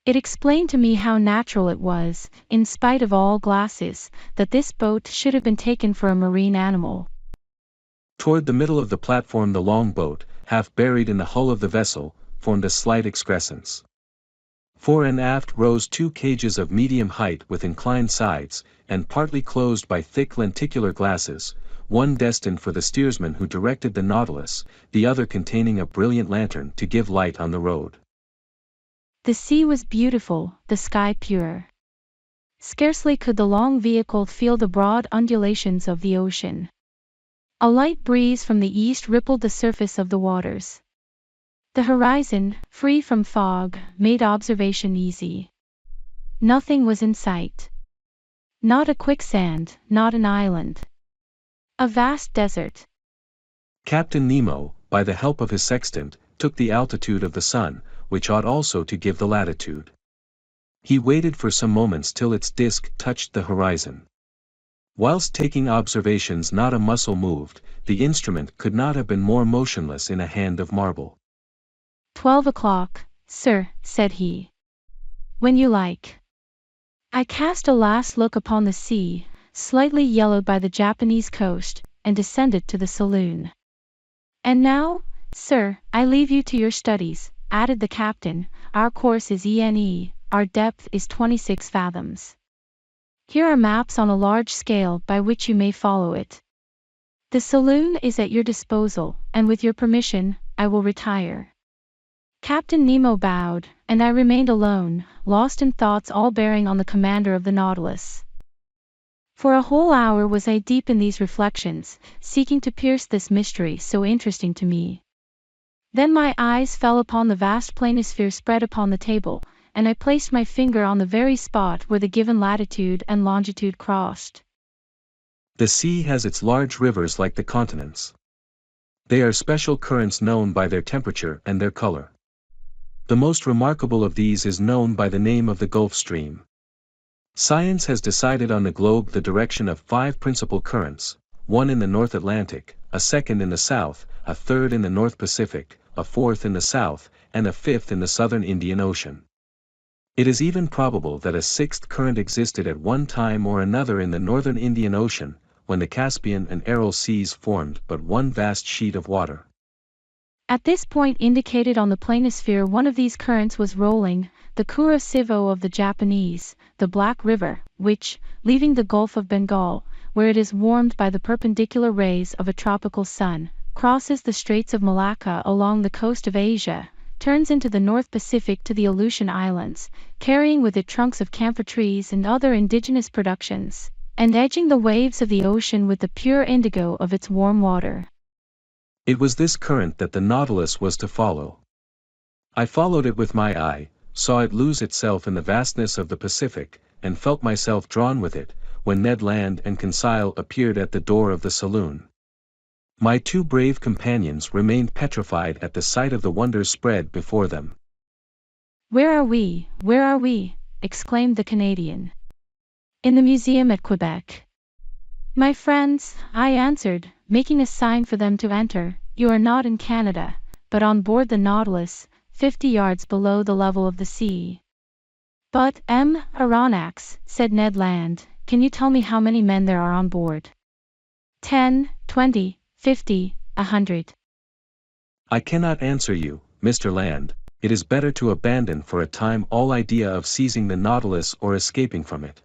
It explained to me how natural it was, in spite of all glasses, that this boat should have been taken for a marine animal. Toward the middle of the platform the long boat, half buried in the hull of the vessel, formed a slight excrescence. Fore and aft rose 2 cages of medium height with inclined sides, and partly closed by thick lenticular glasses, one destined for the steersman who directed the Nautilus, the other containing a brilliant lantern to give light on the road. The sea was beautiful, the sky pure. Scarcely could the long vehicle feel the broad undulations of the ocean. A light breeze from the east rippled the surface of the waters. The horizon, free from fog, made observation easy. Nothing was in sight. Not a quicksand, not an island. A vast desert. Captain Nemo, by the help of his sextant, took the altitude of the sun, which ought also to give the latitude. He waited for some moments till its disk touched the horizon. Whilst taking observations not a muscle moved, the instrument could not have been more motionless in a hand of marble. 12 o'clock, sir, said he. When you like. I cast a last look upon the sea, slightly yellowed by the Japanese coast, and descended to the saloon. And now, sir, I leave you to your studies, added the captain. Our course is ENE, our depth is 26 fathoms. Here are maps on a large scale by which you may follow it. The saloon is at your disposal, and with your permission, I will retire. Captain Nemo bowed, and I remained alone, lost in thoughts all bearing on the commander of the Nautilus. For a whole hour was I deep in these reflections, seeking to pierce this mystery so interesting to me. Then my eyes fell upon the vast planisphere spread upon the table, and I placed my finger on the very spot where the given latitude and longitude crossed. The sea has its large rivers like the continents. They are special currents known by their temperature and their color. The most remarkable of these is known by the name of the Gulf Stream. Science has decided on the globe the direction of 5 principal currents, one in the North Atlantic, a second in the South, a third in the North Pacific, a fourth in the South, and a fifth in the Southern Indian Ocean. It is even probable that a 6th current existed at one time or another in the Northern Indian Ocean, when the Caspian and Aral seas formed but one vast sheet of water. At this point indicated on the planisphere one of these currents was rolling, the Kurosivo of the Japanese, the Black River, which, leaving the Gulf of Bengal, where it is warmed by the perpendicular rays of a tropical sun, crosses the Straits of Malacca along the coast of Asia, turns into the North Pacific to the Aleutian Islands, carrying with it trunks of camphor trees and other indigenous productions, and edging the waves of the ocean with the pure indigo of its warm water. It was this current that the Nautilus was to follow. I followed it with my eye, saw it lose itself in the vastness of the Pacific, and felt myself drawn with it, when Ned Land and Conseil appeared at the door of the saloon. My 2 brave companions remained petrified at the sight of the wonders spread before them. Where are we? Where are we? Exclaimed the Canadian. In the museum at Quebec. My friends, I answered, making a sign for them to enter, you are not in Canada, but on board the Nautilus, 50 yards below the level of the sea. But, Aronnax, said Ned Land, can you tell me how many men there are on board? 10, 20, 50, 100. I cannot answer you, Mr. Land. It is better to abandon for a time all idea of seizing the Nautilus or escaping from it.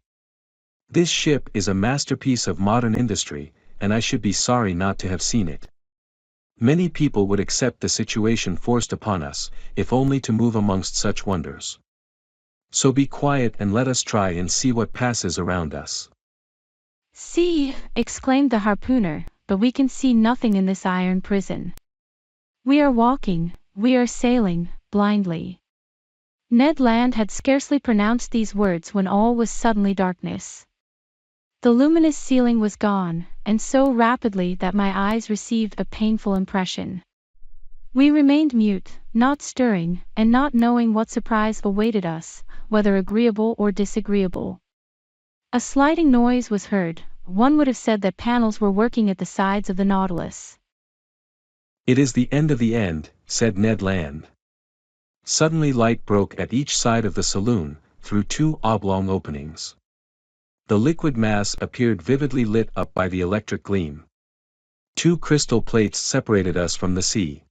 This ship is a masterpiece of modern industry, and I should be sorry not to have seen it. Many people would accept the situation forced upon us, if only to move amongst such wonders. So be quiet and let us try and see what passes around us. See, exclaimed the harpooner, but we can see nothing in this iron prison. We are walking, we are sailing, blindly. Ned Land had scarcely pronounced these words when all was suddenly darkness. The luminous ceiling was gone, and so rapidly that my eyes received a painful impression. We remained mute, not stirring, and not knowing what surprise awaited us, whether agreeable or disagreeable. A sliding noise was heard. One would have said that panels were working at the sides of the Nautilus. It is the end of the end, said Ned Land. Suddenly light broke at each side of the saloon, through 2 oblong openings. The liquid mass appeared vividly lit up by the electric gleam. 2 crystal plates separated us from the sea.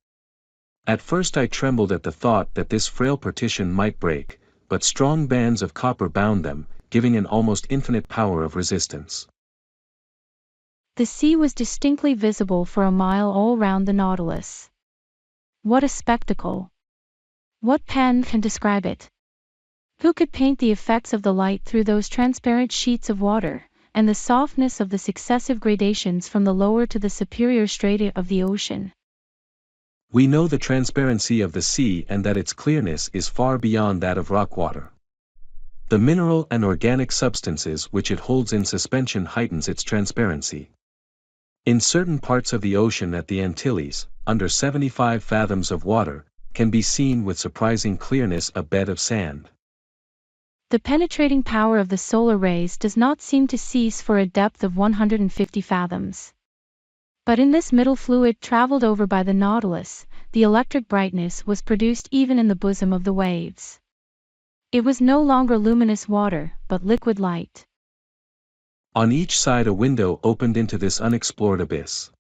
At first I trembled at the thought that this frail partition might break, but strong bands of copper bound them, giving an almost infinite power of resistance. The sea was distinctly visible for a mile all round the Nautilus. What a spectacle! What pen can describe it? Who could paint the effects of the light through those transparent sheets of water, and the softness of the successive gradations from the lower to the superior strata of the ocean? We know the transparency of the sea and that its clearness is far beyond that of rock water. The mineral and organic substances which it holds in suspension heightens its transparency. In certain parts of the ocean at the Antilles, under 75 fathoms of water, can be seen with surprising clearness a bed of sand. The penetrating power of the solar rays does not seem to cease for a depth of 150 fathoms. But in this middle fluid traveled over by the Nautilus, the electric brightness was produced even in the bosom of the waves. It was no longer luminous water, but liquid light. On each side a window opened into this unexplored abyss.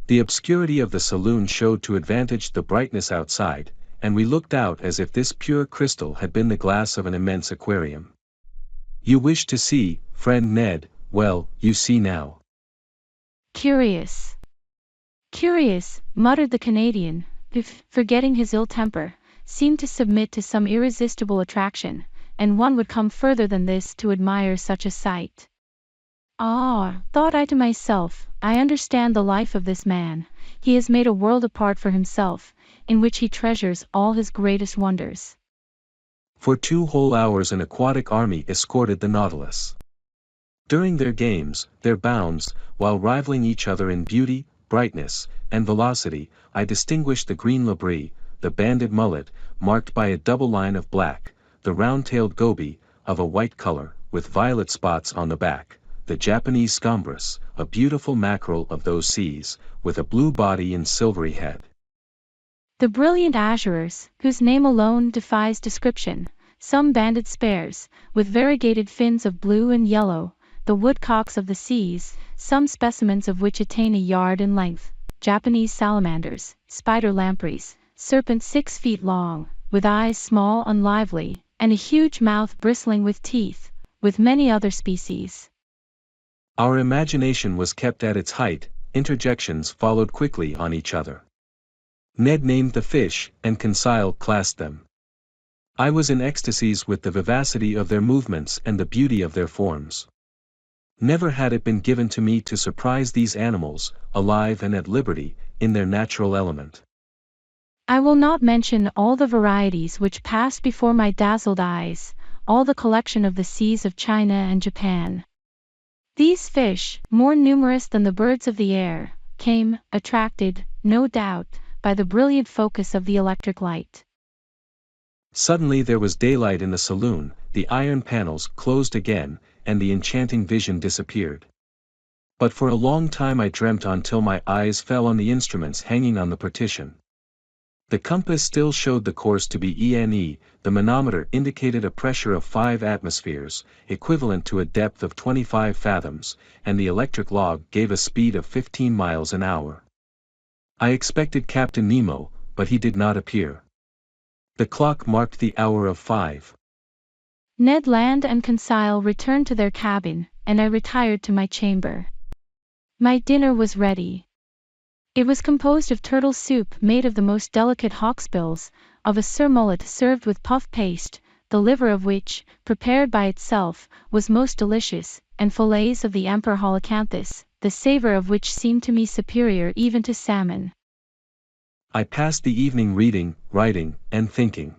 The obscurity of the saloon showed to advantage the brightness outside, and we looked out as if this pure crystal had been the glass of an immense aquarium. You wish to see, friend Ned, well, you see now. Curious. Curious, muttered the Canadian, who, forgetting his ill temper, seemed to submit to some irresistible attraction, and one would come further than this to admire such a sight. Ah, thought I to myself, I understand the life of this man. He has made a world apart for himself, in which he treasures all his greatest wonders. For 2 whole hours an aquatic army escorted the Nautilus. During their games, their bounds, while rivaling each other in beauty, brightness, and velocity, I distinguished the green labrie, the banded mullet, marked by a double line of black, the round-tailed goby, of a white color, with violet spots on the back, the Japanese scombros, a beautiful mackerel of those seas, with a blue body and silvery head. The brilliant azures, whose name alone defies description, some banded spares, with variegated fins of blue and yellow, the woodcocks of the seas, some specimens of which attain a yard in length, Japanese salamanders, spider lampreys, serpents 6 feet long, with eyes small and lively, and a huge mouth bristling with teeth, with many other species. Our imagination was kept at its height, interjections followed quickly on each other. Ned named the fish, and Conseil classed them. I was in ecstasies with the vivacity of their movements and the beauty of their forms. Never had it been given to me to surprise these animals, alive and at liberty, in their natural element. I will not mention all the varieties which passed before my dazzled eyes, all the collection of the seas of China and Japan. These fish, more numerous than the birds of the air, came, attracted, no doubt, by the brilliant focus of the electric light. Suddenly there was daylight in the saloon, the iron panels closed again, and the enchanting vision disappeared. But for a long time I dreamt until my eyes fell on the instruments hanging on the partition. The compass still showed the course to be ENE, the manometer indicated a pressure of 5 atmospheres, equivalent to a depth of 25 fathoms, and the electric log gave a speed of 15 miles an hour. I expected Captain Nemo, but he did not appear. The clock marked the hour of 5. Ned Land and Conseil returned to their cabin, and I retired to my chamber. My dinner was ready. It was composed of turtle soup made of the most delicate hawksbills, of a surmullet served with puff paste, the liver of which, prepared by itself, was most delicious, and fillets of the emperor holocanthus, the savor of which seemed to me superior even to salmon. I passed the evening reading, writing, and thinking.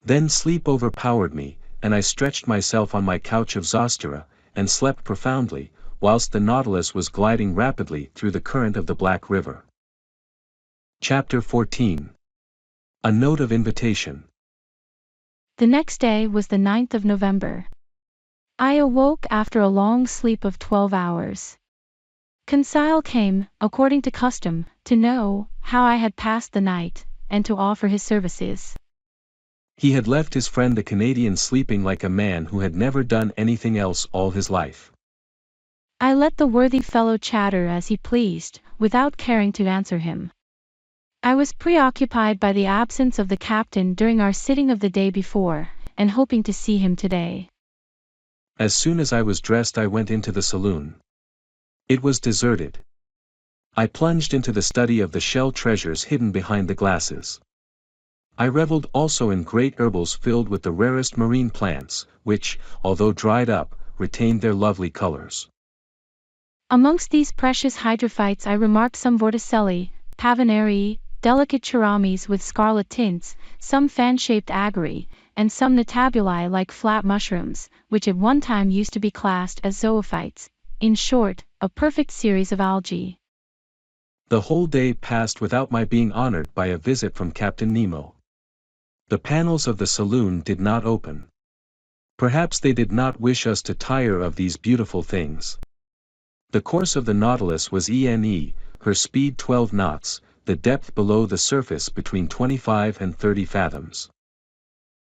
Then sleep overpowered me, and I stretched myself on my couch of zostera, and slept profoundly, whilst the Nautilus was gliding rapidly through the current of the Black River. Chapter 14. A Note of Invitation. The next day was the 9th of November. I awoke after a long sleep of 12 hours. Conseil came, according to custom, to know how I had passed the night, and to offer his services. He had left his friend the Canadian sleeping like a man who had never done anything else all his life. I let the worthy fellow chatter as he pleased, without caring to answer him. I was preoccupied by the absence of the captain during our sitting of the day before, and hoping to see him today. As soon as I was dressed I went into the saloon. It was deserted. I plunged into the study of the shell treasures hidden behind the glasses. I reveled also in great herbals filled with the rarest marine plants, which, although dried up, retained their lovely colors. Amongst these precious hydrophytes I remarked some vorticelli, pavinarii, delicate charamis with scarlet tints, some fan-shaped ÄGRI, and some notabuli like flat mushrooms, which at one time used to be classed as zoophytes, in short, a perfect series of algae. The whole day passed without my being honored by a visit from Captain Nemo. The panels of the saloon did not open. Perhaps they did not wish us to tire of these beautiful things. The course of the Nautilus was ENE, her speed 12 knots, the depth below the surface between 25 and 30 fathoms.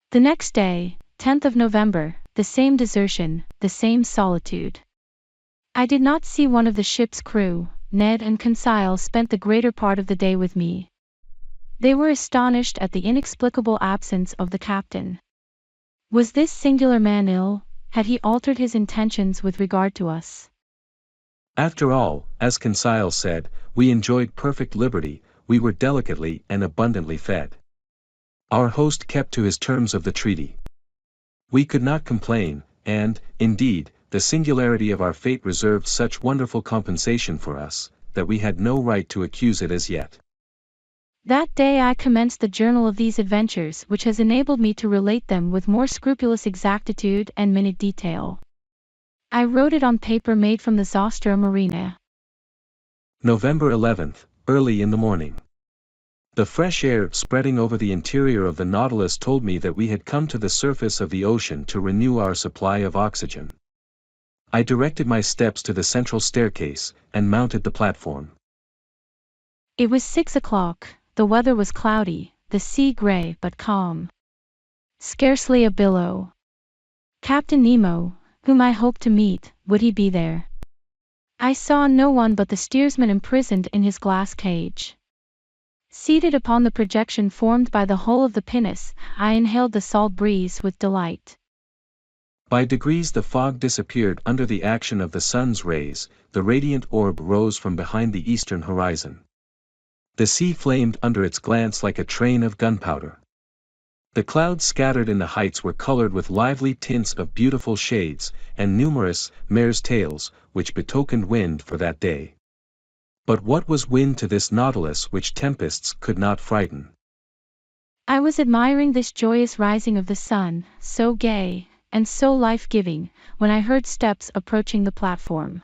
The next day, 10th of November, the same desertion, the same solitude. I did not see one of the ship's crew. Ned and Conseil spent the greater part of the day with me. They were astonished at the inexplicable absence of the captain. Was this singular man ill? Had he altered his intentions with regard to us? After all, as Conseil said, we enjoyed perfect liberty, we were delicately and abundantly fed. Our host kept to his terms of the treaty. We could not complain, and, indeed, the singularity of our fate reserved such wonderful compensation for us, that we had no right to accuse it as yet. That day I commenced the journal of these adventures, which has enabled me to relate them with more scrupulous exactitude and minute detail. I wrote it on paper made from the Zostra Marina. November 11th, early in the morning. The fresh air spreading over the interior of the Nautilus told me that we had come to the surface of the ocean to renew our supply of oxygen. I directed my steps to the central staircase, and mounted the platform. It was 6 o'clock, the weather was cloudy, the sea gray but calm. Scarcely a billow. Captain Nemo, whom I hoped to meet, would he be there? I saw no one but the steersman imprisoned in his glass cage. Seated upon the projection formed by the hull of the pinnace, I inhaled the salt breeze with delight. By degrees the fog disappeared under the action of the sun's rays, the radiant orb rose from behind the eastern horizon. The sea flamed under its glance like a train of gunpowder. The clouds scattered in the heights were colored with lively tints of beautiful shades, and numerous mare's tails, which betokened wind for that day. But what was wind to this Nautilus which tempests could not frighten? I was admiring this joyous rising of the sun, so gay and so life-giving, when I heard steps approaching the platform.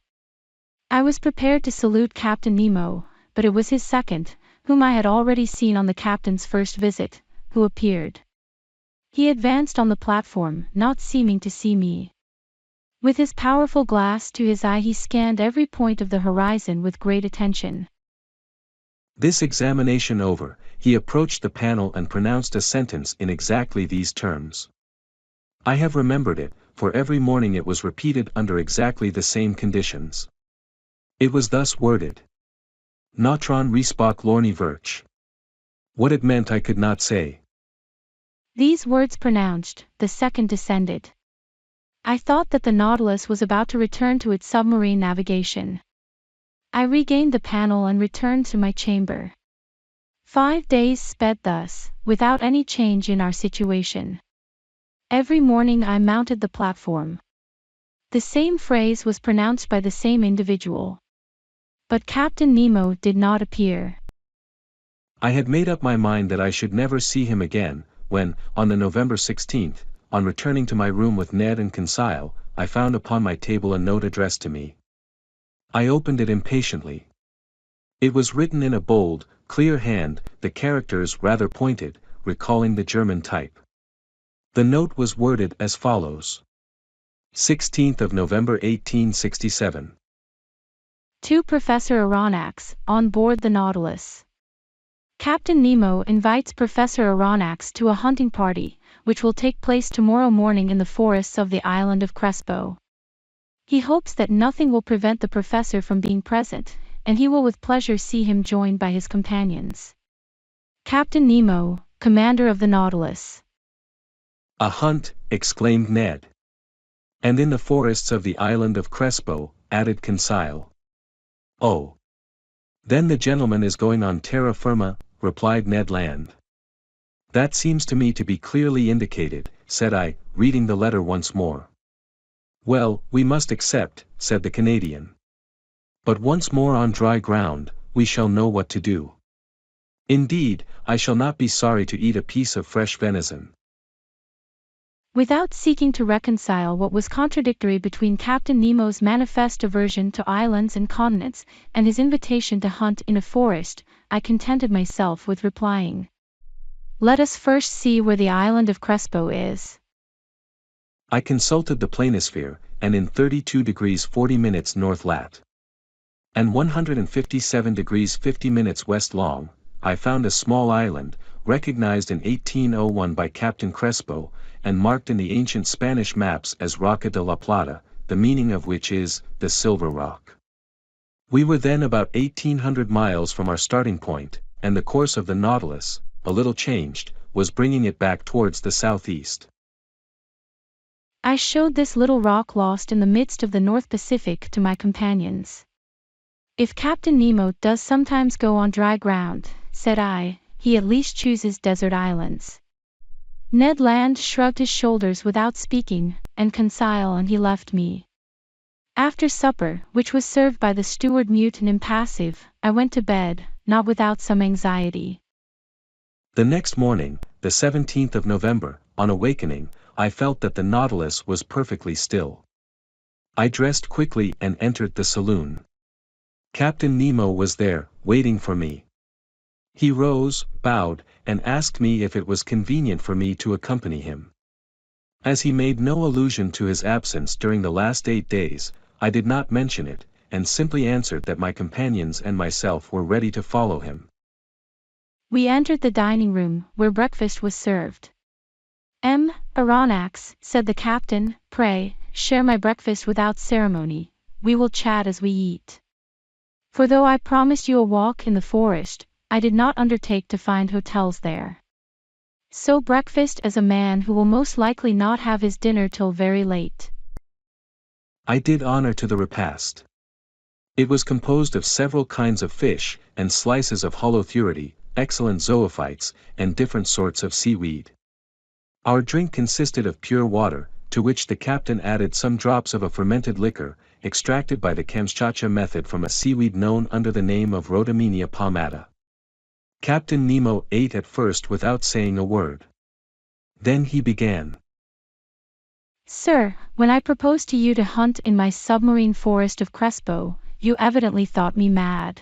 I was prepared to salute Captain Nemo, but it was his second, whom I had already seen on the captain's first visit, who appeared. He advanced on the platform, not seeming to see me. With his powerful glass to his eye he scanned every point of the horizon with great attention. This examination over, he approached the panel and pronounced a sentence in exactly these terms. I have remembered it, for every morning it was repeated under exactly the same conditions. It was thus worded. Natron respok lorni virch. What it meant I could not say. These words pronounced, the second descended. I thought that the Nautilus was about to return to its submarine navigation. I regained the panel and returned to my chamber. 5 days sped thus, without any change in our situation. Every morning I mounted the platform. The same phrase was pronounced by the same individual. But Captain Nemo did not appear. I had made up my mind that I should never see him again, when, on the November 16th, on returning to my room with Ned and Conseil, I found upon my table a note addressed to me. I opened it impatiently. It was written in a bold, clear hand, the characters rather pointed, recalling the German type. The note was worded as follows. 16th of November 1867. To Professor Aronnax, on board the Nautilus. Captain Nemo invites Professor Aronnax to a hunting party, which will take place tomorrow morning in the forests of the island of Crespo. He hopes that nothing will prevent the professor from being present, and he will with pleasure see him joined by his companions. Captain Nemo, commander of the Nautilus. A hunt, exclaimed Ned. And in the forests of the island of Crespo, added Conseil. Oh. Then the gentleman is going on terra firma, replied Ned Land. That seems to me to be clearly indicated, said I, reading the letter once more. Well, we must accept, said the Canadian. But once more on dry ground, we shall know what to do. Indeed, I shall not be sorry to eat a piece of fresh venison. Without seeking to reconcile what was contradictory between Captain Nemo's manifest aversion to islands and continents, and his invitation to hunt in a forest, I contented myself with replying. Let us first see where the island of Crespo is. I consulted the planisphere, and in 32 degrees 40 minutes north lat. And 157 degrees 50 minutes west long, I found a small island, recognized in 1801 by Captain Crespo, and marked in the ancient Spanish maps as Roca de la Plata, the meaning of which is, the Silver Rock. We were then about 1800 miles from our starting point, and the course of the Nautilus, a little changed, was bringing it back towards the southeast. I showed this little rock lost in the midst of the North Pacific to my companions. If Captain Nemo does sometimes go on dry ground, said I, he at least chooses desert islands. Ned Land shrugged his shoulders without speaking, and Conseil and he left me. After supper, which was served by the steward mute and impassive, I went to bed, not without some anxiety. The next morning, the 17th of November, on awakening, I felt that the Nautilus was perfectly still. I dressed quickly and entered the saloon. Captain Nemo was there, waiting for me. He rose, bowed, and asked me if it was convenient for me to accompany him. As he made no allusion to his absence during the last 8 days, I did not mention it, and simply answered that my companions and myself were ready to follow him. We entered the dining room, where breakfast was served. Aronnax, said the captain, pray, share my breakfast without ceremony, we will chat as we eat. For though I promised you a walk in the forest, I did not undertake to find hotels there. So breakfast as a man who will most likely not have his dinner till very late. I did honor to the repast. It was composed of several kinds of fish, and slices of holothuridae, excellent zoophytes, and different sorts of seaweed. Our drink consisted of pure water, to which the captain added some drops of a fermented liquor, extracted by the Kamchatka method from a seaweed known under the name of Rhodamenia palmata. Captain Nemo ate at first without saying a word. Then he began. Sir, when I proposed to you to hunt in my submarine forest of Crespo, you evidently thought me mad.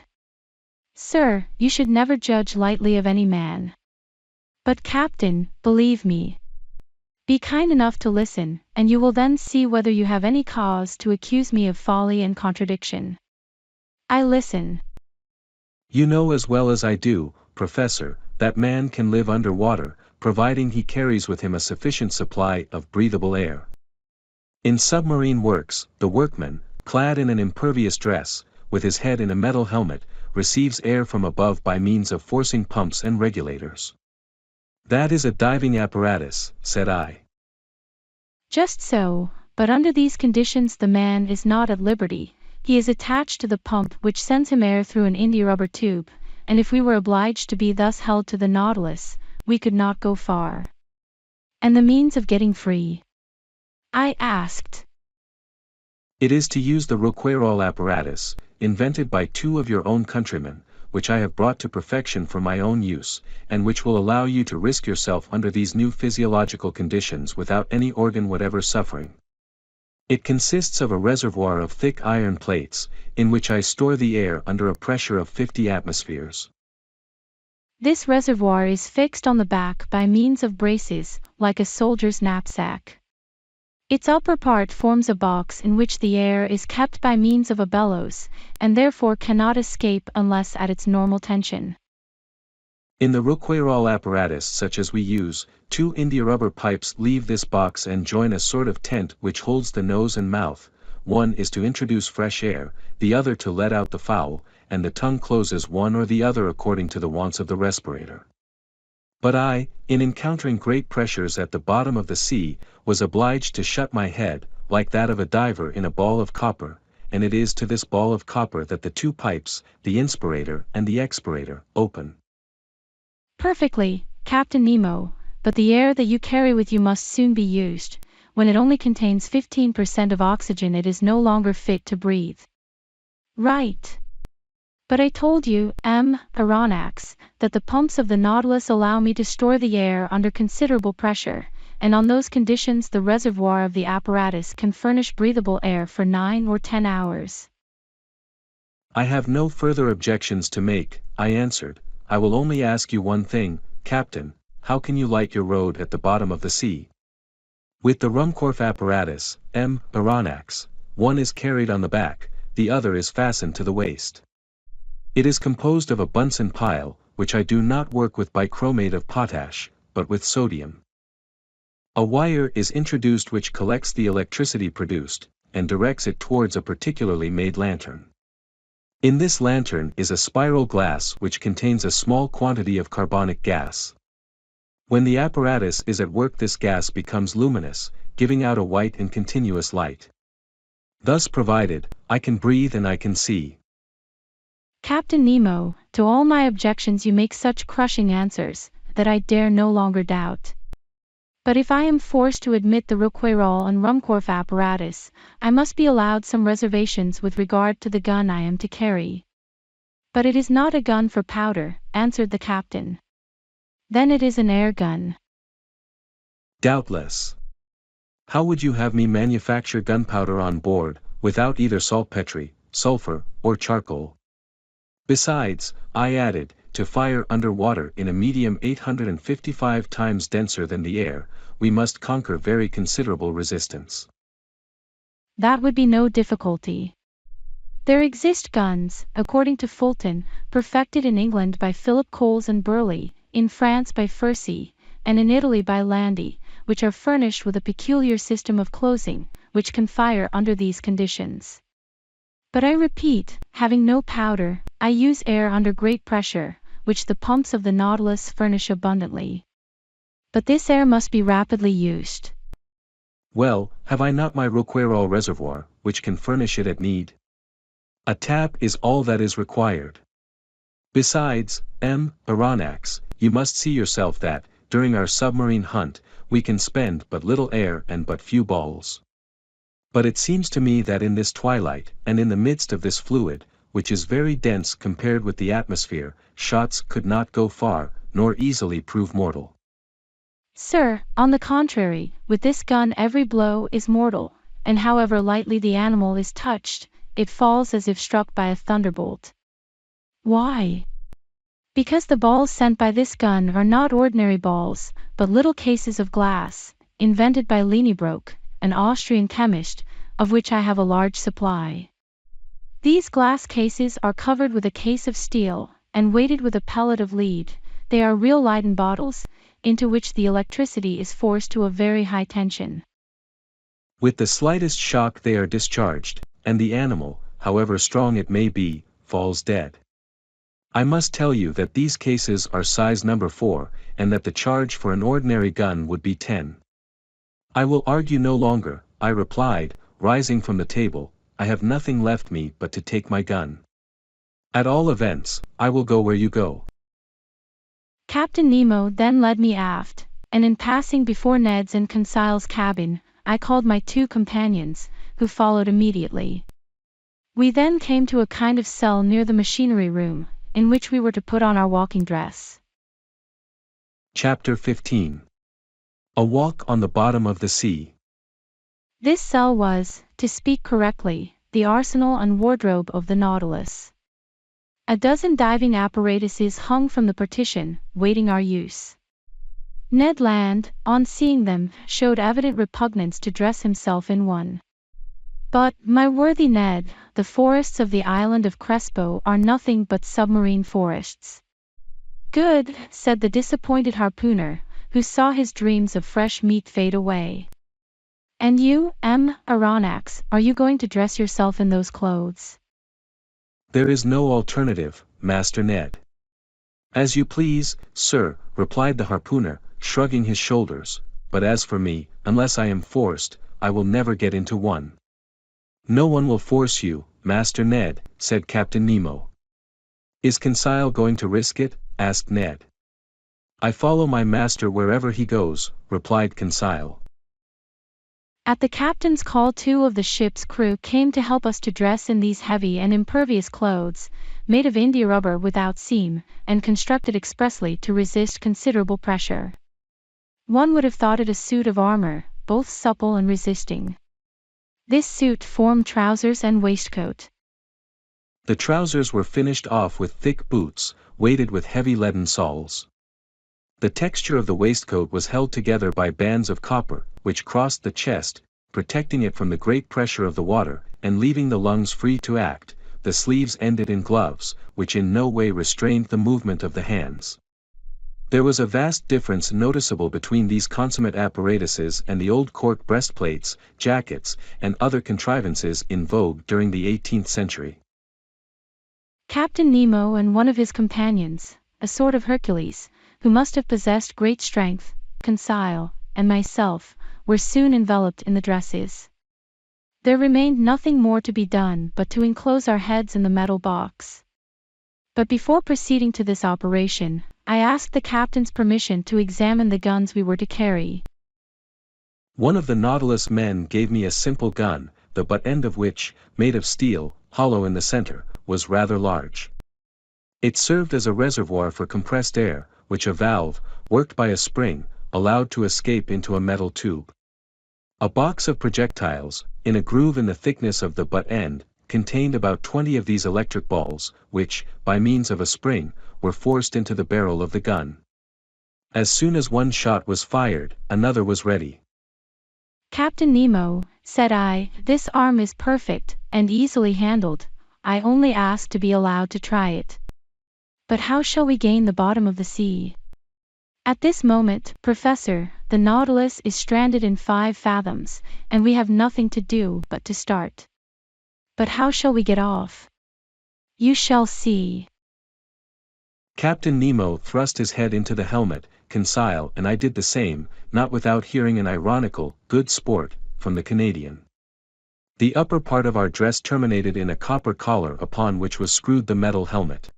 Sir, you should never judge lightly of any man. But Captain, believe me. Be kind enough to listen, and you will then see whether you have any cause to accuse me of folly and contradiction. I listen. You know as well as I do, Professor, that man can live under water, providing he carries with him a sufficient supply of breathable air. In submarine works, the workman, clad in an impervious dress, with his head in a metal helmet, receives air from above by means of forcing pumps and regulators. That is a diving apparatus, said I. Just so, but under these conditions the man is not at liberty. He is attached to the pump which sends him air through an india-rubber tube, and if we were obliged to be thus held to the Nautilus, we could not go far. And the means of getting free? I asked. It is to use the Rouquayrol apparatus, invented by 2 of your own countrymen, which I have brought to perfection for my own use, and which will allow you to risk yourself under these new physiological conditions without any organ whatever suffering. It consists of a reservoir of thick iron plates, in which I store the air under a pressure of 50 atmospheres. This reservoir is fixed on the back by means of braces, like a soldier's knapsack. Its upper part forms a box in which the air is kept by means of a bellows, and therefore cannot escape unless at its normal tension. In the Rouquayrol apparatus such as we use, 2 india-rubber pipes leave this box and join a sort of tent which holds the nose and mouth. One is to introduce fresh air, the other to let out the foul, and the tongue closes one or the other according to the wants of the respirator. But I, in encountering great pressures at the bottom of the sea, was obliged to shut my head, like that of a diver in a ball of copper, and it is to this ball of copper that the two pipes, the inspirator and the expirator, open. Perfectly, Captain Nemo, but the air that you carry with you must soon be used. When it only contains 15% of oxygen, it is no longer fit to breathe. Right. But I told you, Aronnax, that the pumps of the Nautilus allow me to store the air under considerable pressure, and on those conditions the reservoir of the apparatus can furnish breathable air for 9 or 10 hours. I have no further objections to make, I answered. I will only ask you one thing, Captain, how can you light your road at the bottom of the sea? With the Ruhmkorff apparatus, Aronnax, one is carried on the back, the other is fastened to the waist. It is composed of a Bunsen pile, which I do not work with bichromate of potash, but with sodium. A wire is introduced which collects the electricity produced, and directs it towards a particularly made lantern. In this lantern is a spiral glass which contains a small quantity of carbonic gas. When the apparatus is at work, this gas becomes luminous, giving out a white and continuous light. Thus provided, I can breathe and I can see. Captain Nemo, to all my objections you make such crushing answers, that I dare no longer doubt. But if I am forced to admit the Rouquayrol and Ruhmkorff apparatus, I must be allowed some reservations with regard to the gun I am to carry. But it is not a gun for powder, answered the captain. Then it is an air gun. Doubtless. How would you have me manufacture gunpowder on board, without either saltpetre, sulfur, or charcoal? Besides, I added, to fire under water in a medium 855 times denser than the air, we must conquer very considerable resistance. That would be no difficulty. There exist guns, according to Fulton, perfected in England by Philip Coles and Burley, in France by Furcy, and in Italy by Landi, which are furnished with a peculiar system of closing, which can fire under these conditions. But I repeat, having no powder, I use air under great pressure, which the pumps of the Nautilus furnish abundantly. But this air must be rapidly used. Well, have I not my Rouquayrol reservoir, which can furnish it at need? A tap is all that is required. Besides, Aronnax, you must see yourself that, during our submarine hunt, we can spend but little air and but few balls. But it seems to me that in this twilight, and in the midst of this fluid, which is very dense compared with the atmosphere, shots could not go far, nor easily prove mortal. Sir, on the contrary, with this gun every blow is mortal, and however lightly the animal is touched, it falls as if struck by a thunderbolt. Why? Because the balls sent by this gun are not ordinary balls, but little cases of glass, invented by Leniebroek, an Austrian chemist, of which I have a large supply. These glass cases are covered with a case of steel, and weighted with a pellet of lead. They are real Leyden bottles, into which the electricity is forced to a very high tension. With the slightest shock they are discharged, and the animal, however strong it may be, falls dead. I must tell you that these cases are size number 4, and that the charge for an ordinary gun would be 10. I will argue no longer, I replied, rising from the table. I have nothing left me but to take my gun. At all events, I will go where you go. Captain Nemo then led me aft, and in passing before Ned's and Conseil's cabin, I called my 2 companions, who followed immediately. We then came to a kind of cell near the machinery room, in which we were to put on our walking dress. Chapter 15. A walk on the bottom of the sea. This cell was, to speak correctly, the arsenal and wardrobe of the Nautilus. A dozen diving apparatuses hung from the partition, waiting our use. Ned Land, on seeing them, showed evident repugnance to dress himself in one. But, my worthy Ned, the forests of the island of Crespo are nothing but submarine forests. Good, said the disappointed harpooner, who saw his dreams of fresh meat fade away. And you, Aronnax, are you going to dress yourself in those clothes? There is no alternative, Master Ned. As you please, sir, replied the harpooner, shrugging his shoulders, but as for me, unless I am forced, I will never get into one. "No one will force you, Master Ned," said Captain Nemo. "Is Conseil going to risk it?" asked Ned. "I follow my master wherever he goes," replied Conseil. At the captain's call, 2 of the ship's crew came to help us to dress in these heavy and impervious clothes, made of India rubber without seam, and constructed expressly to resist considerable pressure. One would have thought it a suit of armor, both supple and resisting. This suit formed trousers and waistcoat. The trousers were finished off with thick boots, weighted with heavy leaden soles. The texture of the waistcoat was held together by bands of copper, which crossed the chest, protecting it from the great pressure of the water, and leaving the lungs free to act. The sleeves ended in gloves, which in no way restrained the movement of the hands. There was a vast difference noticeable between these consummate apparatuses and the old court breastplates, jackets, and other contrivances in vogue during the 18th century. Captain Nemo and one of his companions, a sort of Hercules, who must have possessed great strength, Conseil, and myself, were soon enveloped in the dresses. There remained nothing more to be done but to enclose our heads in the metal box. But before proceeding to this operation, I asked the captain's permission to examine the guns we were to carry. One of the Nautilus men gave me a simple gun, the butt end of which, made of steel, hollow in the center, was rather large. It served as a reservoir for compressed air, which a valve, worked by a spring, allowed to escape into a metal tube. A box of projectiles, in a groove in the thickness of the butt end, contained about 20 of these electric balls, which, by means of a spring, were forced into the barrel of the gun. As soon as one shot was fired, another was ready. "Captain Nemo," said I, "this arm is perfect, and easily handled. I only ask to be allowed to try it. But how shall we gain the bottom of the sea? At this moment, Professor, the Nautilus is stranded in 5 fathoms, and we have nothing to do but to start. But how shall we get off? You shall see." Captain Nemo thrust his head into the helmet, Conseil and I did the same, not without hearing an ironical, "good sport," from the Canadian. The upper part of our dress terminated in a copper collar upon which was screwed the metal helmet.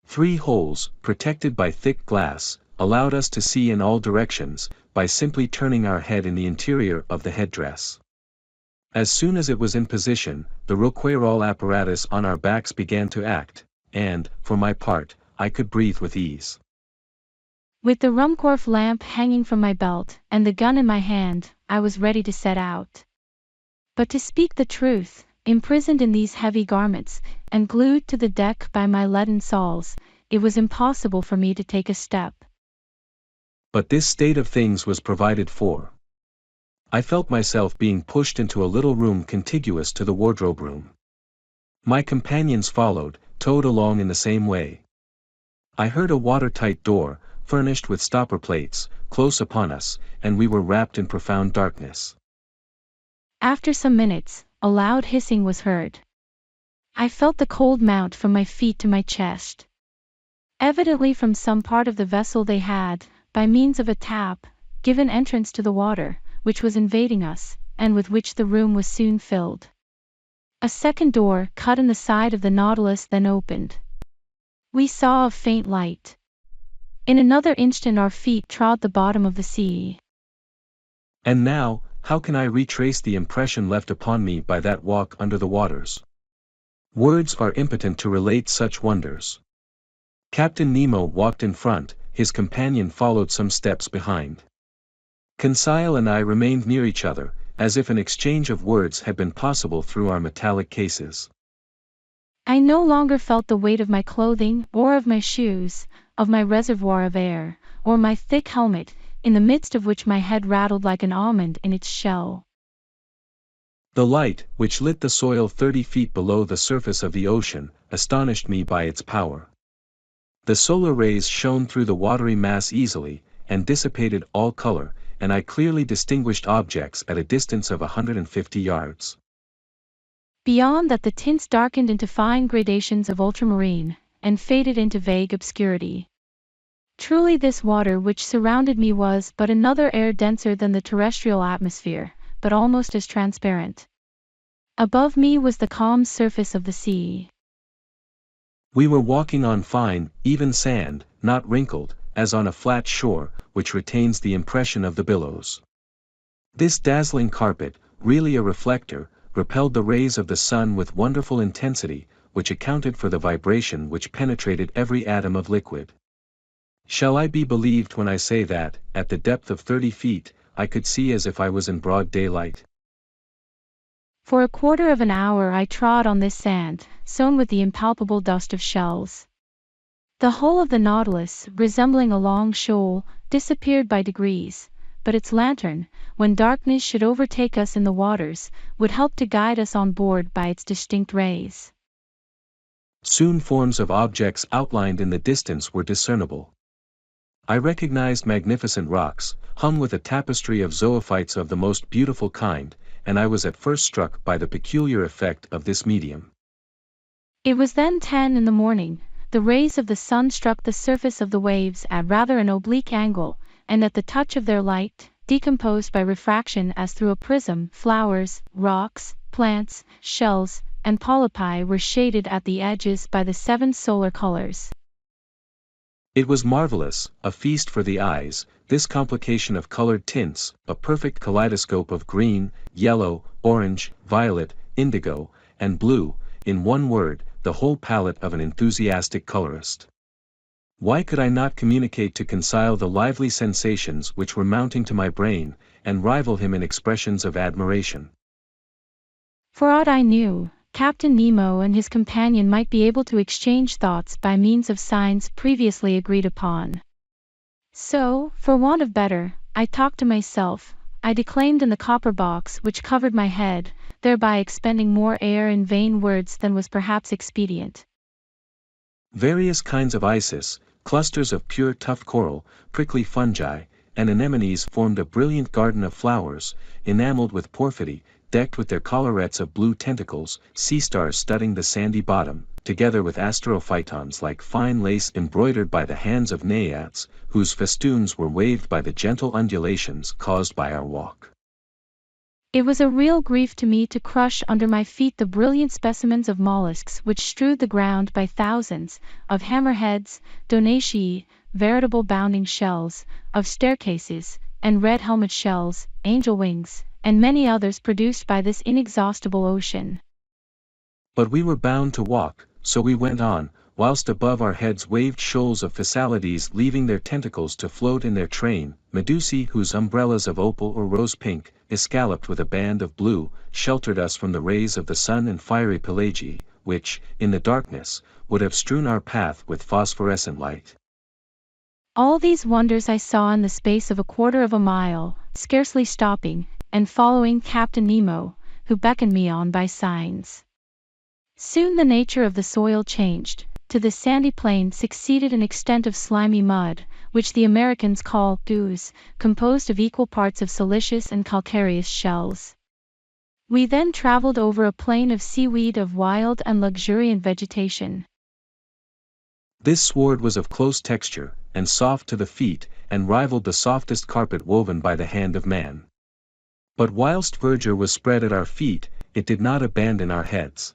3 holes, protected by thick glass, allowed us to see in all directions, by simply turning our head in the interior of the headdress. As soon as it was in position, the Rouquayrol apparatus on our backs began to act, and, for my part, I could breathe with ease. With the Ruhmkorff lamp hanging from my belt, and the gun in my hand, I was ready to set out. But to speak the truth, imprisoned in these heavy garments, and glued to the deck by my leaden soles, it was impossible for me to take a step. But this state of things was provided for. I felt myself being pushed into a little room contiguous to the wardrobe room. My companions followed, towed along in the same way. I heard a watertight door, furnished with stopper plates, close upon us, and we were wrapped in profound darkness. After some minutes, a loud hissing was heard. I felt the cold mount from my feet to my chest. Evidently from some part of the vessel they had, by means of a tap, given entrance to the water, which was invading us, and with which the room was soon filled. A second door, cut in the side of the Nautilus, then opened. We saw a faint light. In another instant our feet trod the bottom of the sea. And now, how can I retrace the impression left upon me by that walk under the waters? Words are impotent to relate such wonders. Captain Nemo walked in front, his companion followed some steps behind. Conseil and I remained near each other, as if an exchange of words had been possible through our metallic cases. I no longer felt the weight of my clothing, or of my shoes, of my reservoir of air, or my thick helmet, in the midst of which my head rattled like an almond in its shell. The light, which lit the soil 30 feet below the surface of the ocean, astonished me by its power. The solar rays shone through the watery mass easily, and dissipated all color, and I clearly distinguished objects at a distance of 150 yards. Beyond that the tints darkened into fine gradations of ultramarine, and faded into vague obscurity. Truly this water which surrounded me was but another air denser than the terrestrial atmosphere, but almost as transparent. Above me was the calm surface of the sea. We were walking on fine, even sand, not wrinkled, as on a flat shore, which retains the impression of the billows. This dazzling carpet, really a reflector, repelled the rays of the sun with wonderful intensity, which accounted for the vibration which penetrated every atom of liquid. Shall I be believed when I say that, at the depth of 30 feet, I could see as if I was in broad daylight? For a quarter of an hour I trod on this sand, sown with the impalpable dust of shells. The hull of the Nautilus, resembling a long shoal, disappeared by degrees, but its lantern, when darkness should overtake us in the waters, would help to guide us on board by its distinct rays. Soon forms of objects outlined in the distance were discernible. I recognized magnificent rocks, hung with a tapestry of zoophytes of the most beautiful kind, and I was at first struck by the peculiar effect of this medium. It was then 10 in the morning. The rays of the sun struck the surface of the waves at rather an oblique angle, and at the touch of their light, decomposed by refraction as through a prism, flowers, rocks, plants, shells, and polypi were shaded at the edges by the 7 solar colors. It was marvelous, a feast for the eyes, this complication of colored tints, a perfect kaleidoscope of green, yellow, orange, violet, indigo, and blue, in one word, the whole palette of an enthusiastic colorist. Why could I not communicate to Conseil the lively sensations which were mounting to my brain, and rival him in expressions of admiration? For aught I knew, Captain Nemo and his companion might be able to exchange thoughts by means of signs previously agreed upon. So, for want of better, I talked to myself. I declaimed in the copper box which covered my head, thereby expending more air in vain words than was perhaps expedient. Various kinds of isis, clusters of pure tough coral, prickly fungi, and anemones formed a brilliant garden of flowers, enameled with porphyry, decked with their collarets of blue tentacles, sea stars studding the sandy bottom, together with asterophytons like fine lace embroidered by the hands of naiads, whose festoons were waved by the gentle undulations caused by our walk. It was a real grief to me to crush under my feet the brilliant specimens of mollusks which strewed the ground by thousands, of hammerheads, donaceae, veritable bounding shells, of staircases, and red-helmet shells, angel wings, and many others produced by this inexhaustible ocean. But we were bound to walk, so we went on, whilst above our heads waved shoals of physalides leaving their tentacles to float in their train, medusae whose umbrellas of opal or rose pink, escalloped with a band of blue, sheltered us from the rays of the sun, and fiery pelagiae, which, in the darkness, would have strewn our path with phosphorescent light. All these wonders I saw in the space of a quarter of a mile, scarcely stopping, and following Captain Nemo, who beckoned me on by signs. Soon the nature of the soil changed. To the sandy plain succeeded an extent of slimy mud, which the Americans call ooze, composed of equal parts of silicious and calcareous shells. We then traveled over a plain of seaweed of wild and luxuriant vegetation. This sward was of close texture, and soft to the feet, and rivaled the softest carpet woven by the hand of man. But whilst verdure was spread at our feet, it did not abandon our heads.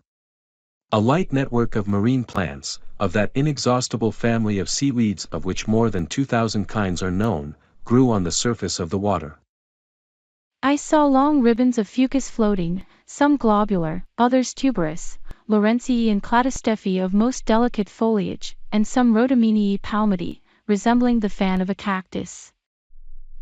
A light network of marine plants, of that inexhaustible family of seaweeds of which more than 2,000 kinds are known, grew on the surface of the water. I saw long ribbons of fucus floating, some globular, others tuberous, Lawrencii and Cladostephae of most delicate foliage, and some Rhodomenii palmati, resembling the fan of a cactus.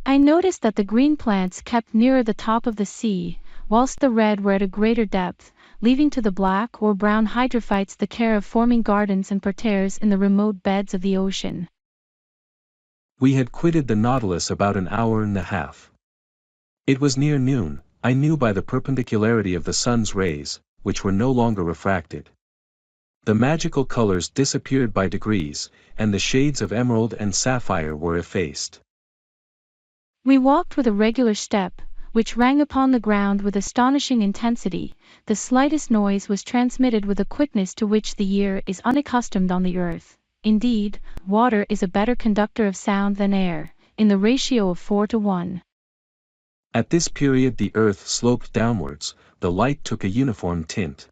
I noticed that the green plants kept nearer the top of the sea, whilst the red were at a greater depth, leaving to the black or brown hydrophytes the care of forming gardens and parterres in the remote beds of the ocean. We had quitted the Nautilus about an hour and a half. It was near noon, I knew by the perpendicularity of the sun's rays, which were no longer refracted. The magical colors disappeared by degrees, and the shades of emerald and sapphire were effaced. We walked with a regular step, which rang upon the ground with astonishing intensity. The slightest noise was transmitted with a quickness to which the ear is unaccustomed on the earth. Indeed, water is a better conductor of sound than air, in the ratio of 4 to 1. At this period the earth sloped downwards, the light took a uniform tint.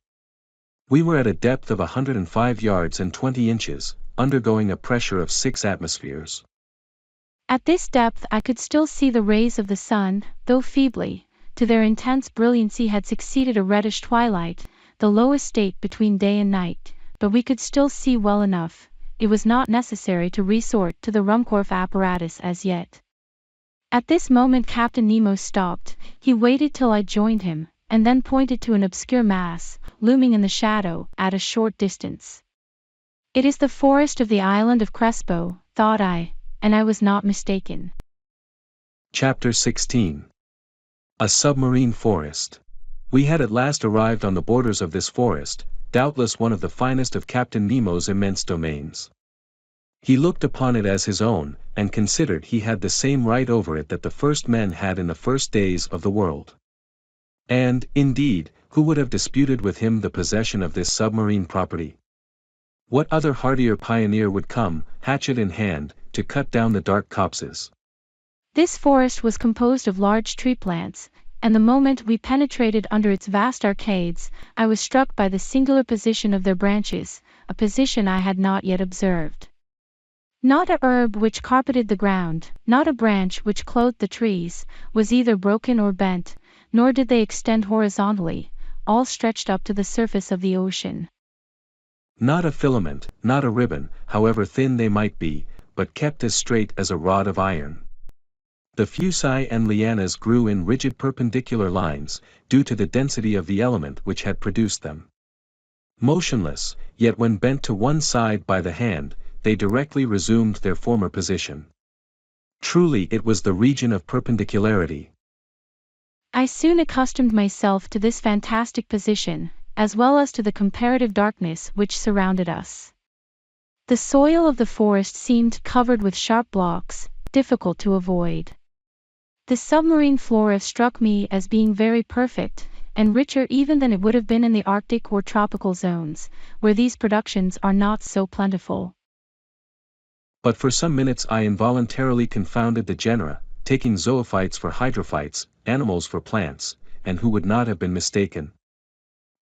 We were at a depth of 105 yards and 20 inches, undergoing a pressure of 6 atmospheres. At this depth I could still see the rays of the sun, though feebly. To their intense brilliancy had succeeded a reddish twilight, the lowest state between day and night, but we could still see well enough. It was not necessary to resort to the Ruhmkorff apparatus as yet. At this moment Captain Nemo stopped. He waited till I joined him, and then pointed to an obscure mass, looming in the shadow, at a short distance. "It is the forest of the island of Crespo," thought I, and I was not mistaken. Chapter 16. A submarine forest. We had at last arrived on the borders of this forest, doubtless one of the finest of Captain Nemo's immense domains. He looked upon it as his own, and considered he had the same right over it that the first men had in the first days of the world. And, indeed, who would have disputed with him the possession of this submarine property? What other hardier pioneer would come, hatchet in hand, to cut down the dark copses? This forest was composed of large tree plants, and the moment we penetrated under its vast arcades, I was struck by the singular position of their branches, a position I had not yet observed. Not a herb which carpeted the ground, not a branch which clothed the trees, was either broken or bent, nor did they extend horizontally, all stretched up to the surface of the ocean. Not a filament, not a ribbon, however thin they might be, but kept as straight as a rod of iron. The fuci and lianas grew in rigid perpendicular lines, due to the density of the element which had produced them. Motionless, yet when bent to one side by the hand, they directly resumed their former position. Truly it was the region of perpendicularity. I soon accustomed myself to this fantastic position, as well as to the comparative darkness which surrounded us. The soil of the forest seemed covered with sharp blocks, difficult to avoid. The submarine flora struck me as being very perfect, and richer even than it would have been in the Arctic or tropical zones, where these productions are not so plentiful. But for some minutes I involuntarily confounded the genera, taking zoophytes for hydrophytes, animals for plants, and who would not have been mistaken.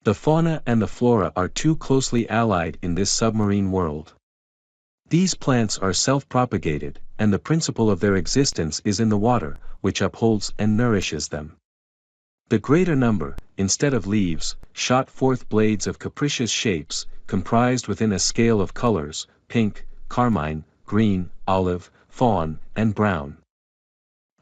The fauna and the flora are too closely allied in this submarine world. These plants are self-propagated, and the principle of their existence is in the water, which upholds and nourishes them. The greater number, instead of leaves, shot forth blades of capricious shapes, comprised within a scale of colors, pink, carmine, green, olive, fawn, and brown.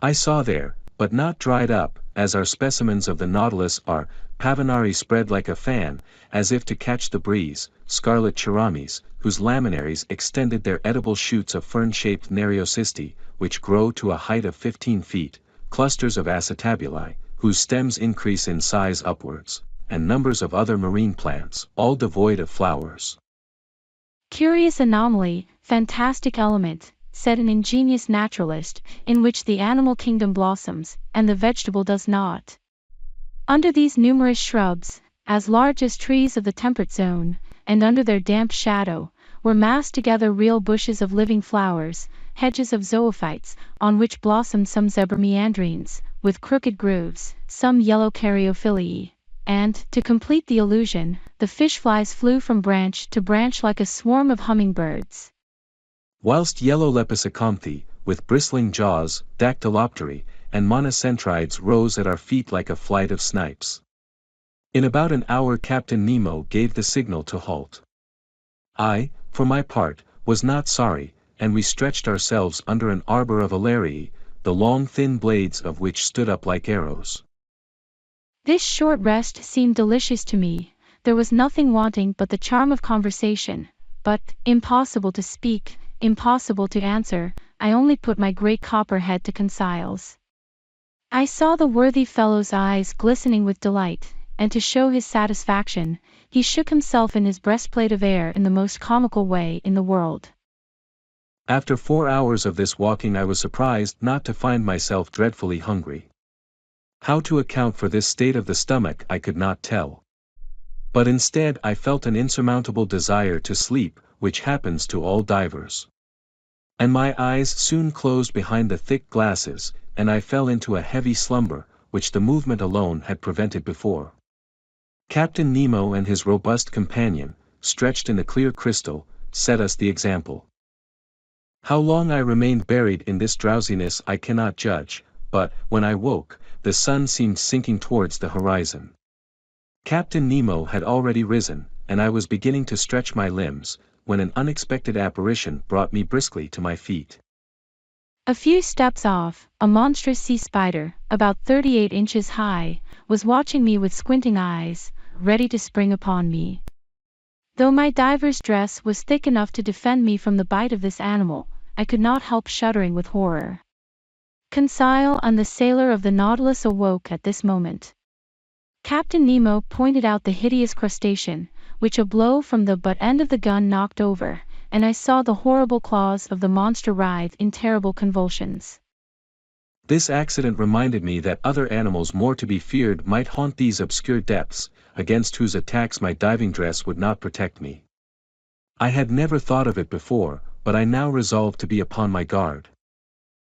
I saw there, but not dried up, as our specimens of the Nautilus are, Pavinari spread like a fan, as if to catch the breeze, scarlet chiramis, whose laminaries extended their edible shoots of fern-shaped Nereocysti, which grow to a height of 15 feet, clusters of acetabuli, whose stems increase in size upwards, and numbers of other marine plants, all devoid of flowers. Curious anomaly, fantastic element, said an ingenious naturalist, in which the animal kingdom blossoms, and the vegetable does not. Under these numerous shrubs, as large as trees of the temperate zone, and under their damp shadow, were massed together real bushes of living flowers, hedges of zoophytes, on which blossomed some zebra meandrines, with crooked grooves, some yellow caryophyllae, and, to complete the illusion, the fish flies flew from branch to branch like a swarm of hummingbirds. Whilst yellow Lepidopterae, with bristling jaws, Dactylopteri, and Monocentrides rose at our feet like a flight of snipes. In about an hour Captain Nemo gave the signal to halt. I, for my part, was not sorry, and we stretched ourselves under an arbor of Alarii, the long thin blades of which stood up like arrows. This short rest seemed delicious to me. There was nothing wanting but the charm of conversation, but, impossible to speak, impossible to answer, I only put my great copper head to Conseil's. I saw the worthy fellow's eyes glistening with delight, and to show his satisfaction, he shook himself in his breastplate of air in the most comical way in the world. After 4 hours of this walking I was surprised not to find myself dreadfully hungry. How to account for this state of the stomach I could not tell. But instead I felt an insurmountable desire to sleep, which happens to all divers. And my eyes soon closed behind the thick glasses, and I fell into a heavy slumber, which the movement alone had prevented before. Captain Nemo and his robust companion, stretched in the clear crystal, set us the example. How long I remained buried in this drowsiness I cannot judge, but, when I woke, the sun seemed sinking towards the horizon. Captain Nemo had already risen, and I was beginning to stretch my limbs, when an unexpected apparition brought me briskly to my feet. A few steps off, a monstrous sea spider, about 38 inches high, was watching me with squinting eyes, ready to spring upon me. Though my diver's dress was thick enough to defend me from the bite of this animal, I could not help shuddering with horror. Conseil and the sailor of the Nautilus awoke at this moment. Captain Nemo pointed out the hideous crustacean, which a blow from the butt end of the gun knocked over, and I saw the horrible claws of the monster writhe in terrible convulsions. This accident reminded me that other animals more to be feared might haunt these obscure depths, against whose attacks my diving dress would not protect me. I had never thought of it before, but I now resolved to be upon my guard.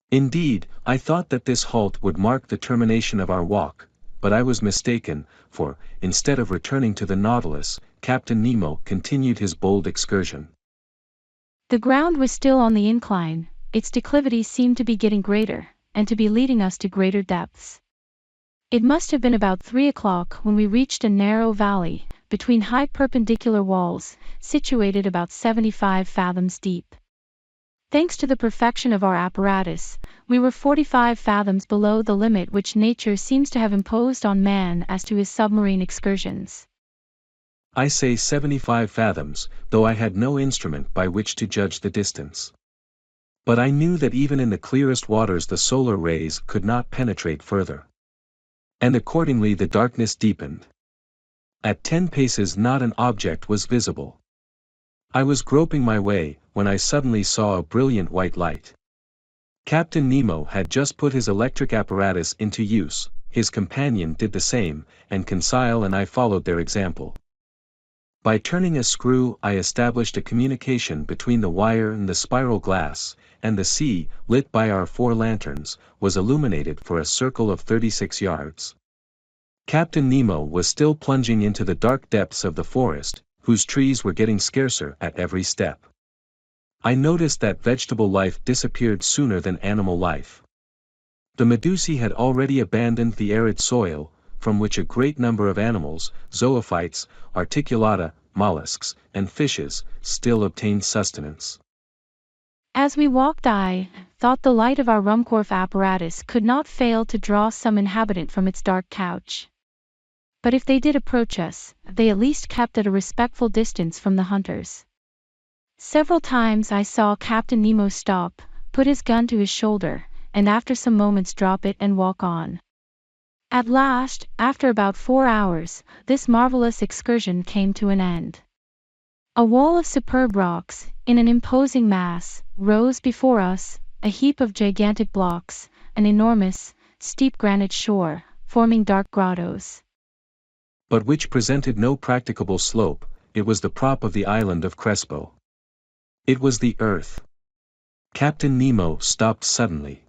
Indeed, I thought that this halt would mark the termination of our walk, but I was mistaken, for, instead of returning to the Nautilus, Captain Nemo continued his bold excursion. The ground was still on the incline, its declivity seemed to be getting greater, and to be leading us to greater depths. It must have been about 3 o'clock when we reached a narrow valley, between high perpendicular walls, situated about 75 fathoms deep. Thanks to the perfection of our apparatus, we were 45 fathoms below the limit which nature seems to have imposed on man as to his submarine excursions. I say 75 fathoms, though I had no instrument by which to judge the distance. But I knew that even in the clearest waters the solar rays could not penetrate further. And accordingly the darkness deepened. At 10 paces not an object was visible. I was groping my way, when I suddenly saw a brilliant white light. Captain Nemo had just put his electric apparatus into use, his companion did the same, and Conseil and I followed their example. By turning a screw I established a communication between the wire and the spiral glass, and the sea, lit by our 4 lanterns, was illuminated for a circle of 36 yards. Captain Nemo was still plunging into the dark depths of the forest, whose trees were getting scarcer at every step. I noticed that vegetable life disappeared sooner than animal life. The medusae had already abandoned the arid soil, from which a great number of animals, zoophytes, articulata, mollusks, and fishes, still obtained sustenance. As we walked I thought the light of our Ruhmkorff apparatus could not fail to draw some inhabitant from its dark couch. But if they did approach us, they at least kept at a respectful distance from the hunters. Several times I saw Captain Nemo stop, put his gun to his shoulder, and after some moments drop it and walk on. At last, after about 4 hours, this marvelous excursion came to an end. A wall of superb rocks, in an imposing mass, rose before us, a heap of gigantic blocks, an enormous, steep granite shore, forming dark grottos. But which presented no practicable slope, it was the prop of the island of Crespo. It was the earth. Captain Nemo stopped suddenly.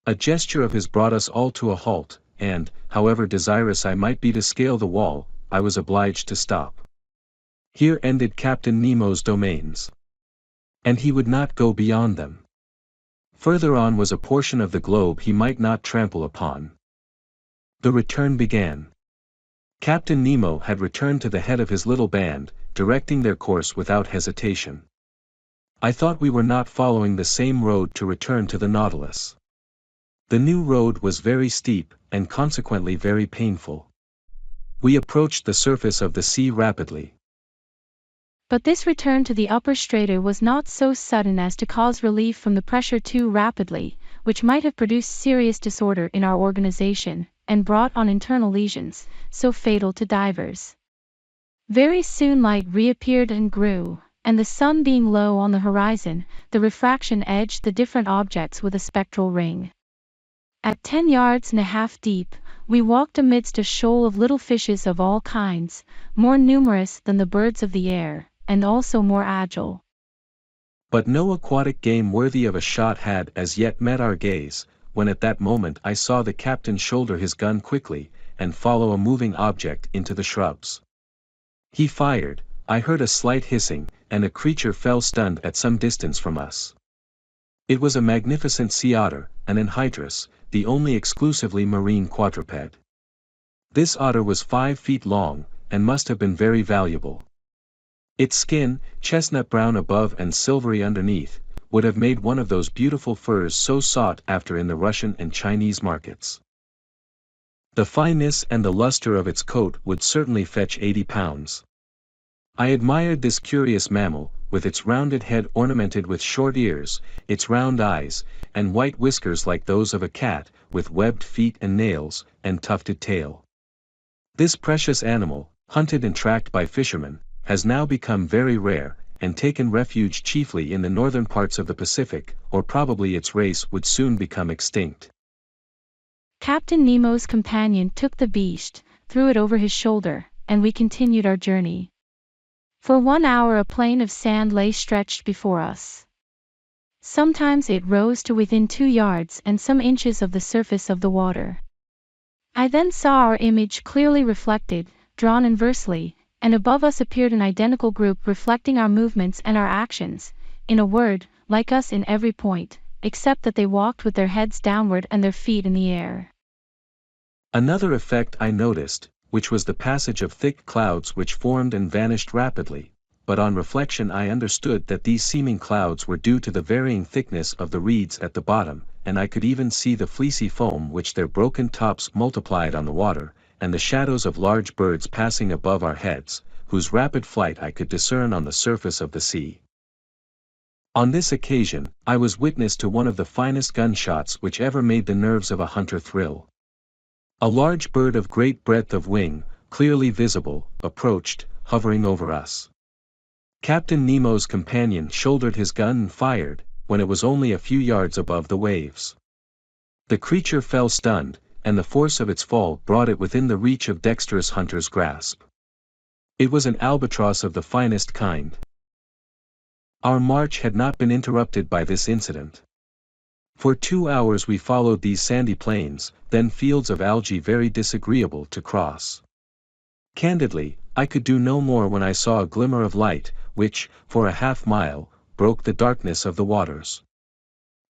A gesture of his brought us all to a halt, and, however desirous I might be to scale the wall, I was obliged to stop. Here ended Captain Nemo's domains. And he would not go beyond them. Further on was a portion of the globe he might not trample upon. The return began. Captain Nemo had returned to the head of his little band, directing their course without hesitation. I thought we were not following the same road to return to the Nautilus. The new road was very steep, and consequently very painful. We approached the surface of the sea rapidly. But this return to the upper strata was not so sudden as to cause relief from the pressure too rapidly, which might have produced serious disorder in our organization, and brought on internal lesions, so fatal to divers. Very soon light reappeared and grew, and the sun being low on the horizon, the refraction edged the different objects with a spectral ring. At 10 yards and a half deep, we walked amidst a shoal of little fishes of all kinds, more numerous than the birds of the air, and also more agile. But no aquatic game worthy of a shot had as yet met our gaze, when at that moment I saw the captain shoulder his gun quickly, and follow a moving object into the shrubs. He fired, I heard a slight hissing, and a creature fell stunned at some distance from us. It was a magnificent sea otter, an anhydrus, the only exclusively marine quadruped. This otter was 5 feet long, and must have been very valuable. Its skin, chestnut brown above and silvery underneath, would have made one of those beautiful furs so sought after in the Russian and Chinese markets. The fineness and the luster of its coat would certainly fetch 80 pounds. I admired this curious mammal, with its rounded head ornamented with short ears, its round eyes, and white whiskers like those of a cat, with webbed feet and nails, and tufted tail. This precious animal, hunted and tracked by fishermen, has now become very rare, and taken refuge chiefly in the northern parts of the Pacific, or probably its race would soon become extinct. Captain Nemo's companion took the beast, threw it over his shoulder, and we continued our journey. For 1 hour a plain of sand lay stretched before us. Sometimes it rose to within 2 yards and some inches of the surface of the water. I then saw our image clearly reflected, drawn inversely, and above us appeared an identical group reflecting our movements and our actions, in a word, like us in every point, except that they walked with their heads downward and their feet in the air. Another effect I noticed, which was the passage of thick clouds which formed and vanished rapidly, but on reflection I understood that these seeming clouds were due to the varying thickness of the reeds at the bottom, and I could even see the fleecy foam which their broken tops multiplied on the water, and the shadows of large birds passing above our heads, whose rapid flight I could discern on the surface of the sea. On this occasion, I was witness to one of the finest gunshots which ever made the nerves of a hunter thrill. A large bird of great breadth of wing, clearly visible, approached, hovering over us. Captain Nemo's companion shouldered his gun and fired, when it was only a few yards above the waves. The creature fell stunned, and the force of its fall brought it within the reach of dexterous hunter's grasp. It was an albatross of the finest kind. Our march had not been interrupted by this incident. For 2 hours we followed these sandy plains, then fields of algae very disagreeable to cross. Candidly, I could do no more when I saw a glimmer of light, which, for a half-mile, broke the darkness of the waters.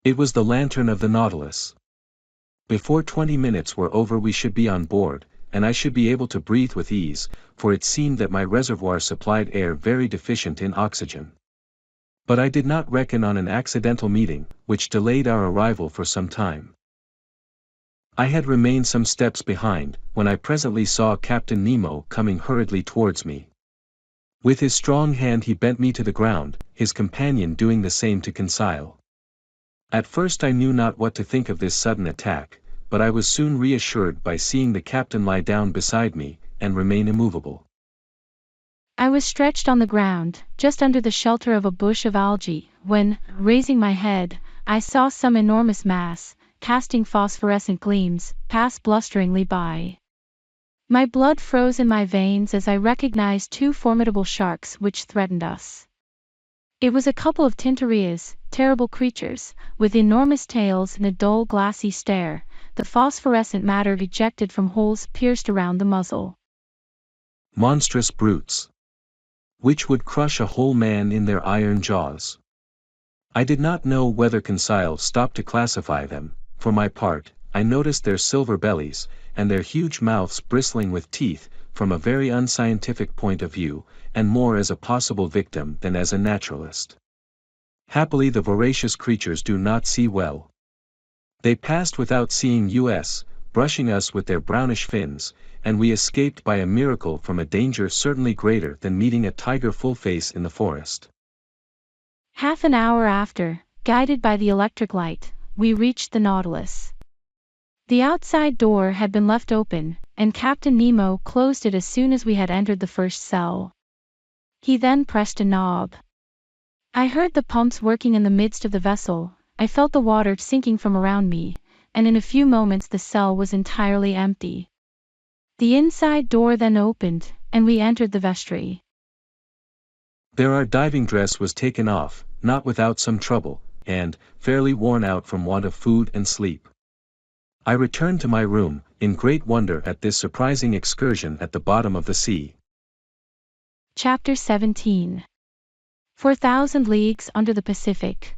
It was the lantern of the Nautilus. Before 20 minutes were over we should be on board, and I should be able to breathe with ease, for it seemed that my reservoir supplied air very deficient in oxygen. But I did not reckon on an accidental meeting, which delayed our arrival for some time. I had remained some steps behind, when I presently saw Captain Nemo coming hurriedly towards me. With his strong hand he bent me to the ground, his companion doing the same to Conseil. At first I knew not what to think of this sudden attack, but I was soon reassured by seeing the captain lie down beside me, and remain immovable. I was stretched on the ground, just under the shelter of a bush of algae, when, raising my head, I saw some enormous mass, casting phosphorescent gleams, pass blusteringly by. My blood froze in my veins as I recognized 2 formidable sharks which threatened us. It was a couple of tintorias, terrible creatures, with enormous tails and a dull glassy stare, the phosphorescent matter ejected from holes pierced around the muzzle. Monstrous brutes, which would crush a whole man in their iron jaws. I did not know whether Conseil stopped to classify them. For my part, I noticed their silver bellies, and their huge mouths bristling with teeth, from a very unscientific point of view, and more as a possible victim than as a naturalist. Happily the voracious creatures do not see well. They passed without seeing us, brushing us with their brownish fins, and we escaped by a miracle from a danger certainly greater than meeting a tiger full face in the forest. Half an hour after, guided by the electric light, we reached the Nautilus. The outside door had been left open, and Captain Nemo closed it as soon as we had entered the first cell. He then pressed a knob. I heard the pumps working in the midst of the vessel, I felt the water sinking from around me, and in a few moments the cell was entirely empty. The inside door then opened, and we entered the vestry. There our diving dress was taken off, not without some trouble, and, fairly worn out from want of food and sleep. I returned to my room, in great wonder at this surprising excursion at the bottom of the sea. Chapter 17. 4,000 Leagues Under the Pacific.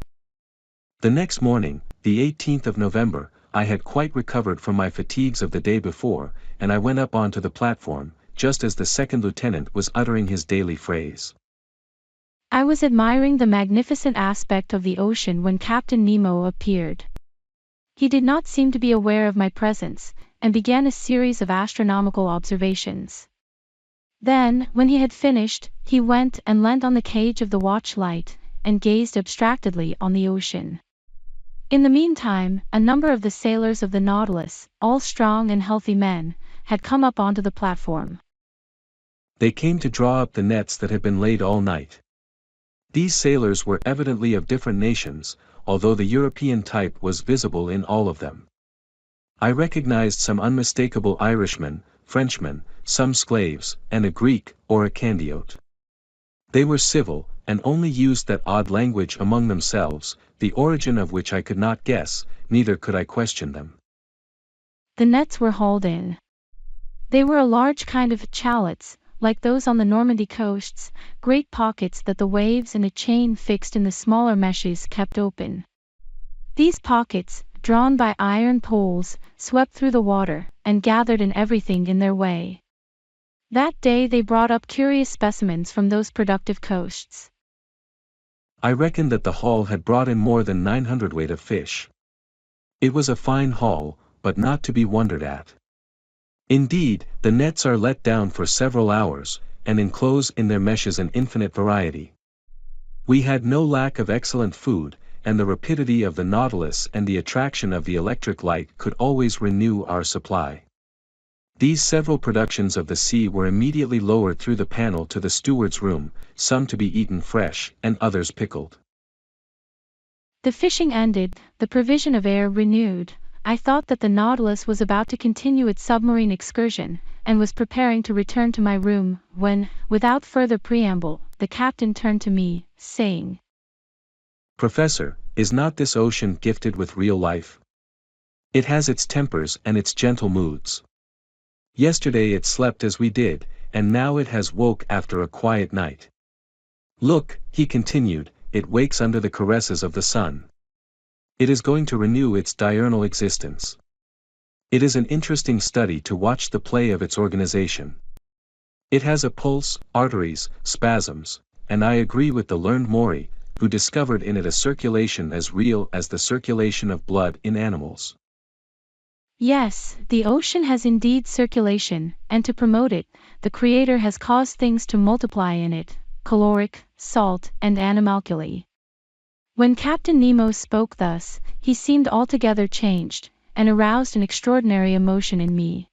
The next morning, the 18th of November, I had quite recovered from my fatigues of the day before, and I went up onto the platform, just as the second lieutenant was uttering his daily phrase. I was admiring the magnificent aspect of the ocean when Captain Nemo appeared. He did not seem to be aware of my presence, and began a series of astronomical observations. Then, when he had finished, he went and leant on the cage of the watchlight, and gazed abstractedly on the ocean. In the meantime, a number of the sailors of the Nautilus, all strong and healthy men, had come up onto the platform. They came to draw up the nets that had been laid all night. These sailors were evidently of different nations, although the European type was visible in all of them. I recognized some unmistakable Irishmen, Frenchmen, some Sclaves, and a Greek, or a Candiote. They were civil, and only used that odd language among themselves, the origin of which I could not guess, neither could I question them. The nets were hauled in. They were a large kind of chalots, like those on the Normandy coasts, great pockets that the waves in a chain fixed in the smaller meshes kept open. These pockets, drawn by iron poles, swept through the water, and gathered in everything in their way. That day they brought up curious specimens from those productive coasts. I reckoned that the haul had brought in more than 900 weight of fish. It was a fine haul, but not to be wondered at. Indeed, the nets are let down for several hours, and enclose in their meshes an infinite variety. We had no lack of excellent food, and the rapidity of the Nautilus and the attraction of the electric light could always renew our supply. These several productions of the sea were immediately lowered through the panel to the steward's room, some to be eaten fresh, and others pickled. The fishing ended, the provision of air renewed. I thought that the Nautilus was about to continue its submarine excursion, and was preparing to return to my room, when, without further preamble, the captain turned to me, saying, "Professor, is not this ocean gifted with real life? It has its tempers and its gentle moods. Yesterday it slept as we did, and now it has woke after a quiet night. Look," he continued, "it wakes under the caresses of the sun. It is going to renew its diurnal existence. It is an interesting study to watch the play of its organization. It has a pulse, arteries, spasms, and I agree with the learned Maury, who discovered in it a circulation as real as the circulation of blood in animals." Yes, the ocean has indeed circulation, and to promote it, the Creator has caused things to multiply in it, caloric, salt, and animalculae. When Captain Nemo spoke thus, he seemed altogether changed, and aroused an extraordinary emotion in me.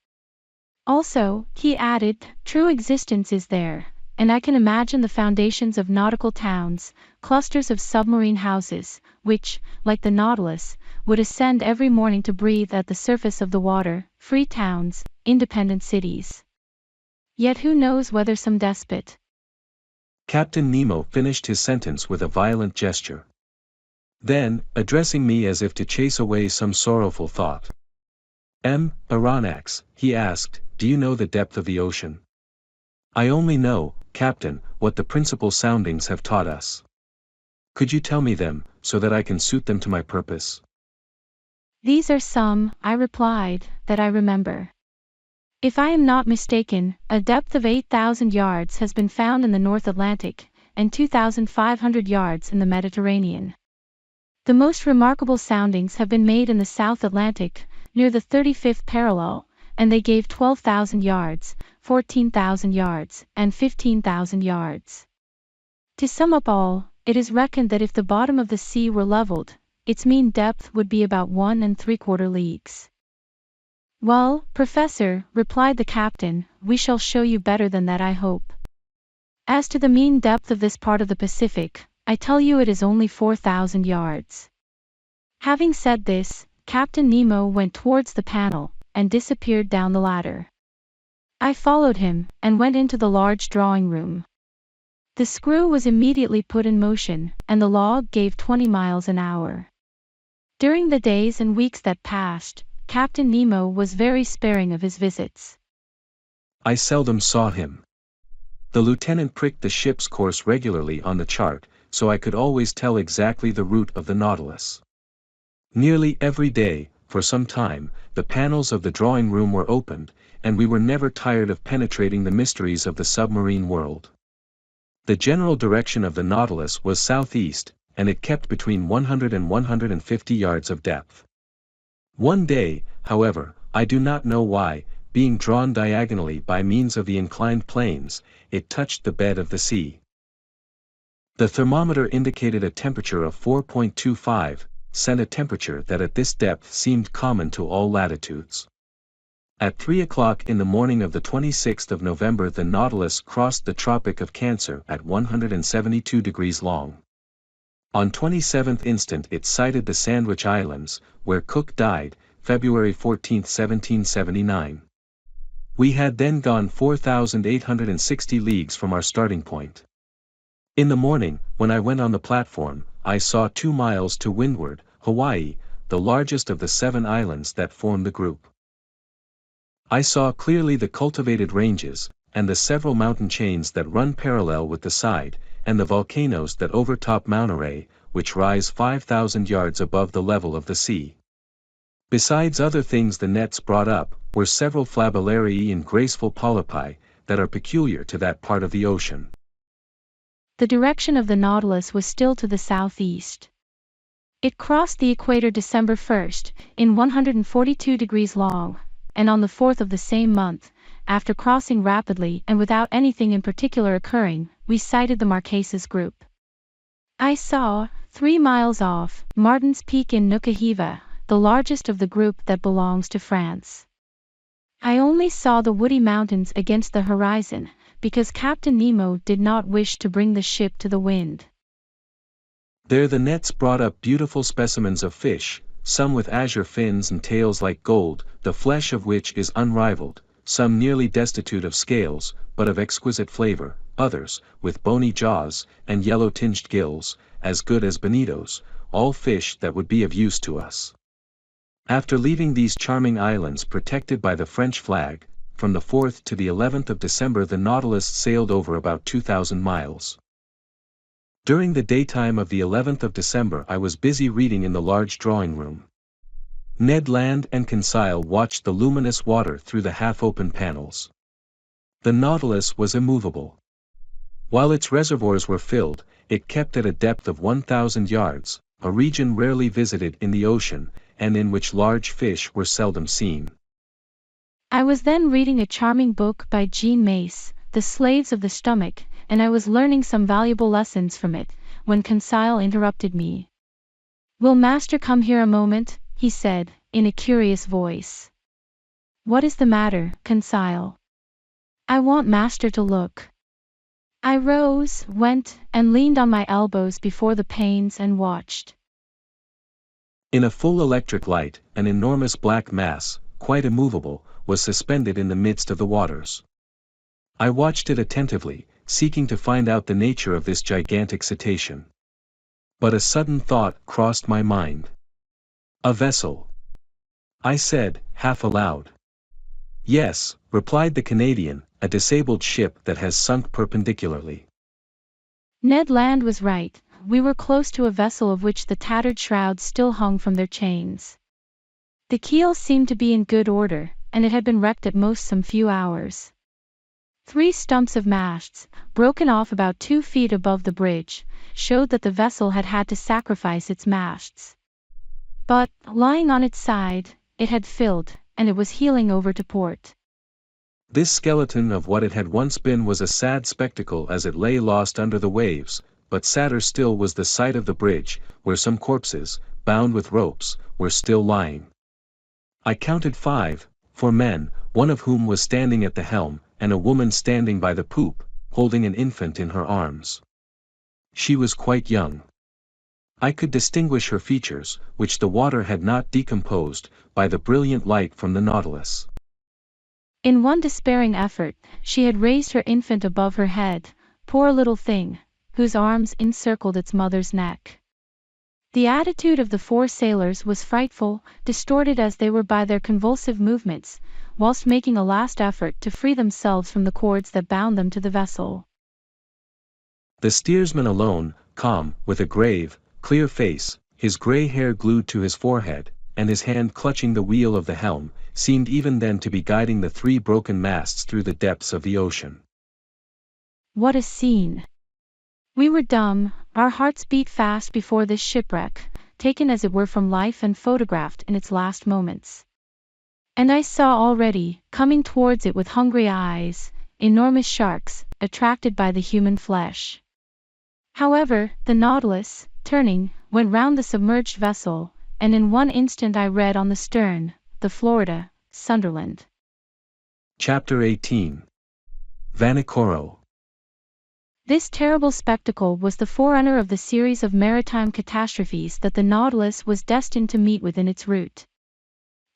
Also, he added, true existence is there, and I can imagine the foundations of nautical towns, clusters of submarine houses, which, like the Nautilus, would ascend every morning to breathe at the surface of the water, free towns, independent cities. Yet who knows whether some despot— Captain Nemo finished his sentence with a violent gesture. Then, addressing me as if to chase away some sorrowful thought, Aronnax, he asked, "Do you know the depth of the ocean?" "I only know, Captain, what the principal soundings have taught us." "Could you tell me them, so that I can suit them to my purpose?" "These are some," I replied, "that I remember. If I am not mistaken, a depth of 8,000 yards has been found in the North Atlantic, and 2,500 yards in the Mediterranean. The most remarkable soundings have been made in the South Atlantic, near the 35th parallel, and they gave 12,000 yards, 14,000 yards, and 15,000 yards. To sum up all, it is reckoned that if the bottom of the sea were leveled, its mean depth would be about 1 3/4 leagues. "Well, Professor," replied the captain, "we shall show you better than that, I hope. As to the mean depth of this part of the Pacific, I tell you it is only 4,000 yards. Having said this, Captain Nemo went towards the panel, and disappeared down the ladder. I followed him, and went into the large drawing room. The screw was immediately put in motion, and the log gave 20 miles an hour. During the days and weeks that passed, Captain Nemo was very sparing of his visits. I seldom saw him. The lieutenant pricked the ship's course regularly on the chart, so I could always tell exactly the route of the Nautilus. Nearly every day, for some time, the panels of the drawing room were opened, and we were never tired of penetrating the mysteries of the submarine world. The general direction of the Nautilus was southeast, and it kept between 100 and 150 yards of depth. One day, however, I do not know why, being drawn diagonally by means of the inclined planes, it touched the bed of the sea. The thermometer indicated a temperature of 4.25, a temperature that at this depth seemed common to all latitudes. At 3 o'clock in the morning of the 26th of November, the Nautilus crossed the Tropic of Cancer at 172 degrees long. On 27th instant it sighted the Sandwich Islands, where Cook died, February 14, 1779. We had then gone 4,860 leagues from our starting point. In the morning, when I went on the platform, I saw 2 miles to windward, Hawaii, the largest of the 7 islands that form the group. I saw clearly the cultivated ranges, and the several mountain chains that run parallel with the side, and the volcanoes that overtop Mount Array, which rise 5,000 yards above the level of the sea. Besides other things the nets brought up, were several Flabellariae and graceful polypi, that are peculiar to that part of the ocean. The direction of the Nautilus was still to the southeast. It crossed the equator December 1st, in 142 degrees long, and on the 4th of the same month, after crossing rapidly and without anything in particular occurring, we sighted the Marquesas group. I saw, 3 miles off, Martin's Peak in Nukuhiva, the largest of the group that belongs to France. I only saw the woody mountains against the horizon, because Captain Nemo did not wish to bring the ship to the wind. There the nets brought up beautiful specimens of fish, some with azure fins and tails like gold, the flesh of which is unrivaled, some nearly destitute of scales, but of exquisite flavor, others, with bony jaws, and yellow-tinged gills, as good as bonitos, all fish that would be of use to us. After leaving these charming islands protected by the French flag, from the 4th to the 11th of December the Nautilus sailed over about 2,000 miles. During the daytime of the 11th of December I was busy reading in the large drawing room. Ned Land and Conseil watched the luminous water through the half-open panels. The Nautilus was immovable. While its reservoirs were filled, it kept at a depth of 1,000 yards, a region rarely visited in the ocean, and in which large fish were seldom seen. I was then reading a charming book by Jean Mace, The Slaves of the Stomach, and I was learning some valuable lessons from it, when Conseil interrupted me. "Will master come here a moment?" he said, in a curious voice. "What is the matter, Conseil?" "I want master to look." I rose, went, and leaned on my elbows before the panes and watched. In a full electric light, an enormous black mass, quite immovable, was suspended in the midst of the waters. I watched it attentively, seeking to find out the nature of this gigantic cetacean. But a sudden thought crossed my mind. "A vessel," I said, half aloud. "Yes," replied the Canadian, "a disabled ship that has sunk perpendicularly." Ned Land was right. We were close to a vessel of which the tattered shrouds still hung from their chains. The keel seemed to be in good order, and it had been wrecked at most some few hours. 3 stumps of masts, broken off about 2 feet above the bridge, showed that the vessel had had to sacrifice its masts. But, lying on its side, it had filled, and it was heeling over to port. This skeleton of what it had once been was a sad spectacle as it lay lost under the waves, but sadder still was the sight of the bridge, where some corpses, bound with ropes, were still lying. I counted 5, 4 men, one of whom was standing at the helm, and a woman standing by the poop, holding an infant in her arms. She was quite young. I could distinguish her features, which the water had not decomposed, by the brilliant light from the Nautilus. In one despairing effort, she had raised her infant above her head, poor little thing, whose arms encircled its mother's neck. The attitude of the 4 sailors was frightful, distorted as they were by their convulsive movements, whilst making a last effort to free themselves from the cords that bound them to the vessel. The steersman alone, calm, with a grave, clear face, his grey hair glued to his forehead, and his hand clutching the wheel of the helm, seemed even then to be guiding the 3 broken masts through the depths of the ocean. What a scene! We were dumb, our hearts beat fast before this shipwreck, taken as it were from life and photographed in its last moments. And I saw already, coming towards it with hungry eyes, enormous sharks, attracted by the human flesh. However, the Nautilus, turning, went round the submerged vessel, and in one instant I read on the stern, the Florida, Sunderland. Chapter 18. VANIKORO. This terrible spectacle was the forerunner of the series of maritime catastrophes that the Nautilus was destined to meet with in its route.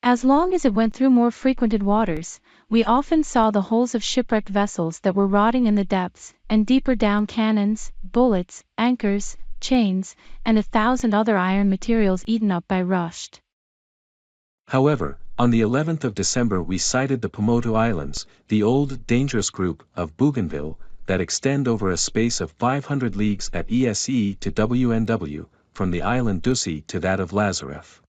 As long as it went through more frequented waters, we often saw the hulls of shipwrecked vessels that were rotting in the depths, and deeper down cannons, bullets, anchors, chains, and 1,000 other iron materials eaten up by rust. However, on the 11th of December we sighted the Pomotou Islands, the old, dangerous group of Bougainville, that extend over a space of 500 leagues at ESE to WNW, from the island Ducie to that of Lazareff.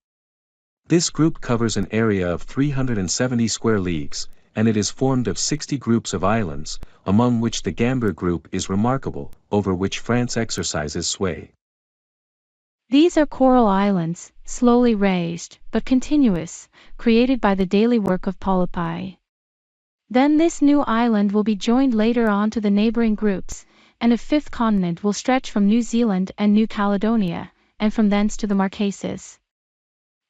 This group covers an area of 370 square leagues, and it is formed of 60 groups of islands, among which the Gambier group is remarkable, over which France exercises sway. These are coral islands, slowly raised, but continuous, created by the daily work of polypi. Then this new island will be joined later on to the neighboring groups, and a 5th continent will stretch from New Zealand and New Caledonia, and from thence to the Marquesas.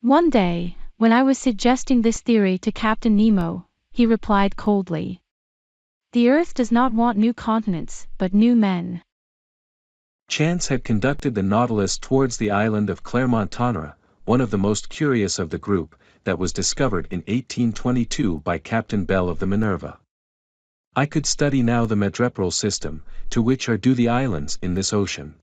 One day, when I was suggesting this theory to Captain Nemo, he replied coldly, "The Earth does not want new continents, but new men." Chance had conducted the Nautilus towards the island of Clermont-Tonnerre, one of the most curious of the group, that was discovered in 1822 by Captain Bell of the Minerva. I could study now the madrepore system, to which are due the islands in this ocean.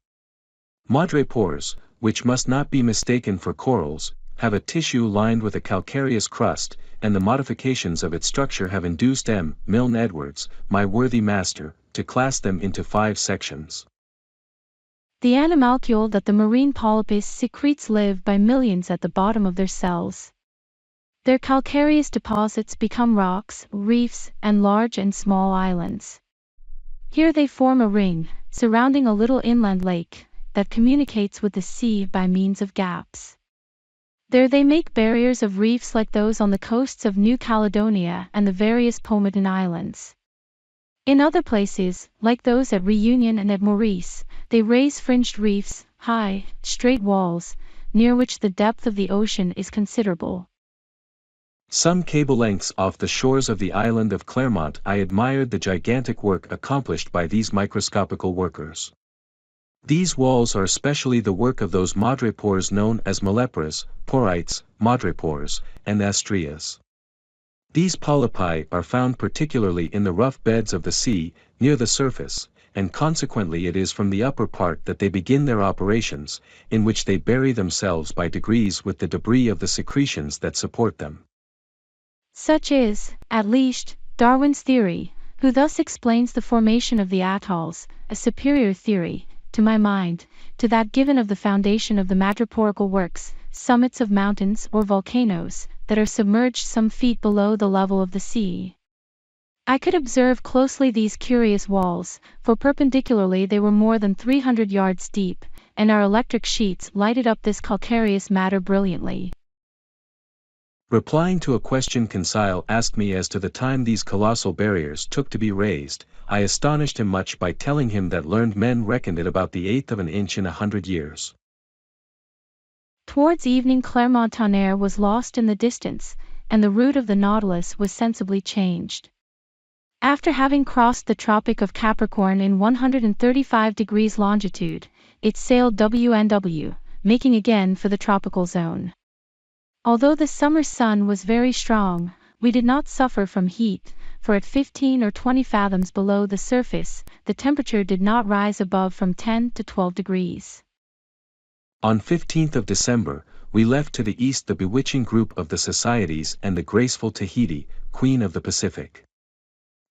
Madrepores, which must not be mistaken for corals, have a tissue lined with a calcareous crust, and the modifications of its structure have induced M. Milne Edwards, my worthy master, to class them into 5 sections. The animalcule that the marine polypus secretes live by millions at the bottom of their cells. Their calcareous deposits become rocks, reefs, and large and small islands. Here they form a ring, surrounding a little inland lake, that communicates with the sea by means of gaps. There they make barriers of reefs like those on the coasts of New Caledonia and the various Pomotou Islands. In other places, like those at Reunion and at Maurice, they raise fringed reefs, high, straight walls, near which the depth of the ocean is considerable. Some cable lengths off the shores of the island of Clermont I admired the gigantic work accomplished by these microscopical workers. These walls are especially the work of those madrepores known as molepores, porites, madrepores, and astrias. These polypi are found particularly in the rough beds of the sea, near the surface, and consequently it is from the upper part that they begin their operations, in which they bury themselves by degrees with the debris of the secretions that support them. Such is, at least, Darwin's theory, who thus explains the formation of the atolls, a superior theory, to my mind, to that given of the foundation of the madreporical works, summits of mountains or volcanoes, that are submerged some feet below the level of the sea. I could observe closely these curious walls, for perpendicularly they were more than 300 yards deep, and our electric sheets lighted up this calcareous matter brilliantly. Replying to a question Conseil asked me as to the time these colossal barriers took to be raised, I astonished him much by telling him that learned men reckoned it about the 1/8 of an inch in 100 years. Towards evening Clermont-Tonnerre was lost in the distance, and the route of the Nautilus was sensibly changed. After having crossed the Tropic of Capricorn in 135 degrees longitude, it sailed WNW, making again for the tropical zone. Although the summer sun was very strong, we did not suffer from heat, for at 15 or 20 fathoms below the surface, the temperature did not rise above from 10 to 12 degrees. On 15th of December, we left to the east the bewitching group of the Societies and the graceful Tahiti, Queen of the Pacific.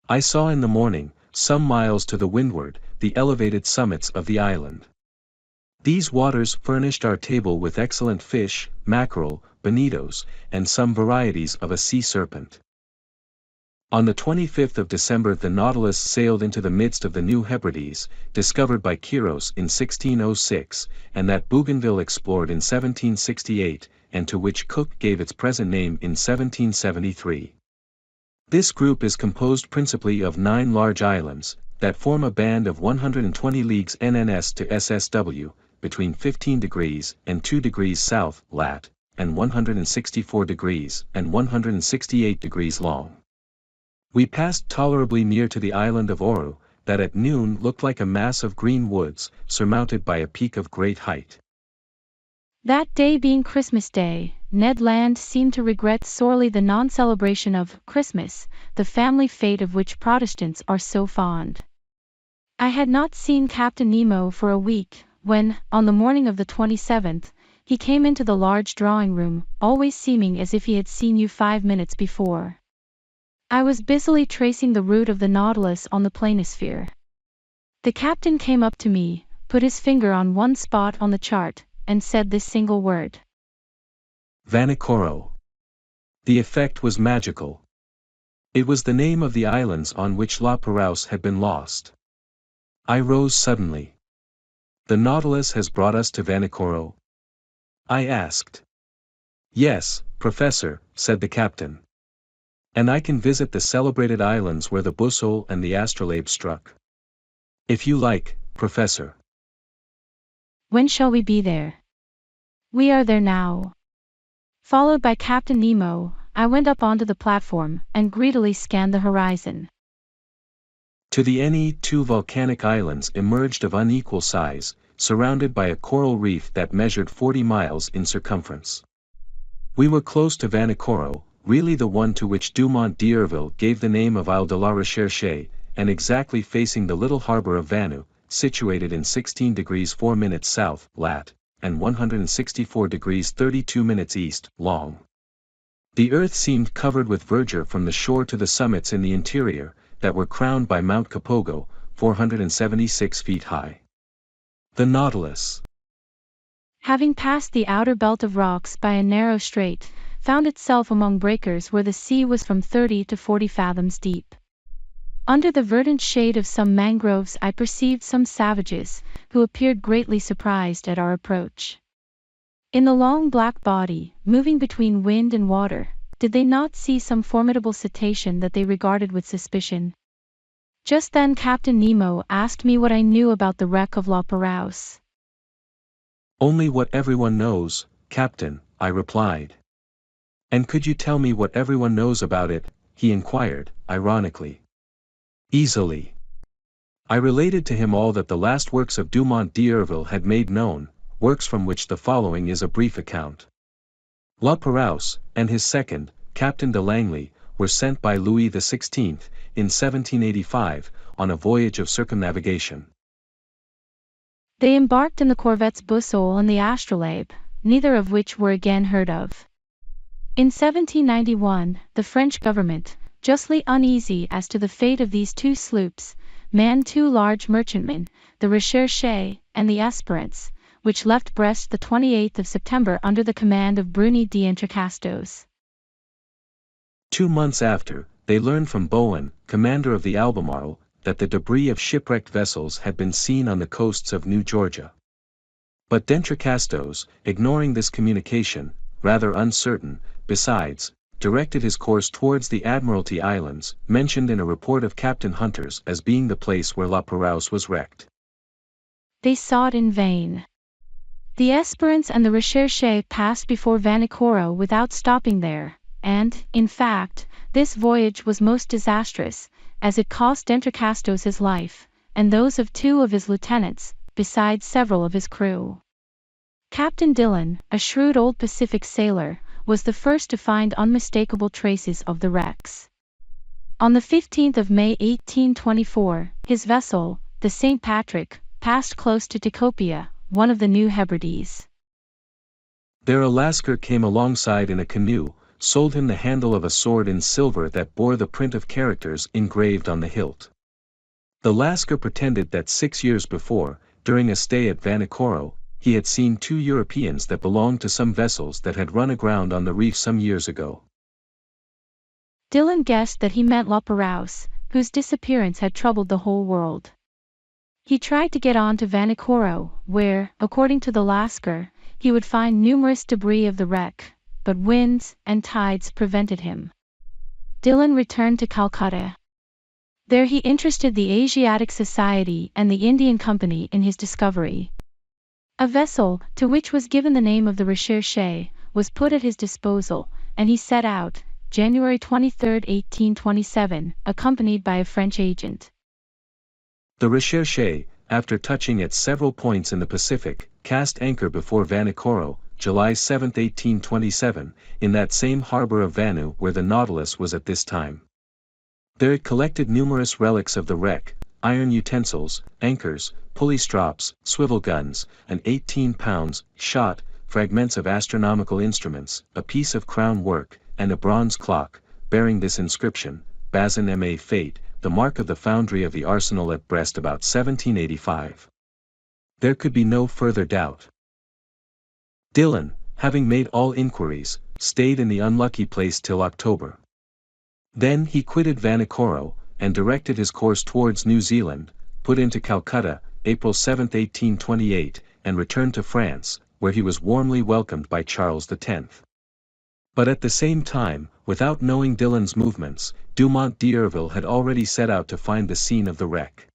I saw in the morning, some miles to the windward, the elevated summits of the island. These waters furnished our table with excellent fish, mackerel, bonitos, and some varieties of a sea serpent. On the 25th of December the Nautilus sailed into the midst of the New Hebrides, discovered by Quiros in 1606, and that Bougainville explored in 1768, and to which Cook gave its present name in 1773. This group is composed principally of 9 large islands, that form a band of 120 leagues NNS to SSW, between 15 degrees and 2 degrees south, lat., and 164 degrees and 168 degrees long. We passed tolerably near to the island of Oru, that at noon looked like a mass of green woods, surmounted by a peak of great height. That day being Christmas Day, Ned Land seemed to regret sorely the non-celebration of Christmas, the family fete of which Protestants are so fond. I had not seen Captain Nemo for a week, when, on the morning of the 27th, he came into the large drawing room, always seeming as if he had seen you 5 minutes before. I was busily tracing the route of the Nautilus on the planisphere. The captain came up to me, put his finger on one spot on the chart, and said this single word. Vanikoro. The effect was magical. It was the name of the islands on which La Perouse had been lost. I rose suddenly. The Nautilus has brought us to Vanikoro? I asked. Yes, Professor, said the captain. And I can visit the celebrated islands where the Boussole and the Astrolabe struck. If you like, Professor. When shall we be there? We are there now. Followed by Captain Nemo, I went up onto the platform and greedily scanned the horizon. To the NE2 volcanic islands emerged of unequal size, surrounded by a coral reef that measured 40 miles in circumference. We were close to Vanikoro, really the one to which Dumont d'Urville gave the name of Isle de la Recherche, and exactly facing the little harbor of Vanu, situated in 16 degrees 4 minutes south, lat., and 164 degrees 32 minutes east, long. The earth seemed covered with verdure from the shore to the summits in the interior, that were crowned by Mount Kapogo, 476 feet high. The Nautilus, having passed the outer belt of rocks by a narrow strait, found itself among breakers where the sea was from 30 to 40 fathoms deep. Under the verdant shade of some mangroves I perceived some savages, who appeared greatly surprised at our approach. In the long black body, moving between wind and water, did they not see some formidable cetacean that they regarded with suspicion? Just then Captain Nemo asked me what I knew about the wreck of La Perouse. Only what everyone knows, Captain, I replied. And could you tell me what everyone knows about it? He inquired, ironically. Easily. I related to him all that the last works of Dumont d'Urville had made known, works from which the following is a brief account. La Perouse, and his second, Captain de Langley, were sent by Louis XVI, in 1785, on a voyage of circumnavigation. They embarked in the corvettes Boussole and the Astrolabe, neither of which were again heard of. In 1791, the French government, justly uneasy as to the fate of these 2 sloops, manned 2 large merchantmen, the Recherche and the Espérance, which left Brest the 28th of September under the command of Bruni d'Entrecasteaux. 2 months after, they learned from Bowen, commander of the Albemarle, that the debris of shipwrecked vessels had been seen on the coasts of New Georgia. But d'Entrecasteaux, ignoring this communication, rather uncertain, besides, directed his course towards the Admiralty Islands, mentioned in a report of Captain Hunter's as being the place where La Perouse was wrecked. They sought in vain. The Espérance and the Recherche passed before Vanikoro without stopping there, and, in fact, this voyage was most disastrous, as it cost d'Entrecasteaux his life, and those of 2 of his lieutenants, besides several of his crew. Captain Dillon, a shrewd old Pacific sailor, was the first to find unmistakable traces of the wrecks. On the 15th of May 1824, his vessel, the St. Patrick, passed close to Tikopia, one of the New Hebrides. There a Lascar came alongside in a canoe, sold him the handle of a sword in silver that bore the print of characters engraved on the hilt. The Lascar pretended that 6 years before, during a stay at Vanikoro, he had seen 2 Europeans that belonged to some vessels that had run aground on the reef some years ago. Dillon guessed that he meant Lapérouse, whose disappearance had troubled the whole world. He tried to get on to Vanikoro, where, according to the Lascar, he would find numerous debris of the wreck, but winds and tides prevented him. Dillon returned to Calcutta. There he interested the Asiatic Society and the Indian Company in his discovery. A vessel, to which was given the name of the Recherche, was put at his disposal, and he set out, January 23, 1827, accompanied by a French agent. The Recherche, after touching at several points in the Pacific, cast anchor before Vanikoro, July 7, 1827, in that same harbor of Vanu where the Nautilus was at this time. There it collected numerous relics of the wreck, iron utensils, anchors, pulley strops, swivel guns, an 18-pound shot, fragments of astronomical instruments, a piece of crown work, and a bronze clock, bearing this inscription, Bazin Ma Fate, the mark of the foundry of the arsenal at Brest about 1785. There could be no further doubt. Dillon, having made all inquiries, stayed in the unlucky place till October. Then he quitted Vanikoro, and directed his course towards New Zealand, put into Calcutta, April 7, 1828, and returned to France, where he was warmly welcomed by Charles X. But at the same time, without knowing Dillon's movements, Dumont d'Urville had already set out to find the scene of the wreck.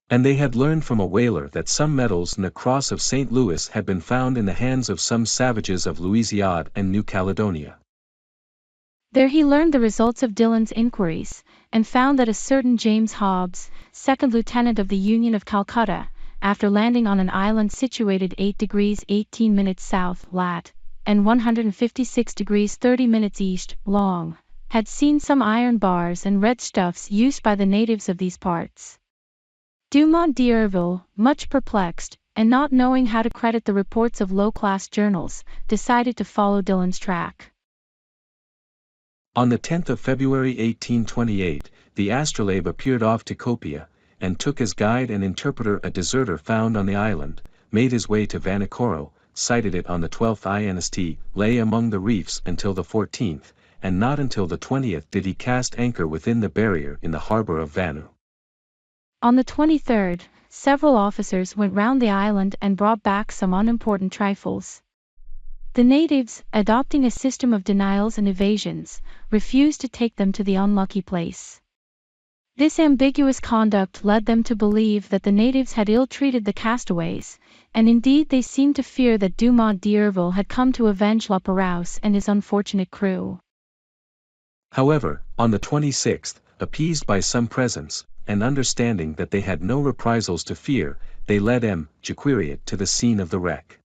And they had learned from a whaler that some medals and the cross of St. Louis had been found in the hands of some savages of Louisiade and New Caledonia. There he learned the results of Dillon's inquiries, and found that a certain James Hobbs, second lieutenant of the Union of Calcutta, after landing on an island situated 8 degrees 18 minutes south lat. and 156 degrees 30 minutes east long, had seen some iron bars and red stuffs used by the natives of these parts. Dumont d'Urville, much perplexed, and not knowing how to credit the reports of low-class journals, decided to follow Dillon's track. On the 10th of February 1828, the Astrolabe appeared off Tikopia, and took as guide and interpreter a deserter found on the island, made his way to Vanikoro, sighted it on the 12th inst, lay among the reefs until the 14th, and not until the 20th did he cast anchor within the barrier in the harbor of Vanu. On the 23rd, several officers went round the island and brought back some unimportant trifles. The natives, adopting a system of denials and evasions, refused to take them to the unlucky place. This ambiguous conduct led them to believe that the natives had ill-treated the castaways, and indeed they seemed to fear that Dumont d'Urville had come to avenge Lapérouse and his unfortunate crew. However, on the 26th, appeased by some presents, and understanding that they had no reprisals to fear, they led M. Jacqueriot to the scene of the wreck.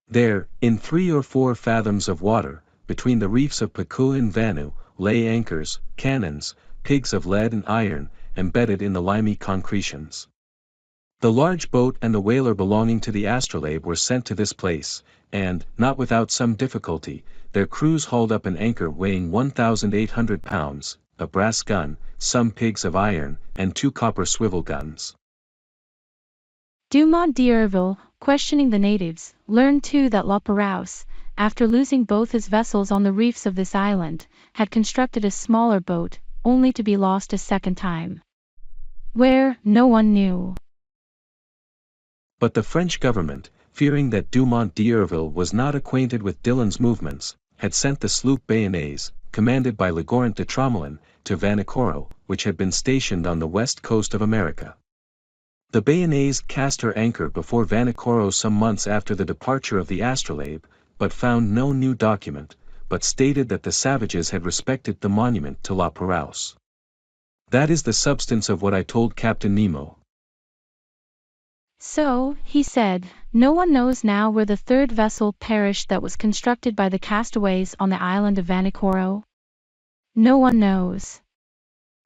There, in 3 or 4 fathoms of water, between the reefs of Pakua and Vanu, lay anchors, cannons, pigs of lead and iron, embedded in the limy concretions. The large boat and the whaler belonging to the Astrolabe were sent to this place, and, not without some difficulty, their crews hauled up an anchor weighing 1,800 pounds, a brass gun, some pigs of iron, and 2 copper swivel guns. Dumont d'Urville, questioning the natives, learned too that Lapérouse, after losing both his vessels on the reefs of this island, had constructed a smaller boat, only to be lost a second time. Where, no one knew. But the French government, fearing that Dumont d'Urville was not acquainted with Dillon's movements, had sent the sloop Bayonnaise, commanded by Legourant de Tromelin, to Vanikoro, which had been stationed on the west coast of America. The Bayonnaise cast her anchor before Vanikoro some months after the departure of the Astrolabe, but found no new document, but stated that the savages had respected the monument to Lapérouse. That is the substance of what I told Captain Nemo. So, he said, No one knows now where the third vessel perished that was constructed by the castaways on the island of Vanikoro. No one knows.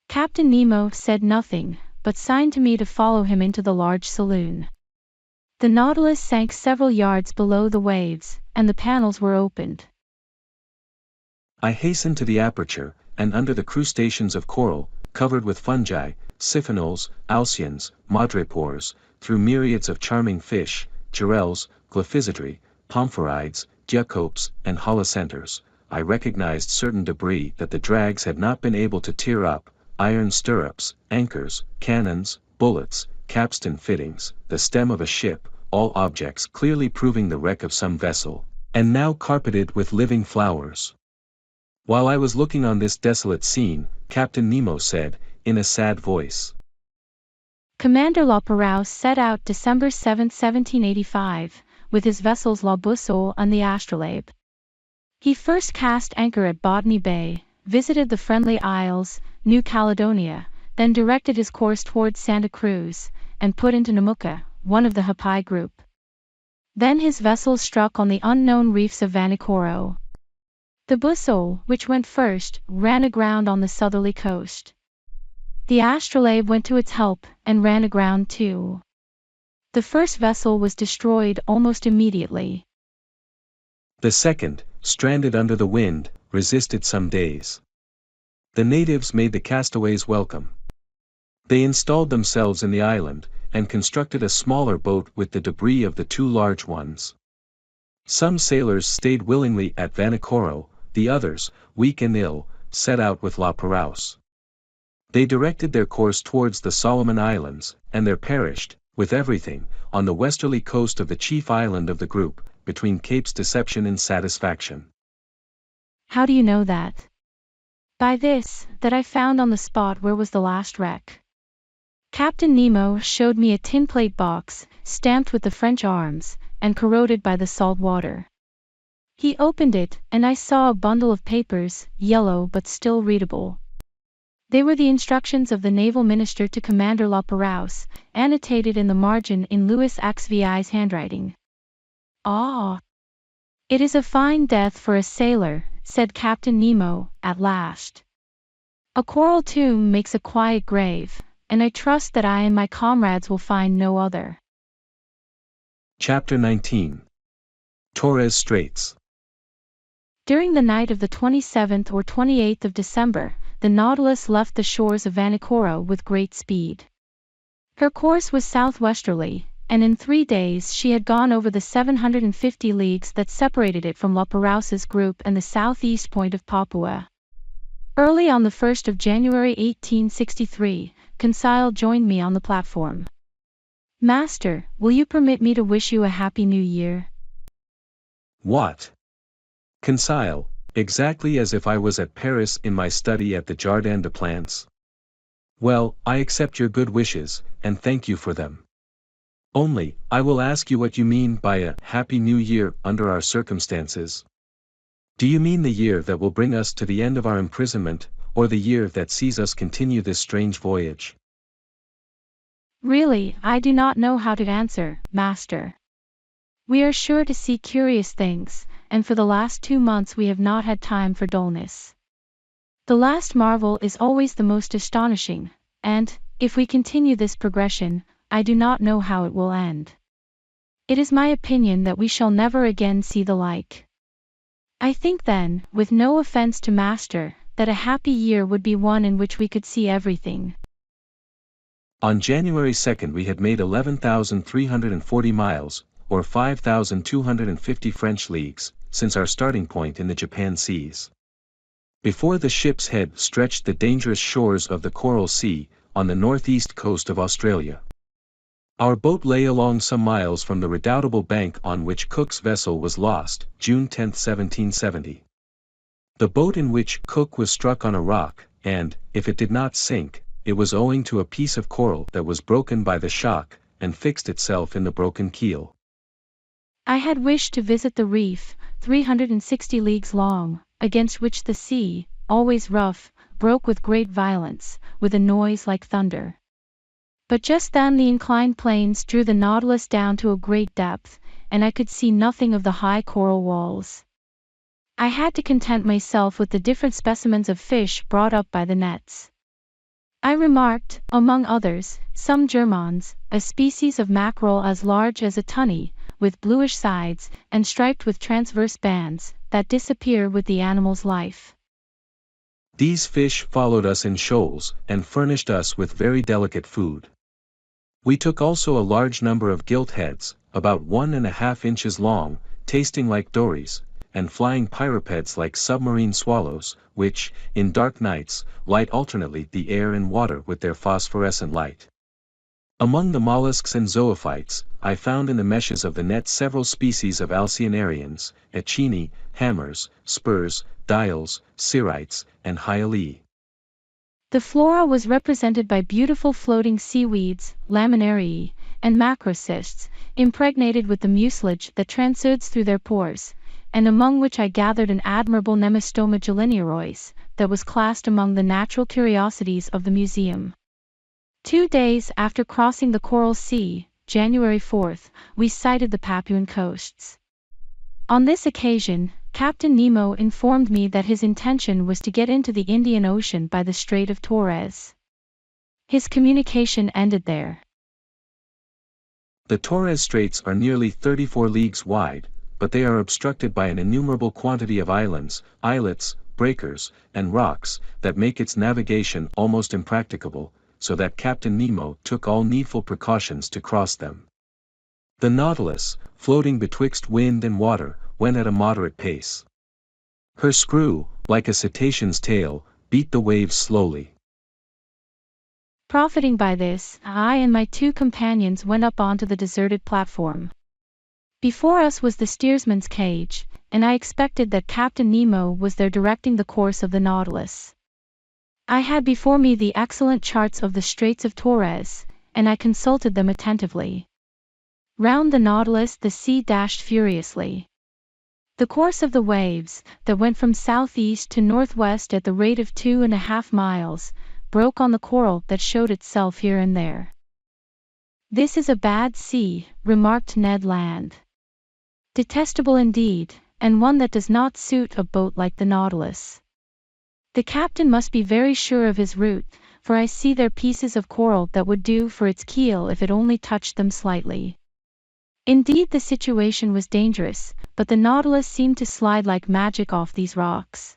Captain Nemo said nothing, but signed to me to follow him into the large saloon. The Nautilus sank several yards below the waves, and the panels were opened. I hastened to the aperture, and under the crustaceans of coral, covered with fungi, siphonoles, alcyons, madrepores, through myriads of charming fish, girelles, glyphysodri, pomphorides, diacopes, and holocenters, I recognized certain debris that the drags had not been able to tear up: iron stirrups, anchors, cannons, bullets, capstan fittings, the stem of a ship, all objects clearly proving the wreck of some vessel, and now carpeted with living flowers. While I was looking on this desolate scene, Captain Nemo said, in a sad voice, Commander La Perouse set out December 7, 1785, with his vessels La Boussole and the Astrolabe. He first cast anchor at Botany Bay, visited the Friendly Isles, New Caledonia, then directed his course towards Santa Cruz, and put into Namuka, one of the Hapai group. Then his vessels struck on the unknown reefs of Vanikoro. The Boussole, which went first, ran aground on the southerly coast. The Astrolabe went to its help, and ran aground too. The first vessel was destroyed almost immediately. The second, stranded under the wind, resisted some days. The natives made the castaways welcome. They installed themselves in the island, and constructed a smaller boat with the debris of the two large ones. Some sailors stayed willingly at Vanikoro, the others, weak and ill, set out with La Perouse. They directed their course towards the Solomon Islands, and there perished, with everything, on the westerly coast of the chief island of the group, between Capes Deception and Satisfaction. How do you know that? By this, that I found on the spot where was the last wreck. Captain Nemo showed me a tin plate box, stamped with the French arms, and corroded by the salt water. He opened it, and I saw a bundle of papers, yellow but still readable. They were the instructions of the naval minister to Commander La Perouse, annotated in the margin in Louis XVII's handwriting. Ah! It is a fine death for a sailor, said Captain Nemo, at last. A coral tomb makes a quiet grave, and I trust that I and my comrades will find no other. Chapter 19. Torres Straits. During the night of the 27th or 28th of December, the Nautilus left the shores of Vanikoro with great speed. Her course was southwesterly, and in 3 days she had gone over the 750 leagues that separated it from La Perouse's group and the southeast point of Papua. Early on the 1st of January 1863, Conseil joined me on the platform. Master, will you permit me to wish you a happy new year? What? Conseil, exactly as if I was at Paris in my study at the Jardin des Plantes. Well, I accept your good wishes, and thank you for them. Only, I will ask you what you mean by a happy new year under our circumstances. Do you mean the year that will bring us to the end of our imprisonment, or the year that sees us continue this strange voyage? Really, I do not know how to answer, Master. We are sure to see curious things, and for the last 2 months we have not had time for dullness. The last marvel is always the most astonishing, and, if we continue this progression, I do not know how it will end. It is my opinion that we shall never again see the like. I think then, with no offense to Master, that a happy year would be one in which we could see everything. On January 2nd we had made 11,340 miles, or 5,250 French leagues, since our starting point in the Japan seas. Before the ship's head stretched the dangerous shores of the Coral Sea, on the northeast coast of Australia. Our boat lay along some miles from the redoubtable bank on which Cook's vessel was lost, June 10, 1770. The boat in which Cook was struck on a rock, and, if it did not sink, it was owing to a piece of coral that was broken by the shock, and fixed itself in the broken keel. I had wished to visit the reef, 360 leagues long, against which the sea, always rough, broke with great violence, with a noise like thunder. But just then the inclined planes drew the Nautilus down to a great depth, and I could see nothing of the high coral walls. I had to content myself with the different specimens of fish brought up by the nets. I remarked, among others, some germans, a species of mackerel as large as a tunny, with bluish sides, and striped with transverse bands, that disappear with the animal's life. These fish followed us in shoals, and furnished us with very delicate food. We took also a large number of gilt heads, about 1½ inches long, tasting like dories, and flying pyropeds like submarine swallows, which, in dark nights, light alternately the air and water with their phosphorescent light. Among the mollusks and zoophytes, I found in the meshes of the net several species of alcynarians, echini, hammers, spurs, dials, cerites, and hyalae. The flora was represented by beautiful floating seaweeds, laminarii, and macrocysts, impregnated with the mucilage that transudes through their pores, and among which I gathered an admirable Nemostoma gelinearois, that was classed among the natural curiosities of the museum. 2 days after crossing the Coral Sea, January 4th, we sighted the Papuan coasts. On this occasion, Captain Nemo informed me that his intention was to get into the Indian Ocean by the Strait of Torres. His communication ended there. The Torres Straits are nearly 34 leagues wide, but they are obstructed by an innumerable quantity of islands, islets, breakers, and rocks, that make its navigation almost impracticable, so that Captain Nemo took all needful precautions to cross them. The Nautilus, floating betwixt wind and water, went at a moderate pace. Her screw, like a cetacean's tail, beat the waves slowly. Profiting by this, I and my 2 companions went up onto the deserted platform. Before us was the steersman's cage, and I expected that Captain Nemo was there directing the course of the Nautilus. I had before me the excellent charts of the Straits of Torres, and I consulted them attentively. Round the Nautilus the sea dashed furiously. The course of the waves, that went from southeast to northwest at the rate of 2½ miles, broke on the coral that showed itself here and there. "This is a bad sea," remarked Ned Land. "Detestable indeed, and one that does not suit a boat like the Nautilus. The captain must be very sure of his route, for I see there pieces of coral that would do for its keel if it only touched them slightly." Indeed, the situation was dangerous, but the Nautilus seemed to slide like magic off these rocks.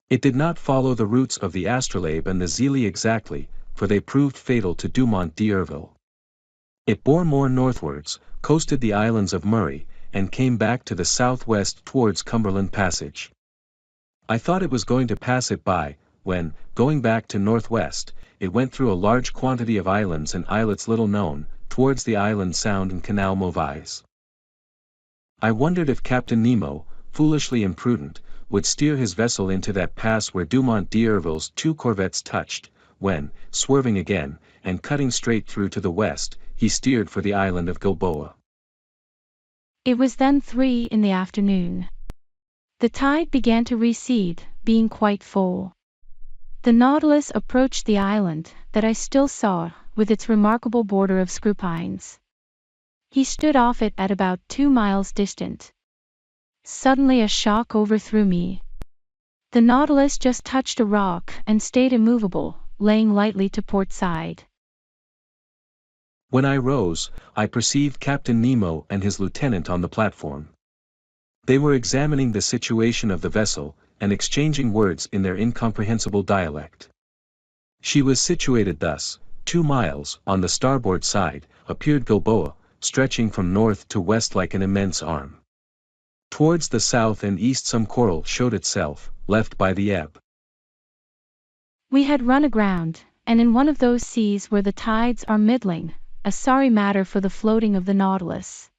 It did not follow the routes of the Astrolabe and the Zélé exactly, for they proved fatal to Dumont d'Urville. It bore more northwards, coasted the islands of Murray, and came back to the southwest towards Cumberland Passage. I thought it was going to pass it by, when, going back to northwest, it went through a large quantity of islands and islets little known, towards the Island Sound and Canal MOBILIS. I wondered if Captain Nemo, foolishly imprudent, would steer his vessel into that pass where Dumont d'Urville's 2 corvettes touched, when, swerving again, and cutting straight through to the west, he steered for the island of Gilboa. It was then 3 in the afternoon. The tide began to recede, being quite full. The Nautilus approached the island, that I still saw, with its remarkable border of screw pines. He stood off it at about 2 miles distant. Suddenly a shock overthrew me. The Nautilus just touched a rock and stayed immovable, laying lightly to port side. When I rose, I perceived Captain Nemo and his lieutenant on the platform. They were examining the situation of the vessel, and exchanging words in their incomprehensible dialect. She was situated thus: 2 miles, on the starboard side, appeared Gilboa, stretching from north to west like an immense arm. Towards the south and east some coral showed itself, left by the ebb. We had run aground, and in one of those seas where the tides are middling, a sorry matter for the floating of the Nautilus.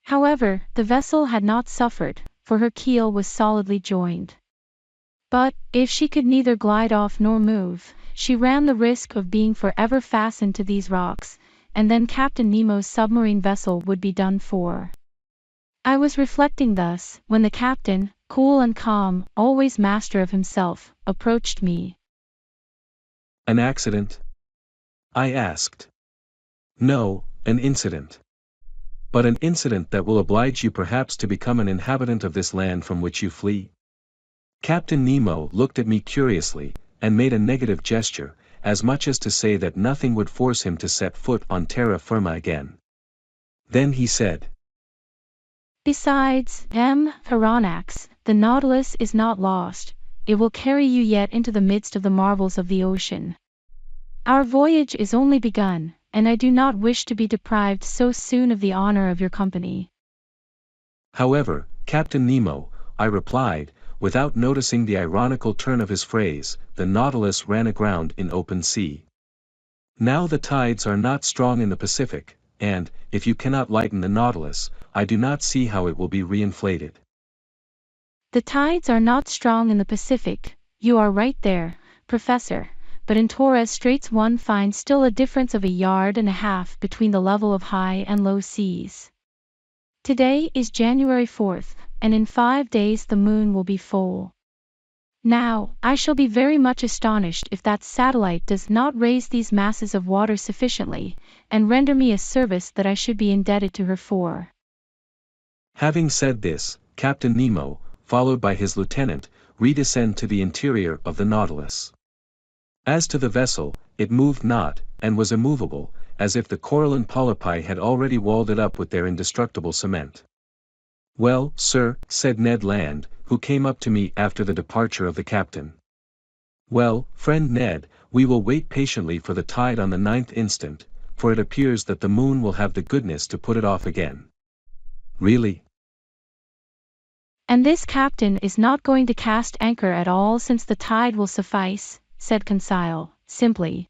However, the vessel had not suffered, for her keel was solidly joined. But, if she could neither glide off nor move, she ran the risk of being forever fastened to these rocks, and then Captain Nemo's submarine vessel would be done for. I was reflecting thus, when the captain, cool and calm, always master of himself, approached me. "An accident?" I asked. No, an incident. But an incident that will oblige you perhaps to become an inhabitant of this land from which you flee? Captain Nemo looked at me curiously, and made a negative gesture, as much as to say that nothing would force him to set foot on terra firma again. Then he said, Besides, Aronnax, the Nautilus is not lost, it will carry you yet into the midst of the marvels of the ocean. Our voyage is only begun, and I do not wish to be deprived so soon of the honor of your company. However, Captain Nemo, I replied, without noticing the ironical turn of his phrase, the Nautilus ran aground in open sea. Now the tides are not strong in the Pacific, and, if you cannot lighten the Nautilus, I do not see how it will be reinflated. The tides are not strong in the Pacific, you are right there, Professor, but in Torres Straits one finds still a difference of 1.5 yards between the level of high and low seas. Today is January 4th, and in 5 days the moon will be full. Now, I shall be very much astonished if that satellite does not raise these masses of water sufficiently, and render me a service that I should be indebted to her for. Having said this, Captain Nemo, followed by his lieutenant, redescended to the interior of the Nautilus. As to the vessel, it moved not, and was immovable, as if the coralline polypi had already walled it up with their indestructible cement. Well, sir, said Ned Land, who came up to me after the departure of the captain. Well, friend Ned, we will wait patiently for the tide on the 9th instant, for it appears that the moon will have the goodness to put it off again. Really? And this captain is not going to cast anchor at all since the tide will suffice, said Conseil, simply.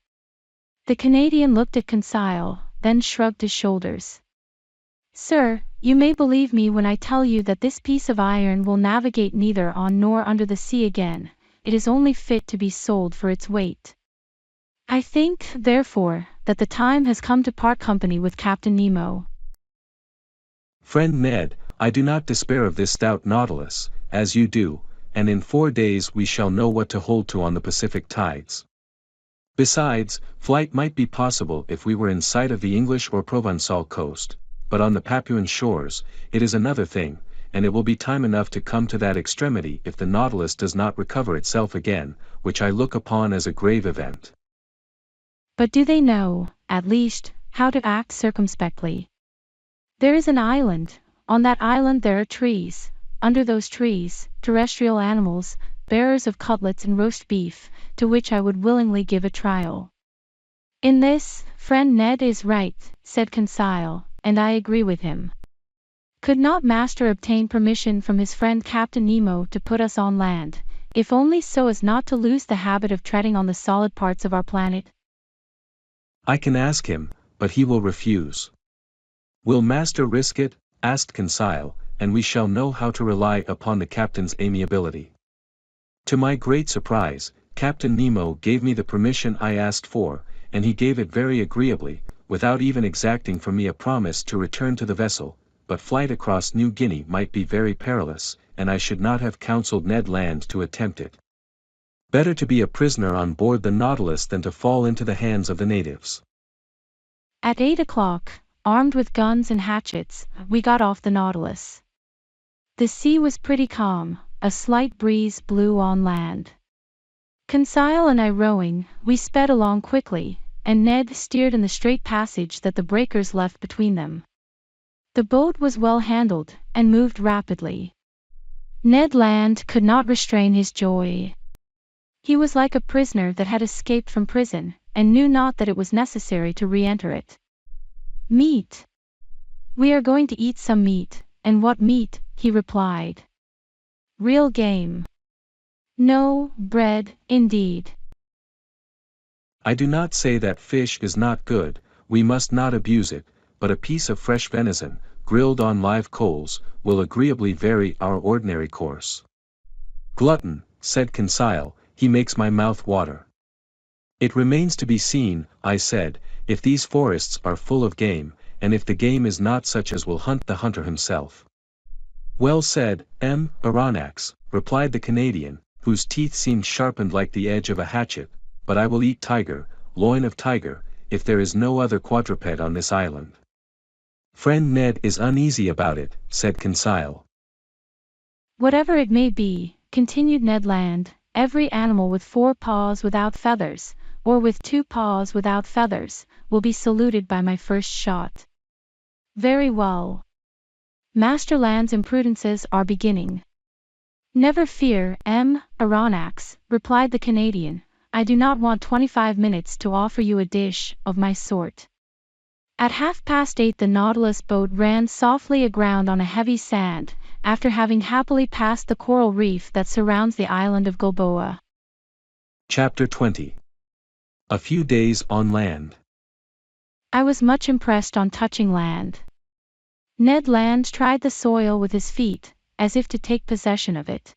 The Canadian looked at Conseil, then shrugged his shoulders. Sir, you may believe me when I tell you that this piece of iron will navigate neither on nor under the sea again, it is only fit to be sold for its weight. I think, therefore, that the time has come to part company with Captain Nemo. Friend Ned, I do not despair of this stout Nautilus, as you do, and in 4 days we shall know what to hold to on the Pacific tides. Besides, flight might be possible if we were in sight of the English or Provençal coast, but on the Papuan shores, it is another thing, and it will be time enough to come to that extremity if the Nautilus does not recover itself again, which I look upon as a grave event. But do they know, at least, how to act circumspectly? There is an island, on that island there are trees, under those trees, terrestrial animals, bearers of cutlets and roast beef, to which I would willingly give a trial. In this, friend Ned is right, said Conseil, and I agree with him. Could not master obtain permission from his friend Captain Nemo to put us on land, if only so as not to lose the habit of treading on the solid parts of our planet? I can ask him, but he will refuse. Will master risk it? Asked Conseil, and we shall know how to rely upon the captain's amiability. To my great surprise, Captain Nemo gave me the permission I asked for, and he gave it very agreeably, without even exacting from me a promise to return to the vessel, but flight across New Guinea might be very perilous, and I should not have counseled Ned Land to attempt it. Better to be a prisoner on board the Nautilus than to fall into the hands of the natives. At 8 o'clock, armed with guns and hatchets, we got off the Nautilus. The sea was pretty calm, a slight breeze blew on land. Conseil and I rowing, we sped along quickly, and Ned steered in the straight passage that the breakers left between them. The boat was well handled, and moved rapidly. Ned Land could not restrain his joy. He was like a prisoner that had escaped from prison, and knew not that it was necessary to re-enter it. Meat! We are going to eat some meat, and what meat? He replied. Real game. No, bread, indeed. I do not say that fish is not good, we must not abuse it, but a piece of fresh venison, grilled on live coals, will agreeably vary our ordinary course. Glutton, said Conseil, he makes my mouth water. It remains to be seen, I said, if these forests are full of game, and if the game is not such as will hunt the hunter himself. Well said, Aronnax, replied the Canadian, whose teeth seemed sharpened like the edge of a hatchet, but I will eat tiger, loin of tiger, if there is no other quadruped on this island. Friend Ned is uneasy about it, said Conseil. Whatever it may be, continued Ned Land, every animal with 4 paws without feathers, or with 2 paws without feathers, will be saluted by my first shot. Very well. Master Land's imprudences are beginning. Never fear, Aronnax, replied the Canadian, I do not want 25 minutes to offer you a dish of my sort. At 8:30 the Nautilus boat ran softly aground on a heavy sand, after having happily passed the coral reef that surrounds the island of Gilboa. Chapter 20. A few days on land. I was much impressed on touching land. Ned Land tried the soil with his feet, as if to take possession of it.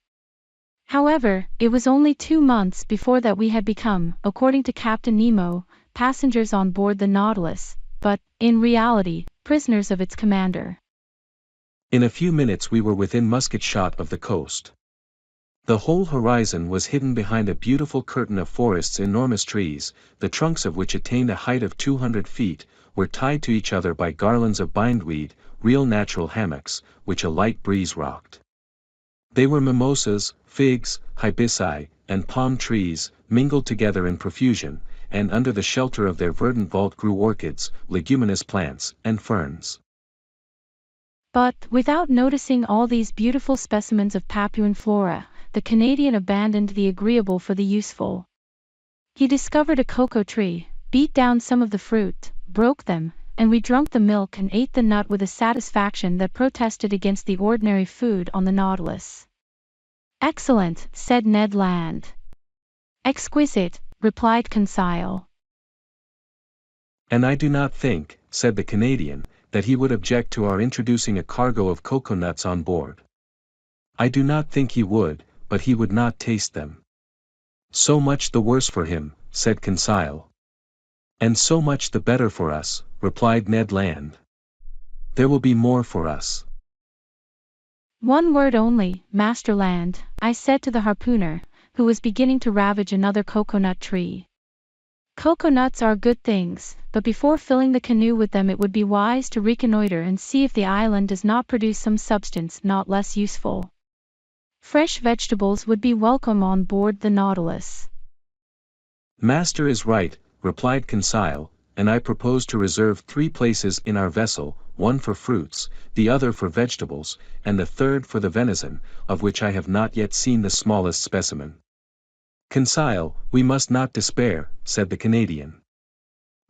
However, it was only 2 months before that we had become, according to Captain Nemo, passengers on board the Nautilus, but, in reality, prisoners of its commander. In a few minutes we were within musket shot of the coast. The whole horizon was hidden behind a beautiful curtain of forest's enormous trees, the trunks of which attained a height of 200 feet, were tied to each other by garlands of bindweed, real natural hammocks, which a light breeze rocked. They were mimosas, figs, hibisci, and palm trees, mingled together in profusion, and under the shelter of their verdant vault grew orchids, leguminous plants, and ferns. But, without noticing all these beautiful specimens of Papuan flora, the Canadian abandoned the agreeable for the useful. He discovered a cocoa tree, beat down some of the fruit, broke them, and we drank the milk and ate the nut with a satisfaction that protested against the ordinary food on the Nautilus. Excellent, said Ned Land. Exquisite, replied Conseil. And I do not think, said the Canadian, that he would object to our introducing a cargo of coconuts on board. I do not think he would, but he would not taste them. So much the worse for him, said Conseil. And so much the better for us, replied Ned Land. There will be more for us. One word only, Master Land, I said to the harpooner, who was beginning to ravage another coconut tree. Coconuts are good things, but before filling the canoe with them it would be wise to reconnoiter and see if the island does not produce some substance not less useful. Fresh vegetables would be welcome on board the Nautilus. Master is right, replied Conseil, and I propose to reserve 3 places in our vessel, one for fruits, the other for vegetables, and the third for the venison, of which I have not yet seen the smallest specimen. Conseil, we must not despair, said the Canadian.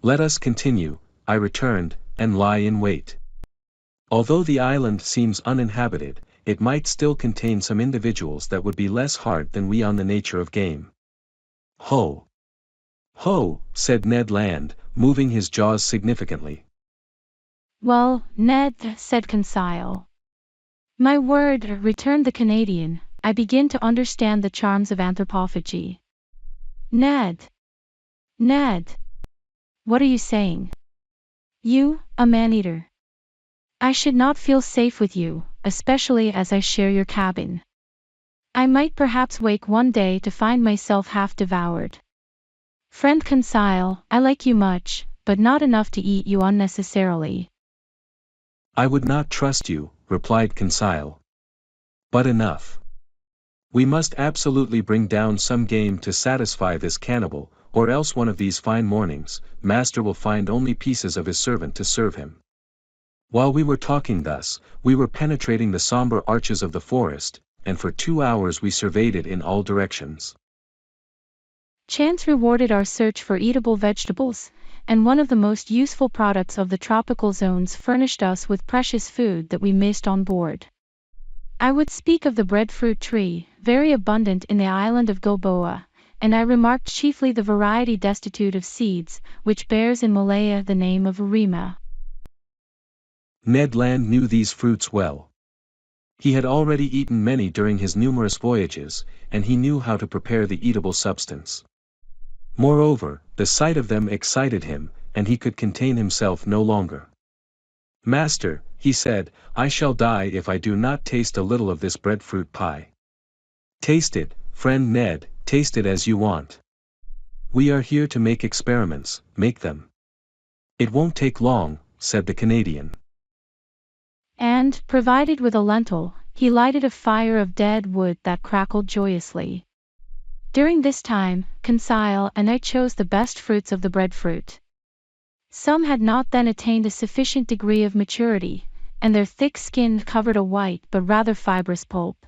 Let us continue, I returned, and lie in wait. Although the island seems uninhabited, it might still contain some individuals that would be less hard than we on the nature of game. Ho! Ho! Said Ned Land, moving his jaws significantly. Well, Ned, said Conseil. My word, returned the Canadian, I begin to understand the charms of anthropophagy. Ned! Ned! What are you saying? You, a man-eater. I should not feel safe with you, especially as I share your cabin. I might perhaps wake one day to find myself half devoured. Friend Conseil, I like you much, but not enough to eat you unnecessarily. I would not trust you, replied Conseil. But enough. We must absolutely bring down some game to satisfy this cannibal, or else one of these fine mornings, master will find only pieces of his servant to serve him. While we were talking thus, we were penetrating the somber arches of the forest, and for 2 hours we surveyed it in all directions. Chance rewarded our search for eatable vegetables, and one of the most useful products of the tropical zones furnished us with precious food that we missed on board. I would speak of the breadfruit tree, very abundant in the island of Gilboa, and I remarked chiefly the variety destitute of seeds, which bears in Malaya the name of urema. Ned Land knew these fruits well. He had already eaten many during his numerous voyages, and he knew how to prepare the eatable substance. Moreover, the sight of them excited him, and he could contain himself no longer. Master, he said, I shall die if I do not taste a little of this breadfruit pie. Taste it, friend Ned, taste it as you want. We are here to make experiments, make them. It won't take long, said the Canadian. And, provided with a lentil, he lighted a fire of dead wood that crackled joyously. During this time, XVIII and I chose the best fruits of the breadfruit. Some had not then attained a sufficient degree of maturity, and their thick skin covered a white but rather fibrous pulp.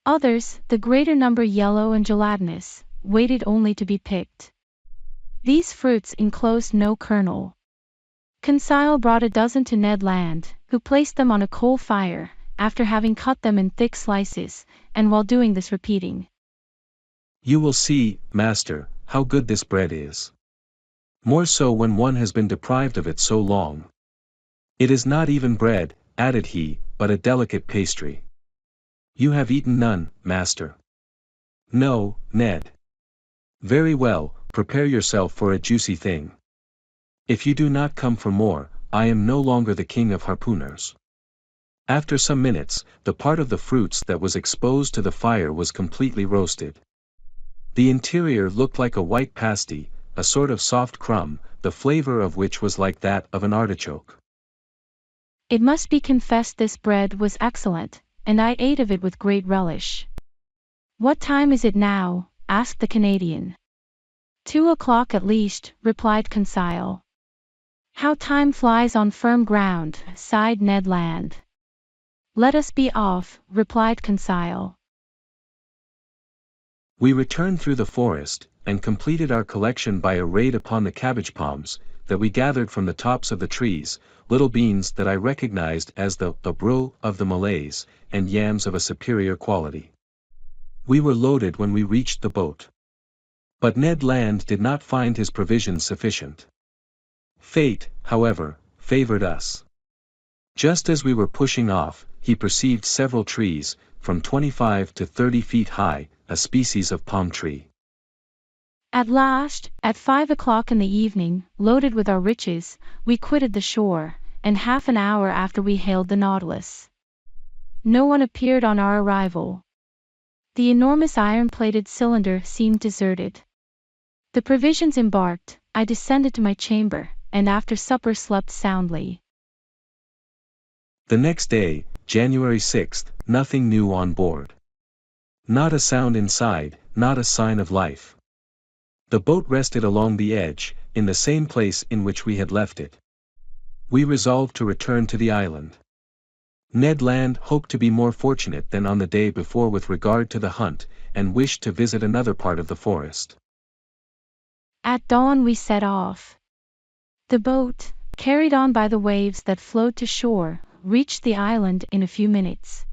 Others, the greater number yellow and gelatinous, waited only to be picked. These fruits enclosed no kernel. XVIII brought a dozen to Ned Land, who placed them on a coal fire, after having cut them in thick slices, and while doing this repeating, "You will see, master, how good this bread is. More so when one has been deprived of it so long. It is not even bread," added he, "but a delicate pastry. You have eaten none, master?" "No, Ned." "Very well, prepare yourself for a juicy thing. If you do not come for more, I am no longer the king of harpooners." After some minutes, the part of the fruits that was exposed to the fire was completely roasted. The interior looked like a white pasty, a sort of soft crumb, the flavor of which was like that of an artichoke. It must be confessed this bread was excellent, and I ate of it with great relish. "What time is it now?" asked the Canadian. 2 o'clock at least," replied XVIII. "How time flies on firm ground," sighed Ned Land. "Let us be off," replied XVIII. We returned through the forest, and completed our collection by a raid upon the cabbage palms, that we gathered from the tops of the trees, little beans that I recognized as the bro of the Malays, and yams of a superior quality. We were loaded when we reached the boat. But Ned Land did not find his provisions sufficient. Fate, however, favored us. Just as we were pushing off, he perceived several trees, from 25 to 30 feet high, a species of palm tree. At last, at 5 o'clock in the evening, loaded with our riches, we quitted the shore, and half an hour after we hailed the Nautilus. No one appeared on our arrival. The enormous iron-plated cylinder seemed deserted. The provisions embarked, I descended to my chamber, and after supper slept soundly. The next day, January 6th, nothing new on board. Not a sound inside, not a sign of life. The boat rested along the edge, in the same place in which we had left it. We resolved to return to the island. Ned Land hoped to be more fortunate than on the day before with regard to the hunt, and wished to visit another part of the forest. At dawn we set off. The boat, carried on by the waves that flowed to shore, reached the island in a few minutes.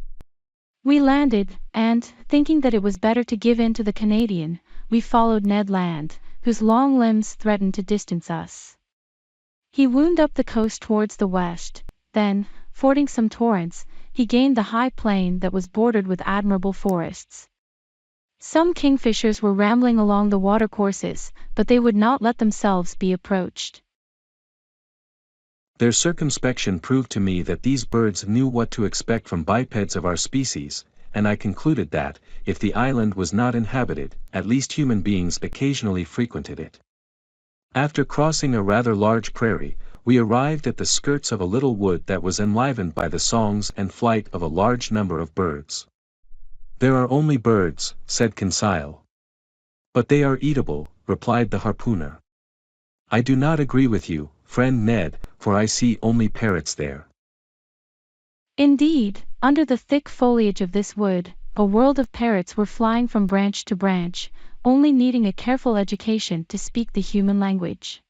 We landed, and, thinking that it was better to give in to the Canadian, we followed Ned Land, whose long limbs threatened to distance us. He wound up the coast towards the west, then, fording some torrents, he gained the high plain that was bordered with admirable forests. Some kingfishers were rambling along the watercourses, but they would not let themselves be approached. Their circumspection proved to me that these birds knew what to expect from bipeds of our species, and I concluded that, if the island was not inhabited, at least human beings occasionally frequented it. After crossing a rather large prairie, we arrived at the skirts of a little wood that was enlivened by the songs and flight of a large number of birds. "There are only birds," said XVIII. "But they are eatable," replied the harpooner. "I do not agree with you, friend Ned, for I see only parrots there." Indeed, under the thick foliage of this wood, a world of parrots were flying from branch to branch, only needing a careful education to speak the human language.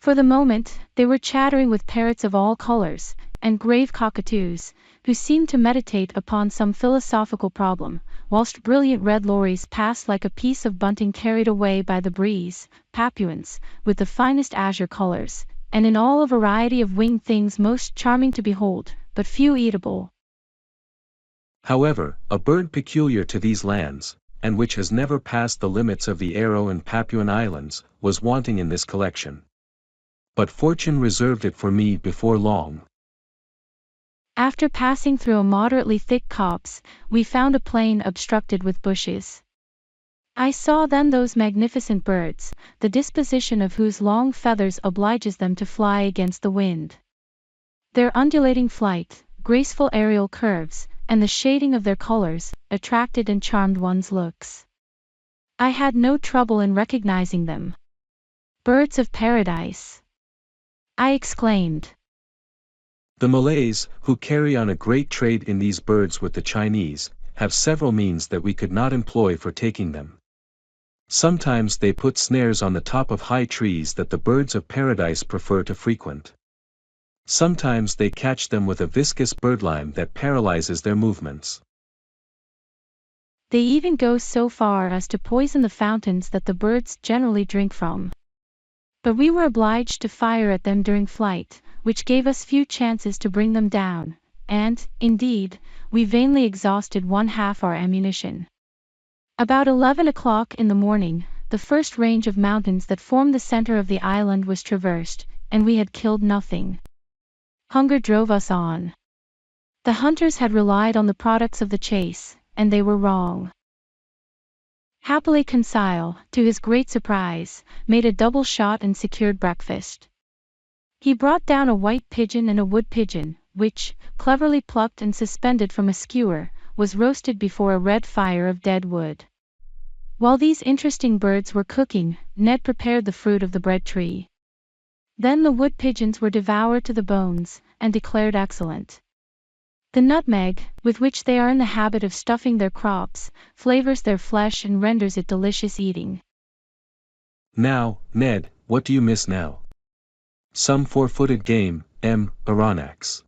For the moment, they were chattering with parrots of all colors, and grave cockatoos, who seemed to meditate upon some philosophical problem, whilst brilliant red lories passed like a piece of bunting carried away by the breeze, Papuans, with the finest azure colors, and in all a variety of winged things most charming to behold, but few eatable. However, a bird peculiar to these lands, and which has never passed the limits of the Aero and Papuan Islands, was wanting in this collection. But fortune reserved it for me before long. After passing through a moderately thick copse, we found a plain obstructed with bushes. I saw then those magnificent birds, the disposition of whose long feathers obliges them to fly against the wind. Their undulating flight, graceful aerial curves, and the shading of their colors, attracted and charmed one's looks. I had no trouble in recognizing them. Birds of paradise! I exclaimed. The Malays, who carry on a great trade in these birds with the Chinese, have several means that we could not employ for taking them. Sometimes they put snares on the top of high trees that the birds of paradise prefer to frequent. Sometimes they catch them with a viscous birdlime that paralyzes their movements. They even go so far as to poison the fountains that the birds generally drink from. But we were obliged to fire at them during flight, which gave us few chances to bring them down, and, indeed, we vainly exhausted one half our ammunition. About 11 o'clock in the morning, the first range of mountains that formed the center of the island was traversed, and we had killed nothing. Hunger drove us on. The hunters had relied on the products of the chase, and they were wrong. Happily XVIII, to his great surprise, made a double shot and secured breakfast. He brought down a white pigeon and a wood pigeon, which, cleverly plucked and suspended from a skewer, was roasted before a red fire of dead wood. While these interesting birds were cooking, Ned prepared the fruit of the bread tree. Then the wood pigeons were devoured to the bones, and declared excellent. The nutmeg, with which they are in the habit of stuffing their crops, flavors their flesh and renders it delicious eating. Now, Ned, what do you miss now? Some four-footed game, Aronnax.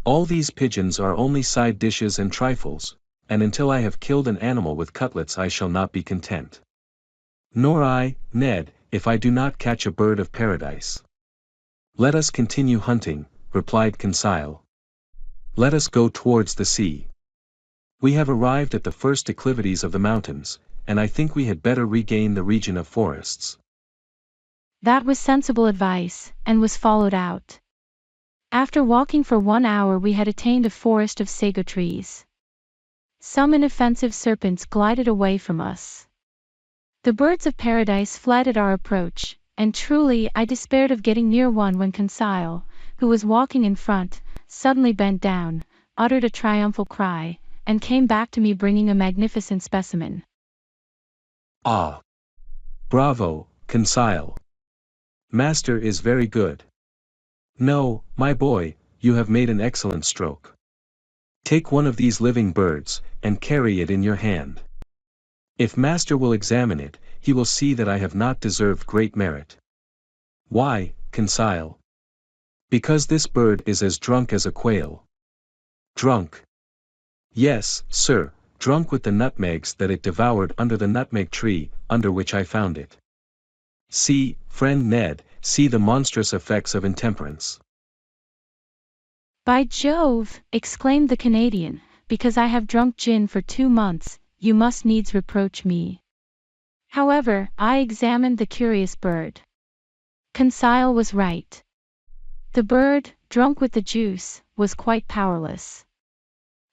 All these pigeons are only side dishes and trifles, and until I have killed an animal with cutlets I shall not be content. Nor I, Ned, if I do not catch a bird of paradise. Let us continue hunting, replied XVIII. Let us go towards the sea. We have arrived at the first declivities of the mountains, and I think we had better regain the region of forests. That was sensible advice, and was followed out. After walking for 1 hour we had attained a forest of sago trees. Some inoffensive serpents glided away from us. The birds of paradise fled at our approach, and truly I despaired of getting near one when XVIII, who was walking in front, suddenly bent down, uttered a triumphal cry, and came back to me bringing a magnificent specimen. Ah! Bravo, XVIII. Master is very good. No, my boy, you have made an excellent stroke. Take one of these living birds, and carry it in your hand. If master will examine it, he will see that I have not deserved great merit. Why, XVIII? Because this bird is as drunk as a quail. Drunk? Yes, sir, drunk with the nutmegs that it devoured under the nutmeg tree, under which I found it. See, friend Ned, see the monstrous effects of intemperance. By Jove, exclaimed the Canadian, because I have drunk gin for 2 months, you must needs reproach me. However, I examined the curious bird. XVIII was right. The bird, drunk with the juice, was quite powerless.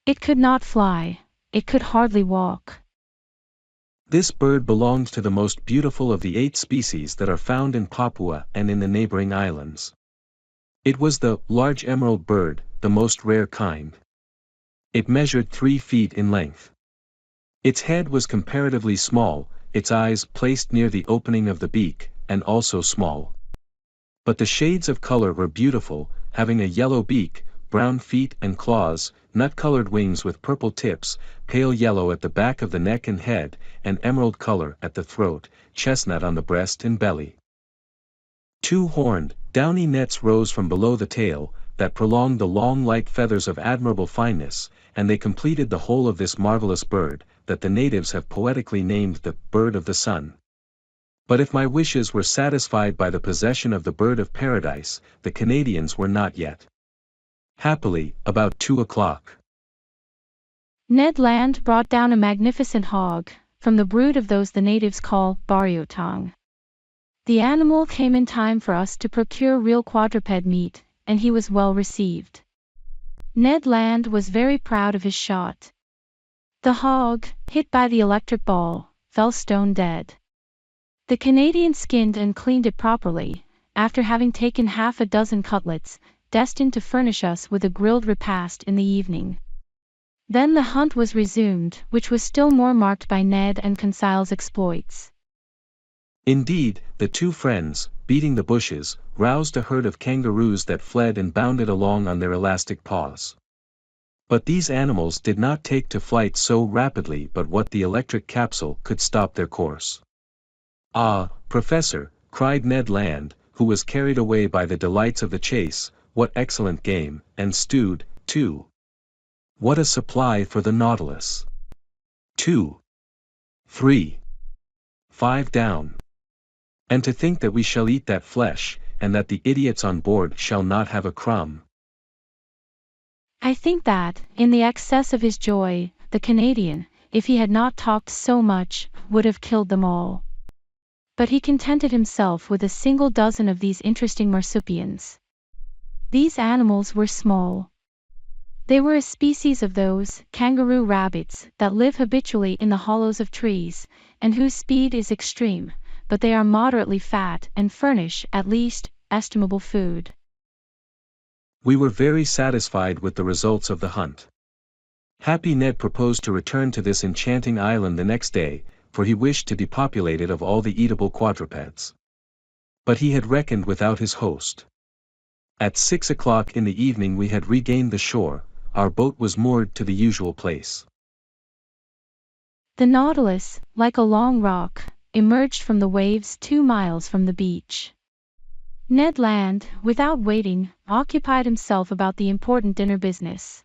It could not fly, it could hardly walk. This bird belonged to the most beautiful of the 8 species that are found in Papua and in the neighboring islands. It was the large emerald bird, the most rare kind. It measured 3 feet in length. Its head was comparatively small, its eyes placed near the opening of the beak, and also small. But the shades of color were beautiful, having a yellow beak, brown feet and claws, nut-colored wings with purple tips, pale yellow at the back of the neck and head, and emerald color at the throat, chestnut on the breast and belly. 2 horned, downy nets rose from below the tail, that prolonged the long light feathers of admirable fineness, and they completed the whole of this marvelous bird, that the natives have poetically named the bird of the sun. But if my wishes were satisfied by the possession of the bird of paradise, the Canadians were not yet. Happily, about 2 o'clock. Ned Land brought down a magnificent hog, from the brood of those the natives call bariotong. The animal came in time for us to procure real quadruped meat, and he was well received. Ned Land was very proud of his shot. The hog, hit by the electric ball, fell stone dead. The Canadian skinned and cleaned it properly, after having taken half a dozen cutlets, destined to furnish us with a grilled repast in the evening. Then the hunt was resumed, which was still more marked by Ned and Conseil's exploits. Indeed, the two friends, beating the bushes, roused a herd of kangaroos that fled and bounded along on their elastic paws. But these animals did not take to flight so rapidly, but what the electric capsule could stop their course. "Ah, Professor," cried Ned Land, who was carried away by the delights of the chase, "what excellent game, and stewed, too. What a supply for the Nautilus. 2, 3, 5 down. And to think that we shall eat that flesh, and that the idiots on board shall not have a crumb." I think that, in the excess of his joy, the Canadian, if he had not talked so much, would have killed them all. But he contented himself with a single dozen of these interesting marsupials. These animals were small. They were a species of those kangaroo rabbits that live habitually in the hollows of trees, and whose speed is extreme, but they are moderately fat and furnish, at least, estimable food. We were very satisfied with the results of the hunt. Happy Ned proposed to return to this enchanting island the next day, for he wished to depopulate it of all the eatable quadrupeds. But he had reckoned without his host. At 6 o'clock in the evening we had regained the shore, our boat was moored to the usual place. The Nautilus, like a long rock, emerged from the waves 2 miles from the beach. Ned Land, without waiting, occupied himself about the important dinner business.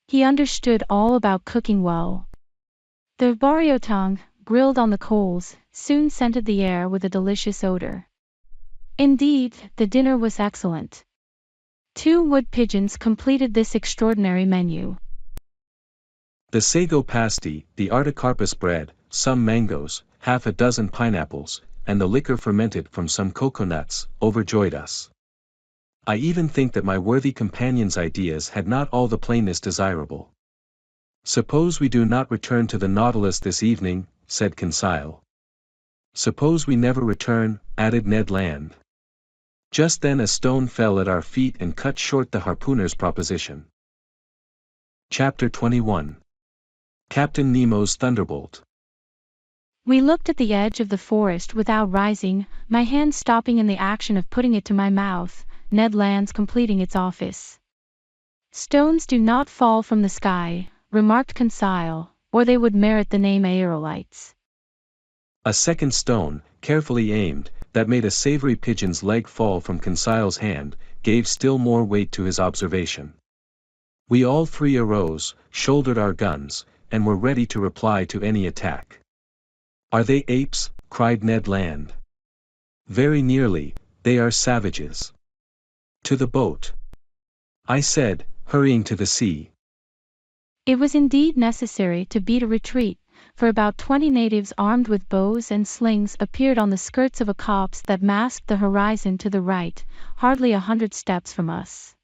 He understood all about cooking well. The boriotong, grilled on the coals, soon scented the air with a delicious odor. Indeed, the dinner was excellent. 2 wood pigeons completed this extraordinary menu. The sago pasty, the artocarpus bread, some mangoes, half a dozen pineapples, and the liquor fermented from some coconuts, overjoyed us. I even think that my worthy companion's ideas had not all the plainness desirable. "Suppose we do not return to the Nautilus this evening," said Conseil. "Suppose we never return," added Ned Land. Just then a stone fell at our feet and cut short the harpooner's proposition. Chapter 21. Captain Nemo's Thunderbolt. We looked at the edge of the forest without rising, my hand stopping in the action of putting it to my mouth, Ned Land's completing its office. "Stones do not fall from the sky," remarked Conseil, "or they would merit the name aerolites." A second stone, carefully aimed, that made a savory pigeon's leg fall from Conseil's hand, gave still more weight to his observation. We all three arose, shouldered our guns, and were ready to reply to any attack. "Are they apes?" cried Ned Land. "Very nearly, they are savages." "To the boat," I said, hurrying to the sea. It was indeed necessary to beat a retreat, for about 20 natives armed with bows and slings appeared on the skirts of a copse that masked the horizon to the right, hardly 100 steps from us.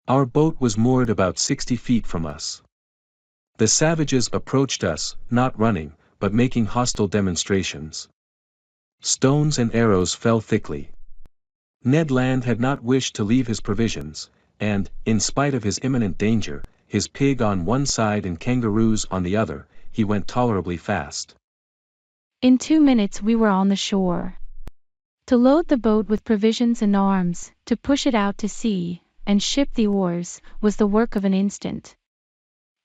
Our boat was moored about 60 feet from us. The savages approached us, not running, but making hostile demonstrations. Stones and arrows fell thickly. Ned Land had not wished to leave his provisions, and, in spite of his imminent danger, his pig on one side and kangaroos on the other, he went tolerably fast. In 2 minutes we were on the shore. To load the boat with provisions and arms, to push it out to sea, and ship the oars, was the work of an instant.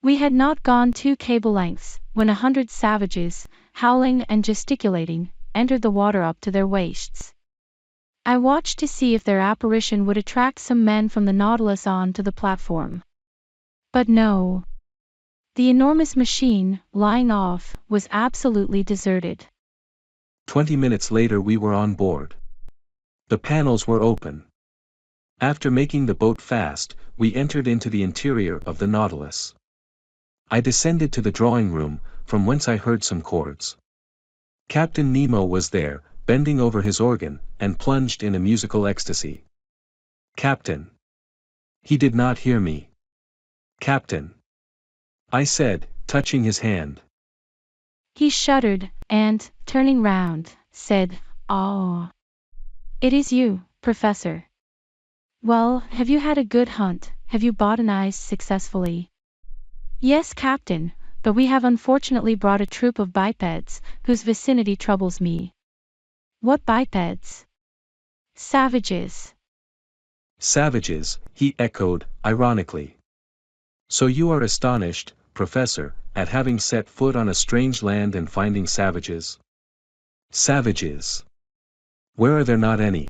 We had not gone 2 cable lengths, when 100 savages, howling and gesticulating, entered the water up to their waists. I watched to see if their apparition would attract some men from the Nautilus on to the platform. But no. The enormous machine, lying off, was absolutely deserted. 20 minutes later we were on board. The panels were open. After making the boat fast, we entered into the interior of the Nautilus. I descended to the drawing room, from whence I heard some chords. Captain Nemo was there, bending over his organ, and plunged in a musical ecstasy. "Captain." He did not hear me. "Captain," I said, touching his hand. He shuddered, and, turning round, said, "Oh. It is you, Professor. Well, have you had a good hunt? Have you botanized successfully?" "Yes, Captain, but we have unfortunately brought a troop of bipeds, whose vicinity troubles me." "What bipeds?" "Savages." Savages, he echoed, ironically. So you are astonished, Professor, at having set foot on a strange land and finding savages? Savages. Where are there not any?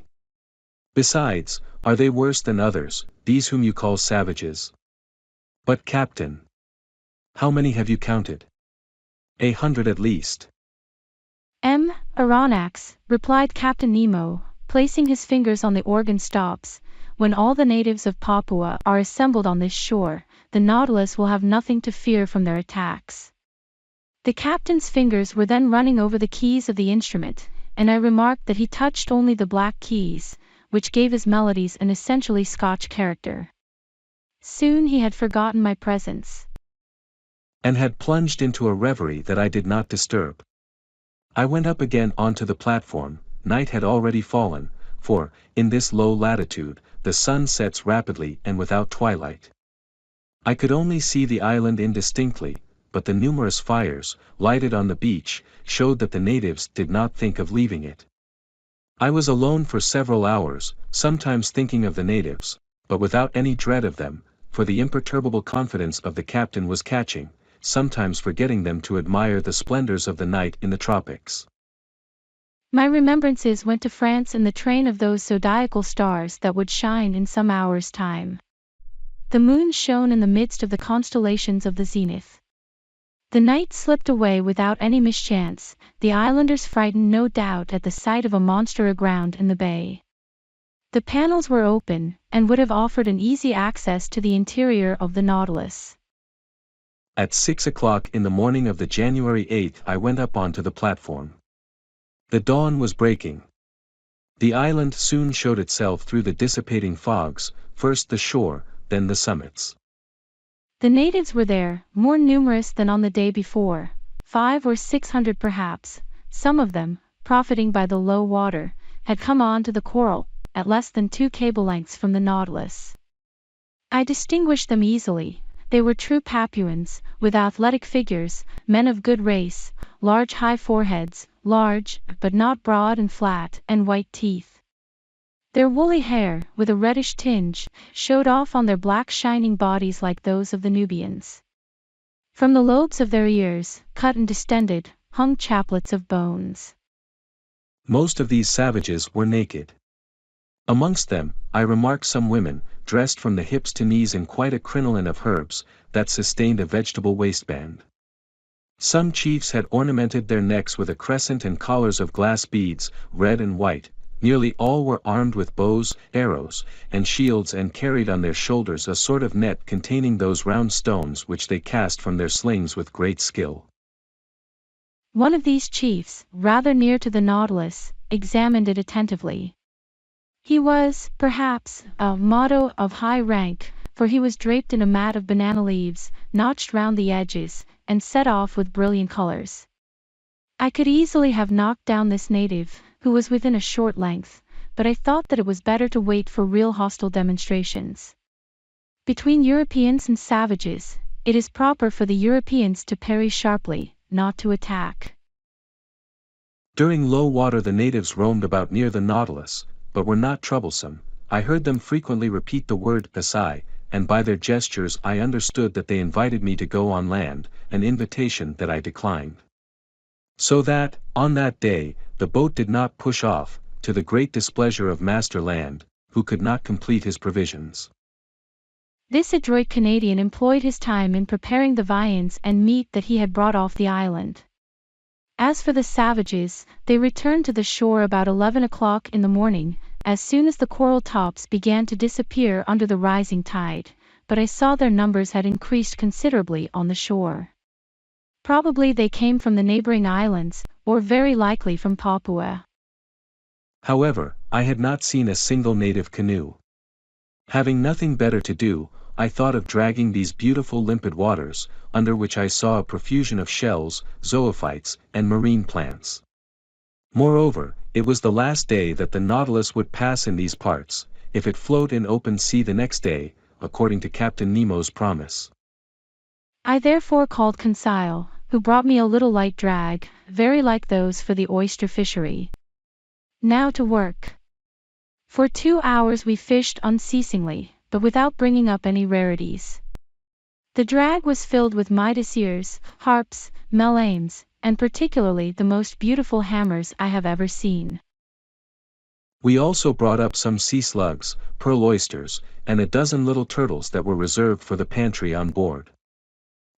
Besides, are they worse than others, these whom you call savages? But Captain, how many have you counted? 100 at least. Aronnax, replied Captain Nemo, placing his fingers on the organ stops. When all the natives of Papua are assembled on this shore, the Nautilus will have nothing to fear from their attacks. The captain's fingers were then running over the keys of the instrument, and I remarked that he touched only the black keys, which gave his melodies an essentially Scotch character. Soon he had forgotten my presence, and had plunged into a reverie that I did not disturb. I went up again onto the platform. Night had already fallen, for, in this low latitude, the sun sets rapidly and without twilight. I could only see the island indistinctly, but the numerous fires, lighted on the beach, showed that the natives did not think of leaving it. I was alone for several hours, sometimes thinking of the natives, but without any dread of them, for the imperturbable confidence of the captain was catching, sometimes forgetting them to admire the splendors of the night in the tropics. My remembrances went to France in the train of those zodiacal stars that would shine in some hours' time. The moon shone in the midst of the constellations of the zenith. The night slipped away without any mischance, the islanders frightened no doubt at the sight of a monster aground in the bay. The panels were open, and would have offered an easy access to the interior of the Nautilus. At 6 o'clock in the morning of the January 8th I went up onto the platform. The dawn was breaking. The island soon showed itself through the dissipating fogs, first the shore, then the summits. The natives were there, more numerous than on the day before, 500 or 600 perhaps. Some of them, profiting by the low water, had come on to the coral, at less than 2 cable lengths from the Nautilus. I distinguished them easily. They were true Papuans, with athletic figures, men of good race, large high foreheads, large, but not broad and flat, and white teeth. Their woolly hair, with a reddish tinge, showed off on their black shining bodies like those of the Nubians. From the lobes of their ears, cut and distended, hung chaplets of bones. Most of these savages were naked. Amongst them, I remarked some women, dressed from the hips to knees in quite a crinoline of herbs, that sustained a vegetable waistband. Some chiefs had ornamented their necks with a crescent and collars of glass beads, red and white. Nearly all were armed with bows, arrows, and shields and carried on their shoulders a sort of net containing those round stones which they cast from their slings with great skill. One of these chiefs, rather near to the Nautilus, examined it attentively. He was, perhaps, a motto of high rank, for he was draped in a mat of banana leaves, notched round the edges, and set off with brilliant colors. I could easily have knocked down this native, who was within a short length, but I thought that it was better to wait for real hostile demonstrations. Between Europeans and savages, it is proper for the Europeans to parry sharply, not to attack. During low water the natives roamed about near the Nautilus, but were not troublesome. I heard them frequently repeat the word "Pasai," and by their gestures I understood that they invited me to go on land, an invitation that I declined. So that, on that day, the boat did not push off, to the great displeasure of Master Land, who could not complete his provisions. This adroit Canadian employed his time in preparing the viands and meat that he had brought off the island. As for the savages, they returned to the shore about 11 o'clock in the morning, as soon as the coral tops began to disappear under the rising tide, but I saw their numbers had increased considerably on the shore. Probably they came from the neighboring islands, or very likely from Papua. However, I had not seen a single native canoe. Having nothing better to do, I thought of dragging these beautiful limpid waters, under which I saw a profusion of shells, zoophytes, and marine plants. Moreover, it was the last day that the Nautilus would pass in these parts, if it float in open sea the next day, according to Captain Nemo's promise. I therefore called Conseil, who brought me a little light drag, very like those for the oyster fishery. Now to work. For 2 hours we fished unceasingly, but without bringing up any rarities. The drag was filled with Midas ears, harps, melames, and particularly the most beautiful hammers I have ever seen. We also brought up some sea slugs, pearl oysters, and a dozen little turtles that were reserved for the pantry on board.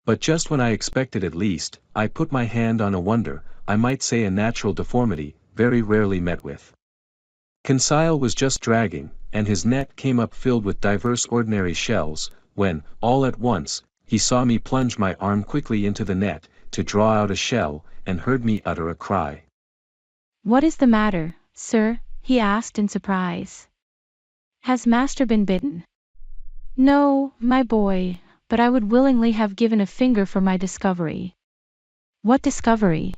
But just when I expected it least, I put my hand on a wonder, I might say a natural deformity, very rarely met with. Conseil was just dragging, and his net came up filled with divers ordinary shells, when, all at once, he saw me plunge my arm quickly into the net, to draw out a shell, and heard me utter a cry. What is the matter, sir? He asked in surprise. Has master been bitten? No, my boy, but I would willingly have given a finger for my discovery. What discovery?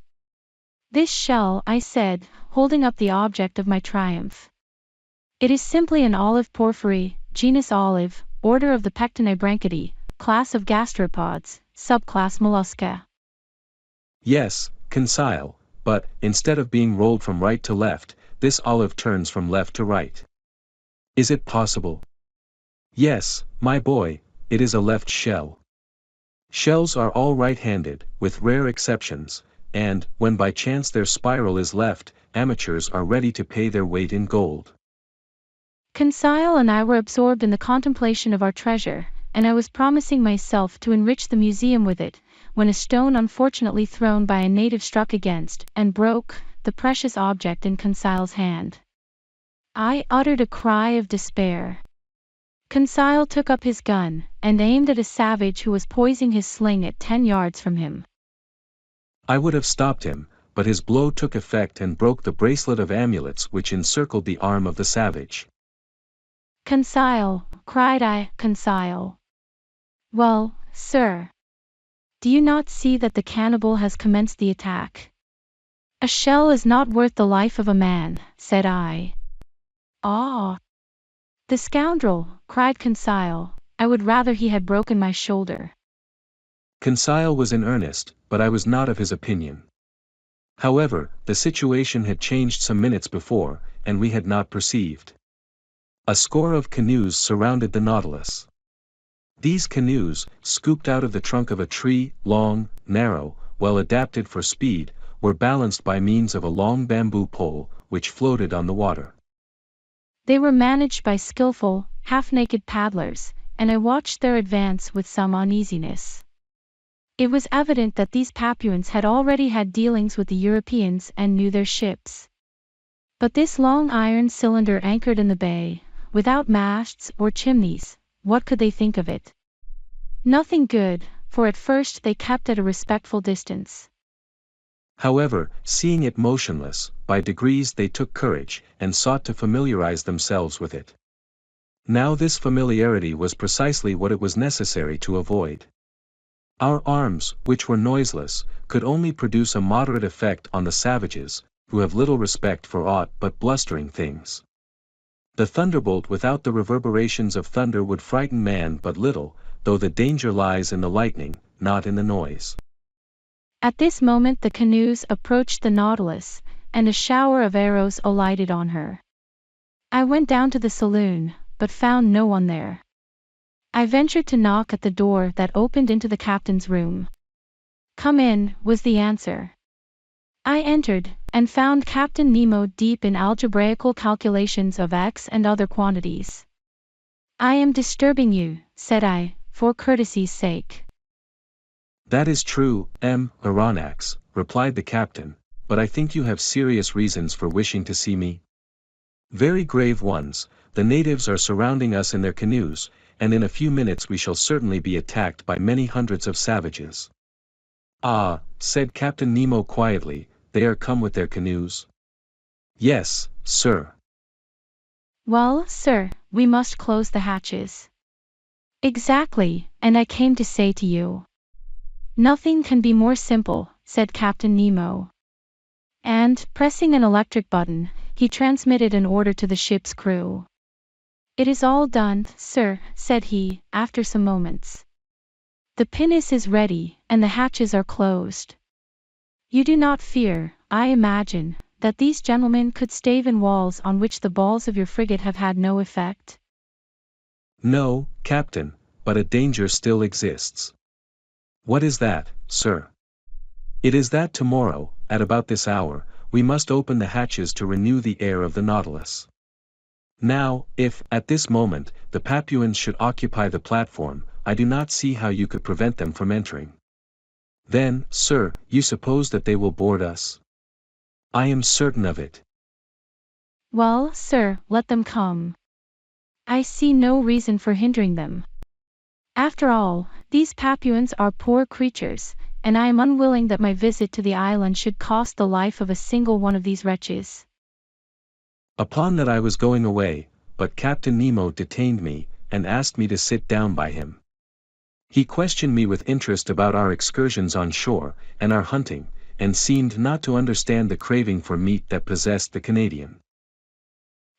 This shell, I said, holding up the object of my triumph. It is simply an olive porphyry, genus olive, order of the Pectinibranchidae, class of gastropods, subclass mollusca. Yes, Conseil, but, instead of being rolled from right to left, this olive turns from left to right. Is it possible? Yes, my boy, it is a left shell. Shells are all right-handed, with rare exceptions, and, when by chance their spiral is left, amateurs are ready to pay their weight in gold. Conseil and I were absorbed in the contemplation of our treasure, and I was promising myself to enrich the museum with it, when a stone unfortunately thrown by a native struck against, and broke, the precious object in Conseil's hand. I uttered a cry of despair. Conseil took up his gun, and aimed at a savage who was poising his sling at 10 yards from him. I would have stopped him, but his blow took effect and broke the bracelet of amulets which encircled the arm of the savage. Conseil, cried I, Conseil. Well, sir. Do you not see that the cannibal has commenced the attack? A shell is not worth the life of a man, said I. Ah! The scoundrel, cried Conseil, I would rather he had broken my shoulder. Conseil was in earnest, but I was not of his opinion. However, the situation had changed some minutes before, and we had not perceived. A score of canoes surrounded the Nautilus. These canoes, scooped out of the trunk of a tree, long, narrow, well adapted for speed, were balanced by means of a long bamboo pole, which floated on the water. They were managed by skillful, half-naked paddlers, and I watched their advance with some uneasiness. It was evident that these Papuans had already had dealings with the Europeans and knew their ships. But this long iron cylinder anchored in the bay, without masts or chimneys, what could they think of it? Nothing good, for at first they kept at a respectful distance. However, seeing it motionless, by degrees they took courage, and sought to familiarize themselves with it. Now this familiarity was precisely what it was necessary to avoid. Our arms, which were noiseless, could only produce a moderate effect on the savages, who have little respect for aught but blustering things. The thunderbolt without the reverberations of thunder would frighten man but little, though the danger lies in the lightning, not in the noise. At this moment the canoes approached the Nautilus, and a shower of arrows alighted on her. I went down to the saloon, but found no one there. I ventured to knock at the door that opened into the captain's room. Come in, was the answer. I entered, and found Captain Nemo deep in algebraical calculations of x and other quantities. I am disturbing you, said I, for courtesy's sake. That is true, Aronnax, replied the captain, but I think you have serious reasons for wishing to see me. Very grave ones. The natives are surrounding us in their canoes, and in a few minutes we shall certainly be attacked by many hundreds of savages. Ah, said Captain Nemo quietly, they are come with their canoes? Yes, sir. Well, sir, we must close the hatches. Exactly, and I came to say to you. Nothing can be more simple, said Captain Nemo. And, pressing an electric button, he transmitted an order to the ship's crew. It is all done, sir, said he, after some moments. The pinnace is ready, and the hatches are closed. You do not fear, I imagine, that these gentlemen could stave in walls on which the balls of your frigate have had no effect? No, Captain, but a danger still exists. What is that, sir? It is that tomorrow, at about this hour, we must open the hatches to renew the air of the Nautilus. Now, if, at this moment, the Papuans should occupy the platform, I do not see how you could prevent them from entering. Then, sir, you suppose that they will board us? I am certain of it. Well, sir, let them come. I see no reason for hindering them. After all, these Papuans are poor creatures, and I am unwilling that my visit to the island should cost the life of a single one of these wretches. Upon that I was going away, but Captain Nemo detained me, and asked me to sit down by him. He questioned me with interest about our excursions on shore, and our hunting, and seemed not to understand the craving for meat that possessed the Canadian.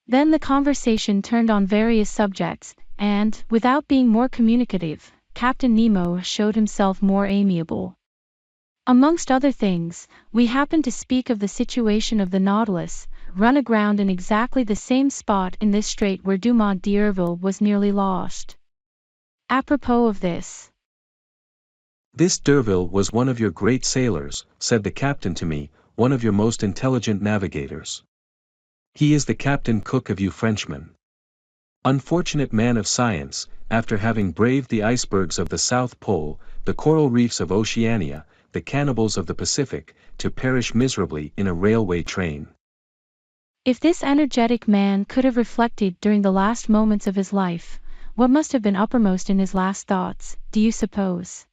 Then the conversation turned on various subjects, and, without being more communicative, Captain Nemo showed himself more amiable. Amongst other things, we happened to speak of the situation of the Nautilus, run aground in exactly the same spot in this strait where Dumont d'Urville was nearly lost. Apropos of this. This d'Urville was one of your great sailors, said the captain to me, one of your most intelligent navigators. He is the captain cook of you Frenchmen. Unfortunate man of science, after having braved the icebergs of the South Pole, the coral reefs of Oceania, the cannibals of the Pacific, to perish miserably in a railway train. If this energetic man could have reflected during the last moments of his life, what must have been uppermost in his last thoughts, do you suppose?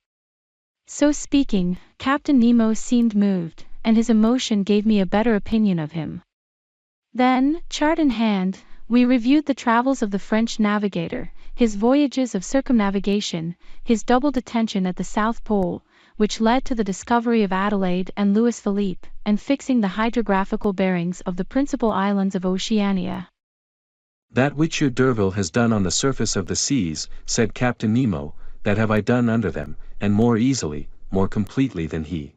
So speaking, Captain Nemo seemed moved, and his emotion gave me a better opinion of him. Then, chart in hand, we reviewed the travels of the French navigator, his voyages of circumnavigation, his double detention at the South Pole, which led to the discovery of Adelaide and Louis Philippe, and fixing the hydrographical bearings of the principal islands of Oceania. That which your d'Urville has done on the surface of the seas, said Captain Nemo, that have I done under them, and more easily, more completely than he.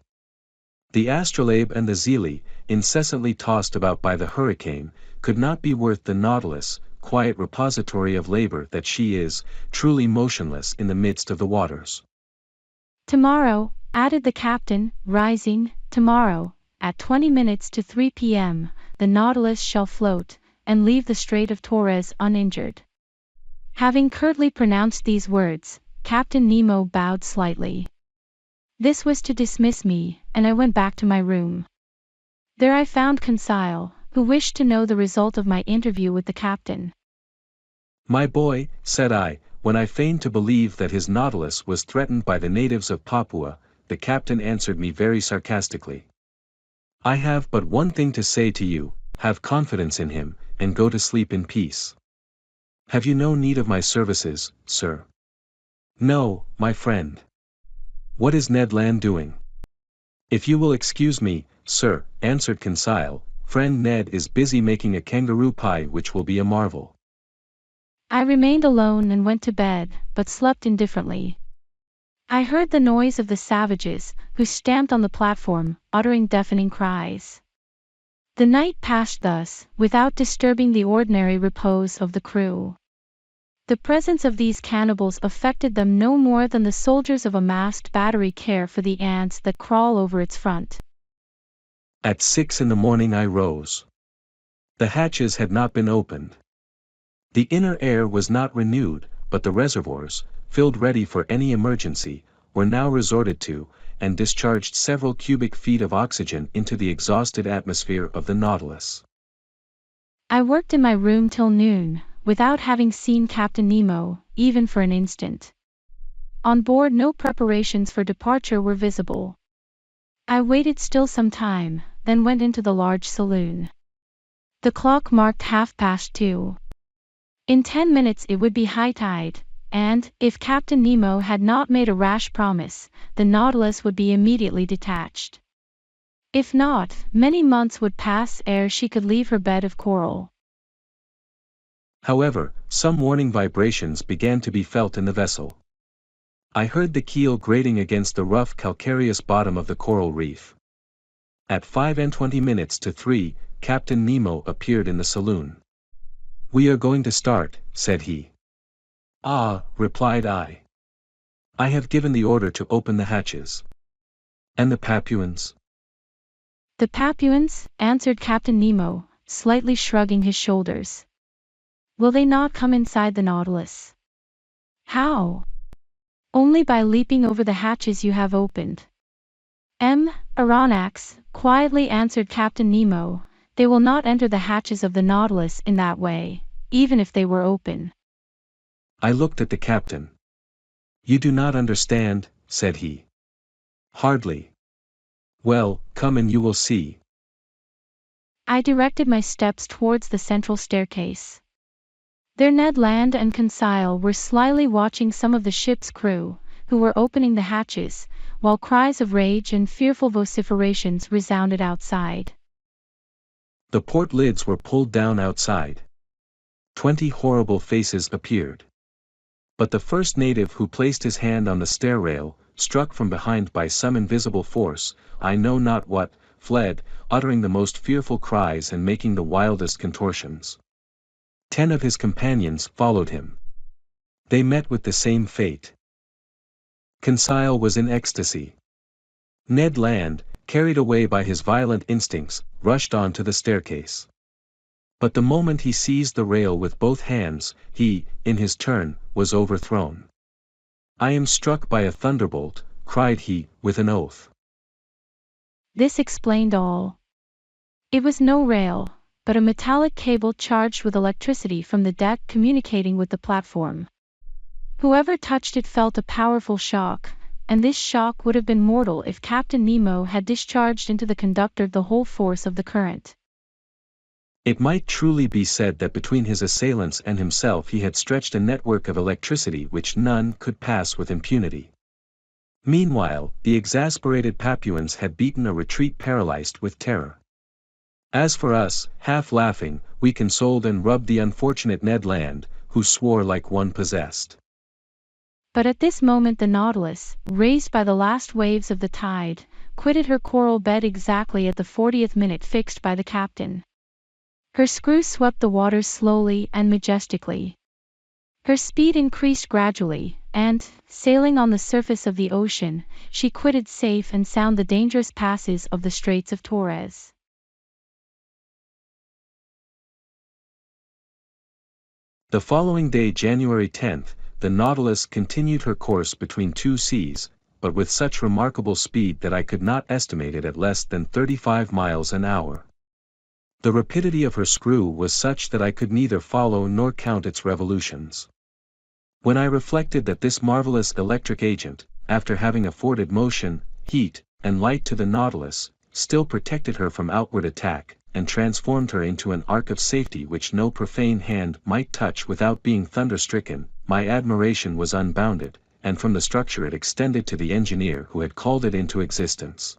The Astrolabe and the Zélé, incessantly tossed about by the hurricane, could not be worth the Nautilus, quiet repository of labor that she is, truly motionless in the midst of the waters. Tomorrow, added the captain, rising, tomorrow, at 3 p.m., the Nautilus shall float, and leave the Strait of Torres uninjured. Having curtly pronounced these words, Captain Nemo bowed slightly. This was to dismiss me, and I went back to my room. There I found Conseil, who wished to know the result of my interview with the captain. My boy, said I, when I feigned to believe that his Nautilus was threatened by the natives of Papua, the captain answered me very sarcastically. I have but one thing to say to you, have confidence in him, and go to sleep in peace. Have you no need of my services, sir? No, my friend. What is Ned Land doing? If you will excuse me, sir, answered Conseil, friend Ned is busy making a kangaroo pie which will be a marvel. I remained alone and went to bed, but slept indifferently. I heard the noise of the savages, who stamped on the platform, uttering deafening cries. The night passed thus, without disturbing the ordinary repose of the crew. The presence of these cannibals affected them no more than the soldiers of a masked battery care for the ants that crawl over its front. At 6 in the morning I rose. The hatches had not been opened. The inner air was not renewed, but the reservoirs, filled ready for any emergency, were now resorted to, and discharged several cubic feet of oxygen into the exhausted atmosphere of the Nautilus. I worked in my room till noon, without having seen Captain Nemo, even for an instant. On board no preparations for departure were visible. I waited still some time, then went into the large saloon. The clock marked 2:30. In 10 minutes it would be high tide, and, if Captain Nemo had not made a rash promise, the Nautilus would be immediately detached. If not, many months would pass ere she could leave her bed of coral. However, some warning vibrations began to be felt in the vessel. I heard the keel grating against the rough calcareous bottom of the coral reef. At 5:20 to 3, Captain Nemo appeared in the saloon. "We are going to start," said he. "Ah," replied I. "I have given the order to open the hatches." "And the Papuans?" "The Papuans," answered Captain Nemo, slightly shrugging his shoulders. "Will they not come inside the Nautilus?" "How?" "Only by leaping over the hatches you have opened." "Aronnax," quietly answered Captain Nemo, "they will not enter the hatches of the Nautilus in that way, even if they were open." I looked at the captain. "You do not understand," said he. "Hardly." "Well, come and you will see." I directed my steps towards the central staircase. There Ned Land and Conseil were slyly watching some of the ship's crew, who were opening the hatches, while cries of rage and fearful vociferations resounded outside. The port lids were pulled down outside. 20 horrible faces appeared. But the first native who placed his hand on the stair rail, struck from behind by some invisible force, I know not what, fled, uttering the most fearful cries and making the wildest contortions. 10 of his companions followed him. They met with the same fate. Conseil was in ecstasy. Ned Land, carried away by his violent instincts, rushed on to the staircase. But the moment he seized the rail with both hands, he, in his turn, was overthrown. "I am struck by a thunderbolt," cried he, with an oath. This explained all. It was no rail, but a metallic cable charged with electricity from the deck communicating with the platform. Whoever touched it felt a powerful shock, and this shock would have been mortal if Captain Nemo had discharged into the conductor the whole force of the current. It might truly be said that between his assailants and himself he had stretched a network of electricity which none could pass with impunity. Meanwhile, the exasperated Papuans had beaten a retreat paralyzed with terror. As for us, half laughing, we consoled and rubbed the unfortunate Ned Land, who swore like one possessed. But at this moment the Nautilus, raised by the last waves of the tide, quitted her coral bed exactly at the 40th minute fixed by the captain. Her screw swept the waters slowly and majestically. Her speed increased gradually, and, sailing on the surface of the ocean, she quitted safe and sound the dangerous passes of the Straits of Torres. The following day, January 10, the Nautilus continued her course between two seas, but with such remarkable speed that I could not estimate it at less than 35 miles an hour. The rapidity of her screw was such that I could neither follow nor count its revolutions. When I reflected that this marvelous electric agent, after having afforded motion, heat, and light to the Nautilus, still protected her from outward attack, and transformed her into an ark of safety which no profane hand might touch without being thunder-stricken, my admiration was unbounded, and from the structure it extended to the engineer who had called it into existence.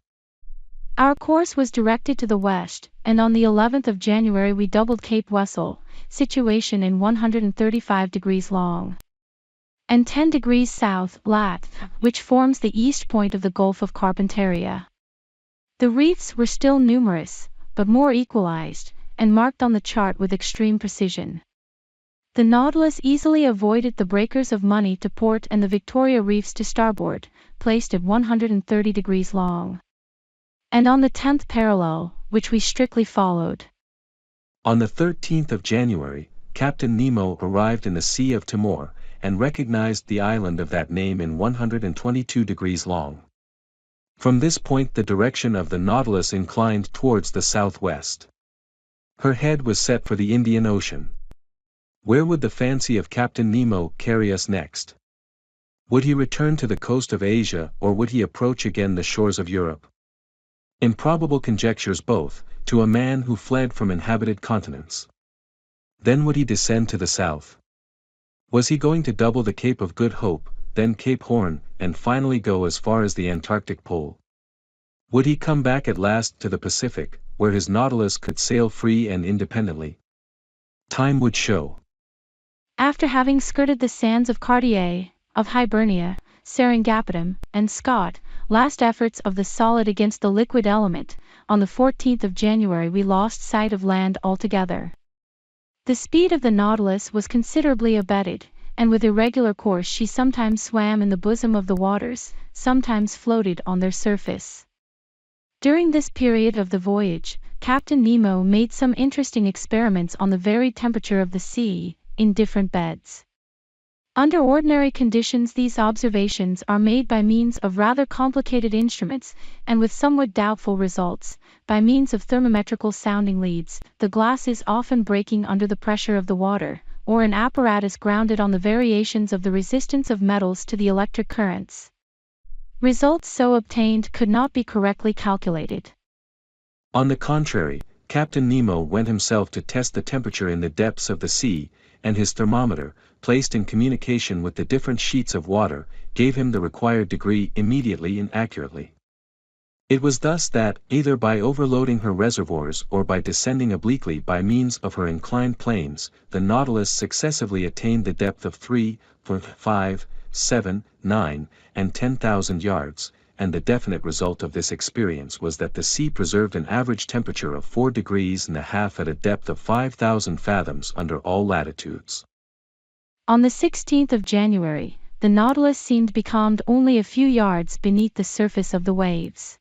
Our course was directed to the west, and on the 11th of January we doubled Cape Wessel, situation in 135 degrees long, and 10 degrees south, lat., which forms the east point of the Gulf of Carpentaria. The reefs were still numerous, but more equalized, and marked on the chart with extreme precision. The Nautilus easily avoided the breakers of Money to port and the Victoria reefs to starboard, placed at 130 degrees long, and on the 10th parallel, which we strictly followed. On the 13th of January, Captain Nemo arrived in the Sea of Timor, and recognized the island of that name in 122 degrees long. From this point the direction of the Nautilus inclined towards the southwest. Her head was set for the Indian Ocean. Where would the fancy of Captain Nemo carry us next? Would he return to the coast of Asia, or would he approach again the shores of Europe? Improbable conjectures both, to a man who fled from inhabited continents. Then would he descend to the south? Was he going to double the Cape of Good Hope, then Cape Horn, and finally go as far as the Antarctic Pole? Would he come back at last to the Pacific, where his Nautilus could sail free and independently? Time would show. After having skirted the sands of Cartier, of Hibernia, Seringapatam, and Scott, last efforts of the solid against the liquid element, on the 14th of January we lost sight of land altogether. The speed of the Nautilus was considerably abated, and with irregular course she sometimes swam in the bosom of the waters, sometimes floated on their surface. During this period of the voyage, Captain Nemo made some interesting experiments on the varied temperature of the sea, in different beds. Under ordinary conditions these observations are made by means of rather complicated instruments, and with somewhat doubtful results, by means of thermometrical sounding leads, the glass is often breaking under the pressure of the water, or an apparatus grounded on the variations of the resistance of metals to the electric currents. Results so obtained could not be correctly calculated. On the contrary, Captain Nemo went himself to test the temperature in the depths of the sea, and his thermometer, placed in communication with the different sheets of water, gave him the required degree immediately and accurately. It was thus that, either by overloading her reservoirs or by descending obliquely by means of her inclined planes, the Nautilus successively attained the depth of 3, 5, 7, 9, and 10,000 yards, and the definite result of this experience was that the sea preserved an average temperature of 4 degrees and a half at a depth of 5,000 fathoms under all latitudes. On the 16th of January, the Nautilus seemed becalmed only a few yards beneath the surface of the waves.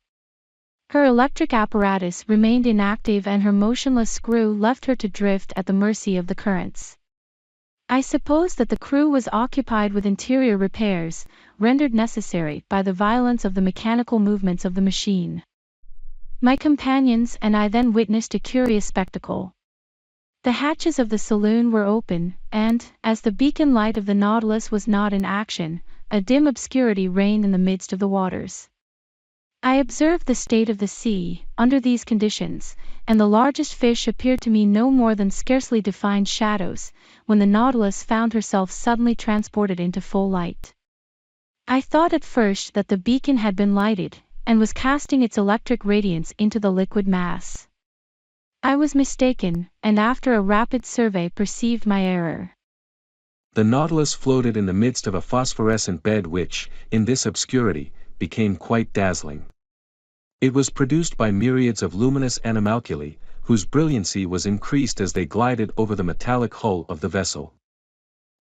Her electric apparatus remained inactive and her motionless screw left her to drift at the mercy of the currents. I suppose that the crew was occupied with interior repairs, rendered necessary by the violence of the mechanical movements of the machine. My companions and I then witnessed a curious spectacle. The hatches of the saloon were open, and, as the beacon light of the Nautilus was not in action, a dim obscurity reigned in the midst of the waters. I observed the state of the sea, under these conditions, and the largest fish appeared to me no more than scarcely defined shadows, when the Nautilus found herself suddenly transported into full light. I thought at first that the beacon had been lighted, and was casting its electric radiance into the liquid mass. I was mistaken, and after a rapid survey perceived my error. The Nautilus floated in the midst of a phosphorescent bed which, in this obscurity, became quite dazzling. It was produced by myriads of luminous animalculae, whose brilliancy was increased as they glided over the metallic hull of the vessel.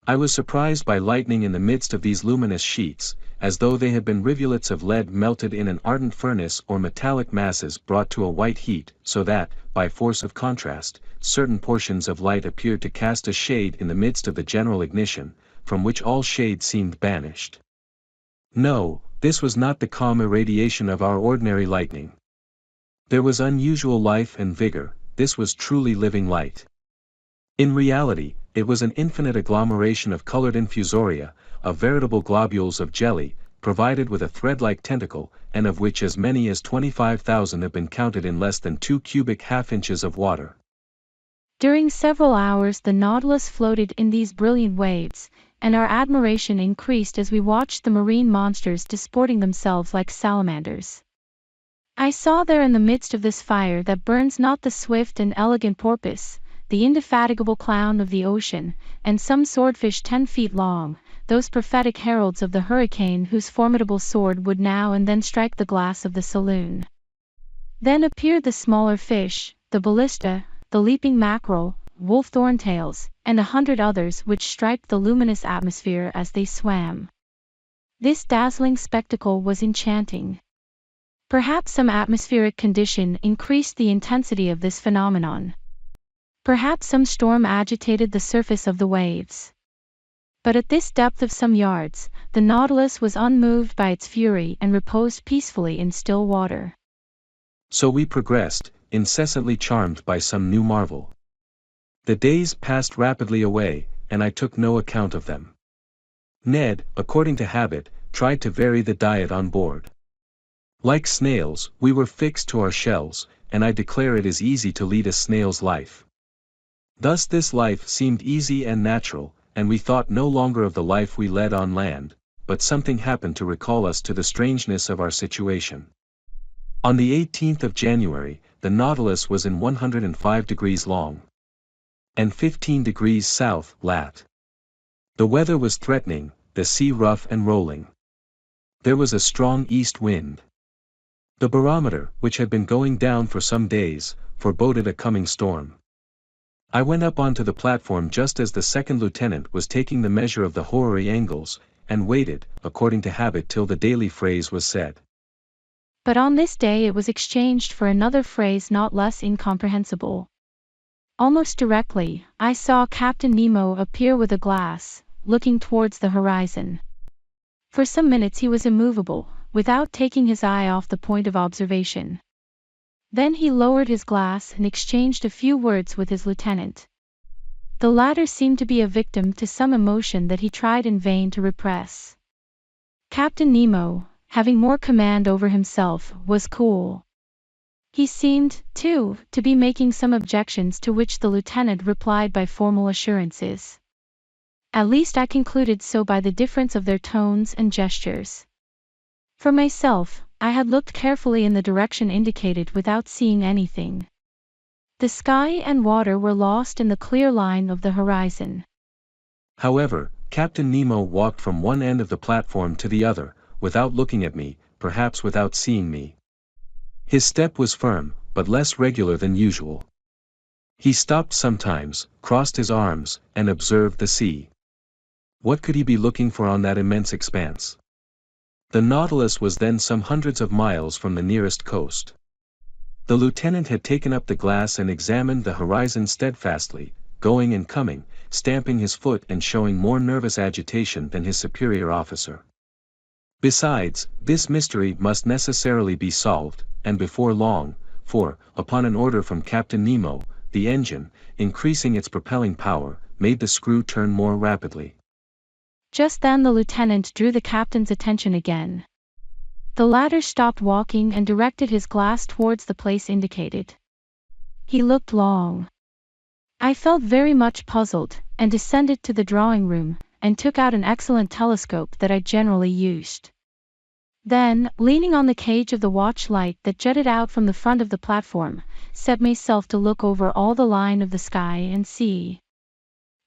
I was surprised by lightning in the midst of these luminous sheets, as though they had been rivulets of lead melted in an ardent furnace or metallic masses brought to a white heat, so that, by force of contrast, certain portions of light appeared to cast a shade in the midst of the general ignition, from which all shade seemed banished. No, this was not the calm irradiation of our ordinary lightning. There was unusual life and vigor, this was truly living light. In reality, it was an infinite agglomeration of colored infusoria, of veritable globules of jelly, provided with a thread-like tentacle, and of which as many as 25,000 have been counted in less than 2 cubic half-inches of water. During several hours the Nautilus floated in these brilliant waves, and our admiration increased as we watched the marine monsters disporting themselves like salamanders. I saw there in the midst of this fire that burns not the swift and elegant porpoise, the indefatigable clown of the ocean, and some swordfish 10 feet long, those prophetic heralds of the hurricane whose formidable sword would now and then strike the glass of the saloon. Then appeared the smaller fish, the ballista, the leaping mackerel, wolf thorntails, and 100 others which striped the luminous atmosphere as they swam. This dazzling spectacle was enchanting. Perhaps some atmospheric condition increased the intensity of this phenomenon. Perhaps some storm agitated the surface of the waves. But at this depth of some yards, the Nautilus was unmoved by its fury and reposed peacefully in still water. So we progressed, incessantly charmed by some new marvel. The days passed rapidly away, and I took no account of them. Ned, according to habit, tried to vary the diet on board. Like snails, we were fixed to our shells, and I declare it is easy to lead a snail's life. Thus this life seemed easy and natural, and we thought no longer of the life we led on land, but something happened to recall us to the strangeness of our situation. On the 18th of January, the Nautilus was in 105 degrees long and 15 degrees south, lat. The weather was threatening, the sea rough and rolling. There was a strong east wind. The barometer, which had been going down for some days, foreboded a coming storm. I went up onto the platform just as the second lieutenant was taking the measure of the horary angles, and waited, according to habit, till the daily phrase was said. But on this day it was exchanged for another phrase not less incomprehensible. Almost directly, I saw Captain Nemo appear with a glass, looking towards the horizon. For some minutes he was immovable, without taking his eye off the point of observation. Then he lowered his glass and exchanged a few words with his lieutenant. The latter seemed to be a victim to some emotion that he tried in vain to repress. Captain Nemo, having more command over himself, was cool. He seemed, too, to be making some objections to which the lieutenant replied by formal assurances. At least I concluded so by the difference of their tones and gestures. For myself, I had looked carefully in the direction indicated without seeing anything. The sky and water were lost in the clear line of the horizon. However, Captain Nemo walked from one end of the platform to the other, without looking at me, perhaps without seeing me. His step was firm, but less regular than usual. He stopped sometimes, crossed his arms, and observed the sea. What could he be looking for on that immense expanse? The Nautilus was then some hundreds of miles from the nearest coast. The lieutenant had taken up the glass and examined the horizon steadfastly, going and coming, stamping his foot and showing more nervous agitation than his superior officer. Besides, this mystery must necessarily be solved, and before long, for, upon an order from Captain Nemo, the engine, increasing its propelling power, made the screw turn more rapidly. Just then the lieutenant drew the captain's attention again. The latter stopped walking and directed his glass towards the place indicated. He looked long. I felt very much puzzled, and descended to the drawing room, and took out an excellent telescope that I generally used. Then, leaning on the cage of the watch light that jutted out from the front of the platform, set myself to look over all the line of the sky and sea.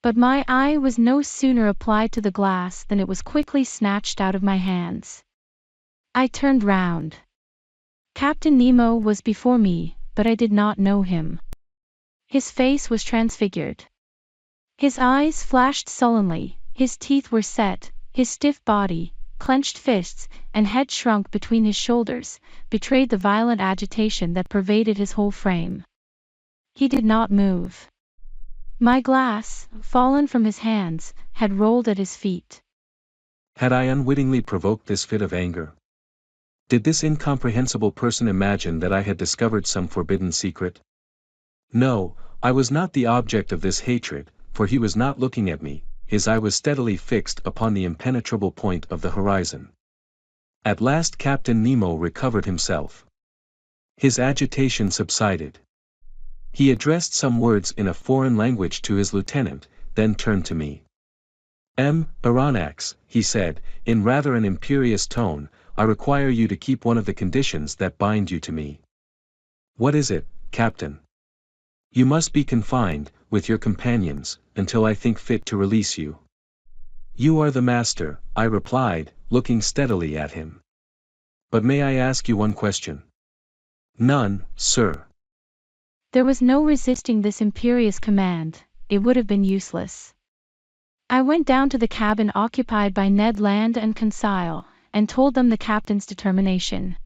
But my eye was no sooner applied to the glass than it was quickly snatched out of my hands. I turned round. Captain Nemo was before me, but I did not know him. His face was transfigured. His eyes flashed sullenly, his teeth were set, his stiff body, clenched fists, and head shrunk between his shoulders, betrayed the violent agitation that pervaded his whole frame. He did not move. My glass, fallen from his hands, had rolled at his feet. Had I unwittingly provoked this fit of anger? Did this incomprehensible person imagine that I had discovered some forbidden secret? No, I was not the object of this hatred, for he was not looking at me, his eye was steadily fixed upon the impenetrable point of the horizon. At last Captain Nemo recovered himself. His agitation subsided. He addressed some words in a foreign language to his lieutenant, then turned to me. Aronnax, he said, in rather an imperious tone, I require you to keep one of the conditions that bind you to me. What is it, Captain? You must be confined, with your companions, until I think fit to release you. You are the master, I replied, looking steadily at him. But may I ask you one question? None, sir. There was no resisting this imperious command, it would have been useless. I went down to the cabin occupied by Ned Land and Conseil, and told them the captain's determination.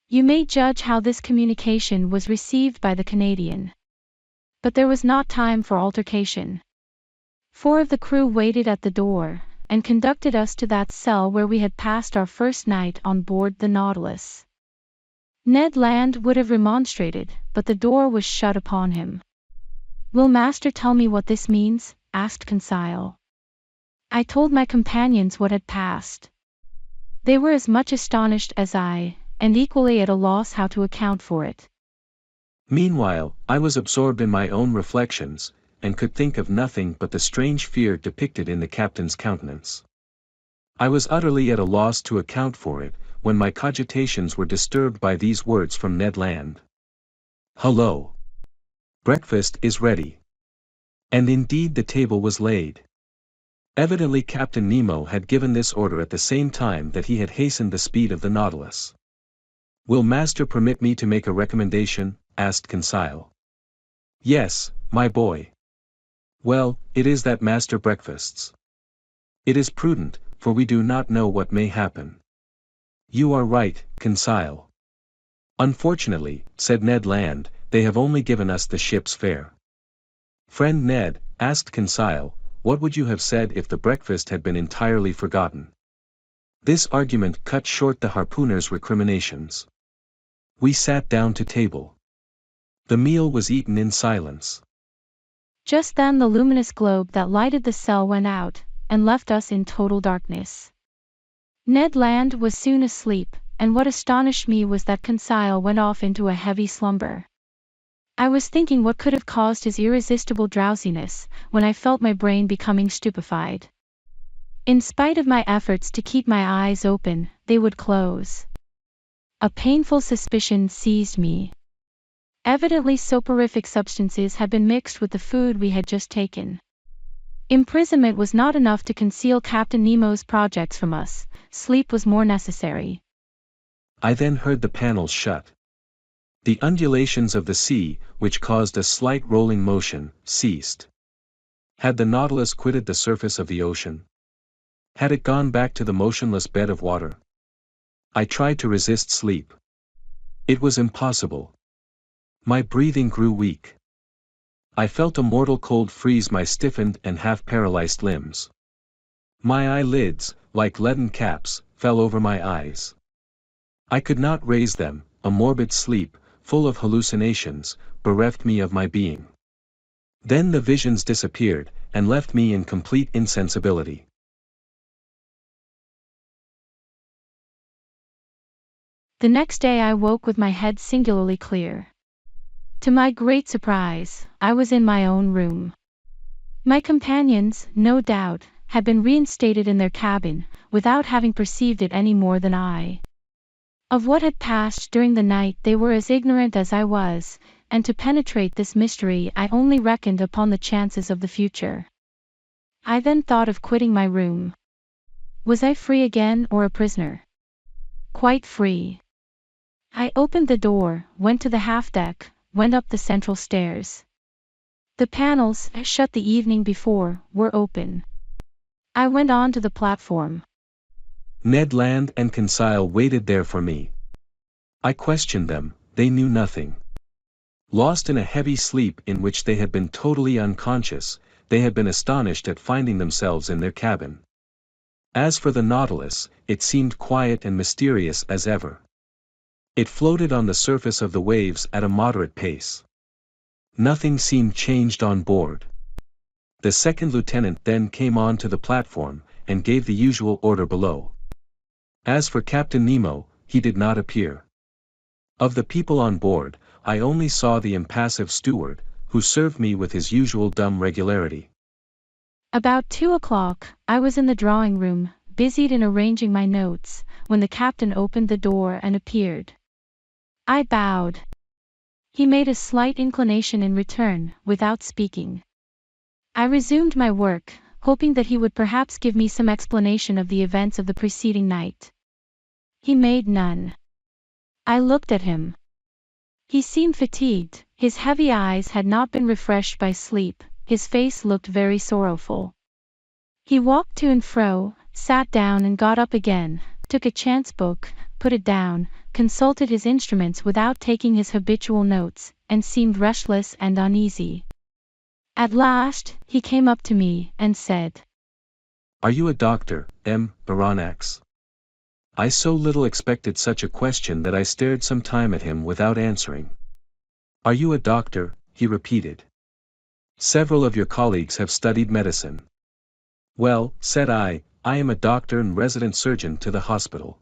You may judge how this communication was received by the Canadian. But there was not time for altercation. 4 of the crew waited at the door, and conducted us to that cell where we had passed our first night on board the Nautilus. Ned Land would have remonstrated, but the door was shut upon him. Will master tell me what this means? Asked Conseil. I told my companions what had passed. They were as much astonished as I, and equally at a loss how to account for it. Meanwhile, I was absorbed in my own reflections, and could think of nothing but the strange fear depicted in the captain's countenance. I was utterly at a loss to account for it, when my cogitations were disturbed by these words from Ned Land. "Hullo! Breakfast is ready." And indeed the table was laid. Evidently Captain Nemo had given this order at the same time that he had hastened the speed of the Nautilus. "Will master permit me to make a recommendation?" asked Conseil. "Yes, my boy." "Well, it is that master breakfasts. It is prudent, for we do not know what may happen." "You are right, Conseil." "Unfortunately," said Ned Land, "they have only given us the ship's fare." "Friend Ned," asked Conseil, "what would you have said if the breakfast had been entirely forgotten?" This argument cut short the harpooner's recriminations. We sat down to table. The meal was eaten in silence. Just then the luminous globe that lighted the cell went out, and left us in total darkness. Ned Land was soon asleep, and what astonished me was that Conseil went off into a heavy slumber. I was thinking what could have caused his irresistible drowsiness, when I felt my brain becoming stupefied. In spite of my efforts to keep my eyes open, they would close. A painful suspicion seized me. Evidently soporific substances had been mixed with the food we had just taken. Imprisonment was not enough to conceal Captain Nemo's projects from us, sleep was more necessary. I then heard the panels shut. The undulations of the sea, which caused a slight rolling motion, ceased. Had the Nautilus quitted the surface of the ocean? Had it gone back to the motionless bed of water? I tried to resist sleep. It was impossible. My breathing grew weak. I felt a mortal cold freeze my stiffened and half-paralyzed limbs. My eyelids, like leaden caps, fell over my eyes. I could not raise them, a morbid sleep, full of hallucinations, bereft me of my being. Then the visions disappeared, and left me in complete insensibility. The next day I woke with my head singularly clear. To my great surprise, I was in my own room. My companions, no doubt, had been reinstated in their cabin, without having perceived it any more than I. Of what had passed during the night they were as ignorant as I was, and to penetrate this mystery I only reckoned upon the chances of the future. I then thought of quitting my room. Was I free again or a prisoner? Quite free. I opened the door, went to the half-deck, went up the central stairs. The panels, shut the evening before, were open. I went on to the platform. Ned Land and Conseil waited there for me. I questioned them, they knew nothing. Lost in a heavy sleep in which they had been totally unconscious, they had been astonished at finding themselves in their cabin. As for the Nautilus, it seemed quiet and mysterious as ever. It floated on the surface of the waves at a moderate pace. Nothing seemed changed on board. The second lieutenant then came on to the platform, and gave the usual order below. As for Captain Nemo, he did not appear. Of the people on board, I only saw the impassive steward, who served me with his usual dumb regularity. About 2 o'clock, I was in the drawing room, busied in arranging my notes, when the captain opened the door and appeared. I bowed. He made a slight inclination in return, without speaking. I resumed my work, hoping that he would perhaps give me some explanation of the events of the preceding night. He made none. I looked at him. He seemed fatigued, his heavy eyes had not been refreshed by sleep, his face looked very sorrowful. He walked to and fro, sat down and got up again, took a chance book, put it down, consulted his instruments without taking his habitual notes, and seemed restless and uneasy. At last, he came up to me, and said, "Are you a doctor, M. Baranax?" I so little expected such a question that I stared some time at him without answering. "Are you a doctor?" he repeated. "Several of your colleagues have studied medicine." "Well," said I am a doctor and resident surgeon to the hospital.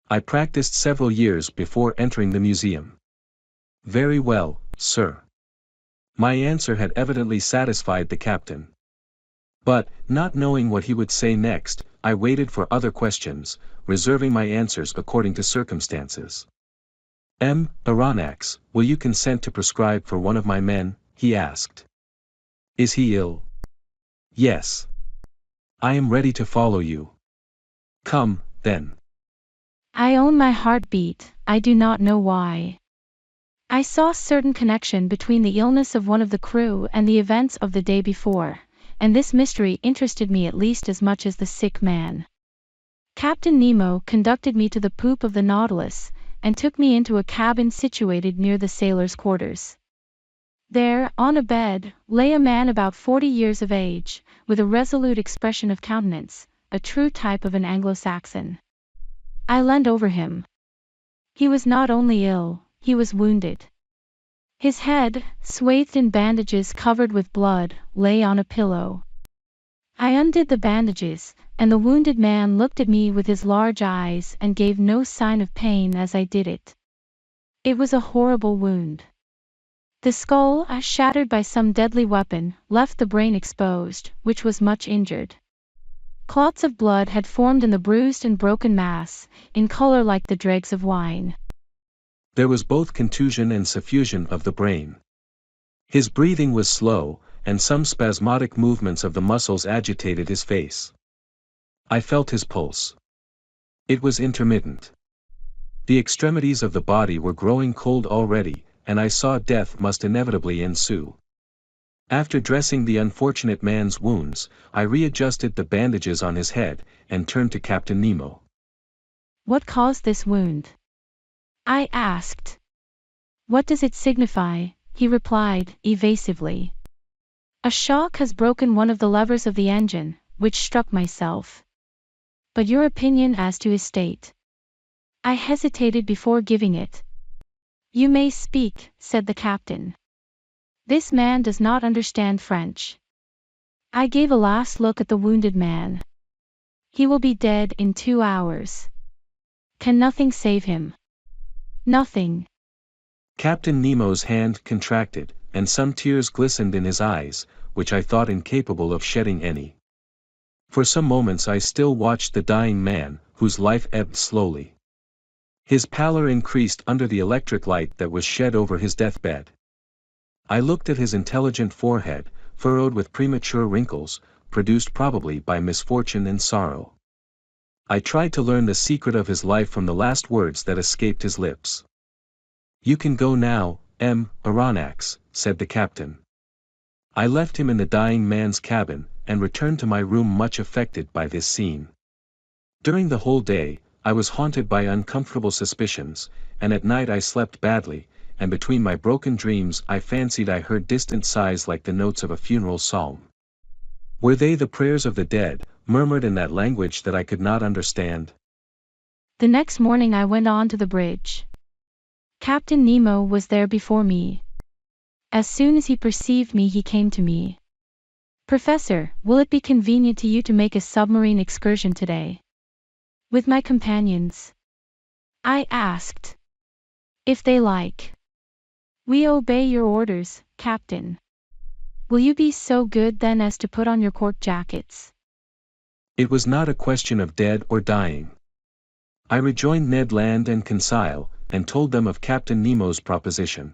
I practiced several years before entering the museum." "Very well, sir. My answer had evidently satisfied the captain. But, not knowing what he would say next, I waited for other questions, reserving my answers according to circumstances. Aranax, will you consent to prescribe for one of my men? He asked. Is he ill? Yes. I am ready to follow you. Come, then. I own my heartbeat, I do not know why. I saw certain connection between the illness of one of the crew and the events of the day before, and this mystery interested me at least as much as the sick man. Captain Nemo conducted me to the poop of the Nautilus, and took me into a cabin situated near the sailors' quarters. There, on a bed, lay a man about 40 years of age, with a resolute expression of countenance, a true type of an Anglo-Saxon. I leaned over him. He was not only ill, he was wounded. His head, swathed in bandages covered with blood, lay on a pillow. I undid the bandages, and the wounded man looked at me with his large eyes and gave no sign of pain as I did it. It was a horrible wound. The skull, shattered by some deadly weapon, left the brain exposed, which was much injured. Clots of blood had formed in the bruised and broken mass, in color like the dregs of wine. There was both contusion and suffusion of the brain. His breathing was slow, and some spasmodic movements of the muscles agitated his face. I felt his pulse. It was intermittent. The extremities of the body were growing cold already, and I saw death must inevitably ensue. After dressing the unfortunate man's wounds, I readjusted the bandages on his head, and turned to Captain Nemo. What caused this wound? I asked. What does it signify? He replied, evasively. A shock has broken one of the levers of the engine, which struck myself. But your opinion as to his state? I hesitated before giving it. You may speak, said the captain. This man does not understand French. I gave a last look at the wounded man. He will be dead in 2 hours. Can nothing save him? Nothing. Captain Nemo's hand contracted, and some tears glistened in his eyes, which I thought incapable of shedding any. For some moments I still watched the dying man, whose life ebbed slowly. His pallor increased under the electric light that was shed over his deathbed. I looked at his intelligent forehead, furrowed with premature wrinkles, produced probably by misfortune and sorrow. I tried to learn the secret of his life from the last words that escaped his lips. You can go now, Aranax, said the captain. I left him in the dying man's cabin, and returned to my room much affected by this scene. During the whole day, I was haunted by uncomfortable suspicions, and at night I slept badly, and between my broken dreams I fancied I heard distant sighs like the notes of a funeral psalm. Were they the prayers of the dead, murmured in that language that I could not understand? The next morning I went on to the bridge. Captain Nemo was there before me. As soon as he perceived me he came to me. Professor, will it be convenient to you to make a submarine excursion today? With my companions? I asked. If they like. We obey your orders, Captain. Will you be so good then as to put on your cork jackets? It was not a question of dead or dying. I rejoined Ned Land and Conseil, and told them of Captain Nemo's proposition.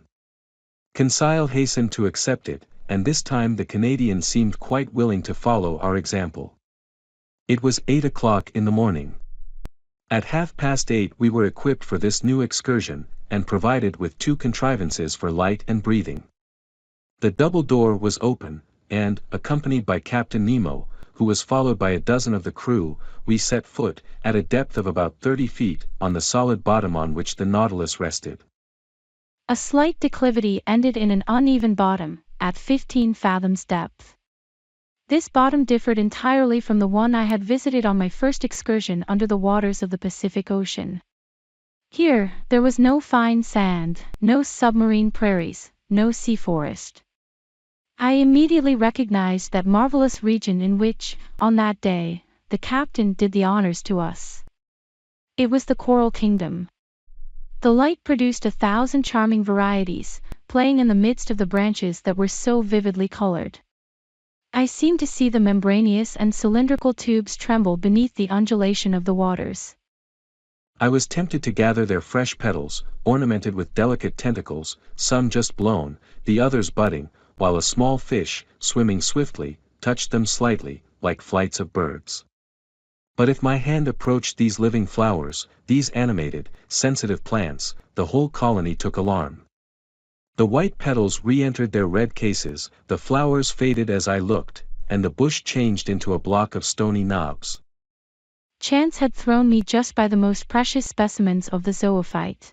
Conseil hastened to accept it, and this time the Canadian seemed quite willing to follow our example. It was 8 o'clock in the morning. At 8:30 we were equipped for this new excursion, and provided with 2 contrivances for light and breathing. The double door was open, and, accompanied by Captain Nemo, who was followed by a dozen of the crew, we set foot, at a depth of about 30 feet, on the solid bottom on which the Nautilus rested. A slight declivity ended in an uneven bottom, at 15 fathoms depth. This bottom differed entirely from the one I had visited on my first excursion under the waters of the Pacific Ocean. Here, there was no fine sand, no submarine prairies, no sea forest. I immediately recognized that marvelous region in which, on that day, the captain did the honors to us. It was the Coral Kingdom. The light produced 1,000 charming varieties, playing in the midst of the branches that were so vividly colored. I seemed to see the membranous and cylindrical tubes tremble beneath the undulation of the waters. I was tempted to gather their fresh petals, ornamented with delicate tentacles, some just blown, the others budding, while a small fish, swimming swiftly, touched them slightly, like flights of birds. But if my hand approached these living flowers, these animated, sensitive plants, the whole colony took alarm. The white petals re-entered their red cases, the flowers faded as I looked, and the bush changed into a block of stony knobs. Chance had thrown me just by the most precious specimens of the zoophyte.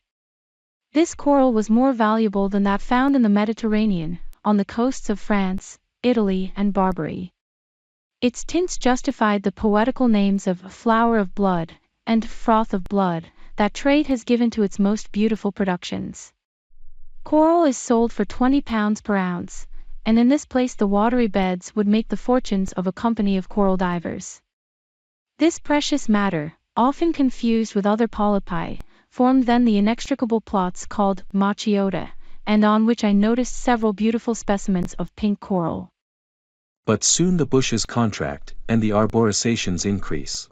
This coral was more valuable than that found in the Mediterranean, on the coasts of France, Italy and Barbary. Its tints justified the poetical names of flower of blood, and froth of blood, that trade has given to its most beautiful productions. Coral is sold for £20 per ounce, and in this place the watery beds would make the fortunes of a company of coral divers. This precious matter, often confused with other polypi, formed then the inextricable plots called Machiota, and on which I noticed several beautiful specimens of pink coral. But soon the bushes contract, and the arborizations increase.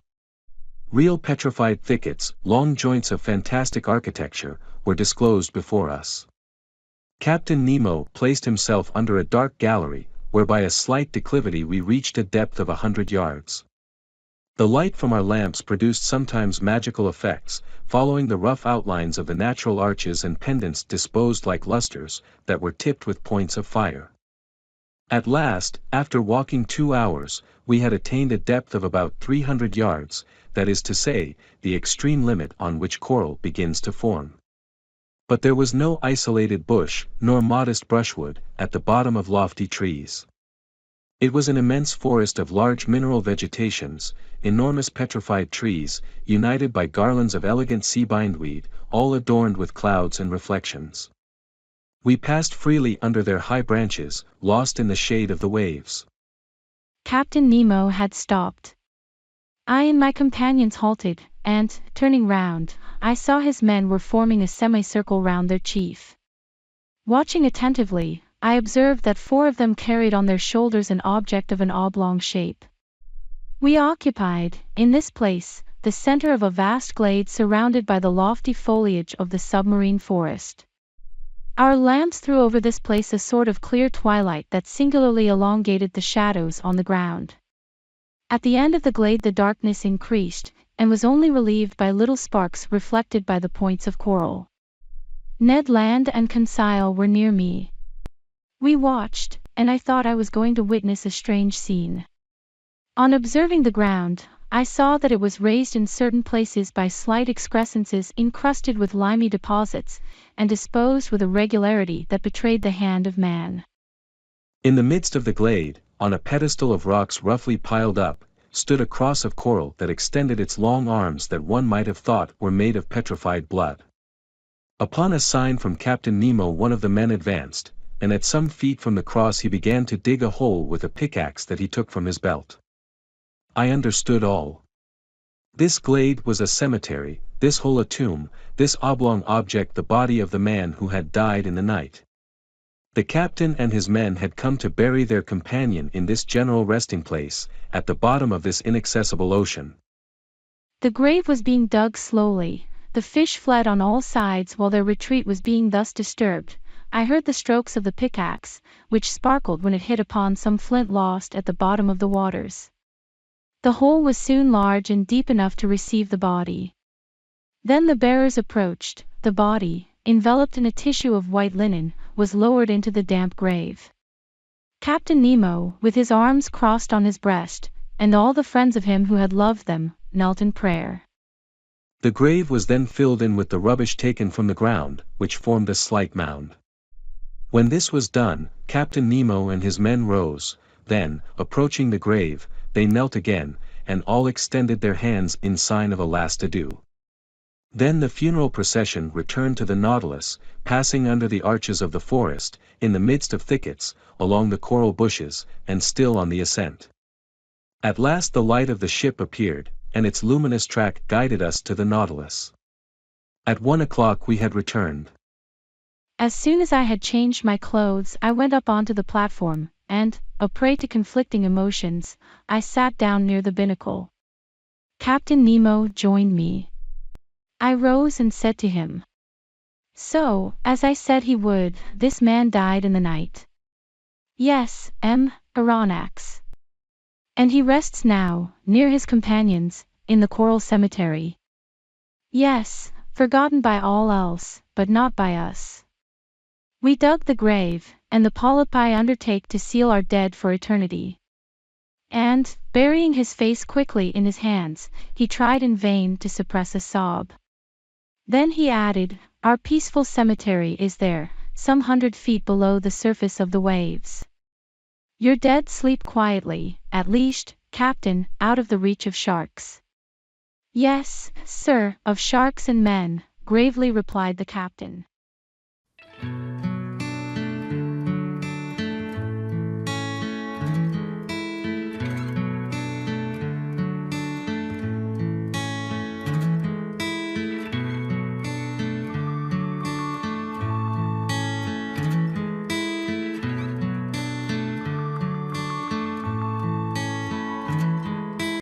Real petrified thickets, long joints of fantastic architecture, were disclosed before us. Captain Nemo placed himself under a dark gallery, where by a slight declivity we reached a depth of 100 yards. The light from our lamps produced sometimes magical effects, following the rough outlines of the natural arches and pendants disposed like lustres, that were tipped with points of fire. At last, after walking 2 hours, we had attained a depth of about 300 yards, that is to say, the extreme limit on which coral begins to form. But there was no isolated bush, nor modest brushwood, at the bottom of lofty trees. It was an immense forest of large mineral vegetations, enormous petrified trees, united by garlands of elegant sea bindweed, all adorned with clouds and reflections. We passed freely under their high branches, lost in the shade of the waves. Captain Nemo had stopped. I and my companions halted, and, turning round, I saw his men were forming a semicircle round their chief. Watching attentively, I observed that 4 of them carried on their shoulders an object of an oblong shape. We occupied, in this place, the center of a vast glade surrounded by the lofty foliage of the submarine forest. Our lamps threw over this place a sort of clear twilight that singularly elongated the shadows on the ground. At the end of the glade the darkness increased, and was only relieved by little sparks reflected by the points of coral. Ned Land and Conseil were near me. We watched, and I thought I was going to witness a strange scene. On observing the ground, I saw that it was raised in certain places by slight excrescences encrusted with limy deposits, and disposed with a regularity that betrayed the hand of man. In the midst of the glade, on a pedestal of rocks roughly piled up, stood a cross of coral that extended its long arms that one might have thought were made of petrified blood. Upon a sign from Captain Nemo one of the men advanced, and at some feet from the cross he began to dig a hole with a pickaxe that he took from his belt. I understood all. This glade was a cemetery, this hole a tomb, this oblong object the body of the man who had died in the night. The captain and his men had come to bury their companion in this general resting place, at the bottom of this inaccessible ocean. The grave was being dug slowly, the fish fled on all sides while their retreat was being thus disturbed. I heard the strokes of the pickaxe, which sparkled when it hit upon some flint lost at the bottom of the waters. The hole was soon large and deep enough to receive the body. Then the bearers approached. The body, enveloped in a tissue of white linen, was lowered into the damp grave. Captain Nemo, with his arms crossed on his breast, and all the friends of him who had loved them, knelt in prayer. The grave was then filled in with the rubbish taken from the ground, which formed a slight mound. When this was done, Captain Nemo and his men rose, then, approaching the grave, they knelt again, and all extended their hands in sign of a last adieu. Then the funeral procession returned to the Nautilus, passing under the arches of the forest, in the midst of thickets, along the coral bushes, and still on the ascent. At last the light of the ship appeared, and its luminous track guided us to the Nautilus. At 1 o'clock we had returned. As soon as I had changed my clothes, I went up onto the platform, and, a prey to conflicting emotions, I sat down near the binnacle. Captain Nemo joined me. I rose and said to him, "So, as I said he would, this man died in the night." "Yes, Aronnax. And he rests now, near his companions, in the coral cemetery." "Yes, forgotten by all else, but not by us. We dug the grave, and the polypi undertake to seal our dead for eternity." And, burying his face quickly in his hands, he tried in vain to suppress a sob. Then he added, "Our peaceful cemetery is there, some 100 feet below the surface of the waves. Your dead sleep quietly, at least, Captain, out of the reach of sharks." "Yes, sir, of sharks and men," gravely replied the captain.